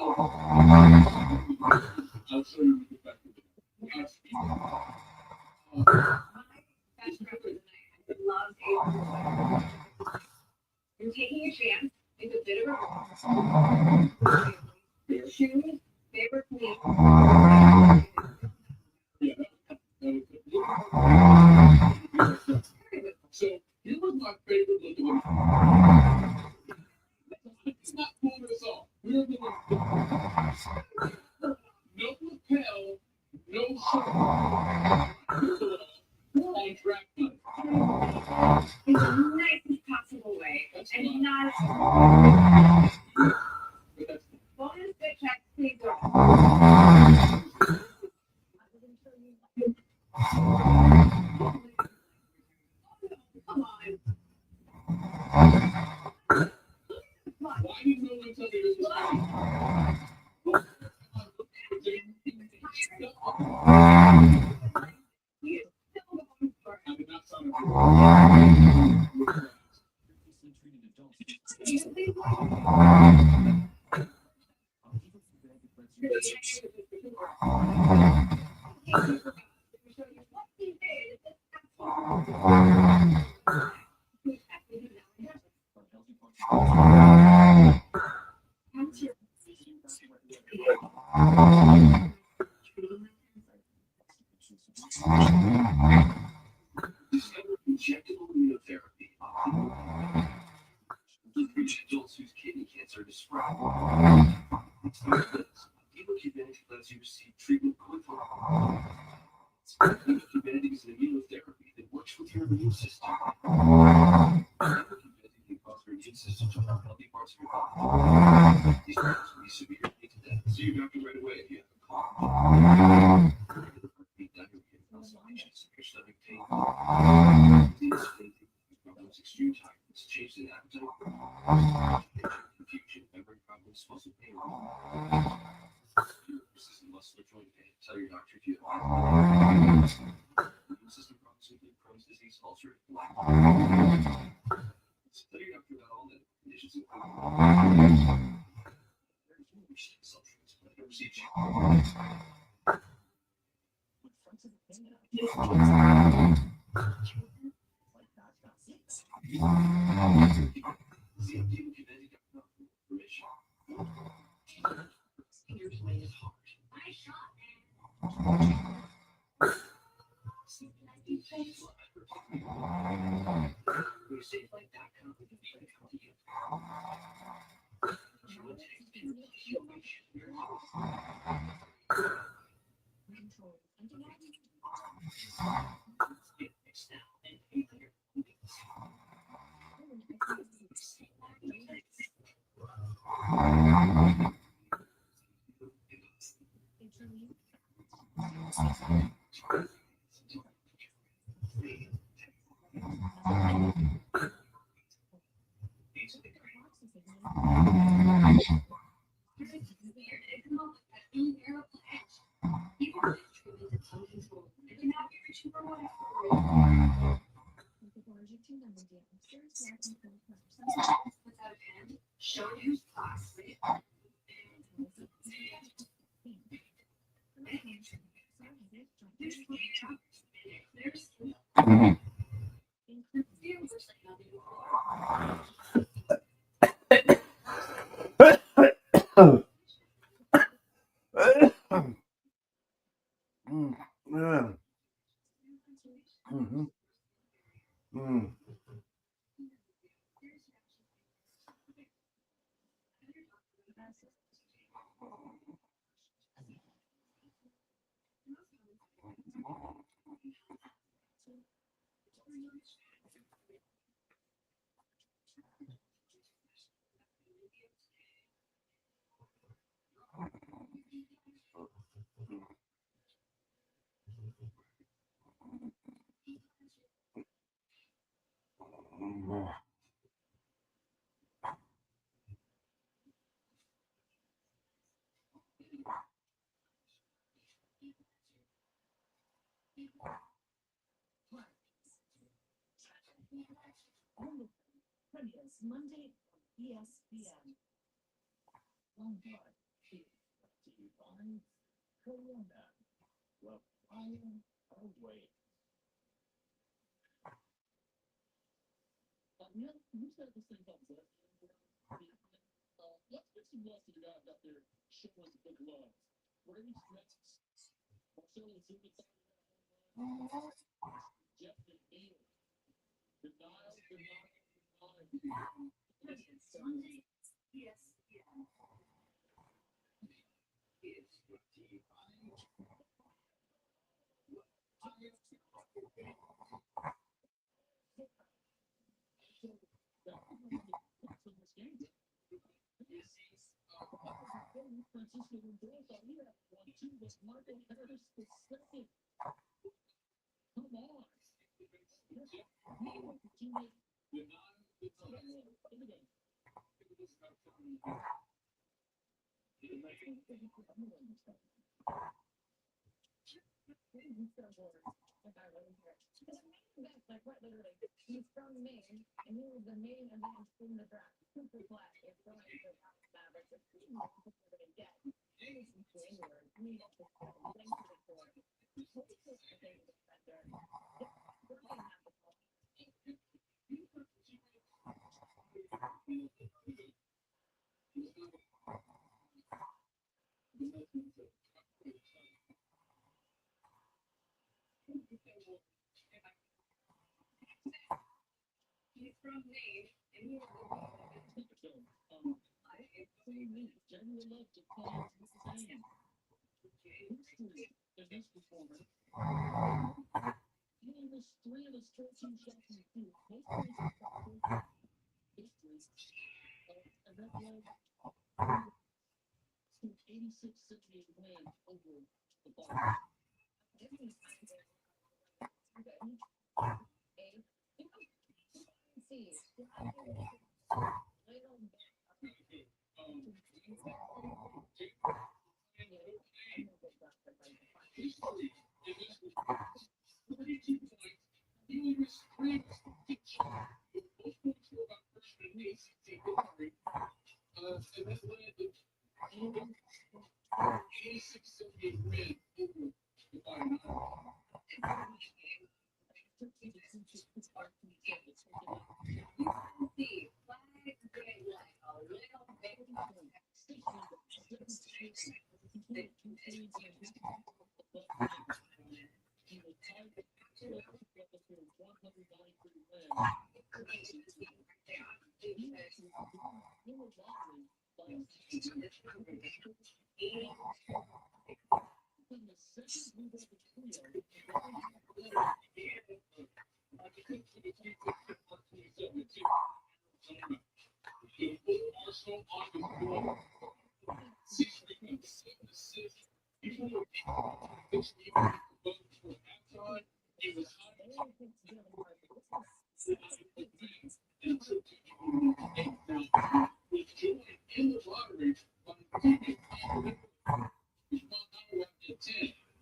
I'll show you the back of it.
Best friend for the night. I love You're taking a chance. It's a bit of a shoes, favorite clean.
So here was my favorite look of it. It's not pulling this off. We're doing no lapel, no shirt. On track night.
In the nicest possible way. And not bonus fit check, please go. Come on.
Why did no one tell me this was coming? I did not sign up.
Injectable immunotherapy. Adults whose kidney cancer is spread. Advantage lets you receive treatment quickly. Advantage is an immunotherapy that works with your immune system. Advantage can cause your immune system to harm healthy parts of your body. These drugs can be severe to death. See your doctor right away if you have a cough. Consultations, your stomach pain. Problems, extreme tiredness, change in appetite, confusion, memory problems, muscle pain, persistent muscle or joint pain. Tell your doctor if you have immune system problems, including Crohn's disease, ulcerative colitis,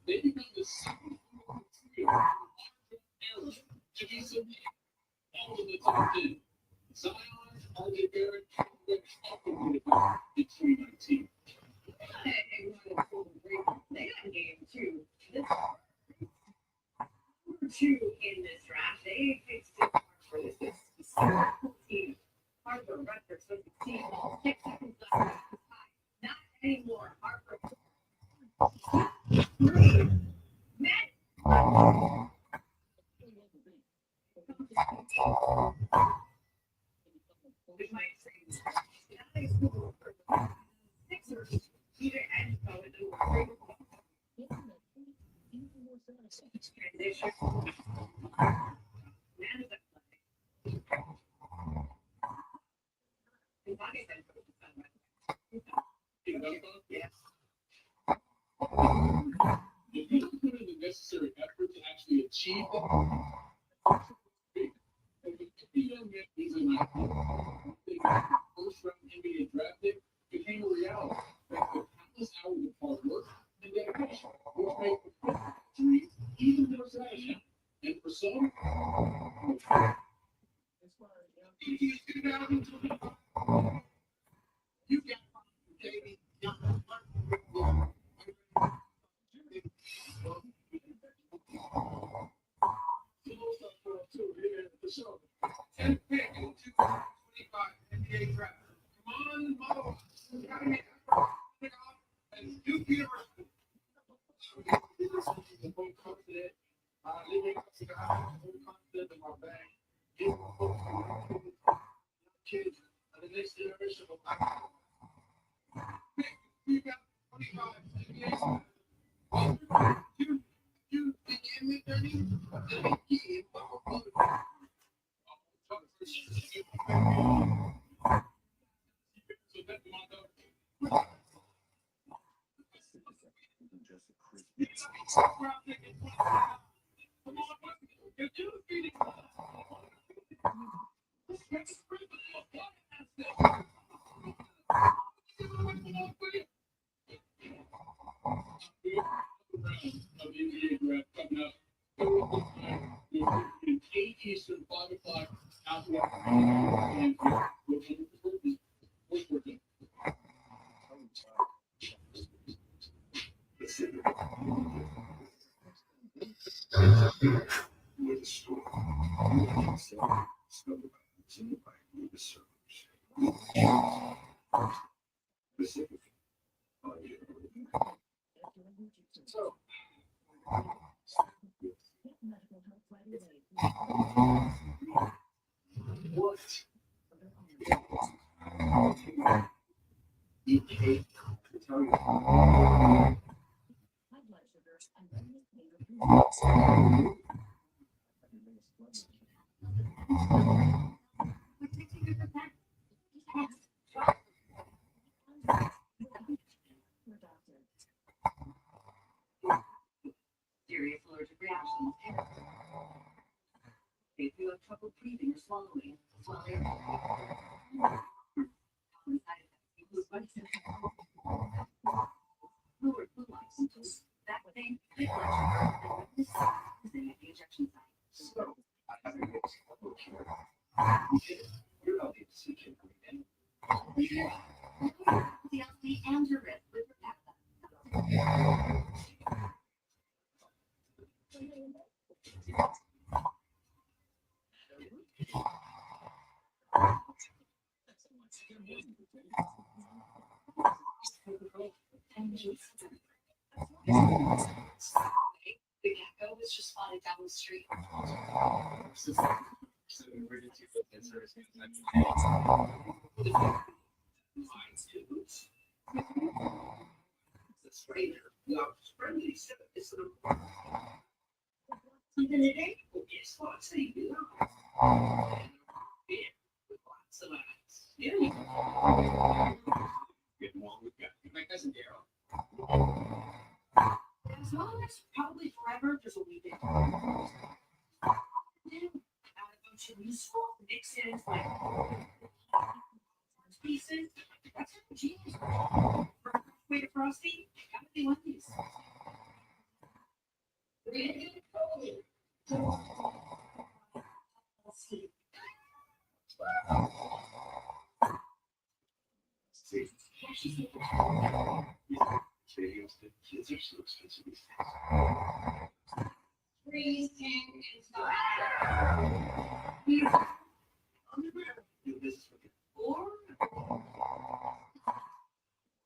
They become the second to be so all of the top 10. Zion, RJ Barrett, in 2019.
They got game two. Number two in this draft, they picked Steve for this team. Harper, Rutgers, so succeed. 6 seconds left. Not anymore. Harper.
If you don't put in the necessary effort to actually achieve it, and the young man is in my first round NBA draft pick became a reality. Thanks to countless hours of hard work and dedication, which made the dream even more satisfying. And for some, you got baby young. And pick in 2025 NBA draft. Come on, mother. You gotta make it and Duke University. I'm confident. Living up to God. I'm confident in my bag. Kids, the next generation of pick 2025 NBA. You begin with 30. Eastern 5 o'clock out with a story. Specific. So, what you hate to tell you.
Serious allergic reactions. If you have trouble breathing or swallowing, lower flu symptoms. That thing, the injection site.
So, I have a mix of care. You're not the decision.
TLC and your wrist with your The gecko was just spotted down the street. Something today? Well, guess what? So you do. Lots of eyes. Yeah.
Getting along with that. My cousin Daryl.
As long as probably forever, there's a wee bit. Add a bunch of useful mixes like pieces. That's how genius. Way to frosty. Gotta be one piece.
Kids are so expensive these
Freeze, king, and stuff.
Do business with you.
Or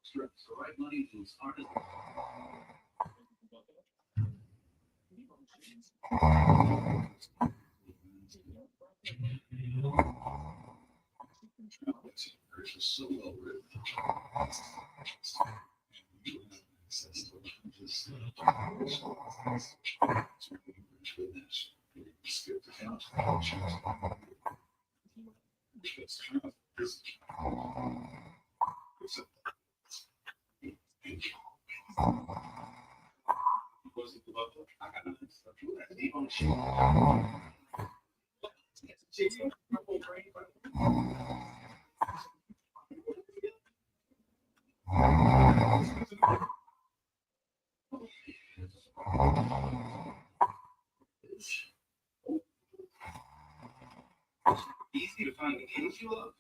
Strips, the right money moves hard as Hers was so well written. You have access to just goodness. You skip the couch. It's kind of this. Wasn't the level. I got nothing to do. I didn't even show. Easy to find the games you love.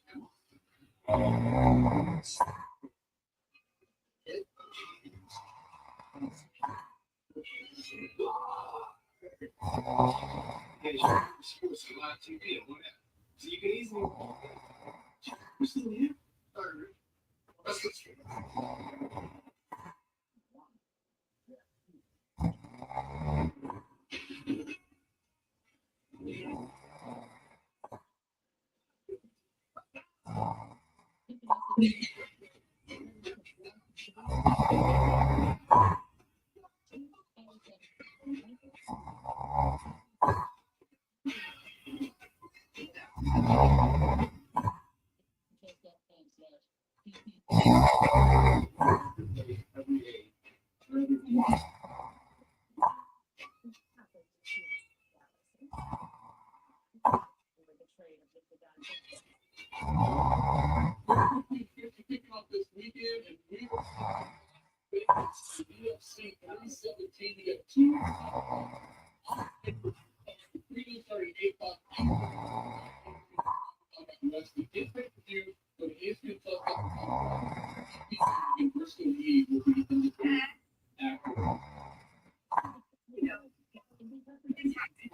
Sports a lot of TV and whatever. So you can easily. You're still here? All right. Let's go straight. This weekend and we UFC 317 to get 2 338 bucks. That's the different view, but it is good stuff. Bristol League will be in the after.
you know, it's happening.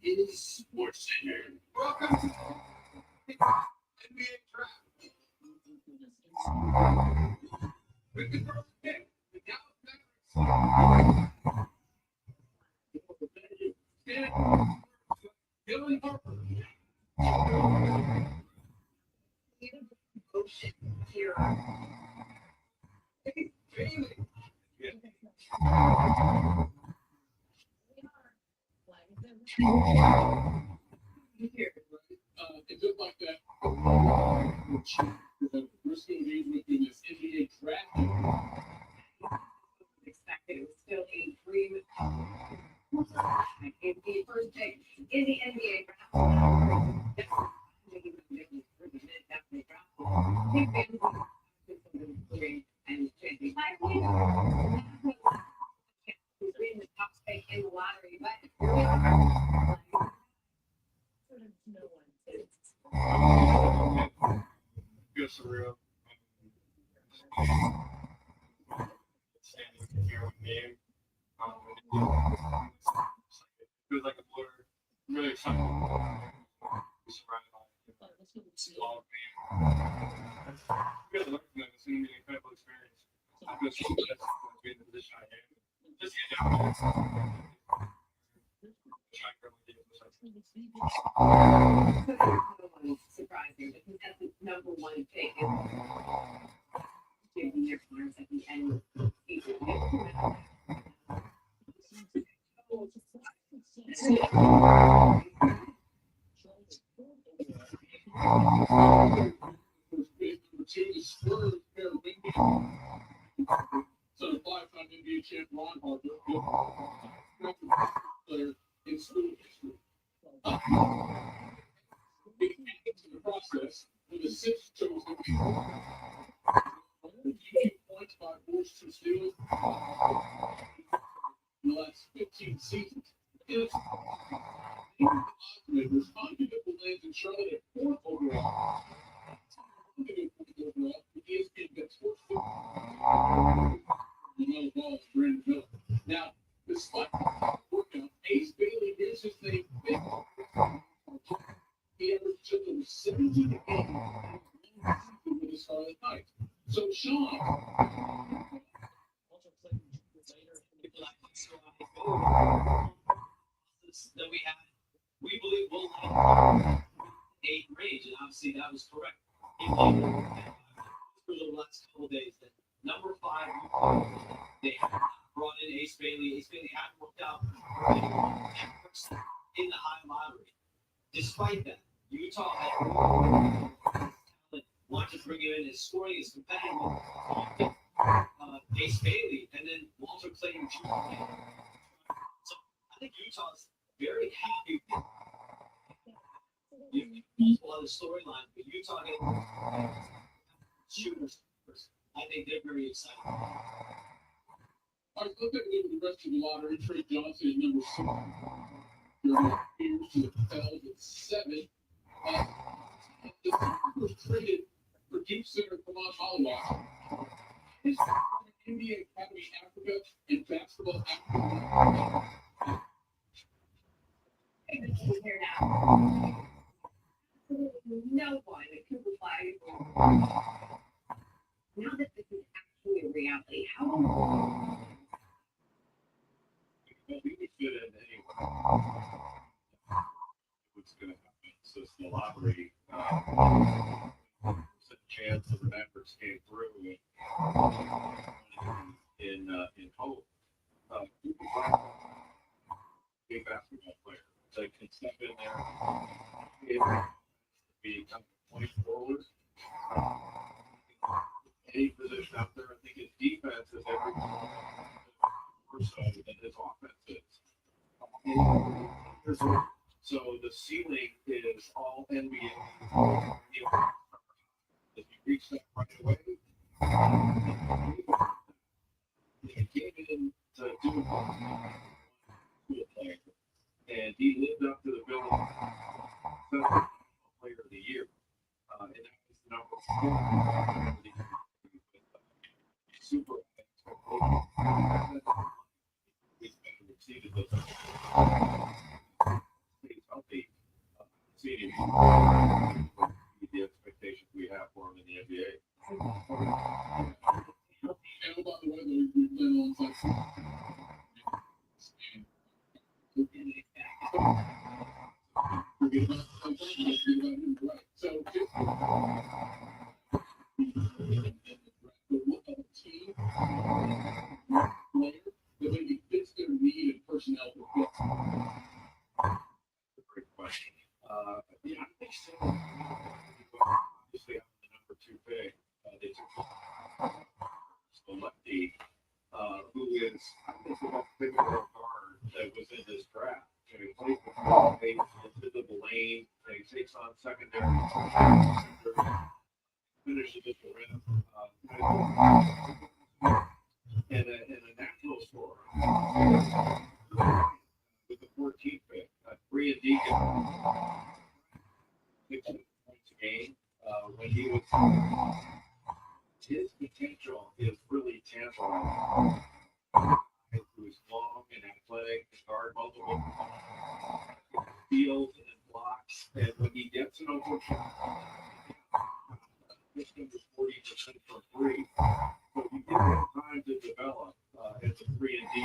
It is Sports Center. Welcome to NBA Draft. With the first pick, the Dallas Mavericks. Dylan Harper.
Here.
Bailey. It looked like that. Bristol League within this NBA draft.
Expected it was still a dream. It'd be first pick in the NBA draft. And the top pick in the lottery, but
Go surreal. Standing here with me. It was like a blur. I'm really excited. Surrounded by all of me. You guys look good. It's going to be an incredible experience. I'm going to be in the position I am. Just get down.
Surprising because that's the number one pick. Giving your players at the end of the season.
So the five-time NBA champ Ron Harper, player in school history. Into the process, with the sixth chosen points by forced to steals in the last 15 seasons. It's unpredictable lands in Charlotte at fourth overall. Overall, the ESPN gets forced to Brandon Miller. Now, despite the workout, Ace Bailey is his name. He averaged just over 17 a game with the Scarlet Knights. So, Sean.
That we believe will have 8 range, and obviously that was correct. For the last couple of days, that number 5, they brought in Ace Bailey. Ace Bailey hadn't worked out in the high lottery. Despite that, Utah had wanted to bring him in. His scoring is competitive. Ace Bailey, and then Walter Clayton Jr. So I think Utah's very happy. Multiple other storylines, but Utah getting shooters. I think they're very excited.
All right, let's take a look at the rest of the lottery. Trey Johnson is number 6. Here's to the Pels at 7. The was traded for Duke center Kamal Holloway. His NBA Academy Africa and basketball Africa.
Here now. No one at Cooper Flagg. Now that this is actually a reality, how
We could fit in anyway. What's going to happen? So it's the lottery. There's a chance that the Mavericks came through in hope. Cooper Flagg, big basketball player. So he can step in there. Be kind of point forward. Any position out there, I think his defense is every more so than his offense is. So the ceiling is all NBA. If you reach that right away, he came in to do a player, and he lived up to the billing. Player of the year. And that was number 4. Super. He's exceeded those. He's healthy. Exceeding the expectations we have for him in the NBA. And by the way, we've been on like. Forget about so what other team player that maybe fits their need and personnel will fit? That's a great question. Yeah, I think so. Obviously, I'm the number 2 pick. They took Selecti, who is, I think, the most pivotal guard that was in this draft. He plays into the lane, and he takes on secondary, finishes at the rim, and a natural scorer. With the 14 14th pick, 3 and D. 6 points a game. When he was, his potential is really tantalizing. Who is long and athletic, can guard multiple steals and then blocks, and when he gets an open shot, it's going to be 40% for free. So you give him time to develop as a 3 and D.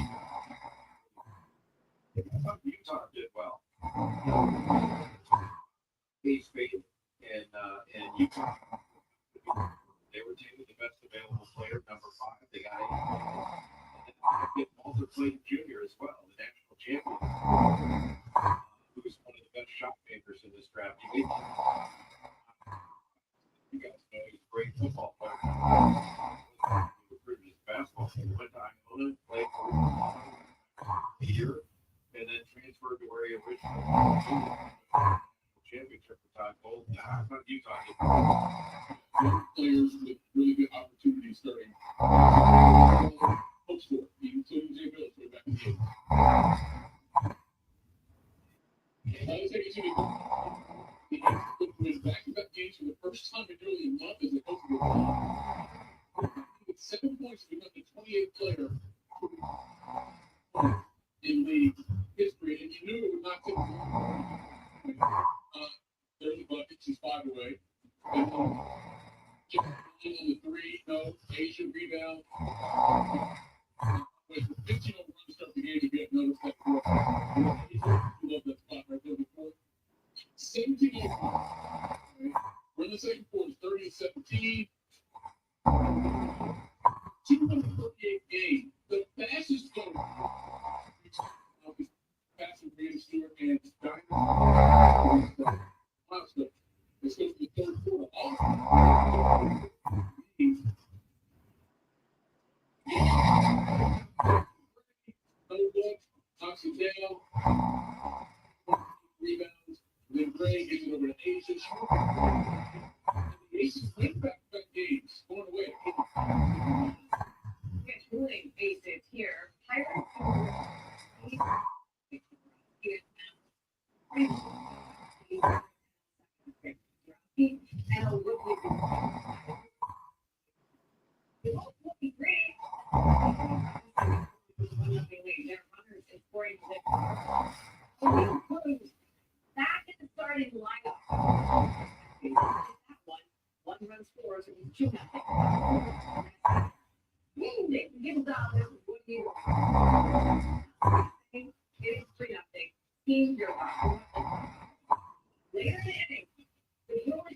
I thought Utah did well. He's faded, and Utah, they were taking the best available player, number 5. They got 8. Get Walter Clayton Jr. as well, the national champion, who's one of the best shot makers in this draft. You guys know he's a great football player. He recruited his basketball team, went to Iona, played for a year, and then transferred to where he originally championship for Todd Bowles. Nah, it's not Utah.
Young players with really good opportunities starting. Hopes for it, including Jay Bills for the back of the game. I was taking to win back-to-back games for the first time in nearly a month as a coach of the team. With 7 points, we got the 28th player in league history, and you knew it would not take long. There's the bucket, she's 5 away. And on the 3, no, Asia rebound. With 15 over run to start the game, if you have noticed that before. You love that spot right there before. 17 over. We're in the second quarter, 30-17. 238 game. The fastest goal. Passing Brandon Stewart and Dynamo. Milestone. This goes to the third quarter. No look, knocks it down. Rebounds. Then Gray gives it over to Aces. The Aces win back-to-back games, going away.
It's really basic here. And a little bit. It won't be great. Their runners is scoring back in the starting lineup. One run scores and 2-0. They can give down this is what you want. It is 3-0. Team your later in the inning. The only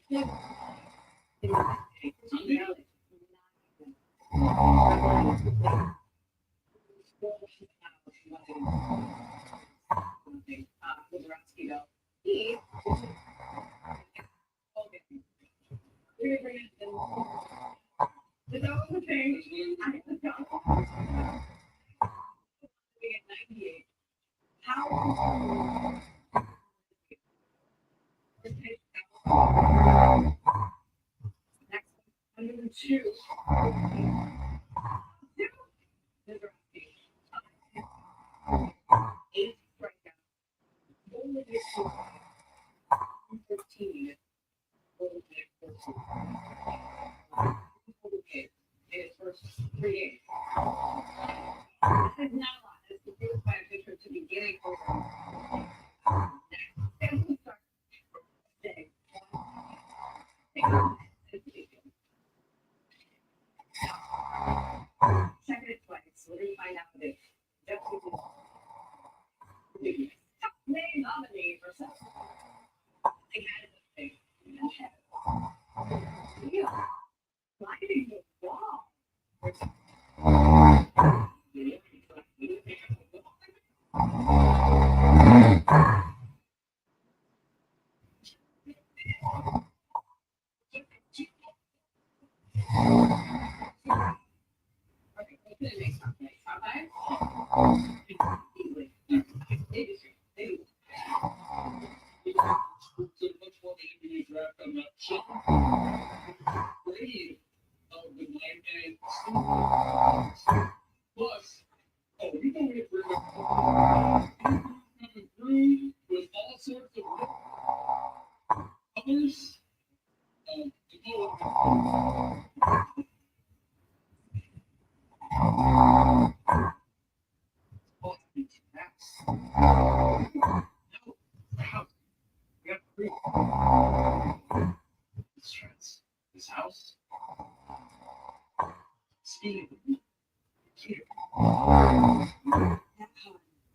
thing
Plus, you know we have coming through
Hey, here. That hard.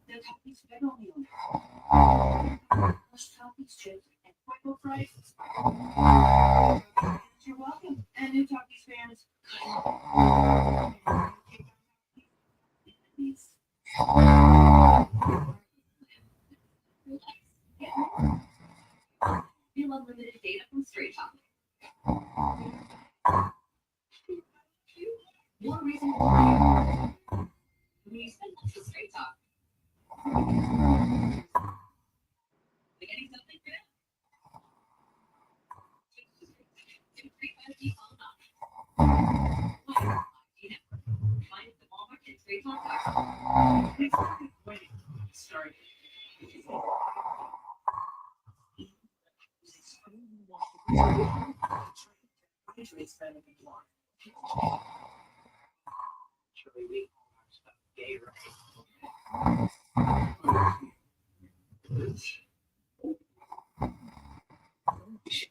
The toppings fed only on fresh toppings, chips, and Quaker fries. You're welcome. And new Takis fans. Feel unlimited data from Straight Talk. More reason when you spend less with Straight Talk. Getting something for that? Find the Walmart and Straight Talk. Start.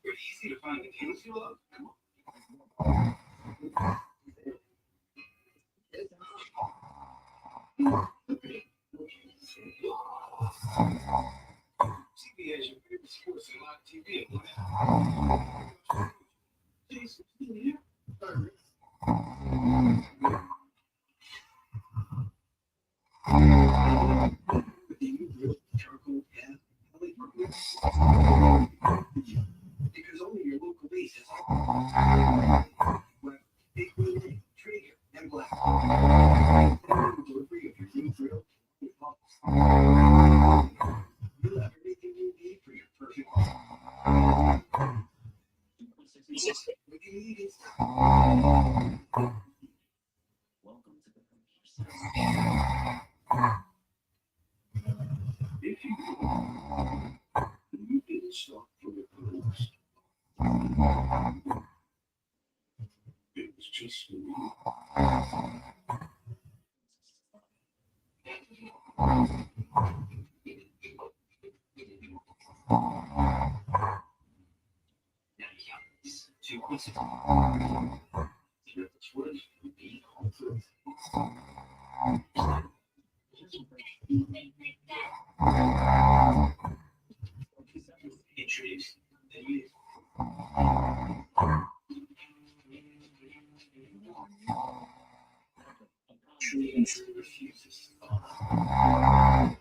Pretty easy to find the kids you love. TV has your favorite sports and live TV at one. Jason, yeah. Because only your local base has big wheel, trigger, and black. Delivery of your new grill. You'll have everything you need for your perfect home. What you need is if you didn't stop for the grills, it was just for you. Introduce the youth. Truly refuses to follow.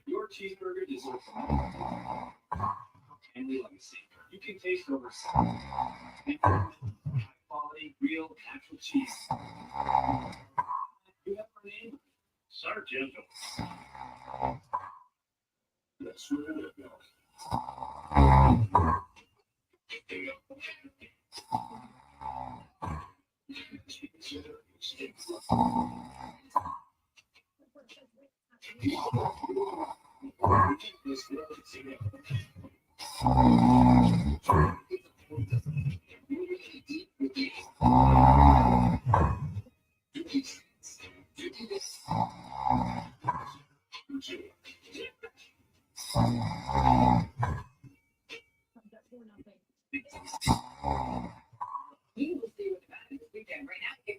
Your cheeseburger deserves family legacy. You can taste over high quality, real, natural cheese. You have our name, Sargento. That's where it goes.
You will see what's about this weekend. Right now, get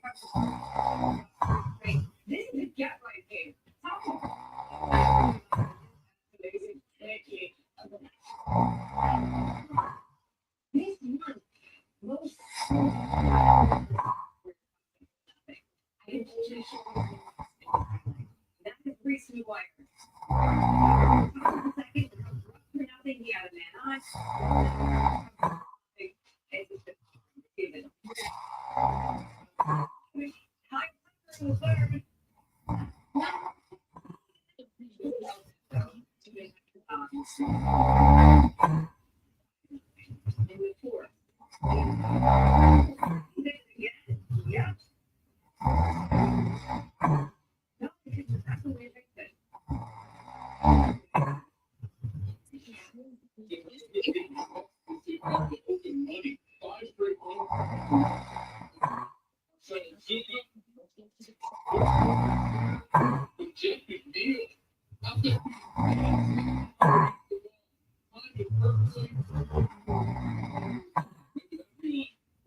this is a get right game. Amazing. Thank you. This month, most that's a free smooth wire. Second, for nothing, he had a man on.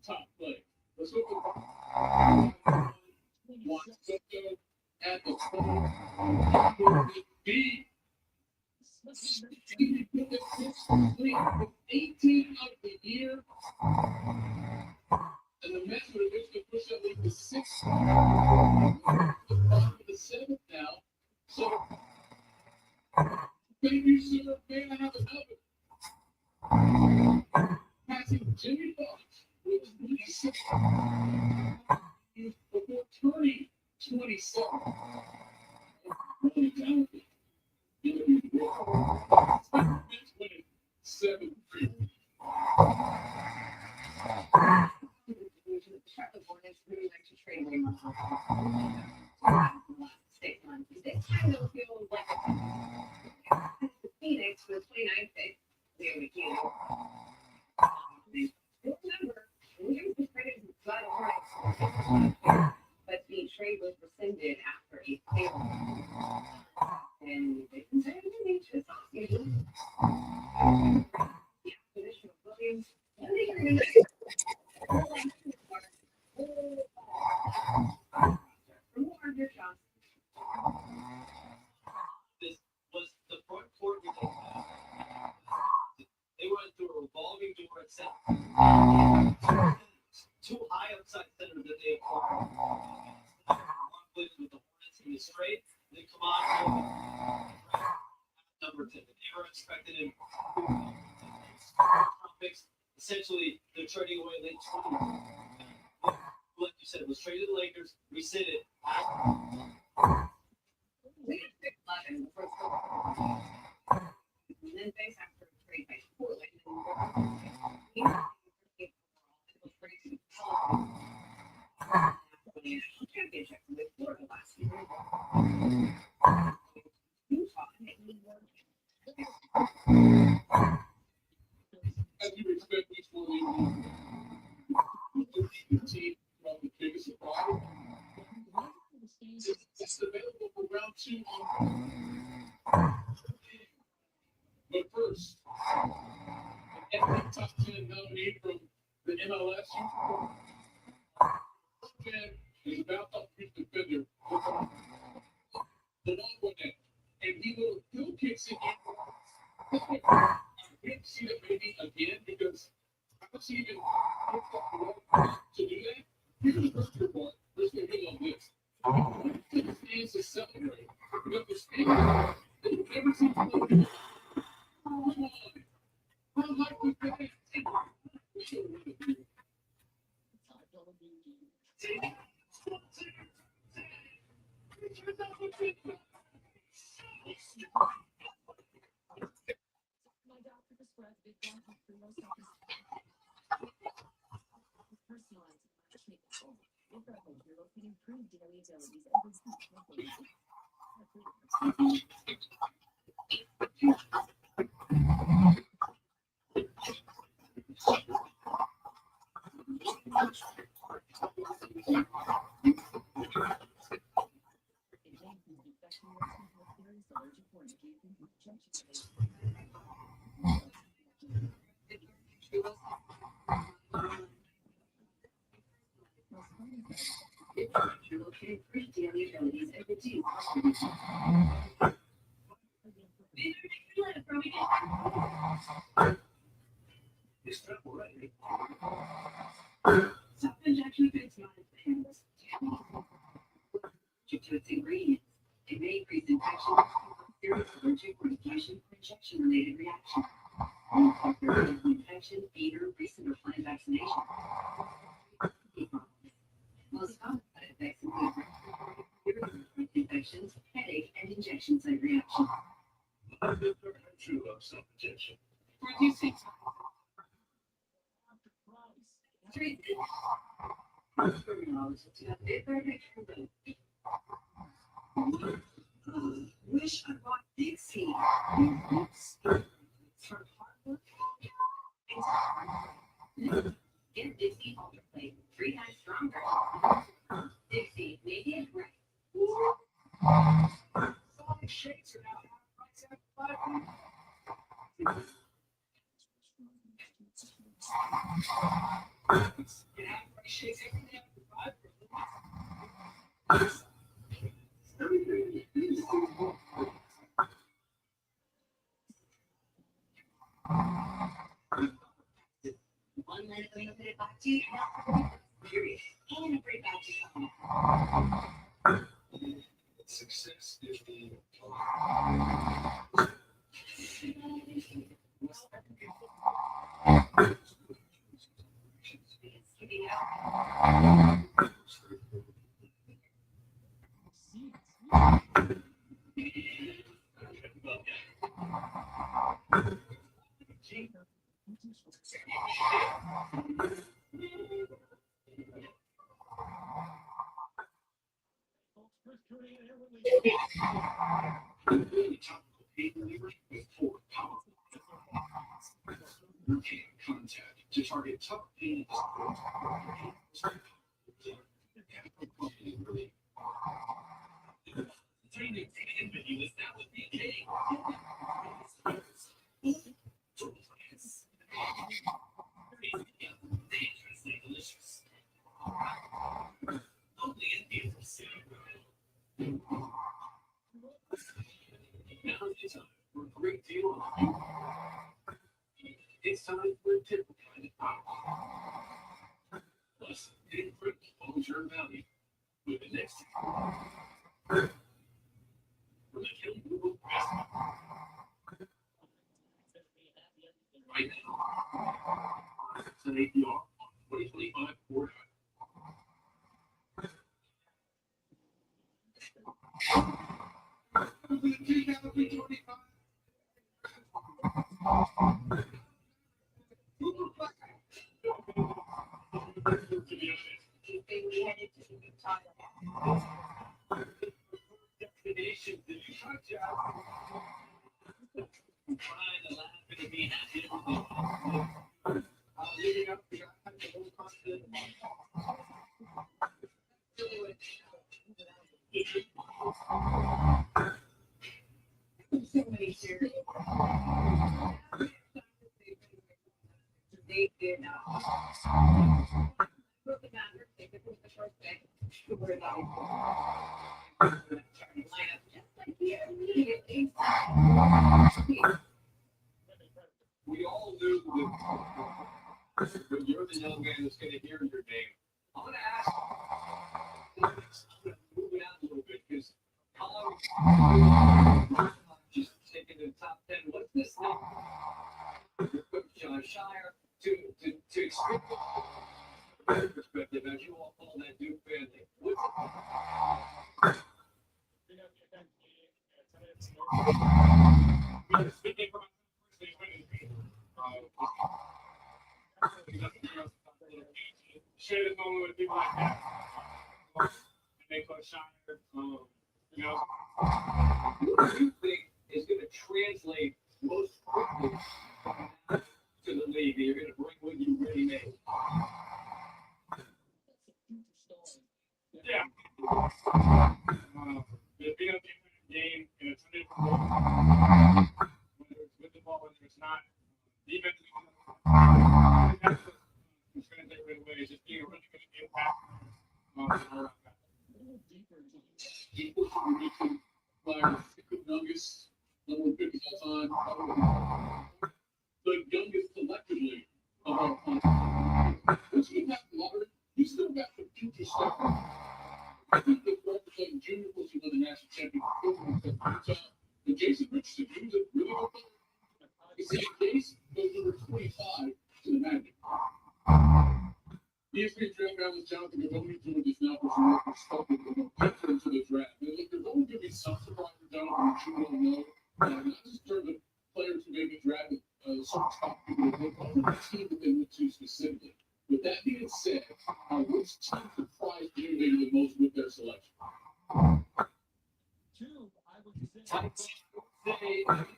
Top play. Let's go at the B. 18 of the year. And the Mets would eventually push that league to 6. The 7th now. So, thank you, sir. May I have another? Passing Jimmy Fox with 26 before turning 27. Really talented. Mets winning 7-3.
The Hornets really like to trade away state money. This kind of feels like Phoenix for the 29th pick. They only came. Remember, Williams was traded by the Hornets, but the trade was rescinded after a failed. And they considered the nature this offseason. The acquisition of Williams, and they were going to
This was the front court. They went through a revolving door at center. 2 high upside centers that they acquired. One plays with the Hornets in the straight. Then come on number 10. They were expecting him. Essentially, they're trading away late 20s. Like you said, it was traded to the Lakers, rescinded.
We had picked 11 the first one. And then based after a trade by Portland, and we was ready to national championship with Florida last year.
As you expect, each one of the team from the biggest surprise. It's available for round 2. But first, an NBA top 10 nominee from the MLS. Man is about to be defender. The long one net. And he will still kicks it in. I can't see that maybe again because I don't see even to do that. Here's the first part. Let's go hit on this. The fans to celebrate. But the fans, they never see come on. How high was that?
My doctor prescribed Big One for most of his personalized treatment. With our hope, you're looking improved daily abilities and
Self-injection fits not advanced. Due to its ingredients, it may increase infection, serious allergic or injection-related reaction. Infection, fever, recent or planned vaccination. Most common side effects include infections, headache, and injection site reaction.
I've never heard true of self-injection.
Reducing treatment. Wish I bought Dixie. For hard work. Get Dixie Ultra Plate 3 times stronger. Dixie, make it right.
Sonic shakes are now half price at 5.
One minute we put it back to you. Period. And bring back to you.
Success is the contact to target top pain. Now it's time for a great deal. It's time for a tip kind of power. Plus, hidden fruit long-term value with the next from the Killing Google Press. Right now, it's an APR 2025 Ford. Destination, did you try to trying to laugh and be happy? Living up the whole concept.
They did not. Put the number, they could put the first thing. Where that line up just like here.
We all knew that when you're the young man that's going to hear your name. I'm going to ask you, I'm going to move it out a little bit because just taking the top 10. What's this thing? John Shire to explain perspective as you all call that Duke family. What's it? Speaking from share this moment with people like that. And they put Shire, you know. What do you think is going to translate most quickly to the league that you're going to bring with you ready made? Yeah. Being a different game in a traditional whether it's with the ball, whether it's not, defense is going to take it away. It's just being a really good impact.
Equal to players, the youngest, number 50 all time, the youngest collectively of all time. Once you have Lauren, you still got the future stuff. I think the representing junior was who won the national championship. And Jason Richardson, he was a really good player. You see, Jason goes number 25 to the Magic. ESPN draft analyst Jonathan Gavoni doing this now for some more spoken into the draft. And look, there's always going to be some surprise for Jonathan, which you don't know. Not just in terms of players who may be drafted, some top people, but also the team that they went to specifically. With that being said, which team surprised you maybe the most with their selection?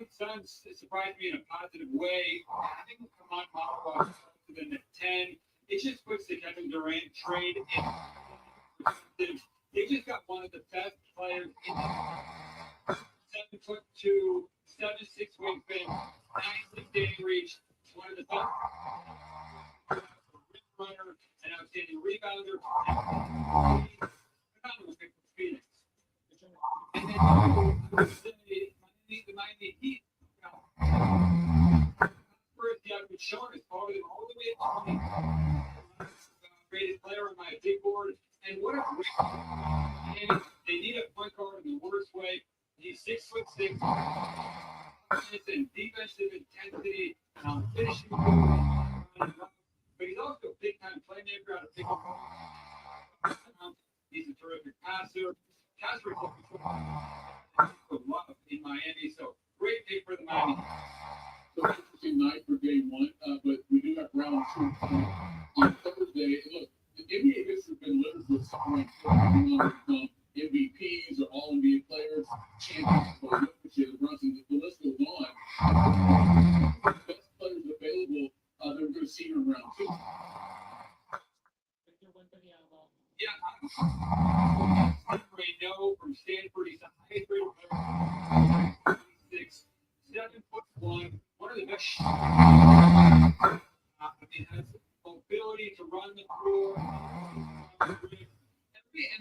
Suns surprised me in a positive way. Having Kamon Mawar to them at 10, it just puts the Kevin Durant trade in. They just got one of the best players in the 7'2", 7'6" wingspan, 96 day reach, 20
one of the top runner, an outstanding rebounder. Was picked for Phoenix. And then the Miami Heat. First, yeah, I've been showing is following him all the way to 20. Greatest player on my big board. And what a great game. They need a point guard in the worst way. He's 6'6". And defensive intensity, finishing, but he's also a big-time playmaker out of pick and roll. He's a terrific passer. Casper is looking for love in Miami, so great pick for the Miami.
So interesting night for game one, but we do have round two on Thursday. Look, the NBA history has been littered with scoring MVPs or all NBA players, champions for Brunson. The list goes on. Best players available, they're going to see in round two.
Yeah, Reno from Stanford. He's the highest rated player. 6'7", one of the best. He has mobility to run the floor. Every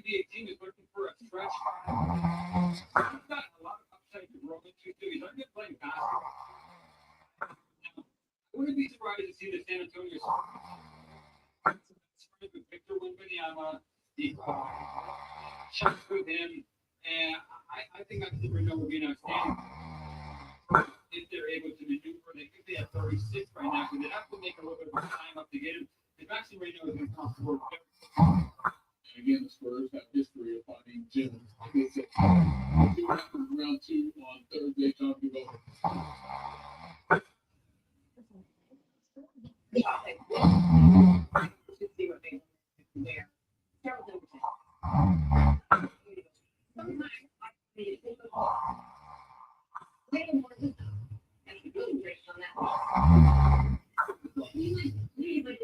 NBA team is looking for a stretch. He's got a lot of upside to grow into too. He's not good playing basketball. I wouldn't be surprised to see the San Antonio with Victor Wembanyama, the shots with him, and I think Reno will be an outstanding if they're able to maneuver. They think they have 36 right now, so they have to make a little bit of time up to get him. If Maxi Reno is going to come forward.
And again, the Spurs have history of finding gems. They said, we'll see what happens in round two on Thursday. Time to go.
See what they there. Start with number 10. Sometimes I need to take the ball. Way more than that. And the building breaks on that ball. We like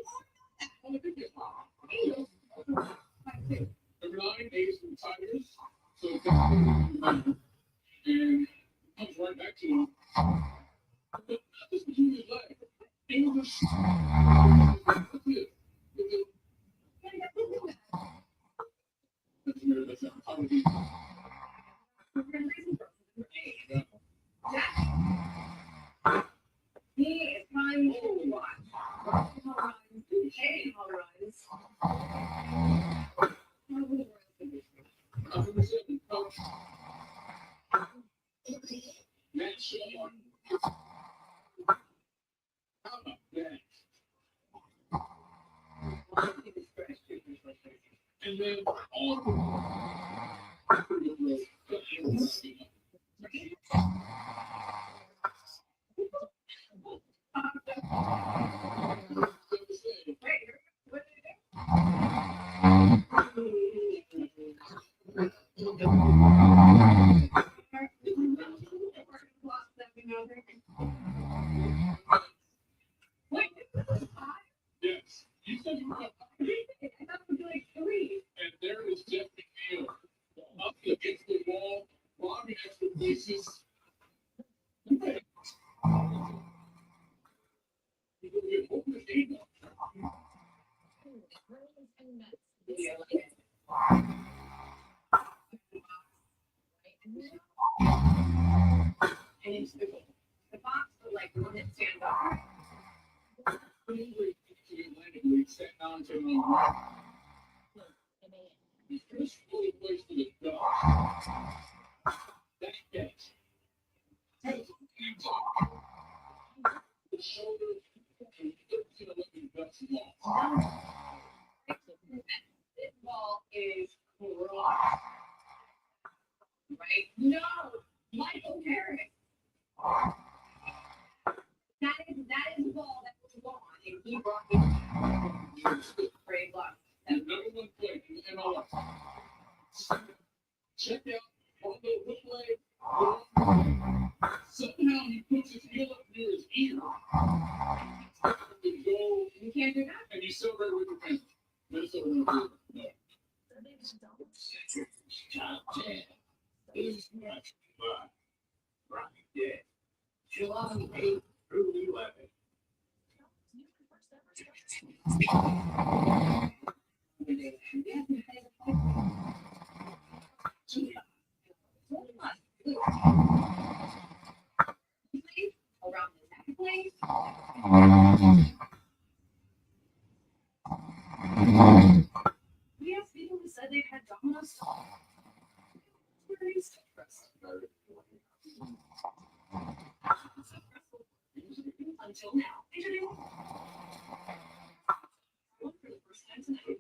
on the picture ball.
Number 9, Ace from Tigers. So it's and comes right back to him. But not just between his legs. English. That's it.
He is trying to watch. Hey, all runs.
Number 7, Coach. Matt Shaw. How about that? And then all the yes, you said you were up. I thought it was like 3. And there is Jeff McNeil up against the wall, logging extra places.
And it's the box for like Hornets stand up.
Sat down to him. This fully plays for the dog. That catch. The shoulder and 13-11 guts long.
This ball is crossed. Right? No, Michael Carrick. That is the ball that was gone, and he brought it great luck.
The number 1 play in the MLS. Check out Rondo Whipley. Somehow he puts his heel up near his ear.
You can't do that.
And you celebrate with your fans. Minnesota won't do it. No. Top 10 is matched by Rocky Day. July 8th through 11.
Yes, people who said they've had Domino's until now. For the first time tonight.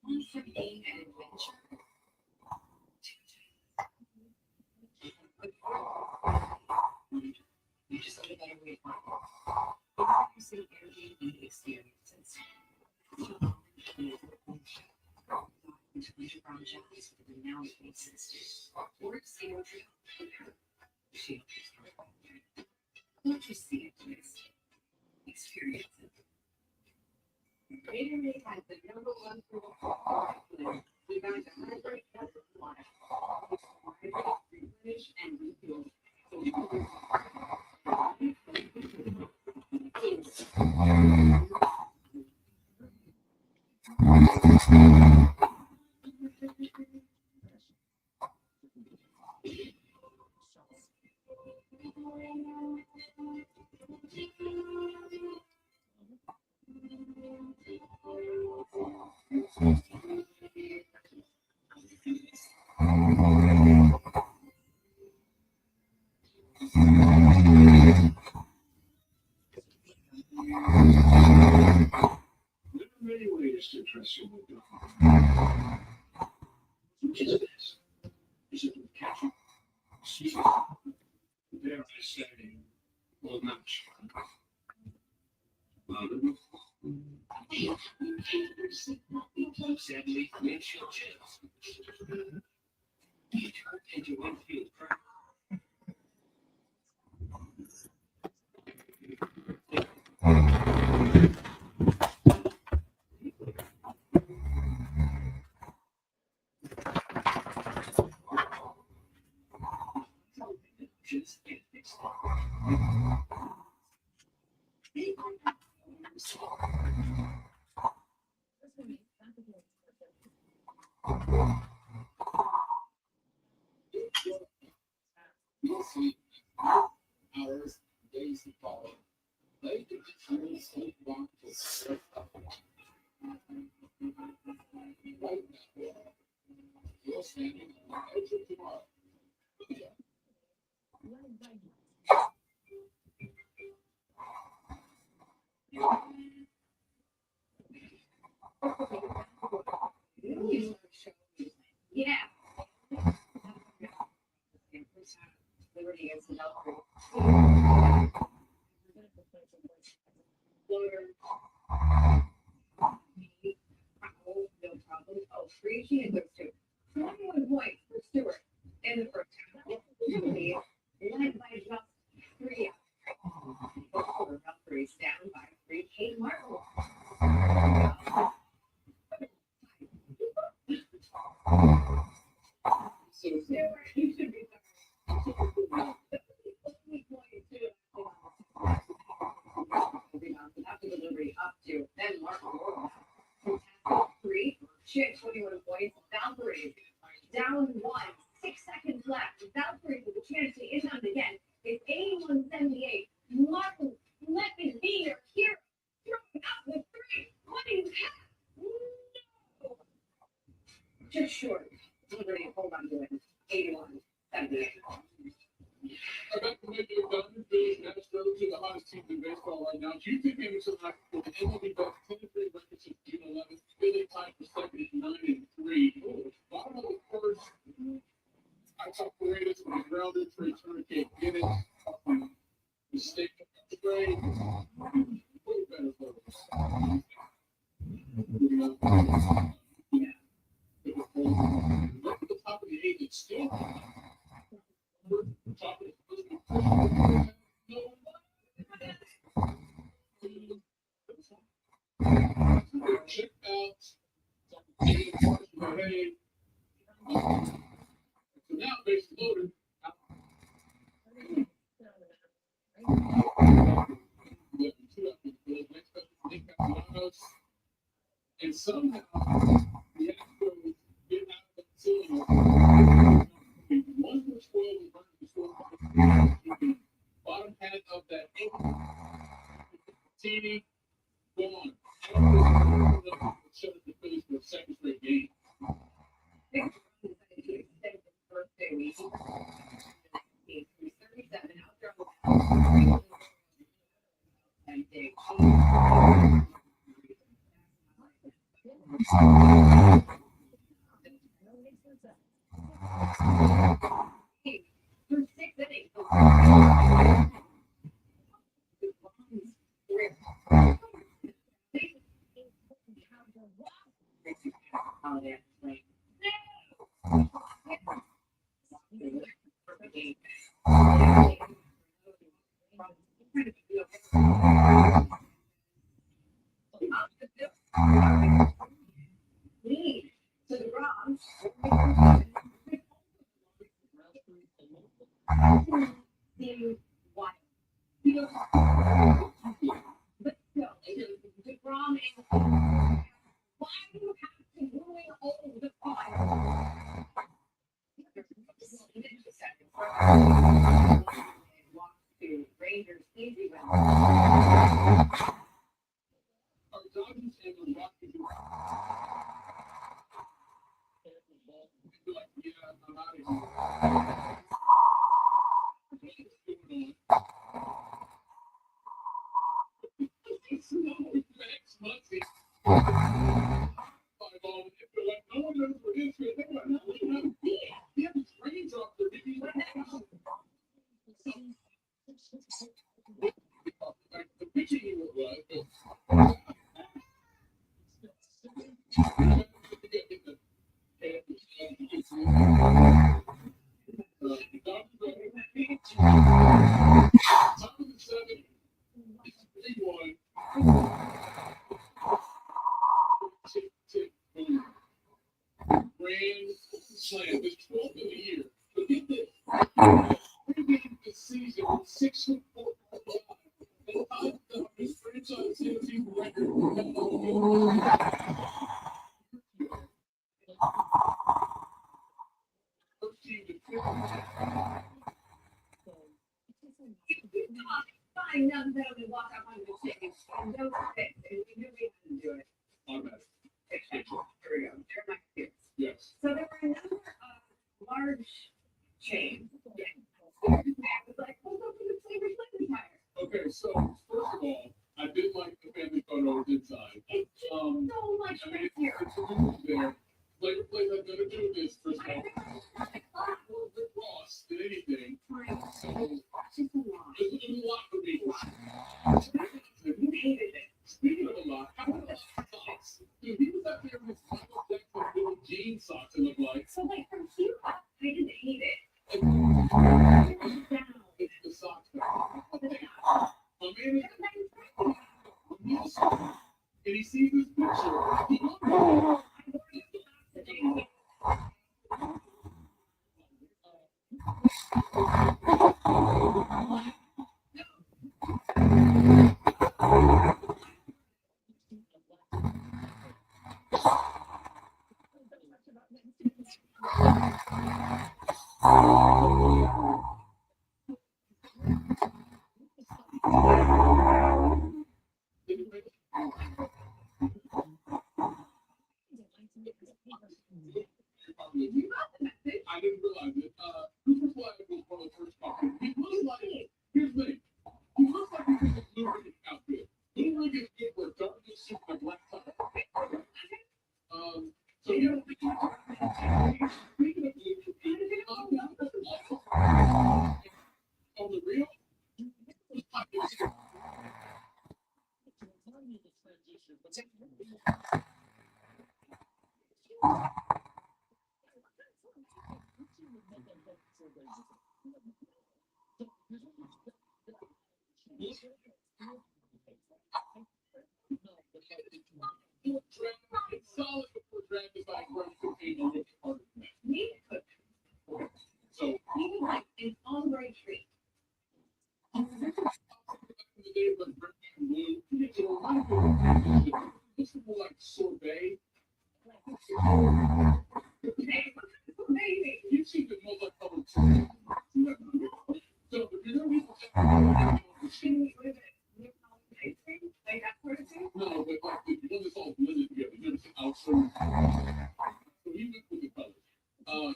One for being an adventure. You just got a better way to find it. You see Airbnb experiences. LeBron James with the now faces. Or see what she don't just see it, please. Experience it. Gatorade has the #1 for we got the hydrate water. Replenish and refuel.
There are many ways to dress your window. Which is best? Is it with ketchup? Sweet? Dare I say, or match?
Sadly, windshield chips. You turn into windshield crap. Just get fixed.
Hours, days to follow. They can truly sleep back to straight up. Right now, you're standing on the edge of tomorrow.
Yeah. Liberty is Valkyrie. No problem. Oh, free cheese goes to 21 points for Stewart in the first half. Led by John
to the hottest team in baseball right now. Houston came into the with the MLB best 10-3 record since June 11th. Philly tied for second at 9-3. Bottom of the first, I talked Paredes with a grounder. Trey Turner can't get it. Mistake of the trade. Way better for us. Look at the top of the eighth. It's still top of the first. Check out. So now, base loaded. And somehow the Astros get out of the cylinder. 1 for 12 is running the score. Bottom half of that 8. Teeny, go on. Shut up the Phillies for a second straight game.
Birthday week. 37 through 6 innings. Lead to the Bronx. Seems wild. But still, DeGrom and why do you have to ruin all the fun? Walk to Rangers easy win.
Our Dodgers and the Rockies are like, yeah, I'm out of here. Max Muncy. Like, no one knows what it is. They're like, no, we don't have a deal. He has his range off there. Maybe he's like, the pitching he was like, top of the 7th, it's 3-1. Grand slam. This 12th of the year. But get this. 3 games this season, 6 for 4. And tied the franchise team record. First team to 50.
Fine, now that we walk up on the chicken and no fit, and we knew we had to do it.
Automatic.
Here we go. They're my kids.
Yes.
So there were a number of large chains. Yeah. I was like, hold up for the flavor flavor tire.
Okay, so first of all, I did like the family photos inside.
It's just so much
I mean,
prettier.
it's there. Flavor Flav had nothing to do with this. First of all, Ross did anything. So
Just a lot.
it was a lot for me.
You hated it.
Speaking of a lot, how about the socks? Dude, he was out there with Michael Jackson little jean socks, it looked like.
So like from here up, I didn't hate it. Down.
It's the socks. My man is and he sees this picture.
So even like an ombre tree.
It's more like sorbet.
Maybe.
You see the multicolored too. So, you know,
Can we live it? Ice cream? Like that sort of thing?
no, but like, you know, it's all blended together. You understand? Outside. So he went with the colors.
I love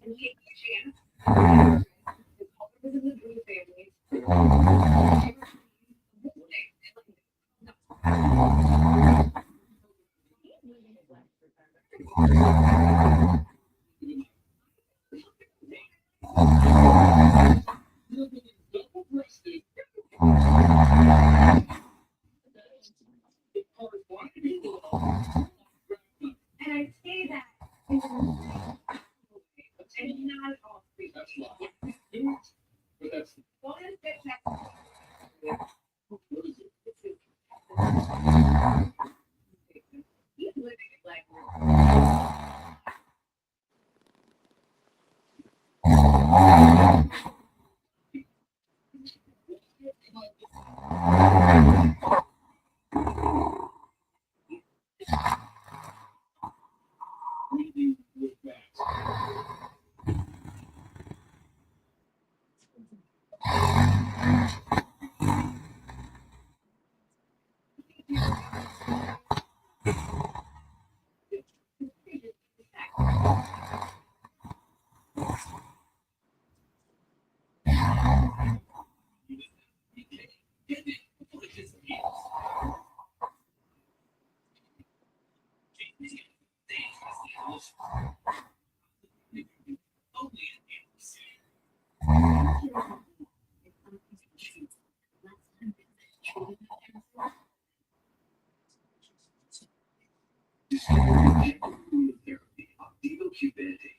and he chance. His color was in the blue family. And I say that in and not at all free.
That's why. But that's
Go ahead and fit that.
what is it?
He's living it like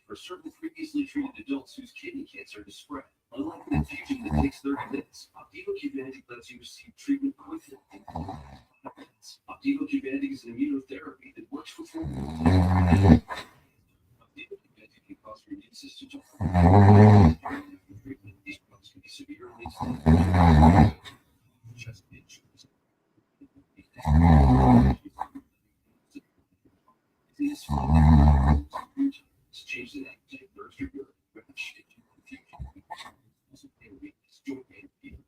For certain previously treated adults whose kidney cancer has spread. Unlike an infusion that takes 30 minutes, Opdivo Qvantig lets you receive treatment quickly. Opdivo Qvantig is an immunotherapy that works for 4 Opdivo Qvantig can cause your immune system to treatment. These drugs can be severe and lead to chest injuries. Change the appetite, thirst, or urine.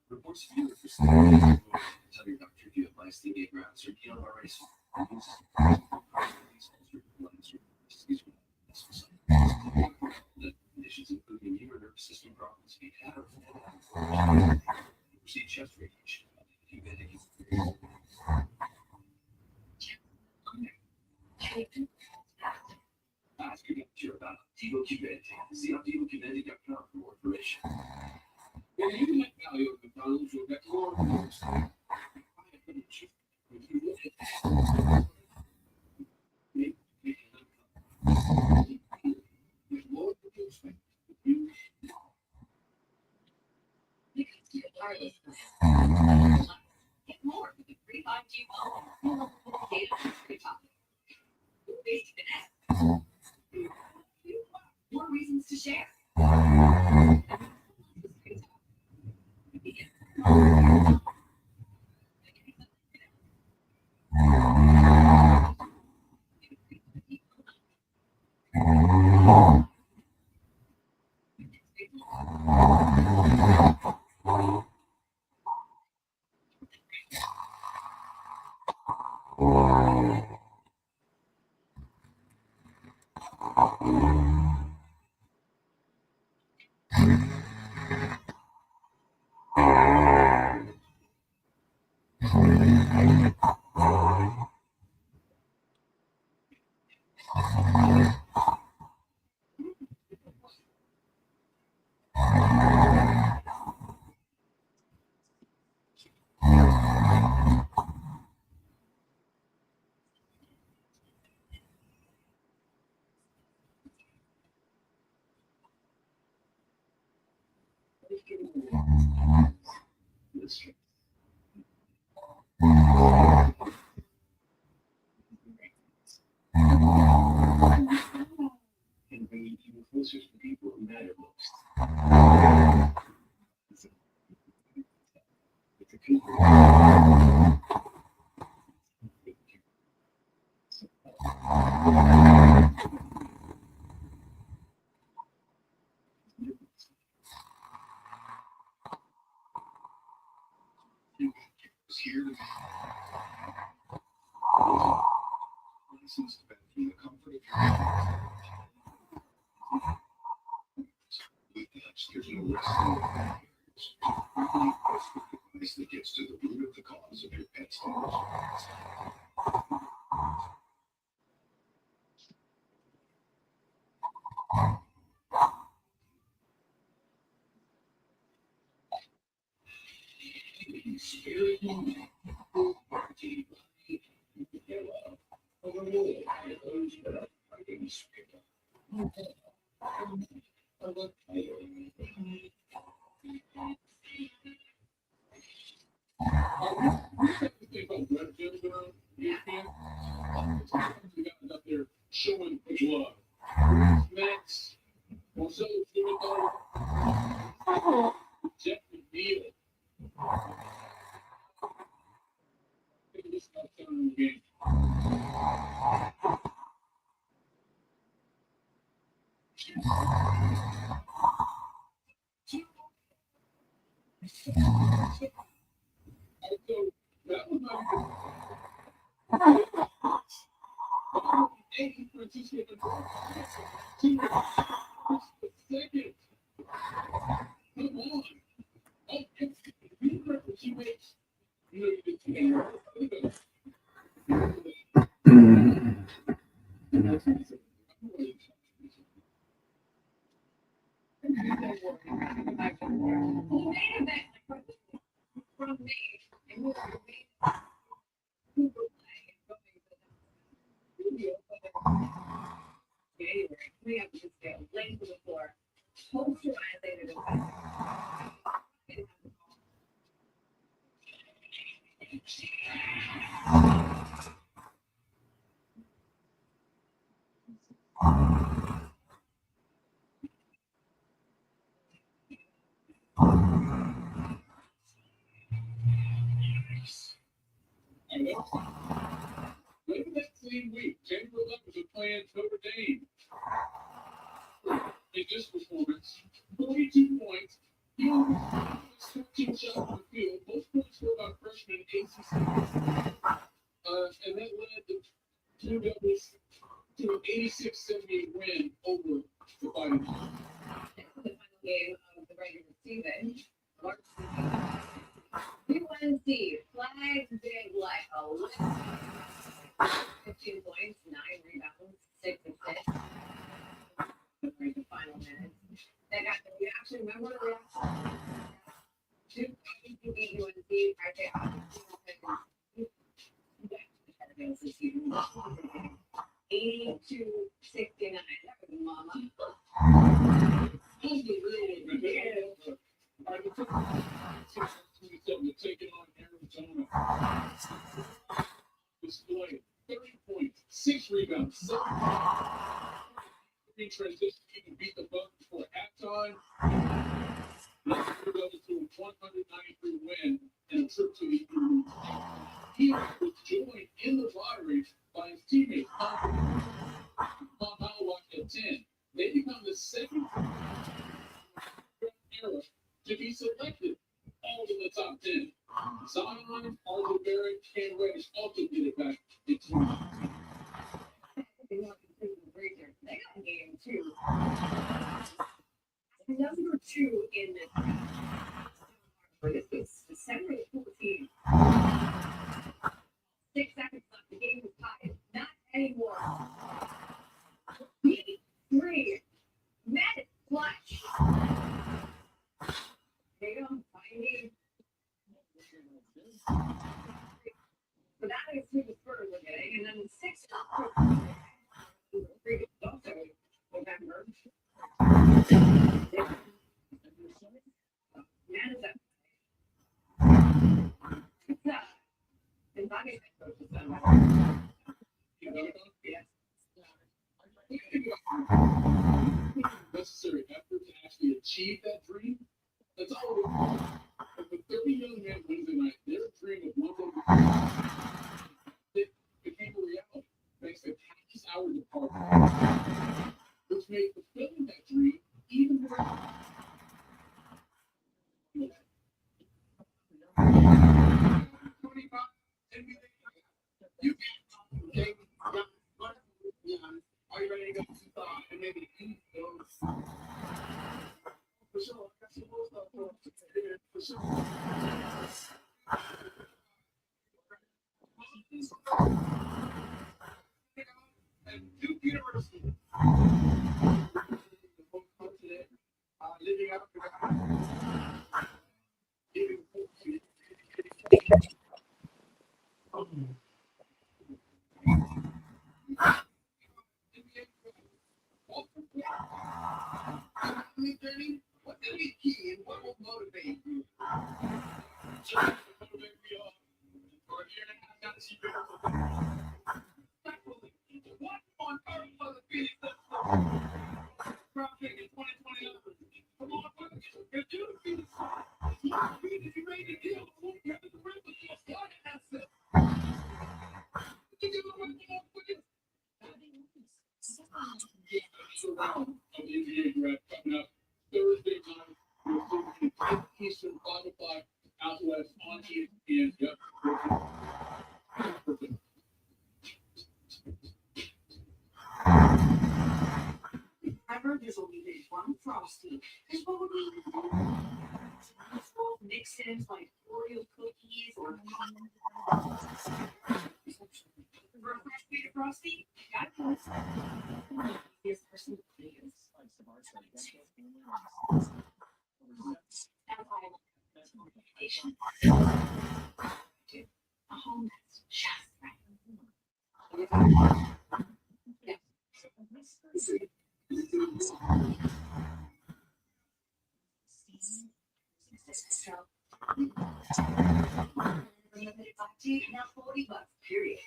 Reports fever for sleep. Tell your doctor if you have myasthenia gravis or Guillain-Barré. Conditions including immune or nervous system problems, receive chest radiation. Ask your doctor about Opdivo Qvantig. See Opdivoqvantig.com for more information.
Yeah, you can let value of the McDonald's or get more.
Get more with the free 5G phone. Data free topic. More reasons to share.
And bringing you closer to the people who matter most. With the people. Here. Lessons about from the comfort of your home. With that, there's no rest in the barriers. Really perfect advice that gets to the root of the cause of your pet's damage. Spirit party. Hello. Overruled by those that are fighting spirit.
Up there showing love. Max, Marcelo Flagg, Jeff McNeil. This is the game. That was not second. Come on. You remember teammates? You know, you did
January, coming up to scale, laying to the floor. Hold your eyes later than
Later that same week, January 11th was playing Notre Dame. In this performance, 42 points, 13 shots on the field, most points scored by freshman ACC. And that led the Blue Devils to an 86-78 win over the Fighting Irish.
the final game of the regular season. UNC, Flagg did like a 15 points, 9 rebounds, 6 assists. During the final minutes. They got the reaction. Remember the reaction? Two beat UNC. I say, against this season. 82-69. That was mama.
Taking on Arizona. Display 30 points, 6 rebounds, 7 transition to beat the Bucks before halftime. Let's go to a 193 win and a trip to the Eagles. He was joined in the lottery by his teammate Tom Howard at 10. They become the second era to be selected all in the top 10. Zion, Arthur Barrett, Cam Reddish also did it back in 2019.
They got game 2. Number 2 in this is December 14th. 6 seconds left. The game was tied. Not anymore. 3 minutes clutch. There you go. Finding. So that is who the Spurs are getting. And then 6 also November.
achieve that dream, that's all. If a 30 million man Wednesday night, their dream of one day became a reality thanks to countless hours of hard work, which made fulfilling that dream even more. 25 NBA. You okay? Are you ready to go to and maybe eat those? For sure. I got some more stuff for sure. And Duke University. Living out what will be key and what will motivate you? What on earth was the Phoenix Round pick in 2020? Come on, if you're the Phoenix, if you made the deal, you have to bring the deal. What asset? You give away for you. Round of the NBA draft coming up Thursday night. Eastern 5 o'clock out west on ESPN. Yep.
I heard there's only this one frosty. There's probably 12 mix-ins like Oreo cookies or for a fresh bit of frosty. Got this. This person please. A home that's just right. Now $40, period.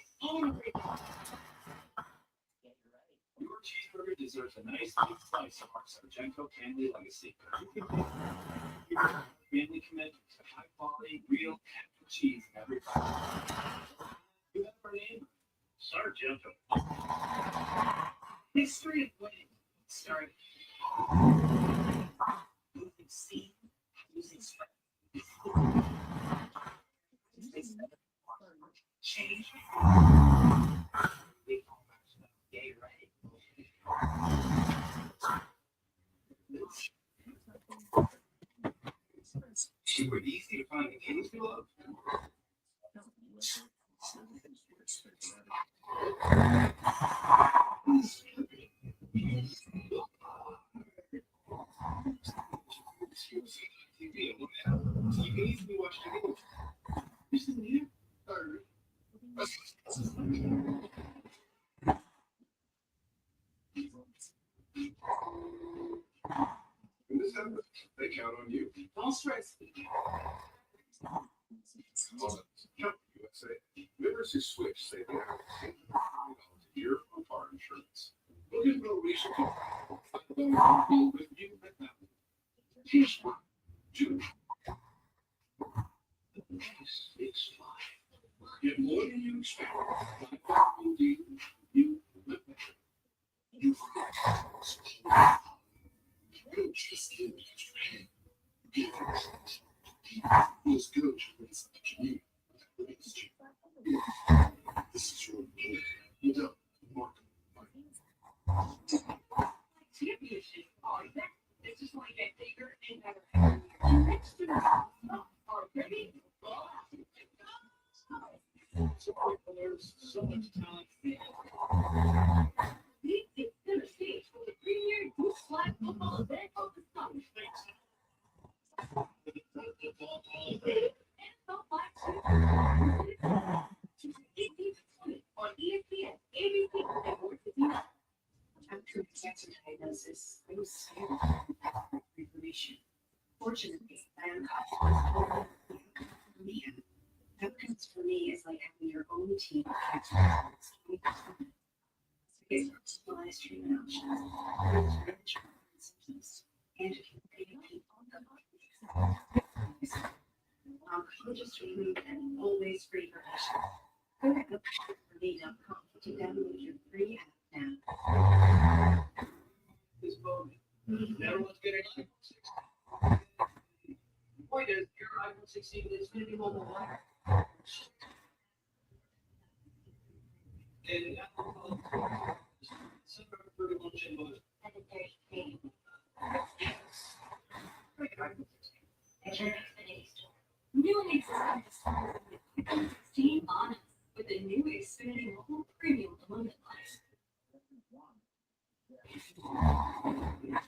Your cheeseburger deserves a nice big slice of our Sargento family legacy. You can make your family commitment to high quality, real natural cheese in every bite. You have our name, Sargento.
History of winning started losing seed, losing sweat. Change. Get ready.
You were easy to find the games you love. You can easily watch the games. This is new. When this happens, they count on you.
Don't stress.
Jump USA. Members who switch say they have $50 a year on car insurance. Look at no reason to with you right now. Here's one. Two. It's fine. Get more than you expect. You live better. You just give me feels good to raise what you need. This is your game. You don't mark
Championship. Oh, it's just going to get bigger and better. Next to the are ready.
There's so much talent.
It's center stage for the premier youth flag football event of the summer. On ESPN, ABC, and more to after cancer diagnosis, I was scared of information. Fortunately, I am outcomes for me is like having your own team of cancer patients. It's personalized treatment options, symptoms, and if you pay and always free for shipping. Go to LeBron.com to download your free app now.
This moment. Everyone's getting point is, your iPhone 16 is going to be mobile wire. And some are pretty much in mode.
New and existing 16 on us with the new Xfinity Mobile Premium Unlimited Line.
This weekend,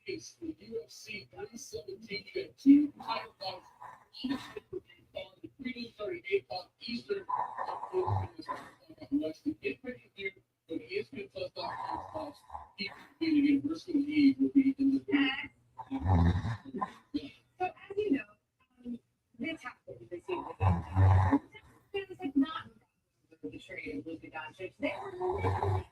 is the UFC 317 event. Two title fights on the prelim starting 8 o'clock Eastern. West to get ready to do when ESPN Plus.com University League will be in the
So as you know, this happened this year. It was like not the trade of Luka Doncic. They were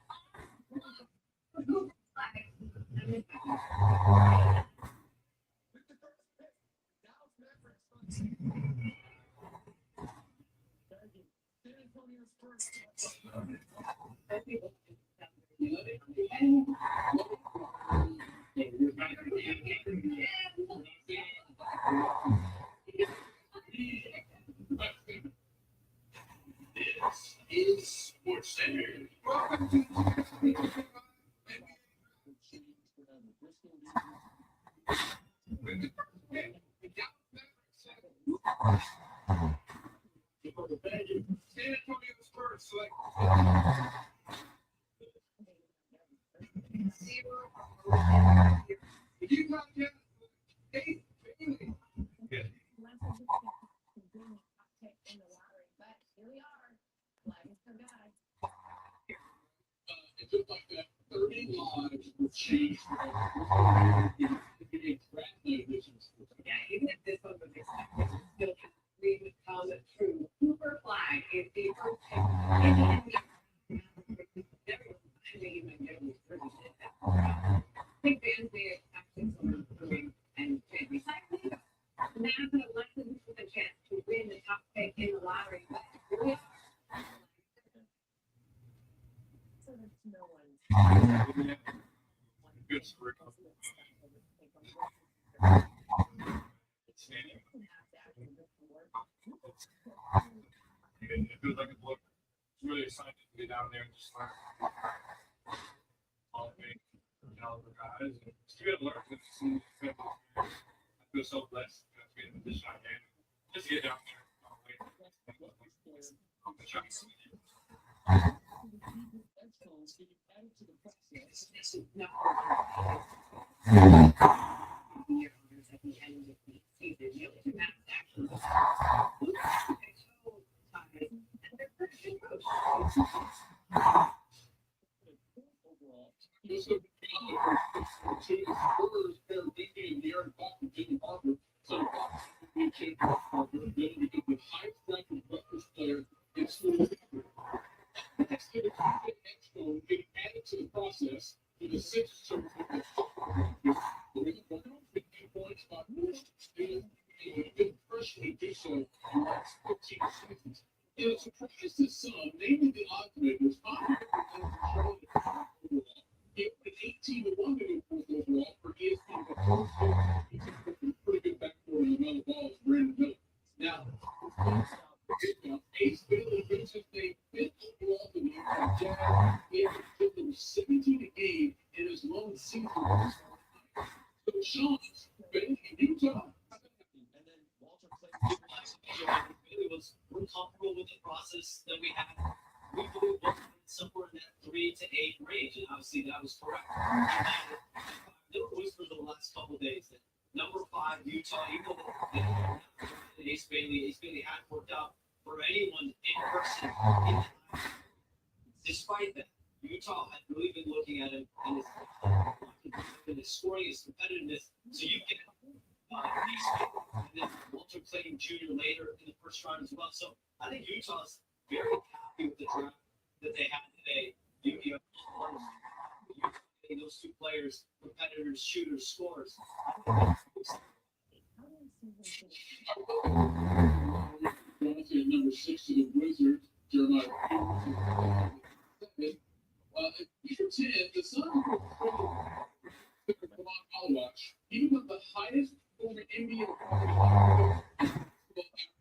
This is Sports Center. Welcome to San Antonio Spurs select Utah Jazz. Hey, Bailey. It took like that 30 lives were changed.
Yeah, even if this one was expected, still can read the comment true. Cooper Flagg is the first pick in the NBA. Big fans may expect some improving and recycling. Massive lessons with a chance to win the top pick in the lottery. But really, so that's no one.
Good story. It feels like a book. It's really exciting to get down there and just learn all the big caliber guys. And it's good to learn with some I feel so blessed to be in the position I'm in. Just get down there. It surprised his son, namely the odds makers, 18 to 1 to go fourth overall for ESPN. Pretty good backdoor in another ball is Brandon Miller. Now, Ace Bailey brings his name fifth overall to the Utah Jazz. He has given 17 a game in his lone season. So, Sean, Bailey in Utah.
Bailey was more comfortable with the process that we had
we believe somewhere in that 3 to 8 range, and obviously that was correct. There were whispers over the last couple of days that number 5 Utah, even though Ace Bailey hadn't worked out for anyone in person. Despite that, Utah had really been looking at him and his scoring, his competitiveness. So you get Ace Bailey and then Walter Clayton Jr. later in the first round as well. So I think Utah's very happy with the draft that they had today. You know, those two players, competitors, shooters, scorers.
Number 6 to the Wizards, Jeremiah. Number 10, the Suns I'll watch. Even with the highest former NBA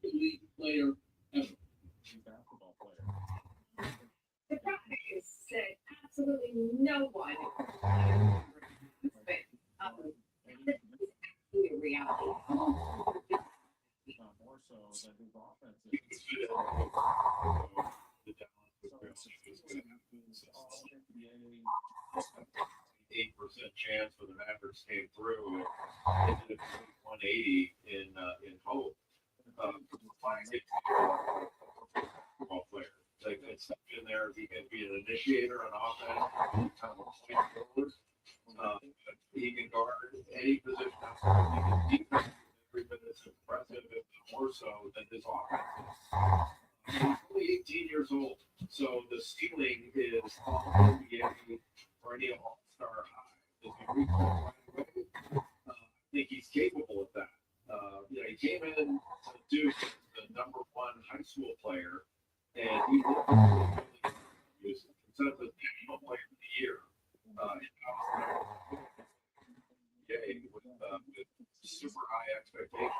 league player ever.
The problem is that absolutely no one this is actually a reality.
More so than his offense.
8% chance for the Mavericks came through. It did 180 in hope. Football player. Like it's in there. He can be an initiator on offense, kind of a point forward. He can guard any position. He can defense every bit as impressive, if more so than his offense. He's only 18 years old, so the ceiling is NBA perennial all-star high. Does he reach that right away? I think he's capable of that. He came in to Duke as the number 1 high school player, and he was considered the national player of the year. With super high expectations.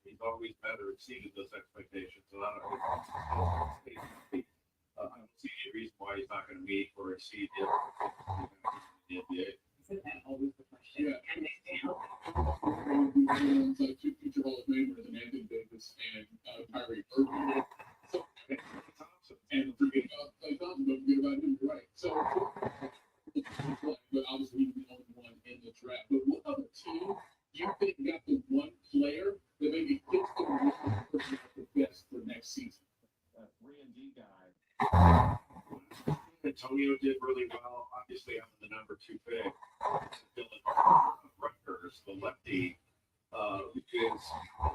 He's always met or exceeded those expectations. So I don't see any reason why he's not going to meet or exceed the NBA.
Isn't that always the question?
Yeah.
Can they help?
Like 2 future Hall of Famers and Anthony Davis and Kyrie Irving. So, and forget about Klay Thompson, don't forget about him, right? So, but obviously he's the only one in the draft. But what other team do you think got the one player that maybe fits the best for next season?
3-and-D guy.
Antonio did really well. Obviously, I'm the number 2 pick. Dylan Rutgers, the lefty, who is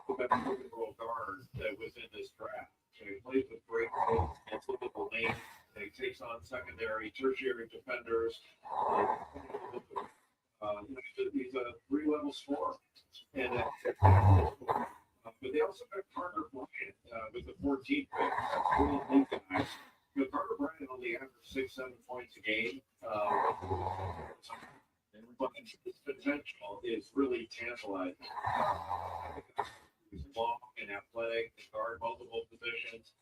the best roll guard that was in this draft. So he plays with great pace and typical lane. He takes on secondary, tertiary defenders. He's a 3-level scorer. And but they also got Carter Bryant with the 14th pick. That's really big guy. Carter Bryant only averaged 6-7 points a game. But his potential is really tantalizing. He's long and athletic, can guard multiple positions,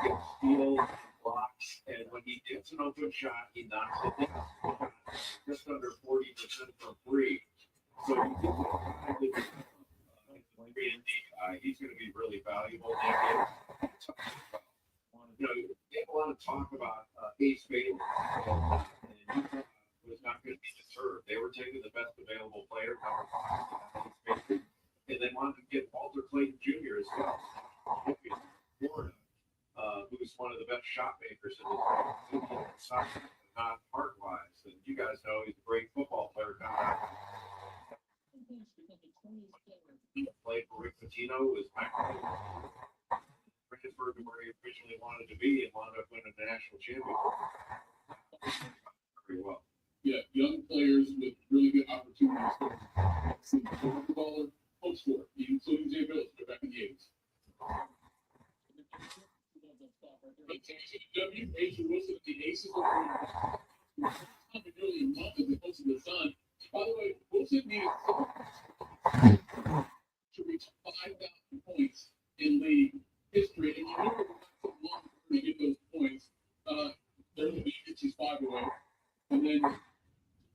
gets steals, blocks, and when he gets an open shot, he knocks it down. Just under 40% from free. So you get the 3-and-D guy, he's going to be really valuable. You get a lot of talk about Ace Bailey, and Utah was not going to be deterred. They were taking the best available player, and they wanted to get Walter Clayton Jr. as well. Florida, who's one of the best shot makers in this league, not heart-wise. And you guys know he's a great football player. Played for Rick Pitino, was transferred to where he originally wanted to be and wound up winning the national championship. Very well. Yeah, young players with really good opportunities. Baller, post for it, including Jay Bills back in the 80s. Asia Wilson at the Aces of nearly a month as opposed to the Sun. By the way, Wilson needed to reach 5,000 points in league history, and you know so long to get those points. There's the she's 5 away, and then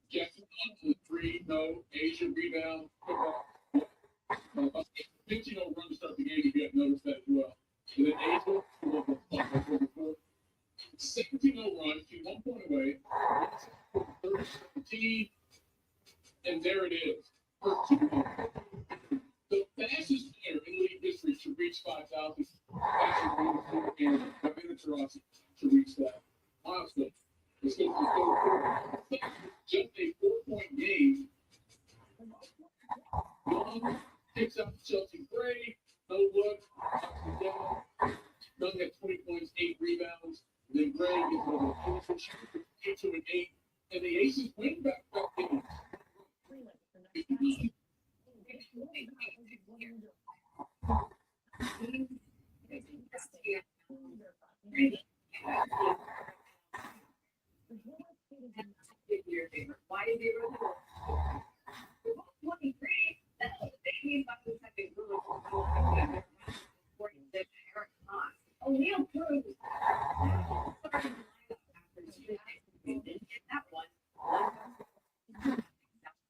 Jackson on the 3, no, Asia rebound, 15-0 run to start the game. You got noticed that as well. And then Asia,
and have minutes for us to reach that milestone. The Sixers go just a 4-point game. Young picks up Chelsea Gray. No look. Down. Young had 20 points, 8 rebounds. Then Gray gets over the finish, 8 to an 8. And the Aces win back game.
Why did they run the 23? That's what they mean by the second goal. O'Neal Cruz. That one.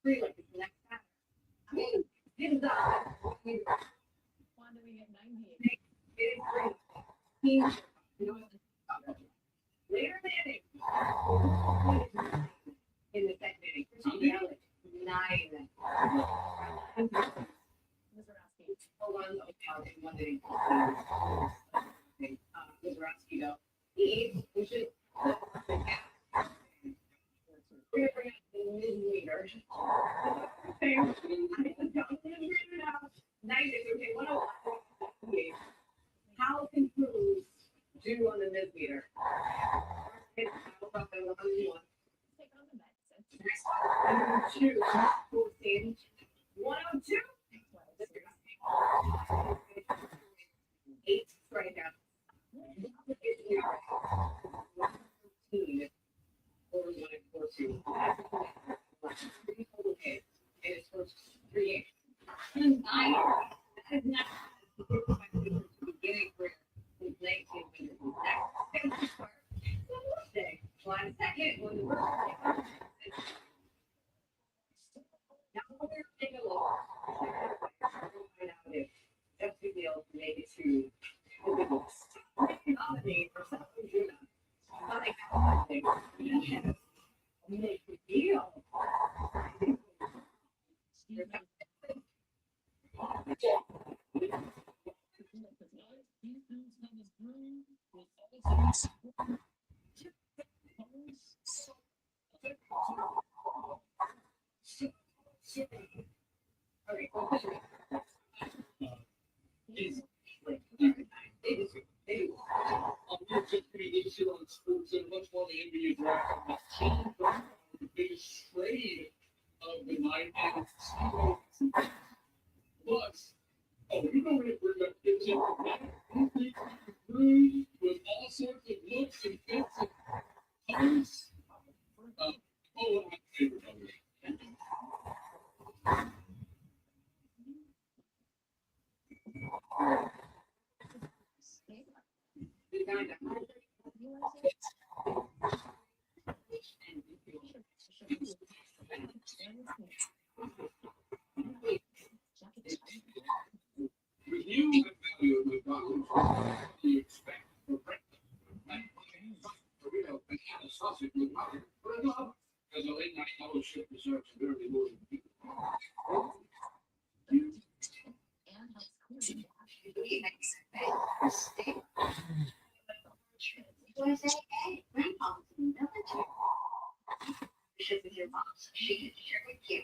Free like it's the next time. I mean, get it up. Later in the second inning, Christian Yelich, 9. Hold on, in one inning. Mizraski, though, he should mid-meter. How can Cruz do on the mid-meter? 102. 8 strikeouts. Okay. And his first 3 games. 9. That is not beginning for 19 minutes. Next, July 2nd, when the first now we're taking a look. Find out if Jeff Field can make it to the big ones. Nominate for something Juna. Make the deal.
And much more the NBA draft. The biggest trade of the night. And plus, you know when it brings up kitchen, with all sorts of looks and fits and colors. My favorite colors. With you, you expect for breakfast. For real, and have a sausage with mother. Because a late night fellowship deserves a very morning.
Ship with your mom so she can share with you.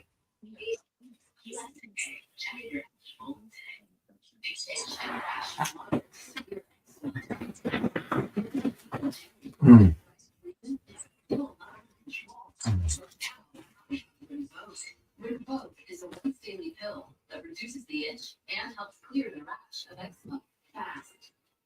Rivalries is a once daily pill that reduces the itch and helps clear the rash of eczema fast.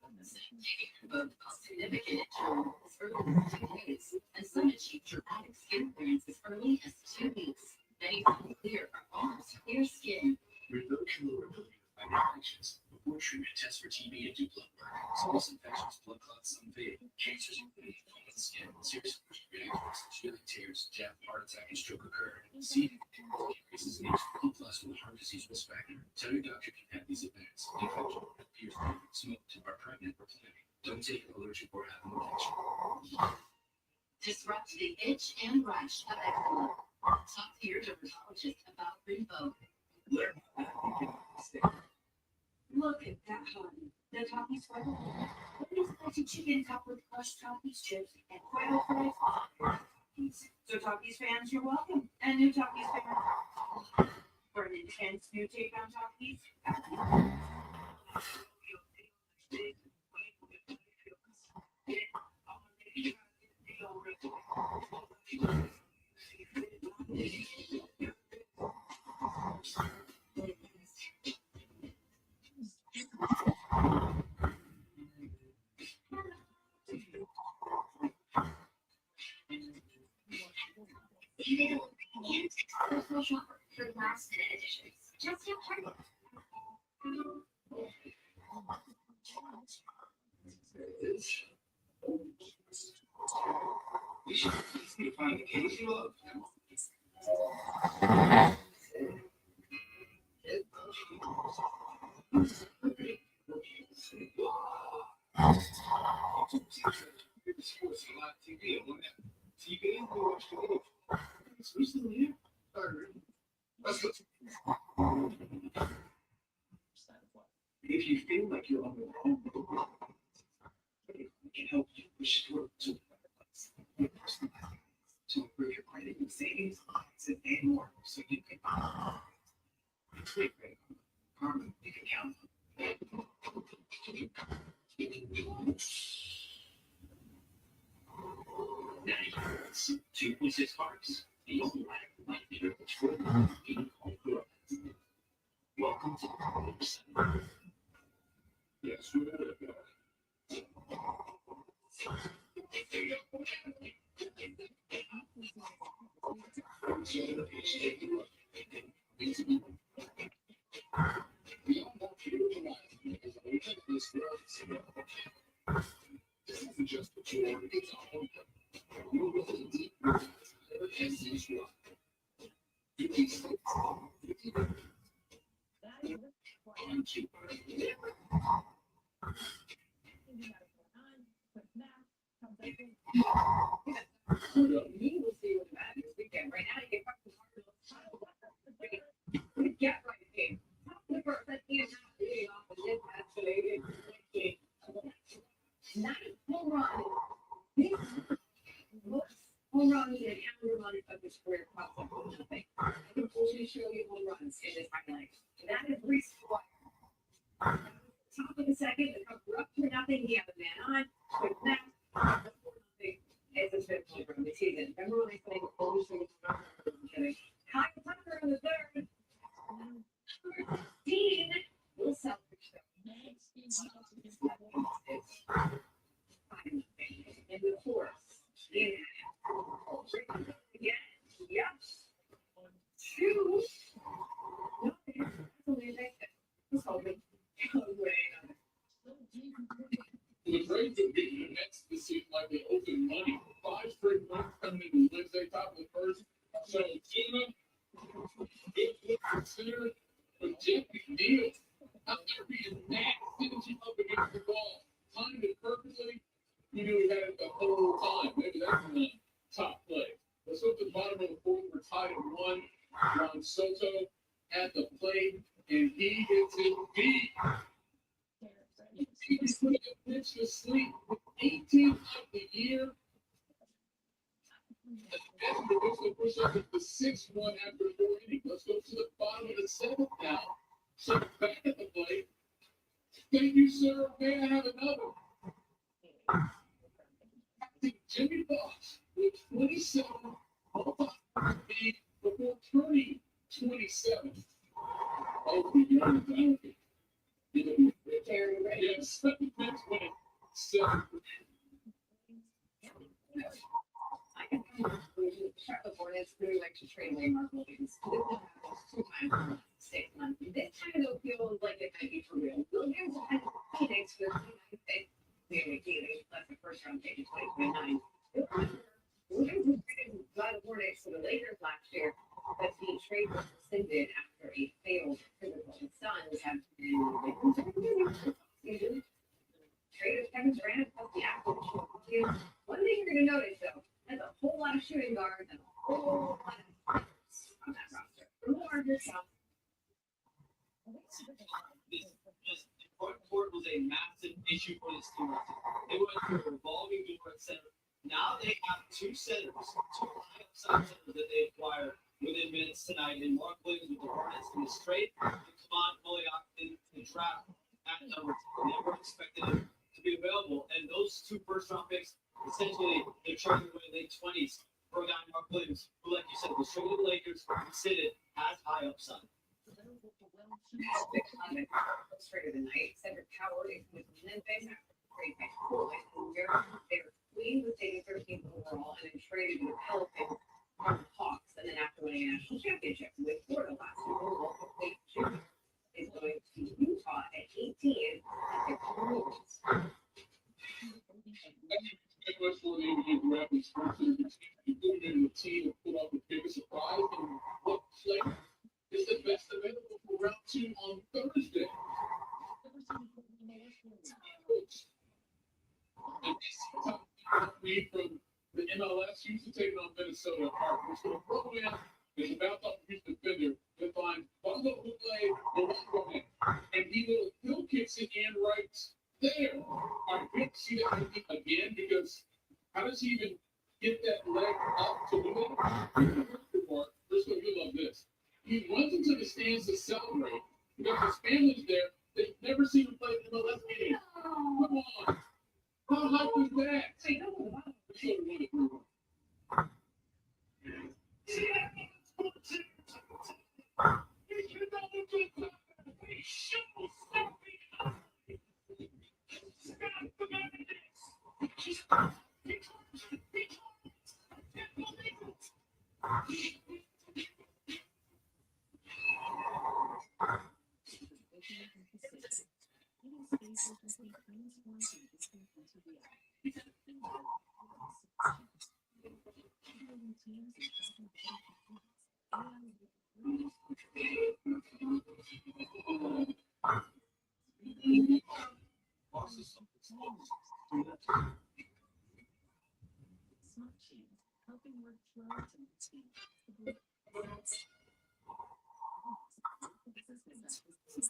Taking Rivalries causes significant itch relief as early as 2 days, and some achieve dramatic skin clearance as early as 2 weeks. Many find clear or almost clear skin.
Rivalries can lower ability to fight infections. Before treatment, test for TB and do blood work. Serious infections, blood clots, some fade. Cancers, including common skin, serious allergic reactions, genetic tears, death, heart attack, and stroke occur. See increases in H3 plus with heart disease risk factor. Tell your doctor if you have these events. Infection appears to be smoked, are pregnant, or planning. Don't take an allergic or have an infection.
Disrupt the itch and rash of eczema. Talk to your dermatologist about Rivalries. Look at that, honey. The Takis Fido. What is spicy chicken topped with crushed Takis chips and Fido fries? So Takis fans, you're welcome. And new Takis fans, for an intense new take on Takis.
Personal shopper for last minute editions. Just get Target.
You should find the case you love. Sports a lot of TV. I want that TV and watch TV. It's recently here. Let's go. If you feel like you're on the wrong road, it can help you push through to improve your credit and savings and more, so you can take credit karma you can count on. Now, 2.6 cars. The only life welcome to the yes, we're gonna go. This isn't just a tour, it's a home. You're really deep as usual.
You will see what that is weekend. Right now, you can get right in. The first that you have to do off the list actually. Nice home run. Home runs and annual run of his career cost him nothing. I can only show you home runs in this highlight. And that is Reese White. Top of the second, the cup were up 2-0. He had the man on. But now, 4-0. It's a fifth home run this season. Remember when they say Kyle Tucker in the third? Dean will celebrate in the fourth. Again, yes. 2.
The Braves are beating the Mets this season like they owe them money. 5 straight wins coming in the Wednesday top of the first. So Tuna, good consider, but Jeff McNeil, I'm gonna be a mad finishing up against the ball. Timed it perfectly. You knew he had it the whole time. Maybe that's the top play. Let's go to the bottom of the fourth. We're tied at 1. Ron Soto at the plate, and he hits it deep. He's putting a pitch to sleep with 18 of the year. And the push up with the 6-1 after 4 innings. Let's go to the bottom of the 7th now. So back at the plate. Thank you, sir. May I have another? Jimmy Box with 27 lead before turning 27. Oh, the yes, that's when 7.
The Hornets really like to trade away Mark Williams. This happens 2 times in 6 months. This time though feels like it might be for real. Williams had Phoenix for 29 picks. That's the first round pick in 2029. Williams was traded by the Hornets to the Lakers last year, but the trade was rescinded after a failed physical. The Suns have been traded Kevin Durant plus the acquisition of Williams. One thing you're going to notice though, there's a whole lot of shooting guards and a whole lot of on that roster. For more on this
court was a massive issue for this team. They went through a revolving door at center. Now they have two centers, two high-upside centers that they acquired within minutes tonight. And Mark Williams with the Hornets in the straight, and Kaman Moliak in the draft at number 2. They weren't expected to be available. And those two first-round picks, essentially, they're trading away late 20s for a guy, Mark Williams, who, like you said, was traded to the Lakers, considered as high upside.
Illustrator tonight, Cedric Howard is with Memphis after trade by Portland. They're Queen was taken 13th overall and then traded to the Pelicans from the Hawks, and then after winning a national championship with Florida last year, local state champion is going to Utah at 18 at their Hornets.
That much for the NBA draft is you put it in the team and put out the biggest surprise and what player is the best available for round 2 on Thursday. And this me from the MLS used to take on Minnesota apart, which was a program that's about to use defender to find Bundle who played Morocco in. And he little hill kicks it and right there. I can't see that again because how does he even get that leg up to do it? First of all, you love this. He runs into the stands to celebrate because his family's there. They've never seen him play in the MLS game. Come on. How hype was that?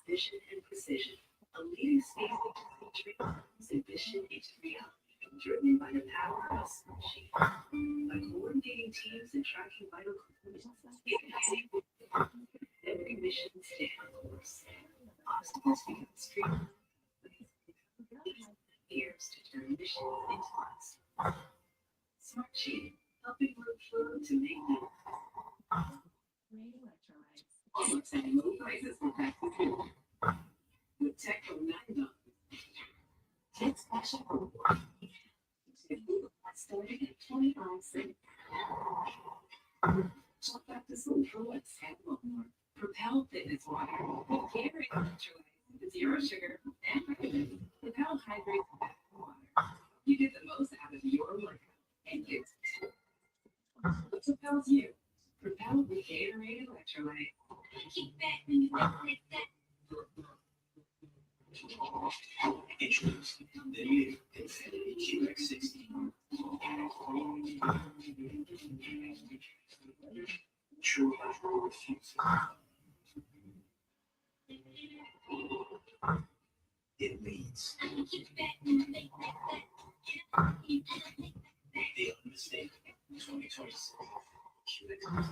Vision and precision, a leading space featuring vision into reality, driven by the power of spreadsheet. By coordinating teams and tracking vital components, every mission stay on course. Obstacles become streamlined. Years to turn missions into months. Smartsheet, helping workflow to make them. Almost at low prices for back to school. With tech from $9. Take special reward. Starting at 25 cents. Shop back to school for what's and more. Propel Fitness Water. With Gatorade electrolytes, zero sugar, and vitamin. Propel hydrates back water. You get the most out of your workout. And it's what propels you. Propel with Gatorade electrolyte. Keep that when you like that.
Introduce the new Infinity QX60. True hydro refuses. It leads. The unmistakable 2026 QX60.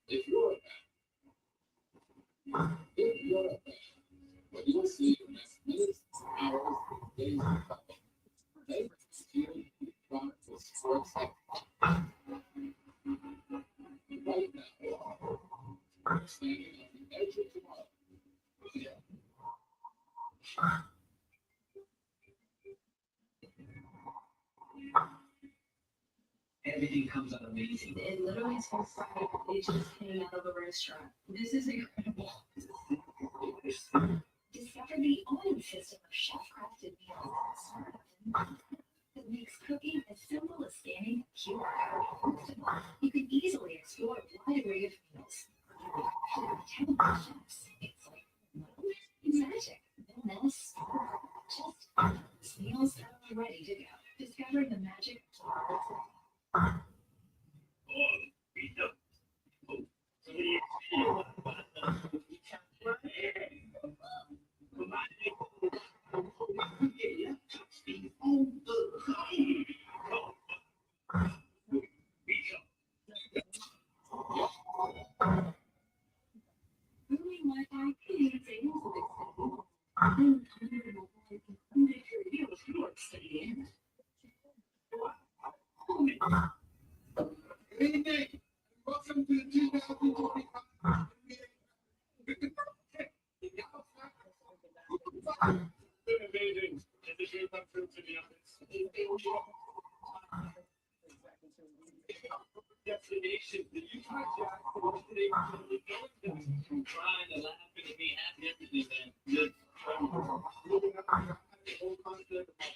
If you're a man, what you'll see in the next minutes, hours, days, and time, they feel the product will sports like right now. Standing on the edge of tomorrow. Yeah. Everything comes out amazing.
It literally tastes like they just came out of a restaurant. This is incredible. Discover the own system of chef-crafted meals that makes cooking as simple as scanning a QR code. You can easily explore a wide array of meals. Talented chefs. It's like magic. No mess. Just meals that are ready to go. Discover the magic of tomorrow's.
We know.
Good evening. Welcome to the 2025 amazing. It's a dream come true, to be honest.
Destination, the Utah Jazz, today, from trying to laugh and be happy, everything, man. Just
The whole concept of my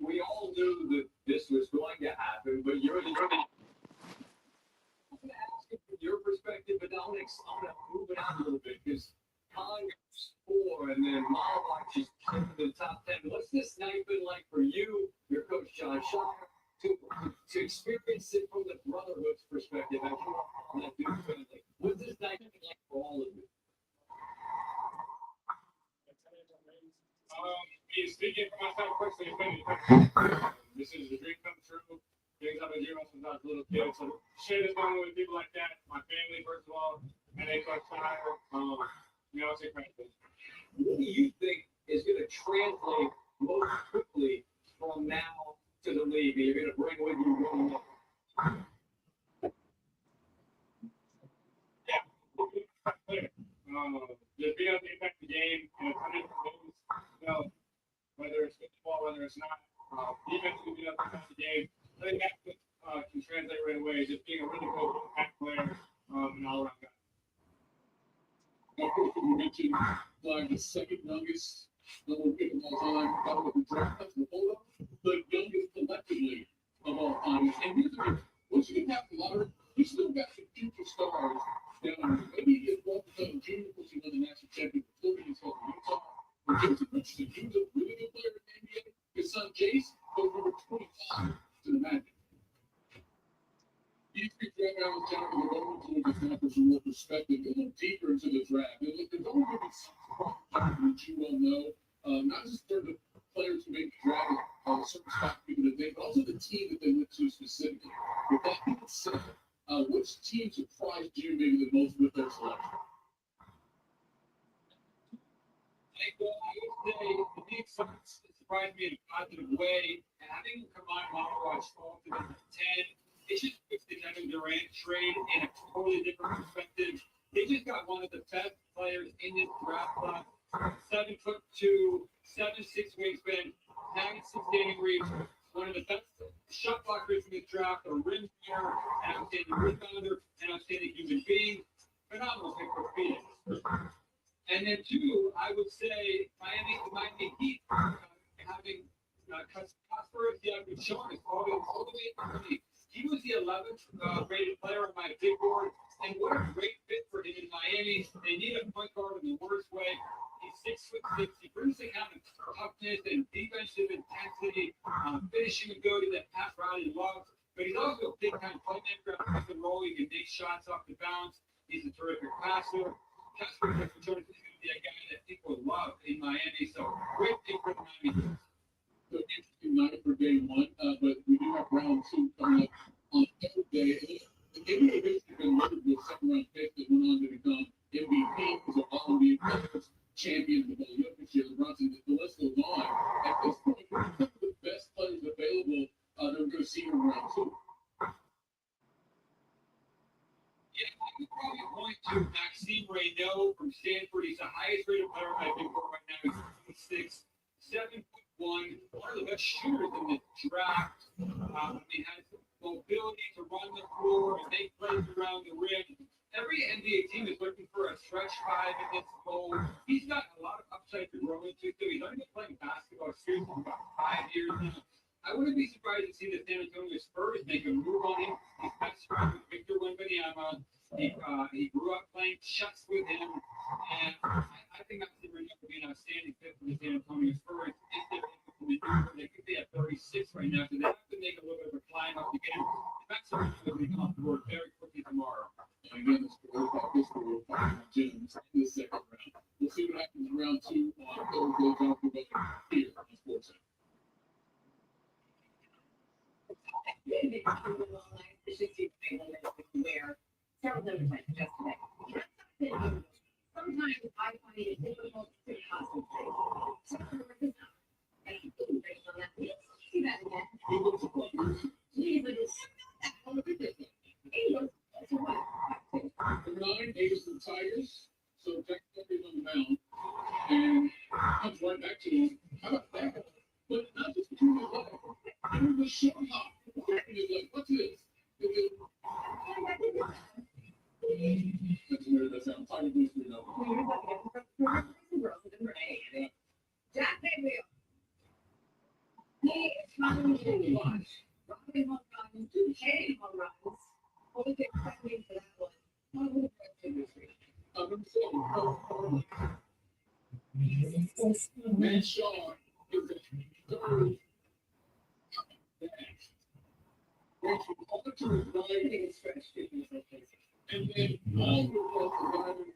We all knew that this was going to happen, but you're the from your perspective, but I'm gonna move it out a little bit because Colin goes 4 and then Malawak just came to the top 10. What's this night been like for you, your coach John Shire, to experience it from the brotherhood's perspective? As you are on that Duke family, what's this night been like for all of you?
Speaking for myself personally, this is a dream come true. Things I've been dreaming since I was a little kid. So share this moment with people like that, my family first of all, and then Coach Shire. It's incredible.
What do you think is going to translate most quickly from now to the league that you're going to bring with you going up?
Just being able to impact the game in a ton of different ways. Whether it's football, whether it's not, defensively being able to impact the game. I think that can translate right away. Just being a really good impact player and all around guy.
You mentioned Flagg, the second youngest double pick of all time, out of the draft. That's the hold up, the youngest collectively of all time. And here's the thing, once you get past the lottery, you still got some future stars down. Maybe it wasn't the junior because he won the national championship, still being held in Utah. But Jason Richardson, he was a really good player in the NBA. His son Jace goes number 25 to the Magic. You speak right now with John the Roman towards the draft from your perspective, a little deeper into the draft. And look, there's only going to be some that you will know, not just for the players who make the draft, certain spot people that they, but also the team that they went to specifically. With that being said, which team surprised you maybe the most with their selection?
I would say the big surprised me in a positive way, and having Kamon Malawak fall to number 10, it just puts the Kevin Durant trade in a totally different perspective. They just got one of the best players in this draft class. 7'2", 7'6" wingspan, 96 standing reach, one of the best shot blockers in this draft, a rim runner, an outstanding rebounder, an outstanding human being. Phenomenal pick for Phoenix. And then 2, I would say Miami Heat having Kasparov, Sean is all the way in the league. He was the 11th rated player on my big board, and what a great fit for him in Miami. They need a point guard in the worst way. He's 6'6". He brings the kind of toughness and defensive intensity, finishing ability that Pat Riley loves. But he's also a big-time playmaker at pick and roll. He can take shots off the bounce. He's a terrific passer. Kasparov is going to be a guy that people love in Miami. So great pick for the Miami.
So interesting night for day 1, but we do have round 2 coming up on Thursday. The NBA basically been loaded with second-round picks that went on to become MVPs or all-NBA players, champions of the Olympics, Jalen Brunson. The list goes on. At this point, who are some of the best players available that we're going to see in round 2?
Yeah, I would probably point to Maxime Reynaud from Stanford. He's the highest rated player on my big board right now. He's 6'6", 7'1", one of the best shooters in the draft. He has mobility to run the floor and make plays around the rim. Every NBA team is looking for a stretch 5 in this role. He's got a lot of upside to grow into. He's only been playing basketball seriously for about 5 years now. I wouldn't be surprised to see the San Antonio Spurs make a move on him. He's best friends with Victor Wembanyama. He grew up playing chess with him, and I think that's going to be an outstanding fit for the San Antonio Spurs if they're able to
They could be at 36 right now, so they have to make a little bit of a climb up to get it. That's something that we come off the board very quickly tomorrow.
And again, this goes back this way, James in the second round. We'll see what happens in round 2 on Thursday. Don't forget here on SportsCenter.
Where several notes like yesterday. Sometimes I find it difficult to concentrate. And based on that, see that again. Jesus. So what?
Nine Davis and Tigers. So Jack Tucker's on the mound. And comes right back to him. How about that? But not just between the legs. It was a short hop. What's this? That's weird. That sounds Tiger Blues, you know.
Jack Mayfield. He is trying to watch. Rocking home runs, hitting home runs. What was expecting for that one? What was expecting?
Man, Sean is the third. Reaching all to his right. And then all the way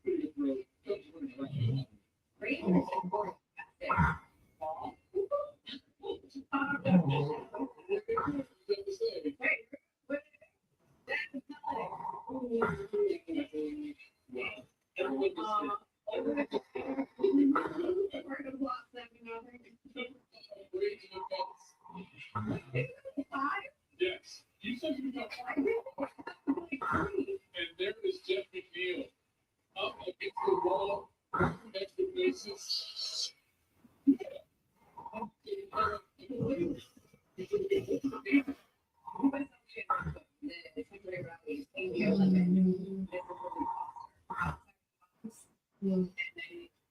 pretty good throw. Just running around.
Great. Ball.
Yes. You said you got and there is Jeff McNeil up against the wall, next to bases.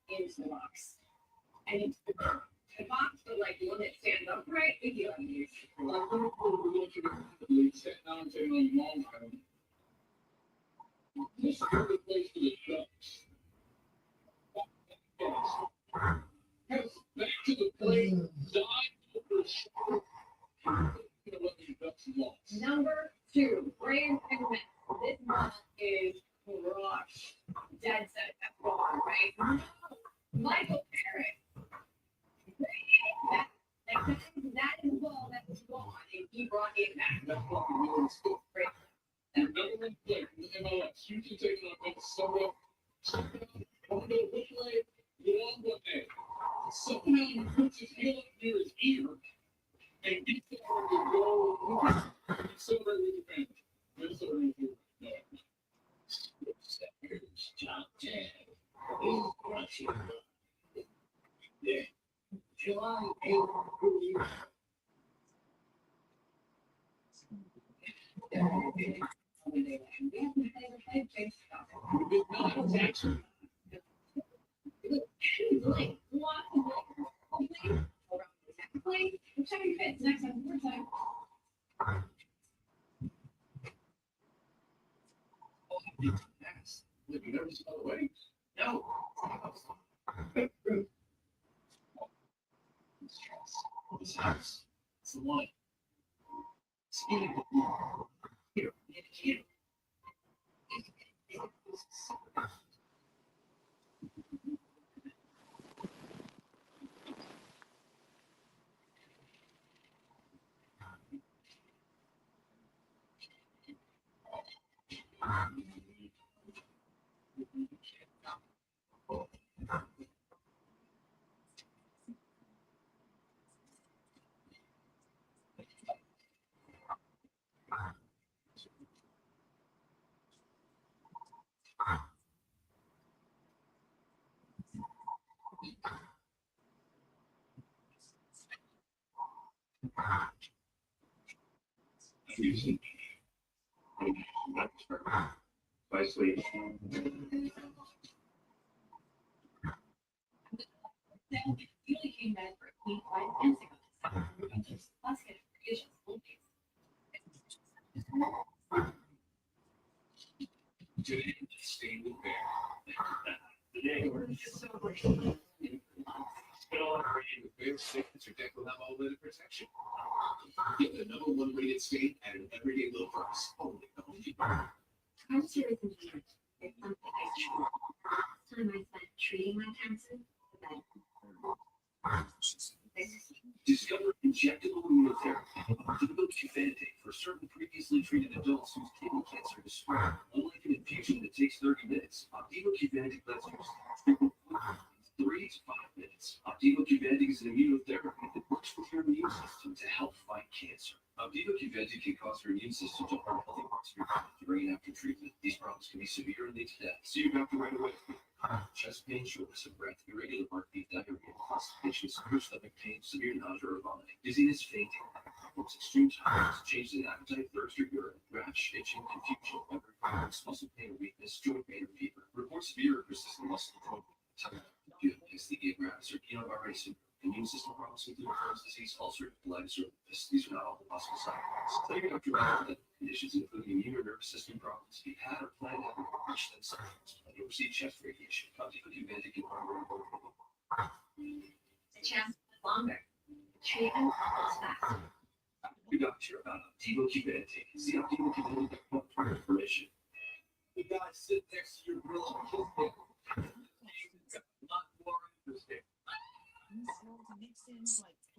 Into the box. And it's the box, but like the one that stands upright, we do on these.
This is the place for the Ducks. Has back to the plate, dive over short. What the Ducks lost.
Number 2, Brand and Met. This one is crushed. Dead set. That's wrong, right? Michael Parrott. That is the ball that was gone, and he brought it back.
That's fucking really still.
Great.
Your number one player in the MLS, usually taking on Minnesota. Don't know which way, one way. Somehow he puts his heel up near his ear and gets it on the goal. Celebrate with your family. Minnesota is here.
John Yeah. July 8th.
Next time, more time.
Living never saw the way.
No. This house. It's the one. It's here. Here.
Usually. I sleep.
You only came back for a clean 5 minutes ago. Let's get it.
Today, stay with Bear. Today, we're just celebrating. Spit all over you with Bear's signature
deck will have all weather protection. Get the #1 rated spade at an everyday low price. Only at Home Depot.
I was really concerned. It's something I should. Time I spent treating my cancer,
Discover injectable immunotherapy. Opdivo Qvantig for certain previously treated adults whose kidney cancer is spread. Unlike an infusion that takes 30 minutes, Opdivo Qvantig lets you treatment in 3 to 5 minutes. Opdivo Qvantig is an immunotherapy that works with your immune system to help fight cancer. Opdivo Qvantig can cause your immune system to harm healthy parts of your body during and after treatment. These problems can be severe and lead to death. See your doctor right away. Chest pain, shortness of breath, irregular heartbeat, diarrhea, constipation, severe stomach pain, severe nausea or vomiting, dizziness, fainting, problems, extreme tiredness, changes in appetite, thirst or urine, rash, itching, confusion, memory problems, muscle pain or weakness, joint pain or fever. Report severe or persistent muscle atrophy, hemophilia gravis or Guillain-Barré syndrome. Immune system problems include Crohn's disease, ulcerative colitis, or lupus. These are not all the possible side effects. Tell your doctor about medical conditions including immune or nervous system problems. If you had or plan to have a reach them symptoms, and you receive chest radiation, Opdivo Qvantig can harm your
the chance is longer. Treatment is faster.
your doctor about Opdivo Qvantig. See Opdivo for information.
You guys sit next to your grill and kiss them. Not more interesting.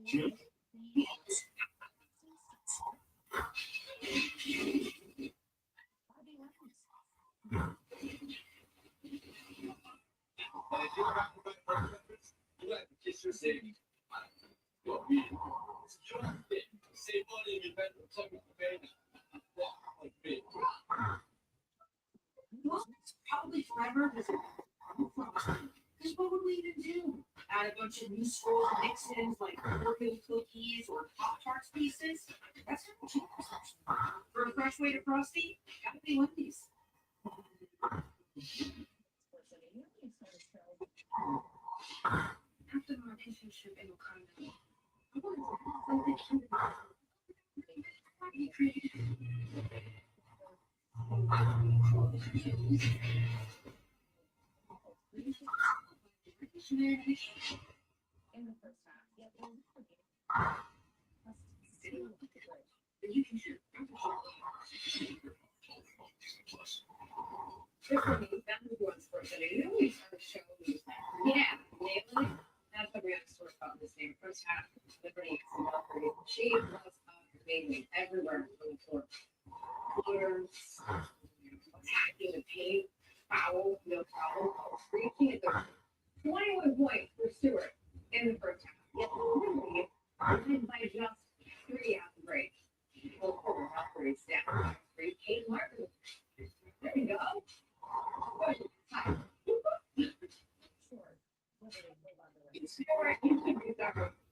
Jim?
You like to kiss your baby. Well, me. It's your thing. Save money and invent a tuck of the baby. Walk like me.
Well, probably forever because what would we even do? Add a bunch of new swirl mix-ins like Oreo cookies or Pop-Tarts pieces? That's not too much. For a fresh way to Frosty, gotta be Wendy's. After my relationship in Wakanda, I wanted something cute. In the first half, yet you can shoot. That was one sports that I know we started showing these. Yeah, nailing it. That's the real story about this game. First half, Liberty she was amazing everywhere on the floor. Corners, attacking the paint, foul, no problem. Reaching at the 21 points for Stewart in the first half. Yet Liberty won by just 3 after break. Well, quarter operates down. 3. Kate Martin. There we go. Hi.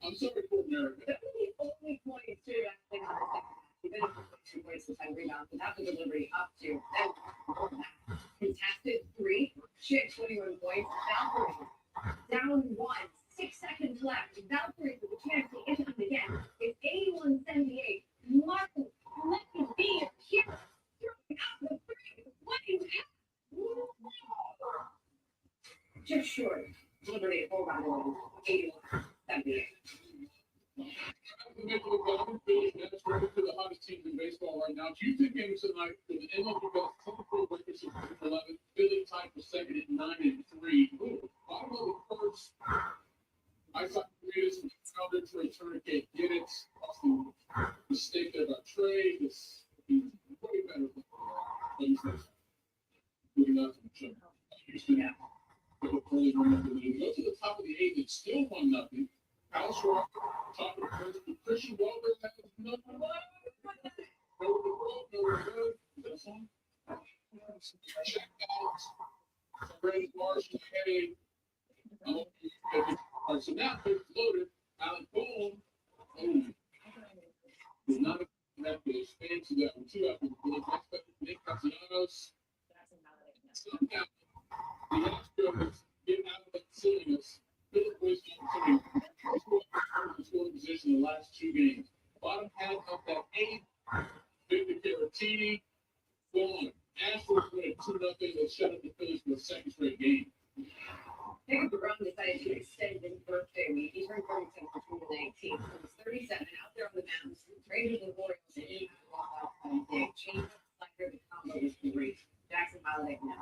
I'm sorry for America.
That was the only point to that thing on the second half. Even if it was 2 points to 10 rebounds, but that was the Liberty up to. Contested 3. She had 21 points. Valkyrie down 1. 6 seconds left. Valkyrie with a chance to end it again. It's 81-78. Martin, let me be here. You're out the 3. What do you have? Just short. Liberty hold on to 81-78.
That's right to the hottest teams in baseball right now. Tuesday games tonight for the MLB Best typical Lakers at 11. Philly tied for second at 9-3. Bottom of the first. I thought Raiders and Crowder to return again. Get it. Awesome mistake there about Trey. This is way better than moving on to the show. Houston. Go to the top of the 8th. It's still 1-0. Al Schwarber, top of the first. Christian Walker has number 1. No good. This one. Check out. Brandon Marshall had a. So now it's loaded. Alec Boone. Is not have to expand to that one too after the Nick Castellanos. Somehow the Astros get out of that silliness. Philip was scoring position in the last 2 games. Bottom half of that 8th, Victor Caratini, gone. Astros win 2-0. They shut up the Phillies for the second straight game.
Jacob DeGrom decided to extend his birthday week. He turned 37 for 2019. So he's 37 out there on the mound. Rangers and Orioles and he walked out day. Change up slider, the combo was great. Jackson Holiday now.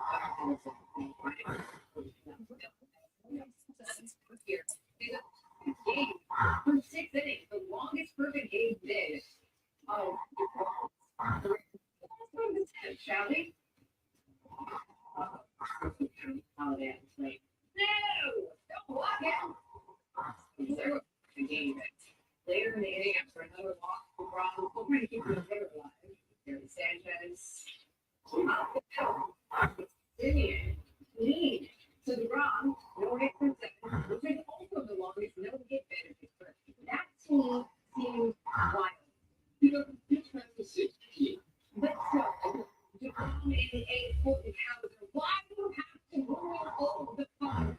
Here. Game for 6 innings, the longest perfect game did. Oh, shall we? Holiday at the plate. No! Don't walk him! Zero the game. Later in the inning, after another walk, LeBron will try to keep the hitter alive. Gary Sanchez. Simeon. Lead. So DeGrom, no hit for 7, which is also the longest no hit benefit for that team seems wild.
You know, it's past the 16.
But still, DeGrom in the 8th foot and Hauser. Why do you have to ruin all the fun?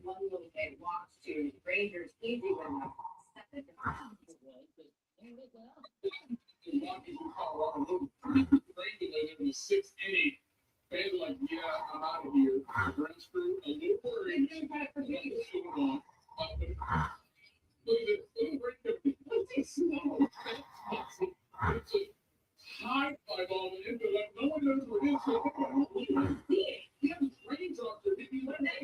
One little day walks to Rangers easy win. 7 to 5.
In the 6th inning, fans are like, yeah, I'm out of here. The ground crew, a little worried. Look at this. What's this small? It's a high fly ball in the like no one knows where it is. So you can see it. He has raindrops that hit you like that.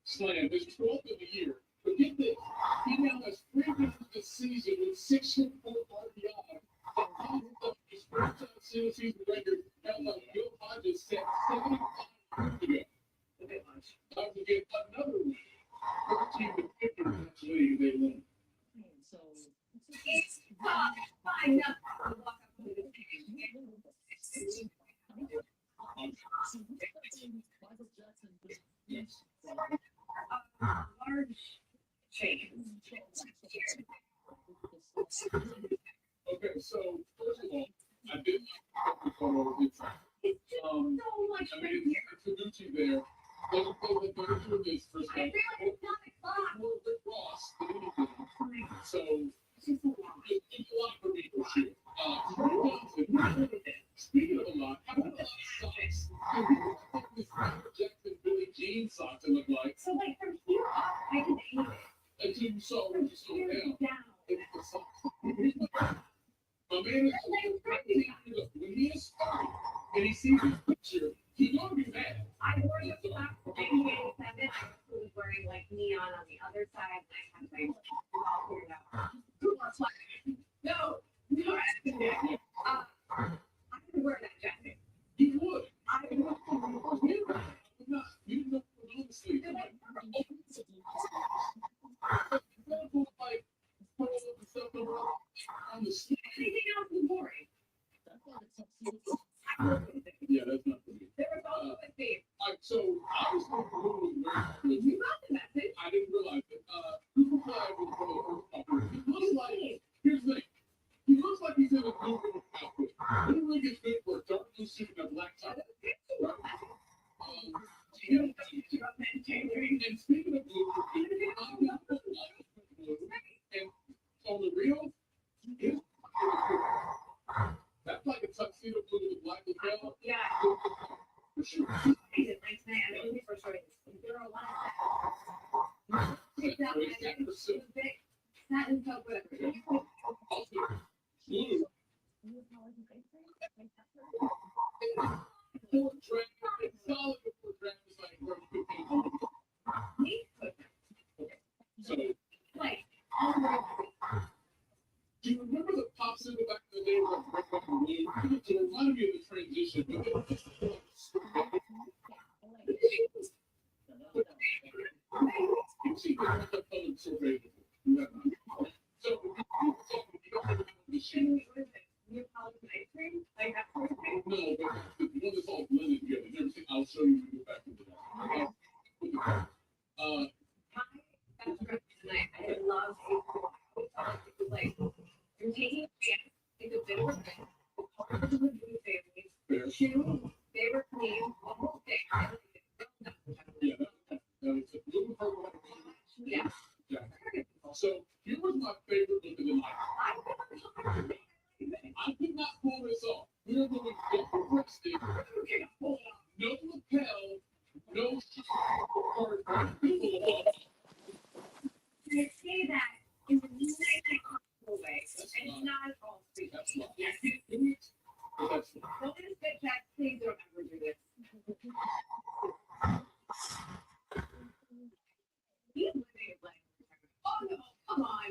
Slam. There's 12th of the year. But get this. He now has 3 wins this season with 6 hit 4 RBI. His first time single season record. Now like Bill Hodges set 75 years ago. Time to get another win. 13 to 50 in this league, they win.
It's fine enough to walk up to the large change.
Okay, so first of all, I did like the photo. It's
so much
I mean, it's Taguchi there. Let's go with the this first
I realize it's not a clock.
Well, the cross, so it's a lot for me for sure. Speaking of a lot, how about a lot of socks? This Jackson Billy Jean socks it look like.
So like from here up, I can hate it.
Until you saw when you saw down. It's the socks. My man is when he is starting and he sees his picture, he's gonna be mad.
I wore the socks in 1987. I was wearing like neon on the other side. And I had my all figured out. No. I would wear that jacket.
You would.
I would.
You not. You know, honestly. Like, on the street.
Anything else is boring.
Yeah, that's not for me.
There was also a theme.
So I was thinking who was wearing.
You got the message.
I didn't realize it. Cooper Flagg was one of the first. He looks like. Here's the thing. He looks like he's in a blue outfit. Blue rig is good for a dark blue suit and a black tie. And speaking of blue, and on the real, that's like a tuxedo blue with a black lapel.
Yeah.
For sure.
I did like tonight. I know we first started this. There are a lot of it's not big. Satin top, whatever.
Blue. It's solid before draft is like where 15. So,
Like,
do you remember the pop single back in the day where Red, White, and Blue? It reminded me of the transition. But you see the color so favorable. So, you don't have the
can we order new college ice cream? Like that sort of thing?
No, but the one that's all blended together. Never seen. I'll show you when we get back into that.
never look at the mic. I could not pull this off. We are going to get arrested. Okay, hold on. No lapel, no
You say that in the nicest possible way, and not at all sweet. Yes. Don't get spit check. Please don't ever do this. You eliminated Flagg. Oh no, come on.